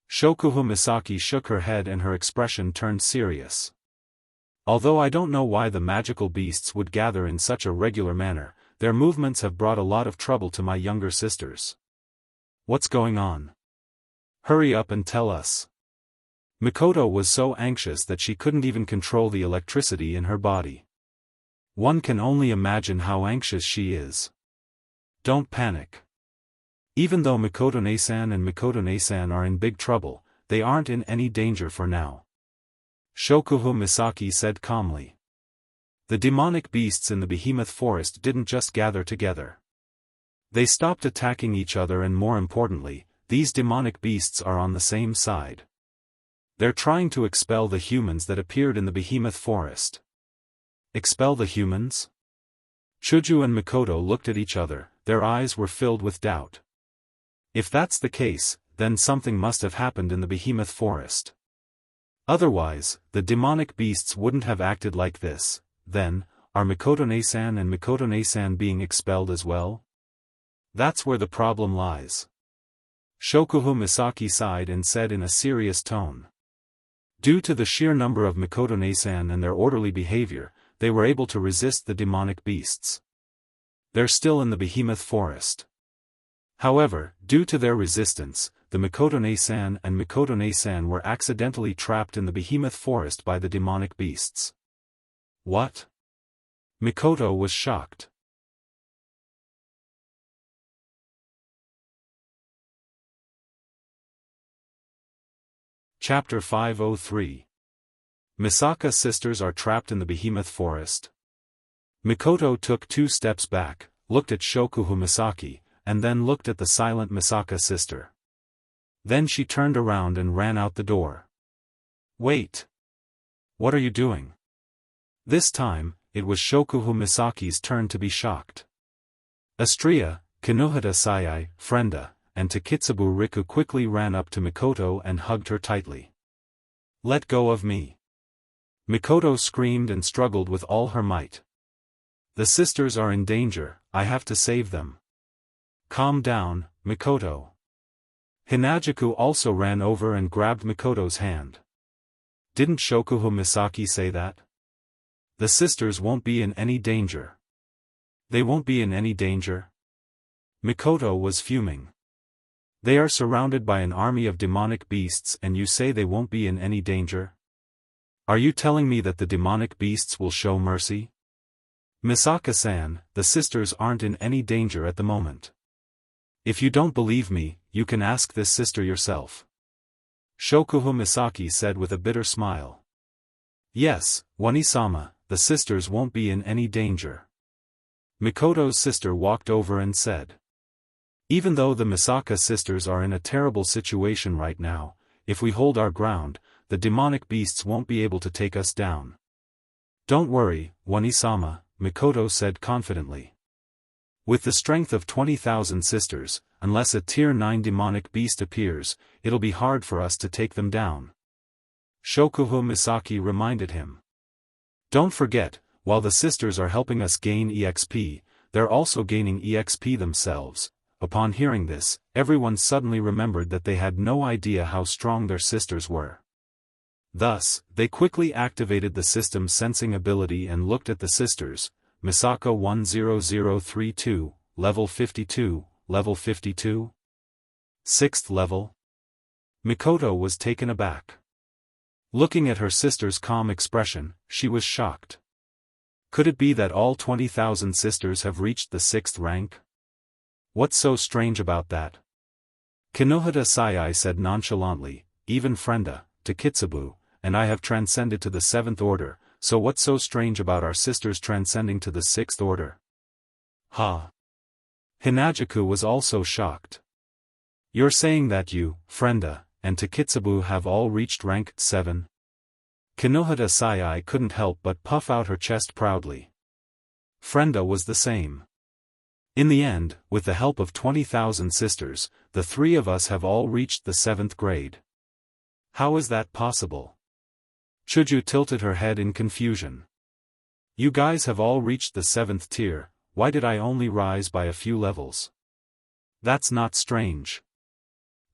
Shokuhu Misaki shook her head and her expression turned serious. Although I don't know why the magical beasts would gather in such a regular manner, their movements have brought a lot of trouble to my younger sisters. What's going on? Hurry up and tell us. Mikoto was so anxious that she couldn't even control the electricity in her body. One can only imagine how anxious she is. Don't panic. Even though Mikoto-ne-san and Mikoto-ne-san are in big trouble, they aren't in any danger for now. Shokuhu Misaki said calmly. The demonic beasts in the behemoth forest didn't just gather together. They stopped attacking each other, and more importantly, these demonic beasts are on the same side. They're trying to expel the humans that appeared in the behemoth forest. Expel the humans? Chuju and Mikoto looked at each other, their eyes were filled with doubt. If that's the case, then something must have happened in the behemoth forest. Otherwise, the demonic beasts wouldn't have acted like this. Then, are Mikoto-ne-san and Mikoto-ne-san being expelled as well? That's where the problem lies. Shokuhu Misaki sighed and said in a serious tone. Due to the sheer number of Mikoto-ne-san and their orderly behavior, they were able to resist the demonic beasts. They're still in the behemoth forest. However, due to their resistance, the Mikoto-ne-san and Mikoto-ne-san were accidentally trapped in the behemoth forest by the demonic beasts. What? Mikoto was shocked. Chapter 503. Misaka sisters are trapped in the behemoth forest. Mikoto took 2 steps back, looked at Shokuhu Misaki, and then looked at the silent Misaka sister. Then she turned around and ran out the door. Wait! What are you doing? This time, it was Shokuhu Misaki's turn to be shocked. Astria, Kinohita Sayai, Frenda, and Takitsubu Riku quickly ran up to Mikoto and hugged her tightly. Let go of me! Mikoto screamed and struggled with all her might. The sisters are in danger, I have to save them. Calm down, Mikoto. Hinajuku also ran over and grabbed Mikoto's hand. Didn't Shokuhu Misaki say that? The sisters won't be in any danger. They won't be in any danger? Mikoto was fuming. They are surrounded by an army of demonic beasts and you say they won't be in any danger? Are you telling me that the demonic beasts will show mercy? Misaka-san, the sisters aren't in any danger at the moment. If you don't believe me, you can ask this sister yourself. Shokuhu Misaki said with a bitter smile. Yes, Wani-sama, the sisters won't be in any danger. Mikoto's sister walked over and said. Even though the Misaka sisters are in a terrible situation right now, if we hold our ground, the demonic beasts won't be able to take us down. Don't worry, Wani-sama, Mikoto said confidently. With the strength of 20,000 sisters, unless a Tier 9 demonic beast appears, it'll be hard for us to take them down. Shokuhu Misaki reminded him. Don't forget, while the sisters are helping us gain EXP, they're also gaining EXP themselves. Upon hearing this, everyone suddenly remembered that they had no idea how strong their sisters were. Thus, they quickly activated the system's sensing ability and looked at the sisters. Misaka 10032, level 52, level 52? 6th level? Mikoto was taken aback. Looking at her sister's calm expression, she was shocked. Could it be that all 20,000 sisters have reached the 6th rank? What's so strange about that? Kinohita Sayai said nonchalantly, even Frenda, Takitsubu, and I have transcended to the 7th order, so what's so strange about our sisters transcending to the 6th order? Ha! Hinajuku was also shocked. You're saying that you, Frenda, and Takitsubu have all reached rank 7? Kinohita Sayai couldn't help but puff out her chest proudly. Frenda was the same. In the end, with the help of 20,000 sisters, the three of us have all reached the 7th grade. How is that possible? Chuju tilted her head in confusion. You guys have all reached the 7th tier, why did I only rise by a few levels? That's not strange.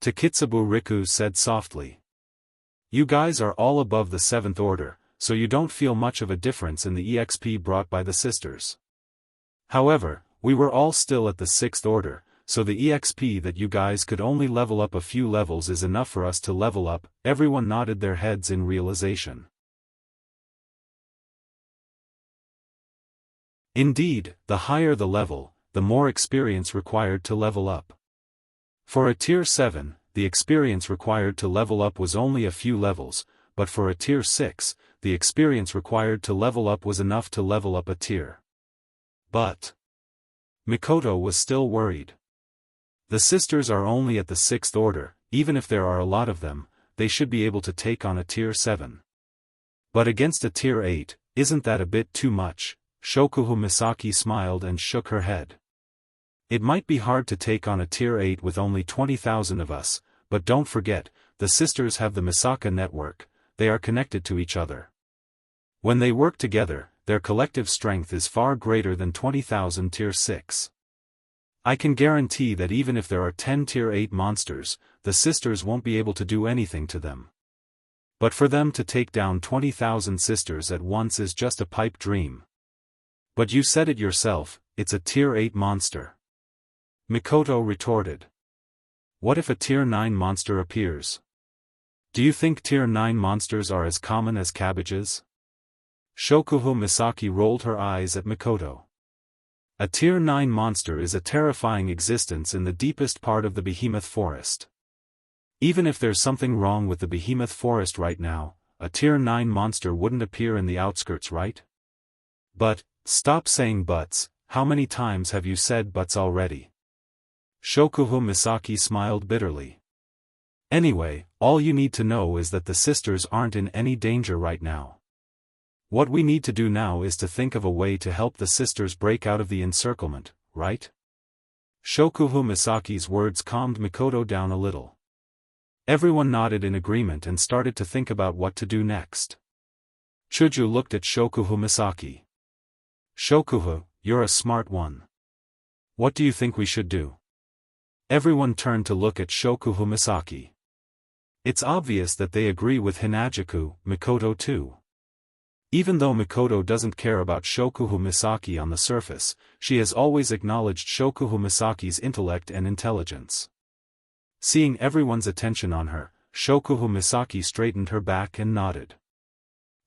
Takitsubu Riku said softly. You guys are all above the 7th order, so you don't feel much of a difference in the EXP brought by the sisters. However, we were all still at the 6th order, so the EXP that you guys could only level up a few levels is enough for us to level up. Everyone nodded their heads in realization. Indeed, the higher the level, the more experience required to level up. For a Tier 7, the experience required to level up was only a few levels, but for a Tier 6, the experience required to level up was enough to level up a tier. But Mikoto was still worried. The sisters are only at the 6th order, even if there are a lot of them, they should be able to take on a Tier 7. But against a Tier 8, isn't that a bit too much? Shokuhu Misaki smiled and shook her head. It might be hard to take on a Tier 8 with only 20,000 of us, but don't forget, the sisters have the Misaka network, they are connected to each other. When they work together, their collective strength is far greater than 20,000 Tier 6. I can guarantee that even if there are 10 Tier 8 monsters, the sisters won't be able to do anything to them. But for them to take down 20,000 sisters at once is just a pipe dream. But you said it yourself, it's a Tier 8 monster. Mikoto retorted. What if a Tier 9 monster appears? Do you think Tier 9 monsters are as common as cabbages? Shokuhu Misaki rolled her eyes at Mikoto. A Tier 9 monster is a terrifying existence in the deepest part of the behemoth forest. Even if there's something wrong with the behemoth forest right now, a Tier 9 monster wouldn't appear in the outskirts, right? But, stop saying buts, how many times have you said buts already? Shokuhu Misaki smiled bitterly. Anyway, all you need to know is that the sisters aren't in any danger right now. What we need to do now is to think of a way to help the sisters break out of the encirclement, right? Shokuhu Misaki's words calmed Mikoto down a little. Everyone nodded in agreement and started to think about what to do next. Chuju looked at Shokuhu Misaki. Shokuhu, you're a smart one. What do you think we should do? Everyone turned to look at Shokuhu Misaki. It's obvious that they agree with Hinajuku, Mikoto too. Even though Mikoto doesn't care about Shokuhu Misaki on the surface, she has always acknowledged Shokuhu Misaki's intellect and intelligence. Seeing everyone's attention on her, Shokuhu Misaki straightened her back and nodded.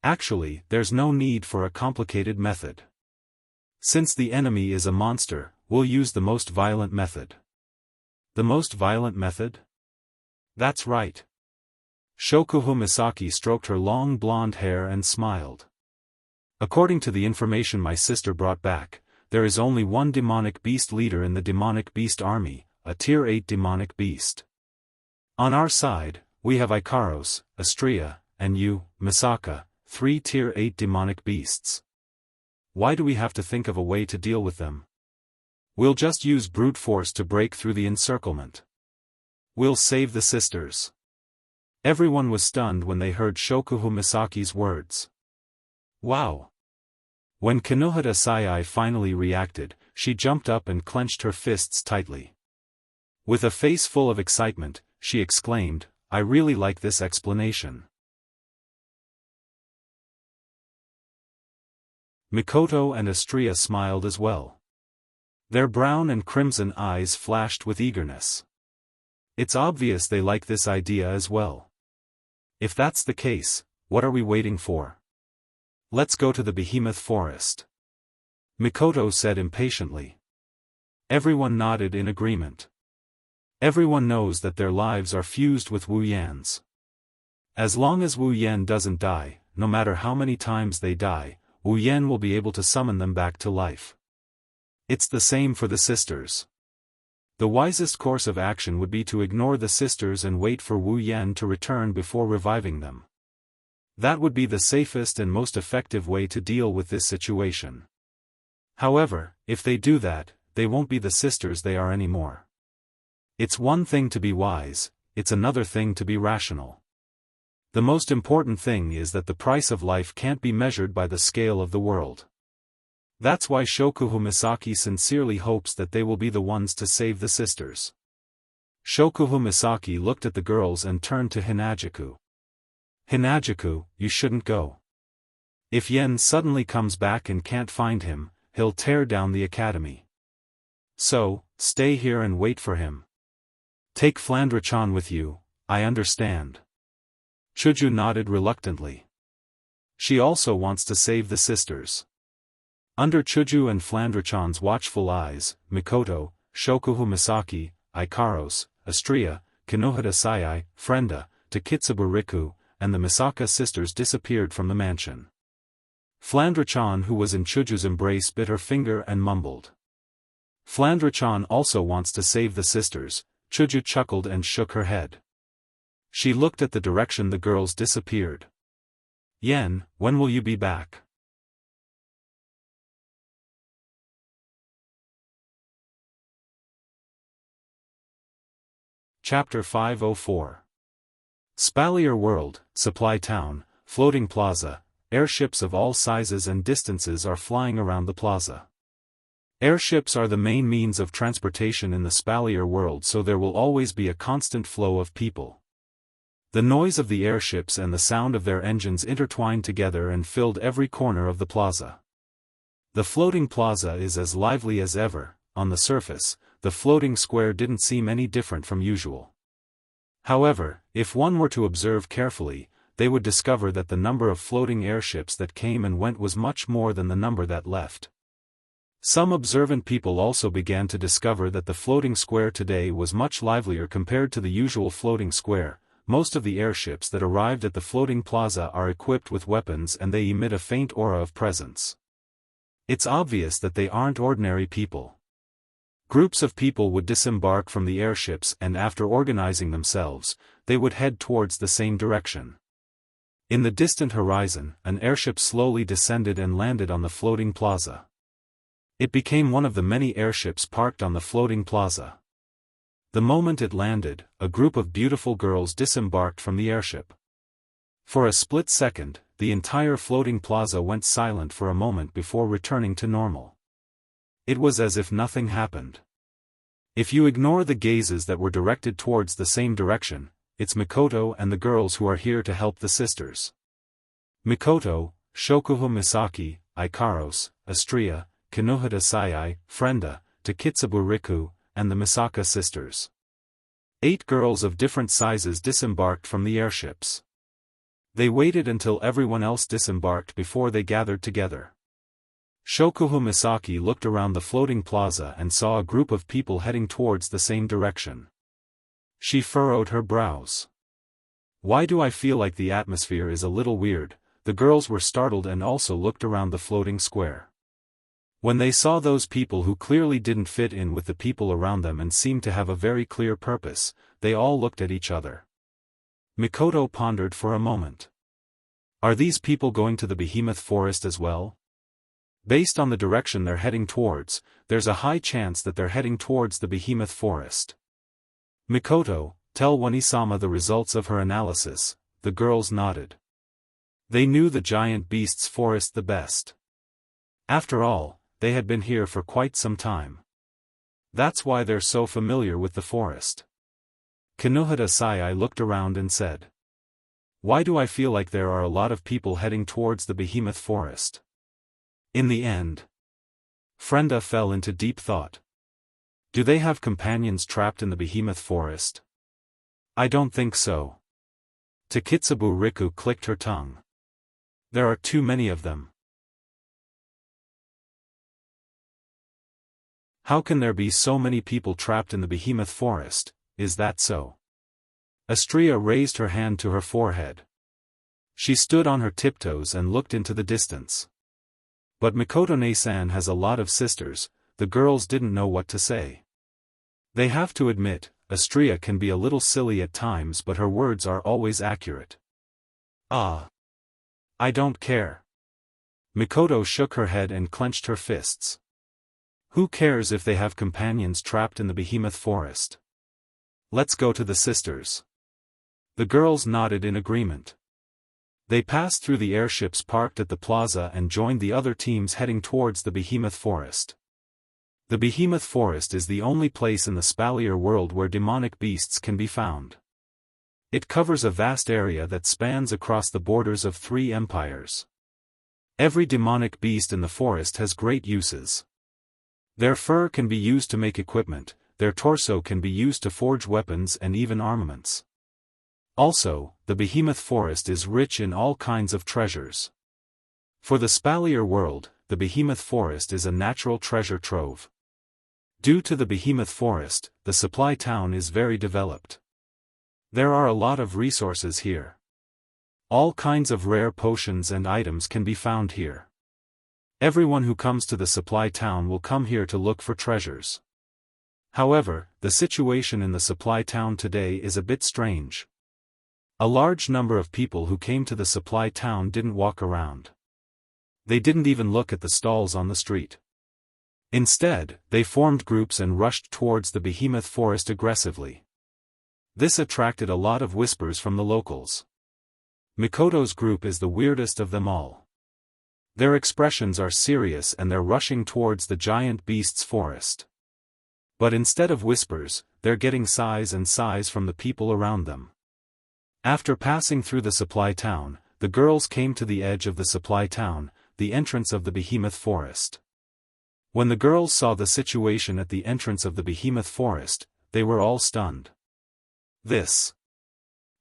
Actually, there's no need for a complicated method. Since the enemy is a monster, we'll use the most violent method. The most violent method? That's right. Shokuhu Misaki stroked her long blonde hair and smiled. According to the information my sister brought back, there is only one demonic beast leader in the demonic beast army, a tier 8 demonic beast. On our side, we have Ikaros, Astria, and you, Misaka, 3 tier 8 demonic beasts. Why do we have to think of a way to deal with them? We'll just use brute force to break through the encirclement. We'll save the sisters. Everyone was stunned when they heard Shokuhu Misaki's words. Wow! When Kinohara Sayai finally reacted, she jumped up and clenched her fists tightly. With a face full of excitement, she exclaimed, I really like this explanation. Mikoto and Astria smiled as well. Their brown and crimson eyes flashed with eagerness. It's obvious they like this idea as well. If that's the case, what are we waiting for? Let's go to the behemoth forest. Mikoto said impatiently. Everyone nodded in agreement. Everyone knows that their lives are fused with Wu Yan's. As long as Wu Yan doesn't die, no matter how many times they die, Wu Yan will be able to summon them back to life. It's the same for the sisters. The wisest course of action would be to ignore the sisters and wait for Wu Yan to return before reviving them. That would be the safest and most effective way to deal with this situation. However, if they do that, they won't be the sisters they are anymore. It's one thing to be wise, it's another thing to be rational. The most important thing is that the price of life can't be measured by the scale of the world. That's why Shokuhu Misaki sincerely hopes that they will be the ones to save the sisters. Shokuhu Misaki looked at the girls and turned to Hinajuku. Hinajuku, you shouldn't go. If Yen suddenly comes back and can't find him, he'll tear down the academy. So, stay here and wait for him. Take Flandre-chan with you, I understand. Chuju nodded reluctantly. She also wants to save the sisters. Under Chuju and Flandre-chan's watchful eyes, Mikoto, Shokuhu Misaki, Ikaros, Astria, Kinohara Sayai, Frenda, Takitsuba Riku, and the Misaka sisters disappeared from the mansion. Flandre-chan, who was in Chuju's embrace, bit her finger and mumbled. Flandre-chan also wants to save the sisters. Chuju chuckled and shook her head. She looked at the direction the girls disappeared. Yen, when will you be back? Chapter 504. Spalier World, Supply Town, Floating Plaza. Airships of all sizes and distances are flying around the plaza. Airships are the main means of transportation in the Spalier world, so there will always be a constant flow of people. The noise of the airships and the sound of their engines intertwined together and filled every corner of the plaza. The floating plaza is as lively as ever. On the surface, the floating square didn't seem any different from usual. However, if one were to observe carefully, they would discover that the number of floating airships that came and went was much more than the number that left. Some observant people also began to discover that the floating square today was much livelier compared to the usual floating square. Most of the airships that arrived at the floating plaza are equipped with weapons and they emit a faint aura of presence. It's obvious that they aren't ordinary people. Groups of people would disembark from the airships and after organizing themselves, they would head towards the same direction. In the distant horizon, an airship slowly descended and landed on the floating plaza. It became one of the many airships parked on the floating plaza. The moment it landed, a group of beautiful girls disembarked from the airship. For a split second, the entire floating plaza went silent for a moment before returning to normal. It was as if nothing happened. If you ignore the gazes that were directed towards the same direction, it's Mikoto and the girls who are here to help the sisters. Mikoto, Shokuho Misaki, Ikaros, Astria, Kinohita Sayai, Frenda, Takitsubu Riku, and the Misaka sisters. 8 girls of different sizes disembarked from the airships. They waited until everyone else disembarked before they gathered together. Shokuho Misaki looked around the floating plaza and saw a group of people heading towards the same direction. She furrowed her brows. Why do I feel like the atmosphere is a little weird? The girls were startled and also looked around the floating square. When they saw those people who clearly didn't fit in with the people around them and seemed to have a very clear purpose, they all looked at each other. Mikoto pondered for a moment. Are these people going to the behemoth forest as well? Based on the direction they're heading towards, there's a high chance that they're heading towards the behemoth forest. Mikoto, tell Wanisama the results of her analysis. The girls nodded. They knew the giant beast's forest the best. After all, they had been here for quite some time. That's why they're so familiar with the forest. Kinohita Sayai looked around and said. Why do I feel like there are a lot of people heading towards the behemoth forest? In the end, Frenda fell into deep thought. Do they have companions trapped in the behemoth forest? I don't think so. Takitsubu Riku clicked her tongue. There are too many of them. How can there be so many people trapped in the behemoth forest? Is that so? Astria raised her hand to her forehead. She stood on her tiptoes and looked into the distance. But Mikoto-ne-san has a lot of sisters. The girls didn't know what to say. They have to admit, Astria can be a little silly at times but her words are always accurate. Ah. I don't care. Mikoto shook her head and clenched her fists. Who cares if they have companions trapped in the behemoth forest? Let's go to the sisters. The girls nodded in agreement. They passed through the airships parked at the plaza and joined the other teams heading towards the behemoth forest. The behemoth forest is the only place in the Spalier world where demonic beasts can be found. It covers a vast area that spans across the borders of 3 empires. Every demonic beast in the forest has great uses. Their fur can be used to make equipment, their torso can be used to forge weapons and even armaments. Also, the behemoth forest is rich in all kinds of treasures. For the Spalier world, the behemoth forest is a natural treasure trove. Due to the behemoth forest, the supply town is very developed. There are a lot of resources here. All kinds of rare potions and items can be found here. Everyone who comes to the supply town will come here to look for treasures. However, the situation in the supply town today is a bit strange. A large number of people who came to the supply town didn't walk around. They didn't even look at the stalls on the street. Instead, they formed groups and rushed towards the behemoth forest aggressively. This attracted a lot of whispers from the locals. Mikoto's group is the weirdest of them all. Their expressions are serious and they're rushing towards the giant beast's forest. But instead of whispers, they're getting sighs and sighs from the people around them. After passing through the supply town, the girls came to the edge of the supply town, the entrance of the behemoth forest. When the girls saw the situation at the entrance of the behemoth forest, they were all stunned. This.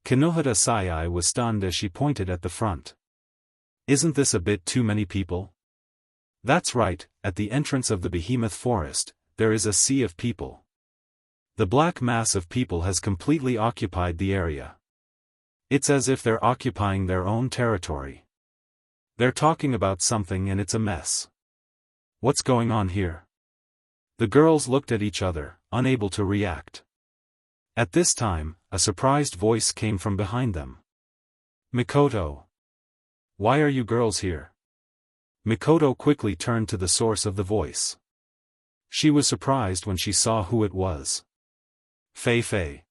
Kinohita Sayai was stunned as she pointed at the front. Isn't this a bit too many people? That's right, at the entrance of the behemoth forest, there is a sea of people. The black mass of people has completely occupied the area. It's as if they're occupying their own territory. They're talking about something and it's a mess. What's going on here? The girls looked at each other, unable to react. At this time, a surprised voice came from behind them. Mikoto. Why are you girls here? Mikoto quickly turned to the source of the voice. She was surprised when she saw who it was. Fei.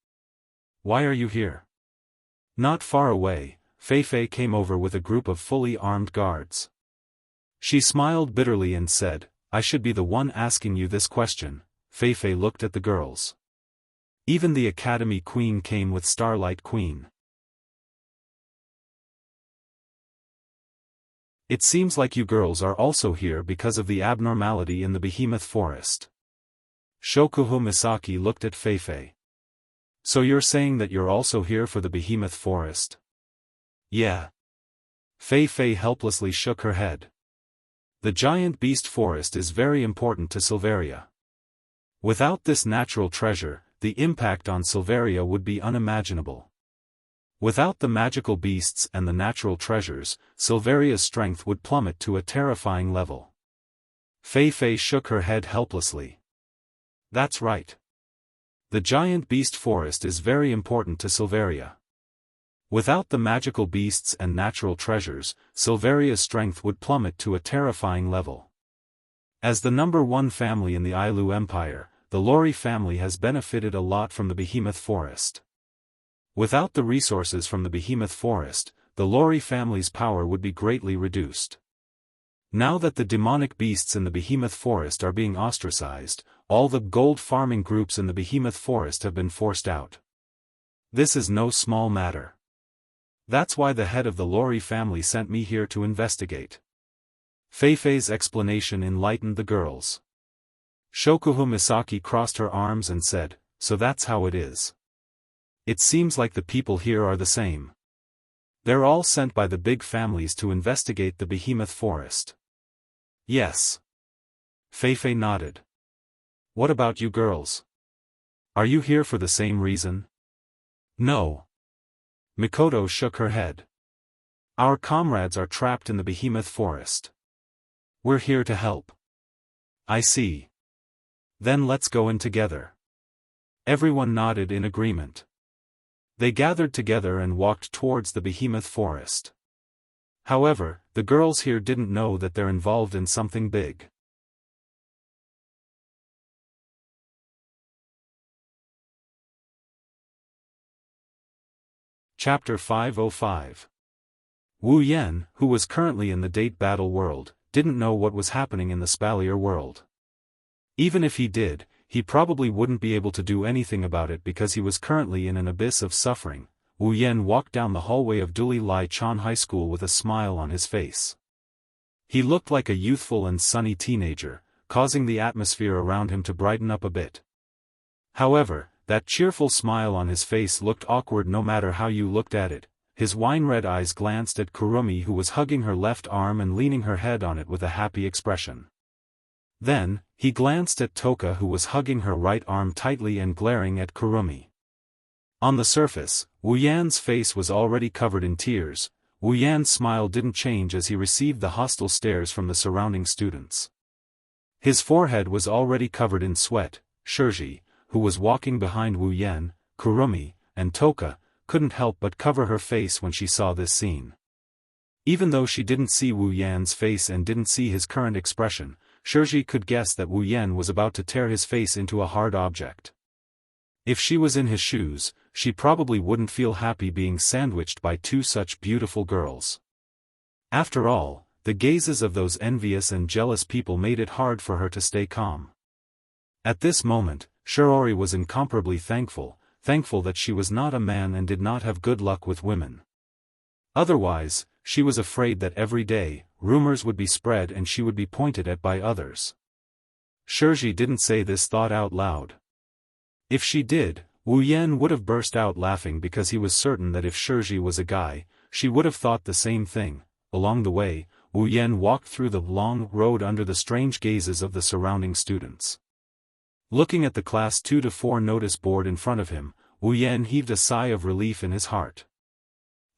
Why are you here? Not far away, Fei came over with a group of fully armed guards. She smiled bitterly and said, I should be the one asking you this question. Fei looked at the girls. Even the Academy Queen came with Starlight Queen. It seems like you girls are also here because of the abnormality in the Behemoth Forest. Shokuho Misaki looked at Fei. So you're saying that you're also here for the Behemoth Forest? Yeah. Fei helplessly shook her head. The giant beast forest is very important to Silveria. Without this natural treasure, the impact on Silveria would be unimaginable. Without the magical beasts and the natural treasures, Silveria's strength would plummet to a terrifying level. Fei shook her head helplessly. That's right. The giant beast forest is very important to Silveria. Without the magical beasts and natural treasures, Silveria's strength would plummet to a terrifying level. As the #1 family in the Ailu Empire, the Lori family has benefited a lot from the Behemoth Forest. Without the resources from the Behemoth Forest, the Lori family's power would be greatly reduced. Now that the demonic beasts in the Behemoth Forest are being ostracized, all the gold farming groups in the Behemoth Forest have been forced out. This is no small matter. That's why the head of the Lori family sent me here to investigate. Fei's explanation enlightened the girls. Shokuho Misaki crossed her arms and said, so that's how it is. It seems like the people here are the same. They're all sent by the big families to investigate the Behemoth Forest. Yes. Fei nodded. What about you girls? Are you here for the same reason? No. Mikoto shook her head. Our comrades are trapped in the Behemoth Forest. We're here to help. I see. Then let's go in together. Everyone nodded in agreement. They gathered together and walked towards the Behemoth Forest. However, the girls here didn't know that they're involved in something big. Chapter 505. Wu Yan, who was currently in the date battle world, didn't know what was happening in the Spalier world. Even if he did, he probably wouldn't be able to do anything about it because he was currently in an abyss of suffering. Wu Yan walked down the hallway of Duli Lai Chan High School with a smile on his face. He looked like a youthful and sunny teenager, causing the atmosphere around him to brighten up a bit. However, that cheerful smile on his face looked awkward no matter how you looked at it. His wine-red eyes glanced at Kurumi, who was hugging her left arm and leaning her head on it with a happy expression. Then, he glanced at Toka, who was hugging her right arm tightly and glaring at Kurumi. On the surface, Wu Yan's face was already covered in tears. Wu Yan's smile didn't change as he received the hostile stares from the surrounding students. His forehead was already covered in sweat. Shirji, who was walking behind Wu Yan, Kurumi, and Toka, couldn't help but cover her face when she saw this scene. Even though she didn't see Wu Yan's face and didn't see his current expression, Shirji could guess that Wu Yan was about to tear his face into a hard object. If she was in his shoes, she probably wouldn't feel happy being sandwiched by two such beautiful girls. After all, the gazes of those envious and jealous people made it hard for her to stay calm. At this moment, Shirori was incomparably thankful that she was not a man and did not have good luck with women. Otherwise, she was afraid that every day, rumors would be spread and she would be pointed at by others. Shirji didn't say this thought out loud. If she did, Wu Yan would have burst out laughing because he was certain that if Shirji was a guy, she would have thought the same thing. Along the way, Wu Yan walked through the long road under the strange gazes of the surrounding students. Looking at the class 2 to 4 notice board in front of him, Wu Yan heaved a sigh of relief in his heart.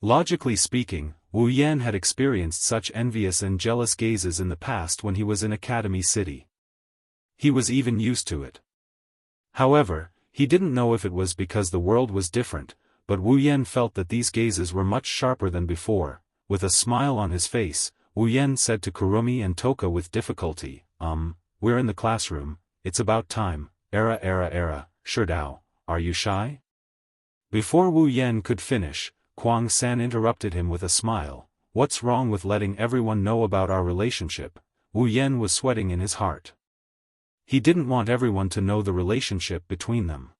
Logically speaking, Wu Yan had experienced such envious and jealous gazes in the past when he was in Academy City. He was even used to it. However, he didn't know if it was because the world was different, but Wu Yan felt that these gazes were much sharper than before. With a smile on his face, Wu Yan said to Kurumi and Toka with difficulty, we're in the classroom, it's about time, Sherdao, are you shy? Before Wu Yan could finish, Kwang-san interrupted him with a smile. What's wrong with letting everyone know about our relationship? Wu Yan was sweating in his heart. He didn't want everyone to know the relationship between them.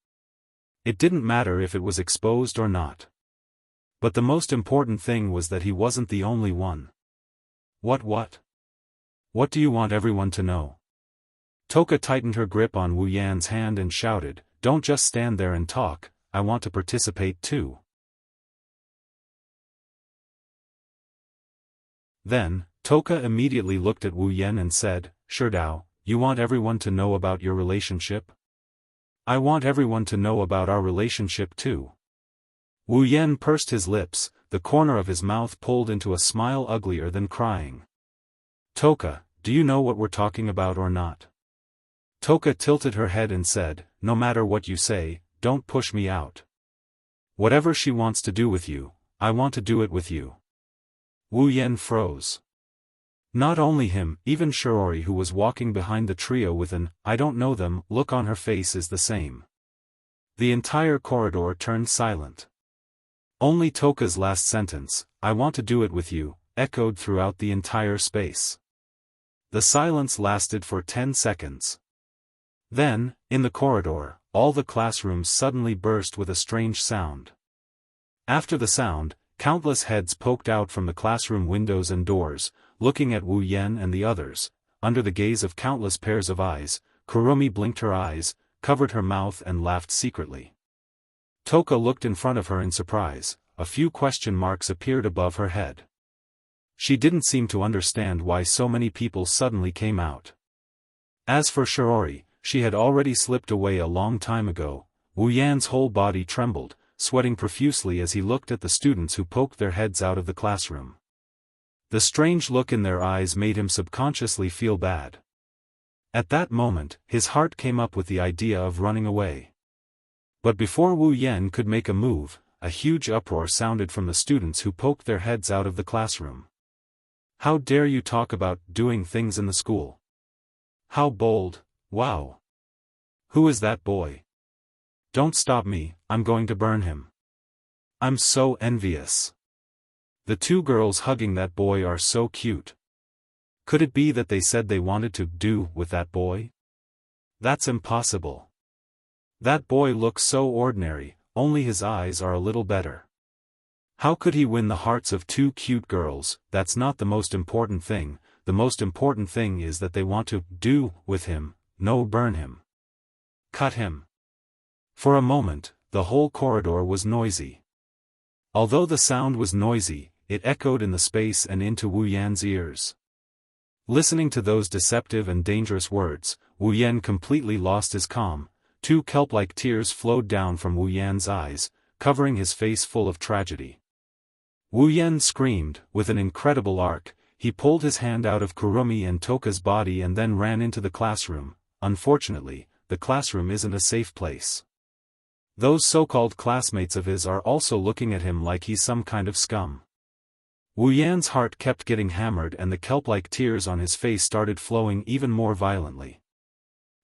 It didn't matter if it was exposed or not. But the most important thing was that he wasn't the only one. What? What do you want everyone to know? Toka tightened her grip on Wu Yan's hand and shouted, don't just stand there and talk, I want to participate too. Then, Toka immediately looked at Wu Yan and said, Sherdao, you want everyone to know about your relationship? I want everyone to know about our relationship too. Wu Yan pursed his lips, the corner of his mouth pulled into a smile uglier than crying. Toka, do you know what we're talking about or not? Toka tilted her head and said, no matter what you say, don't push me out. Whatever she wants to do with you, I want to do it with you. Wu Yan froze. Not only him, even Shiori who was walking behind the trio with an, I don't know them, look on her face is the same. The entire corridor turned silent. Only Toka's last sentence, I want to do it with you, echoed throughout the entire space. The silence lasted for 10 seconds. Then, in the corridor, all the classrooms suddenly burst with a strange sound. After the sound, countless heads poked out from the classroom windows and doors, looking at Wu Yan and the others. Under the gaze of countless pairs of eyes, Kurumi blinked her eyes, covered her mouth and laughed secretly. Toka looked in front of her in surprise, a few question marks appeared above her head. She didn't seem to understand why so many people suddenly came out. As for Shiori, she had already slipped away a long time ago. Wu Yan's whole body trembled, sweating profusely as he looked at the students who poked their heads out of the classroom. The strange look in their eyes made him subconsciously feel bad. At that moment, his heart came up with the idea of running away. But before Wu Yan could make a move, a huge uproar sounded from the students who poked their heads out of the classroom. How dare you talk about doing things in the school? How bold, wow! Who is that boy? Don't stop me, I'm going to burn him. I'm so envious. The two girls hugging that boy are so cute. Could it be that they said they wanted to do with that boy? That's impossible. That boy looks so ordinary, only his eyes are a little better. How could he win the hearts of two cute girls? That's not the most important thing, the most important thing is that they want to do with him, no burn him. Cut him. For a moment, the whole corridor was noisy. Although the sound was noisy, it echoed in the space and into Wu Yan's ears. Listening to those deceptive and dangerous words, Wu Yan completely lost his calm. 2 kelp-like tears flowed down from Wu Yan's eyes, covering his face full of tragedy. Wu Yan screamed, with an incredible arc, he pulled his hand out of Kurumi and Toka's body and then ran into the classroom. Unfortunately, the classroom isn't a safe place. Those so-called classmates of his are also looking at him like he's some kind of scum. Wu Yan's heart kept getting hammered and the kelp-like tears on his face started flowing even more violently.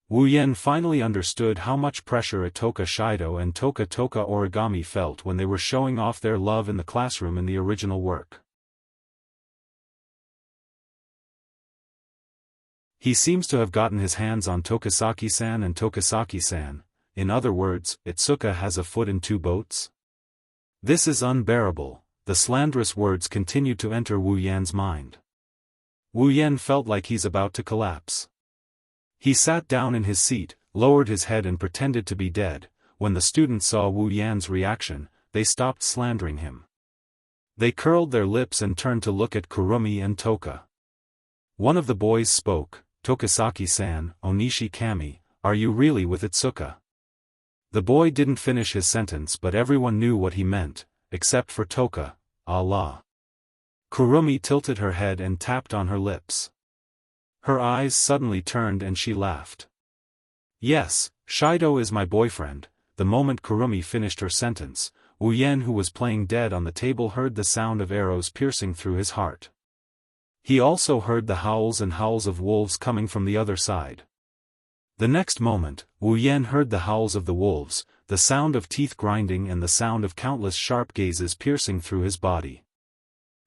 Wu Yan finally understood how much pressure Itoka Shido and Toka Origami felt when they were showing off their love in the classroom in the original work. He seems to have gotten his hands on Tokasaki-san and Tokasaki-san, in other words, Itsuka has a foot in 2 boats? This is unbearable, the slanderous words continued to enter Wu Yan's mind. Wu Yan felt like he's about to collapse. He sat down in his seat, lowered his head and pretended to be dead. When the students saw Wu Yan's reaction, they stopped slandering him. They curled their lips and turned to look at Kurumi and Toka. One of the boys spoke, Tokasaki-san, Onishi Kami, are you really with Itsuka? The boy didn't finish his sentence but everyone knew what he meant, except for Toka, Allah. Kurumi tilted her head and tapped on her lips. Her eyes suddenly turned and she laughed. Yes, Shido is my boyfriend. The moment Kurumi finished her sentence, Wu Yan, who was playing dead on the table, heard the sound of arrows piercing through his heart. He also heard the howls and howls of wolves coming from the other side. The next moment, Wu Yan heard the howls of the wolves, the sound of teeth grinding and the sound of countless sharp gazes piercing through his body.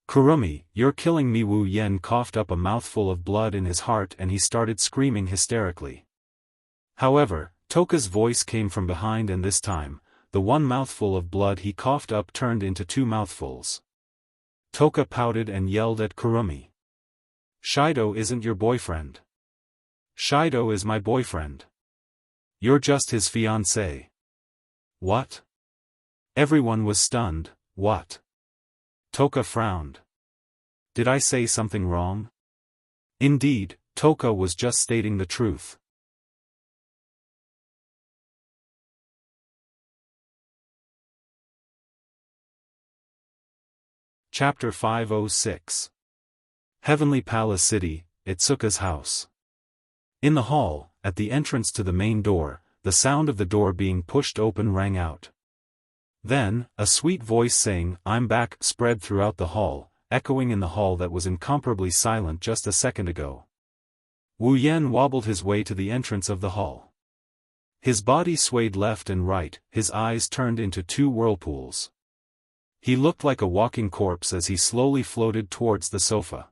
Kurumi, you're killing me. Wu Yan coughed up a mouthful of blood in his heart and he started screaming hysterically. However, Toka's voice came from behind, and this time, the one mouthful of blood he coughed up turned into 2 mouthfuls. Toka pouted and yelled at Kurumi. Shido isn't your boyfriend. Shido is my boyfriend. You're just his fiancé. What? Everyone was stunned. What? Toka frowned. Did I say something wrong? Indeed, Toka was just stating the truth. Chapter 506. Heavenly Palace City, Itsuka's house. In the hall, at the entrance to the main door, the sound of the door being pushed open rang out. Then, a sweet voice saying, "I'm back," spread throughout the hall, echoing in the hall that was incomparably silent just a second ago. Wu Yan wobbled his way to the entrance of the hall. His body swayed left and right, his eyes turned into 2 whirlpools. He looked like a walking corpse as he slowly floated towards the sofa.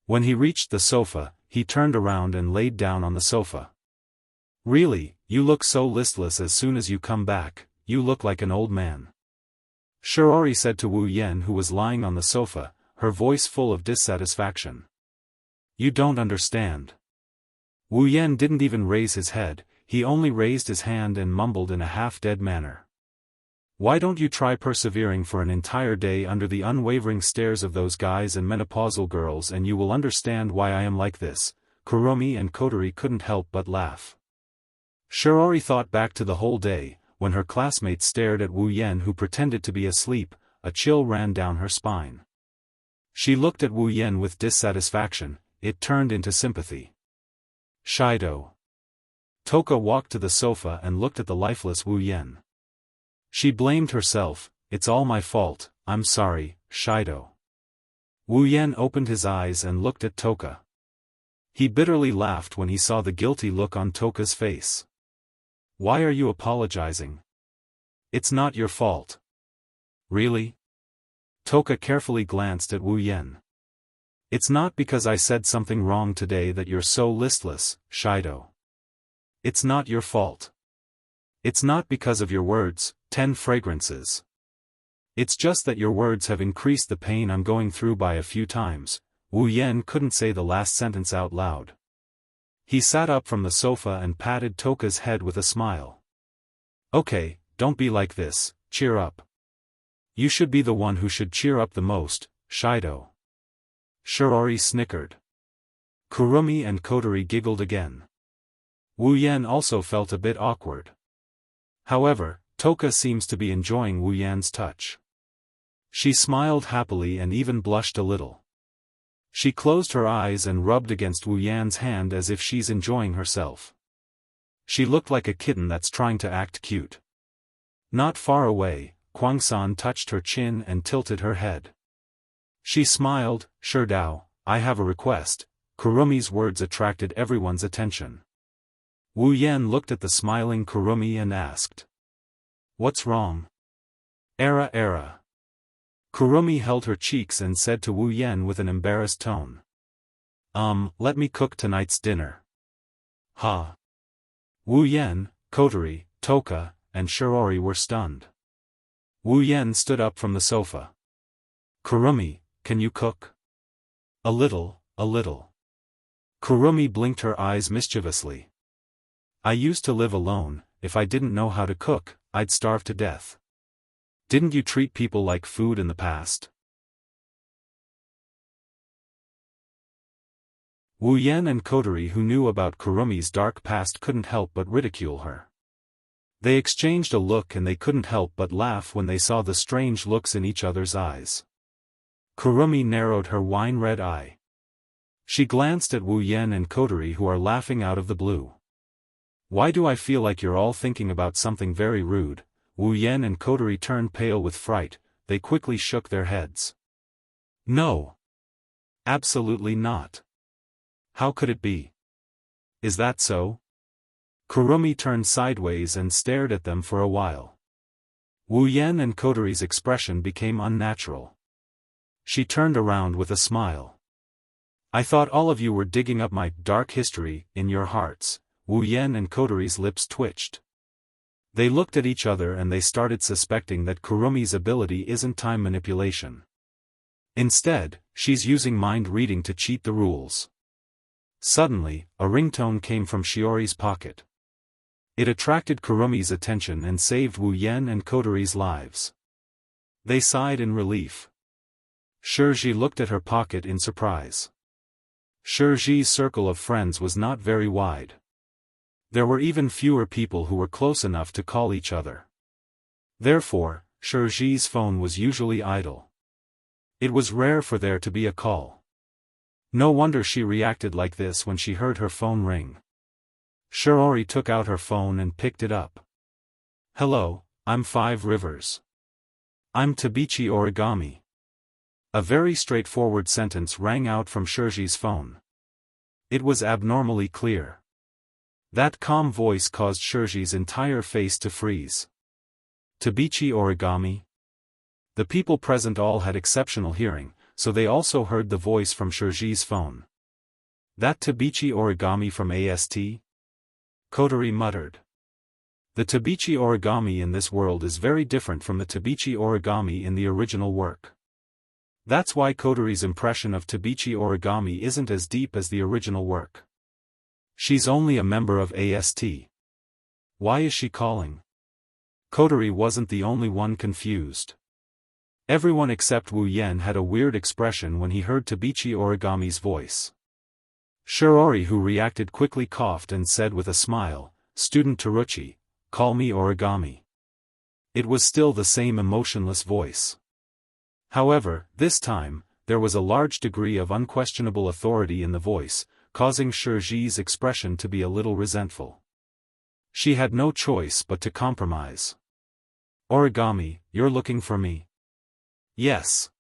When he reached the sofa, he turned around and laid down on the sofa. Really, you look so listless. As soon as you come back, you look like an old man. Shirori said to Wu Yan, who was lying on the sofa, her voice full of dissatisfaction. You don't understand. Wu Yan didn't even raise his head, he only raised his hand and mumbled in a half-dead manner. Why don't you try persevering for an entire day under the unwavering stares of those guys and menopausal girls, and you will understand why I am like this. Kurumi and Kotori couldn't help but laugh. Shirori thought back to the whole day, when her classmates stared at Wu Yan, who pretended to be asleep. A chill ran down her spine. She looked at Wu Yan with dissatisfaction, it turned into sympathy. Shido. Toka walked to the sofa and looked at the lifeless Wu Yan. She blamed herself. It's all my fault, I'm sorry, Shido. Wu Yan opened his eyes and looked at Toka. He bitterly laughed when he saw the guilty look on Toka's face. Why are you apologizing? It's not your fault. Really? Toka carefully glanced at Wu Yan. It's not because I said something wrong today that you're so listless, Shido. It's not your fault. It's not because of your words, 10 fragrances. It's just that your words have increased the pain I'm going through by a few times. Wu Yan couldn't say the last sentence out loud. He sat up from the sofa and patted Toka's head with a smile. Okay, don't be like this, cheer up. You should be the one who should cheer up the most, Shido. Shirori snickered. Kurumi and Kotori giggled again. Wu Yan also felt a bit awkward. However, Toka seems to be enjoying Wu Yan's touch. She smiled happily and even blushed a little. She closed her eyes and rubbed against Wu Yan's hand as if she's enjoying herself. She looked like a kitten that's trying to act cute. Not far away, Kwang-san touched her chin and tilted her head. She smiled. Sure Dao, I have a request. Kurumi's words attracted everyone's attention. Wu Yan looked at the smiling Kurumi and asked. What's wrong? Era. Kurumi held her cheeks and said to Wu Yan with an embarrassed tone. Let me cook tonight's dinner. Ha. Wu Yan, Kotori, Toka, and Shirori were stunned. Wu Yan stood up from the sofa. Kurumi, can you cook? A little. Kurumi blinked her eyes mischievously. I used to live alone. If I didn't know how to cook, I'd starve to death. Didn't you treat people like food in the past? Wu Yan and Kotori, who knew about Kurumi's dark past, couldn't help but ridicule her. They exchanged a look and they couldn't help but laugh when they saw the strange looks in each other's eyes. Kurumi narrowed her wine-red eye. She glanced at Wu Yan and Kotori, who are laughing out of the blue. Why do I feel like you're all thinking about something very rude? Wu Yan and Coterie turned pale with fright. They quickly shook their heads. No. Absolutely not. How could it be? Is that so? Kurumi turned sideways and stared at them for a while. Wu Yan and Coterie's expression became unnatural. She turned around with a smile. I thought all of you were digging up my dark history in your hearts. Wu Yan and Coterie's lips twitched. They looked at each other and they started suspecting that Kurumi's ability isn't time manipulation. Instead, she's using mind reading to cheat the rules. Suddenly, a ringtone came from Shiori's pocket. It attracted Kurumi's attention and saved Wu Yan and Coterie's lives. They sighed in relief. Shiji looked at her pocket in surprise. Shiji's circle of friends was not very wide. There were even fewer people who were close enough to call each other. Therefore, Shiji's phone was usually idle. It was rare for there to be a call. No wonder she reacted like this when she heard her phone ring. Shiori took out her phone and picked it up. Hello, I'm 5 Rivers. I'm Tabichi Origami. A very straightforward sentence rang out from Shiji's phone. It was abnormally clear. That calm voice caused Shiji's entire face to freeze. Tabichi Origami? The people present all had exceptional hearing, so they also heard the voice from Shiji's phone. That Tabichi Origami from AST? Coterie muttered. The Tabichi origami in this world is very different from the Tabichi origami in the original work. That's why Coterie's impression of Tabichi origami isn't as deep as the original work. She's only a member of AST. Why is she calling? Coterie wasn't the only one confused. Everyone except Wu Yan had a weird expression when he heard Tabichi origami's voice. Shiori, who reacted quickly, coughed and said with a smile, Student Taruchi, call me Origami. It was still the same emotionless voice. However, this time, there was a large degree of unquestionable authority in the voice, causing Shiji's expression to be a little resentful. She had no choice but to compromise. Origami, you're looking for me? Yes.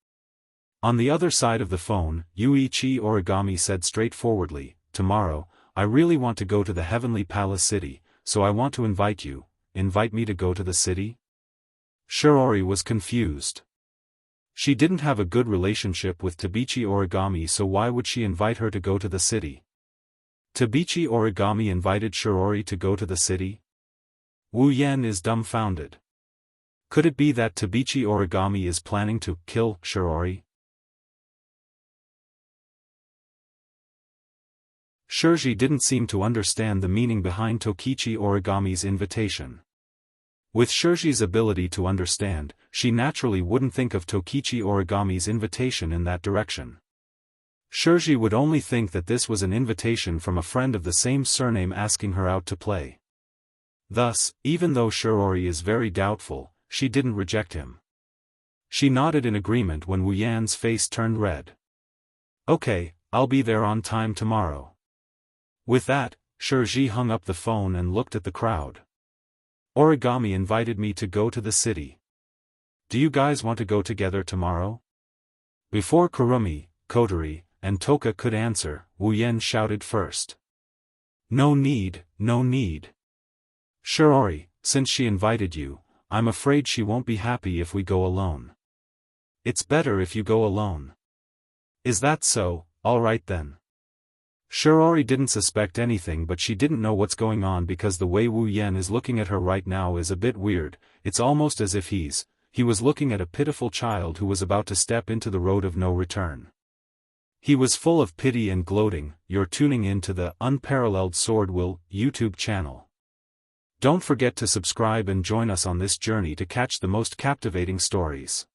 On the other side of the phone, Yuichi Origami said straightforwardly, Tomorrow, I really want to go to the Heavenly Palace City, so I want to invite you. Invite me to go to the city? Shiori was confused. She didn't have a good relationship with Tabichi Origami, so why would she invite her to go to the city? Tabichi Origami invited Shiori to go to the city? Wu Yan is dumbfounded. Could it be that Tabichi Origami is planning to kill Shiori? Shiji didn't seem to understand the meaning behind Tokichi Origami's invitation. With Shiji's ability to understand, she naturally wouldn't think of Tokichi Origami's invitation in that direction. Shiji would only think that this was an invitation from a friend of the same surname asking her out to play. Thus, even though Shiori is very doubtful, she didn't reject him. She nodded in agreement when Wu Yan's face turned red. Okay, I'll be there on time tomorrow. With that, Shiji hung up the phone and looked at the crowd. Origami invited me to go to the city. Do you guys want to go together tomorrow? Before Kurumi, Coterie, and Toka could answer, Wu Yan shouted first. No need, no need. Shiori, since she invited you, I'm afraid she won't be happy if we go alone. It's better if you go alone. Is that so? All right then. Shiori didn't suspect anything, but she didn't know what's going on because the way Wu Yan is looking at her right now is a bit weird. It's almost as if he was looking at a pitiful child who was about to step into the road of no return. He was full of pity and gloating. You're tuning in to the Unparalleled SwordWill YouTube channel. Don't forget to subscribe and join us on this journey to catch the most captivating stories.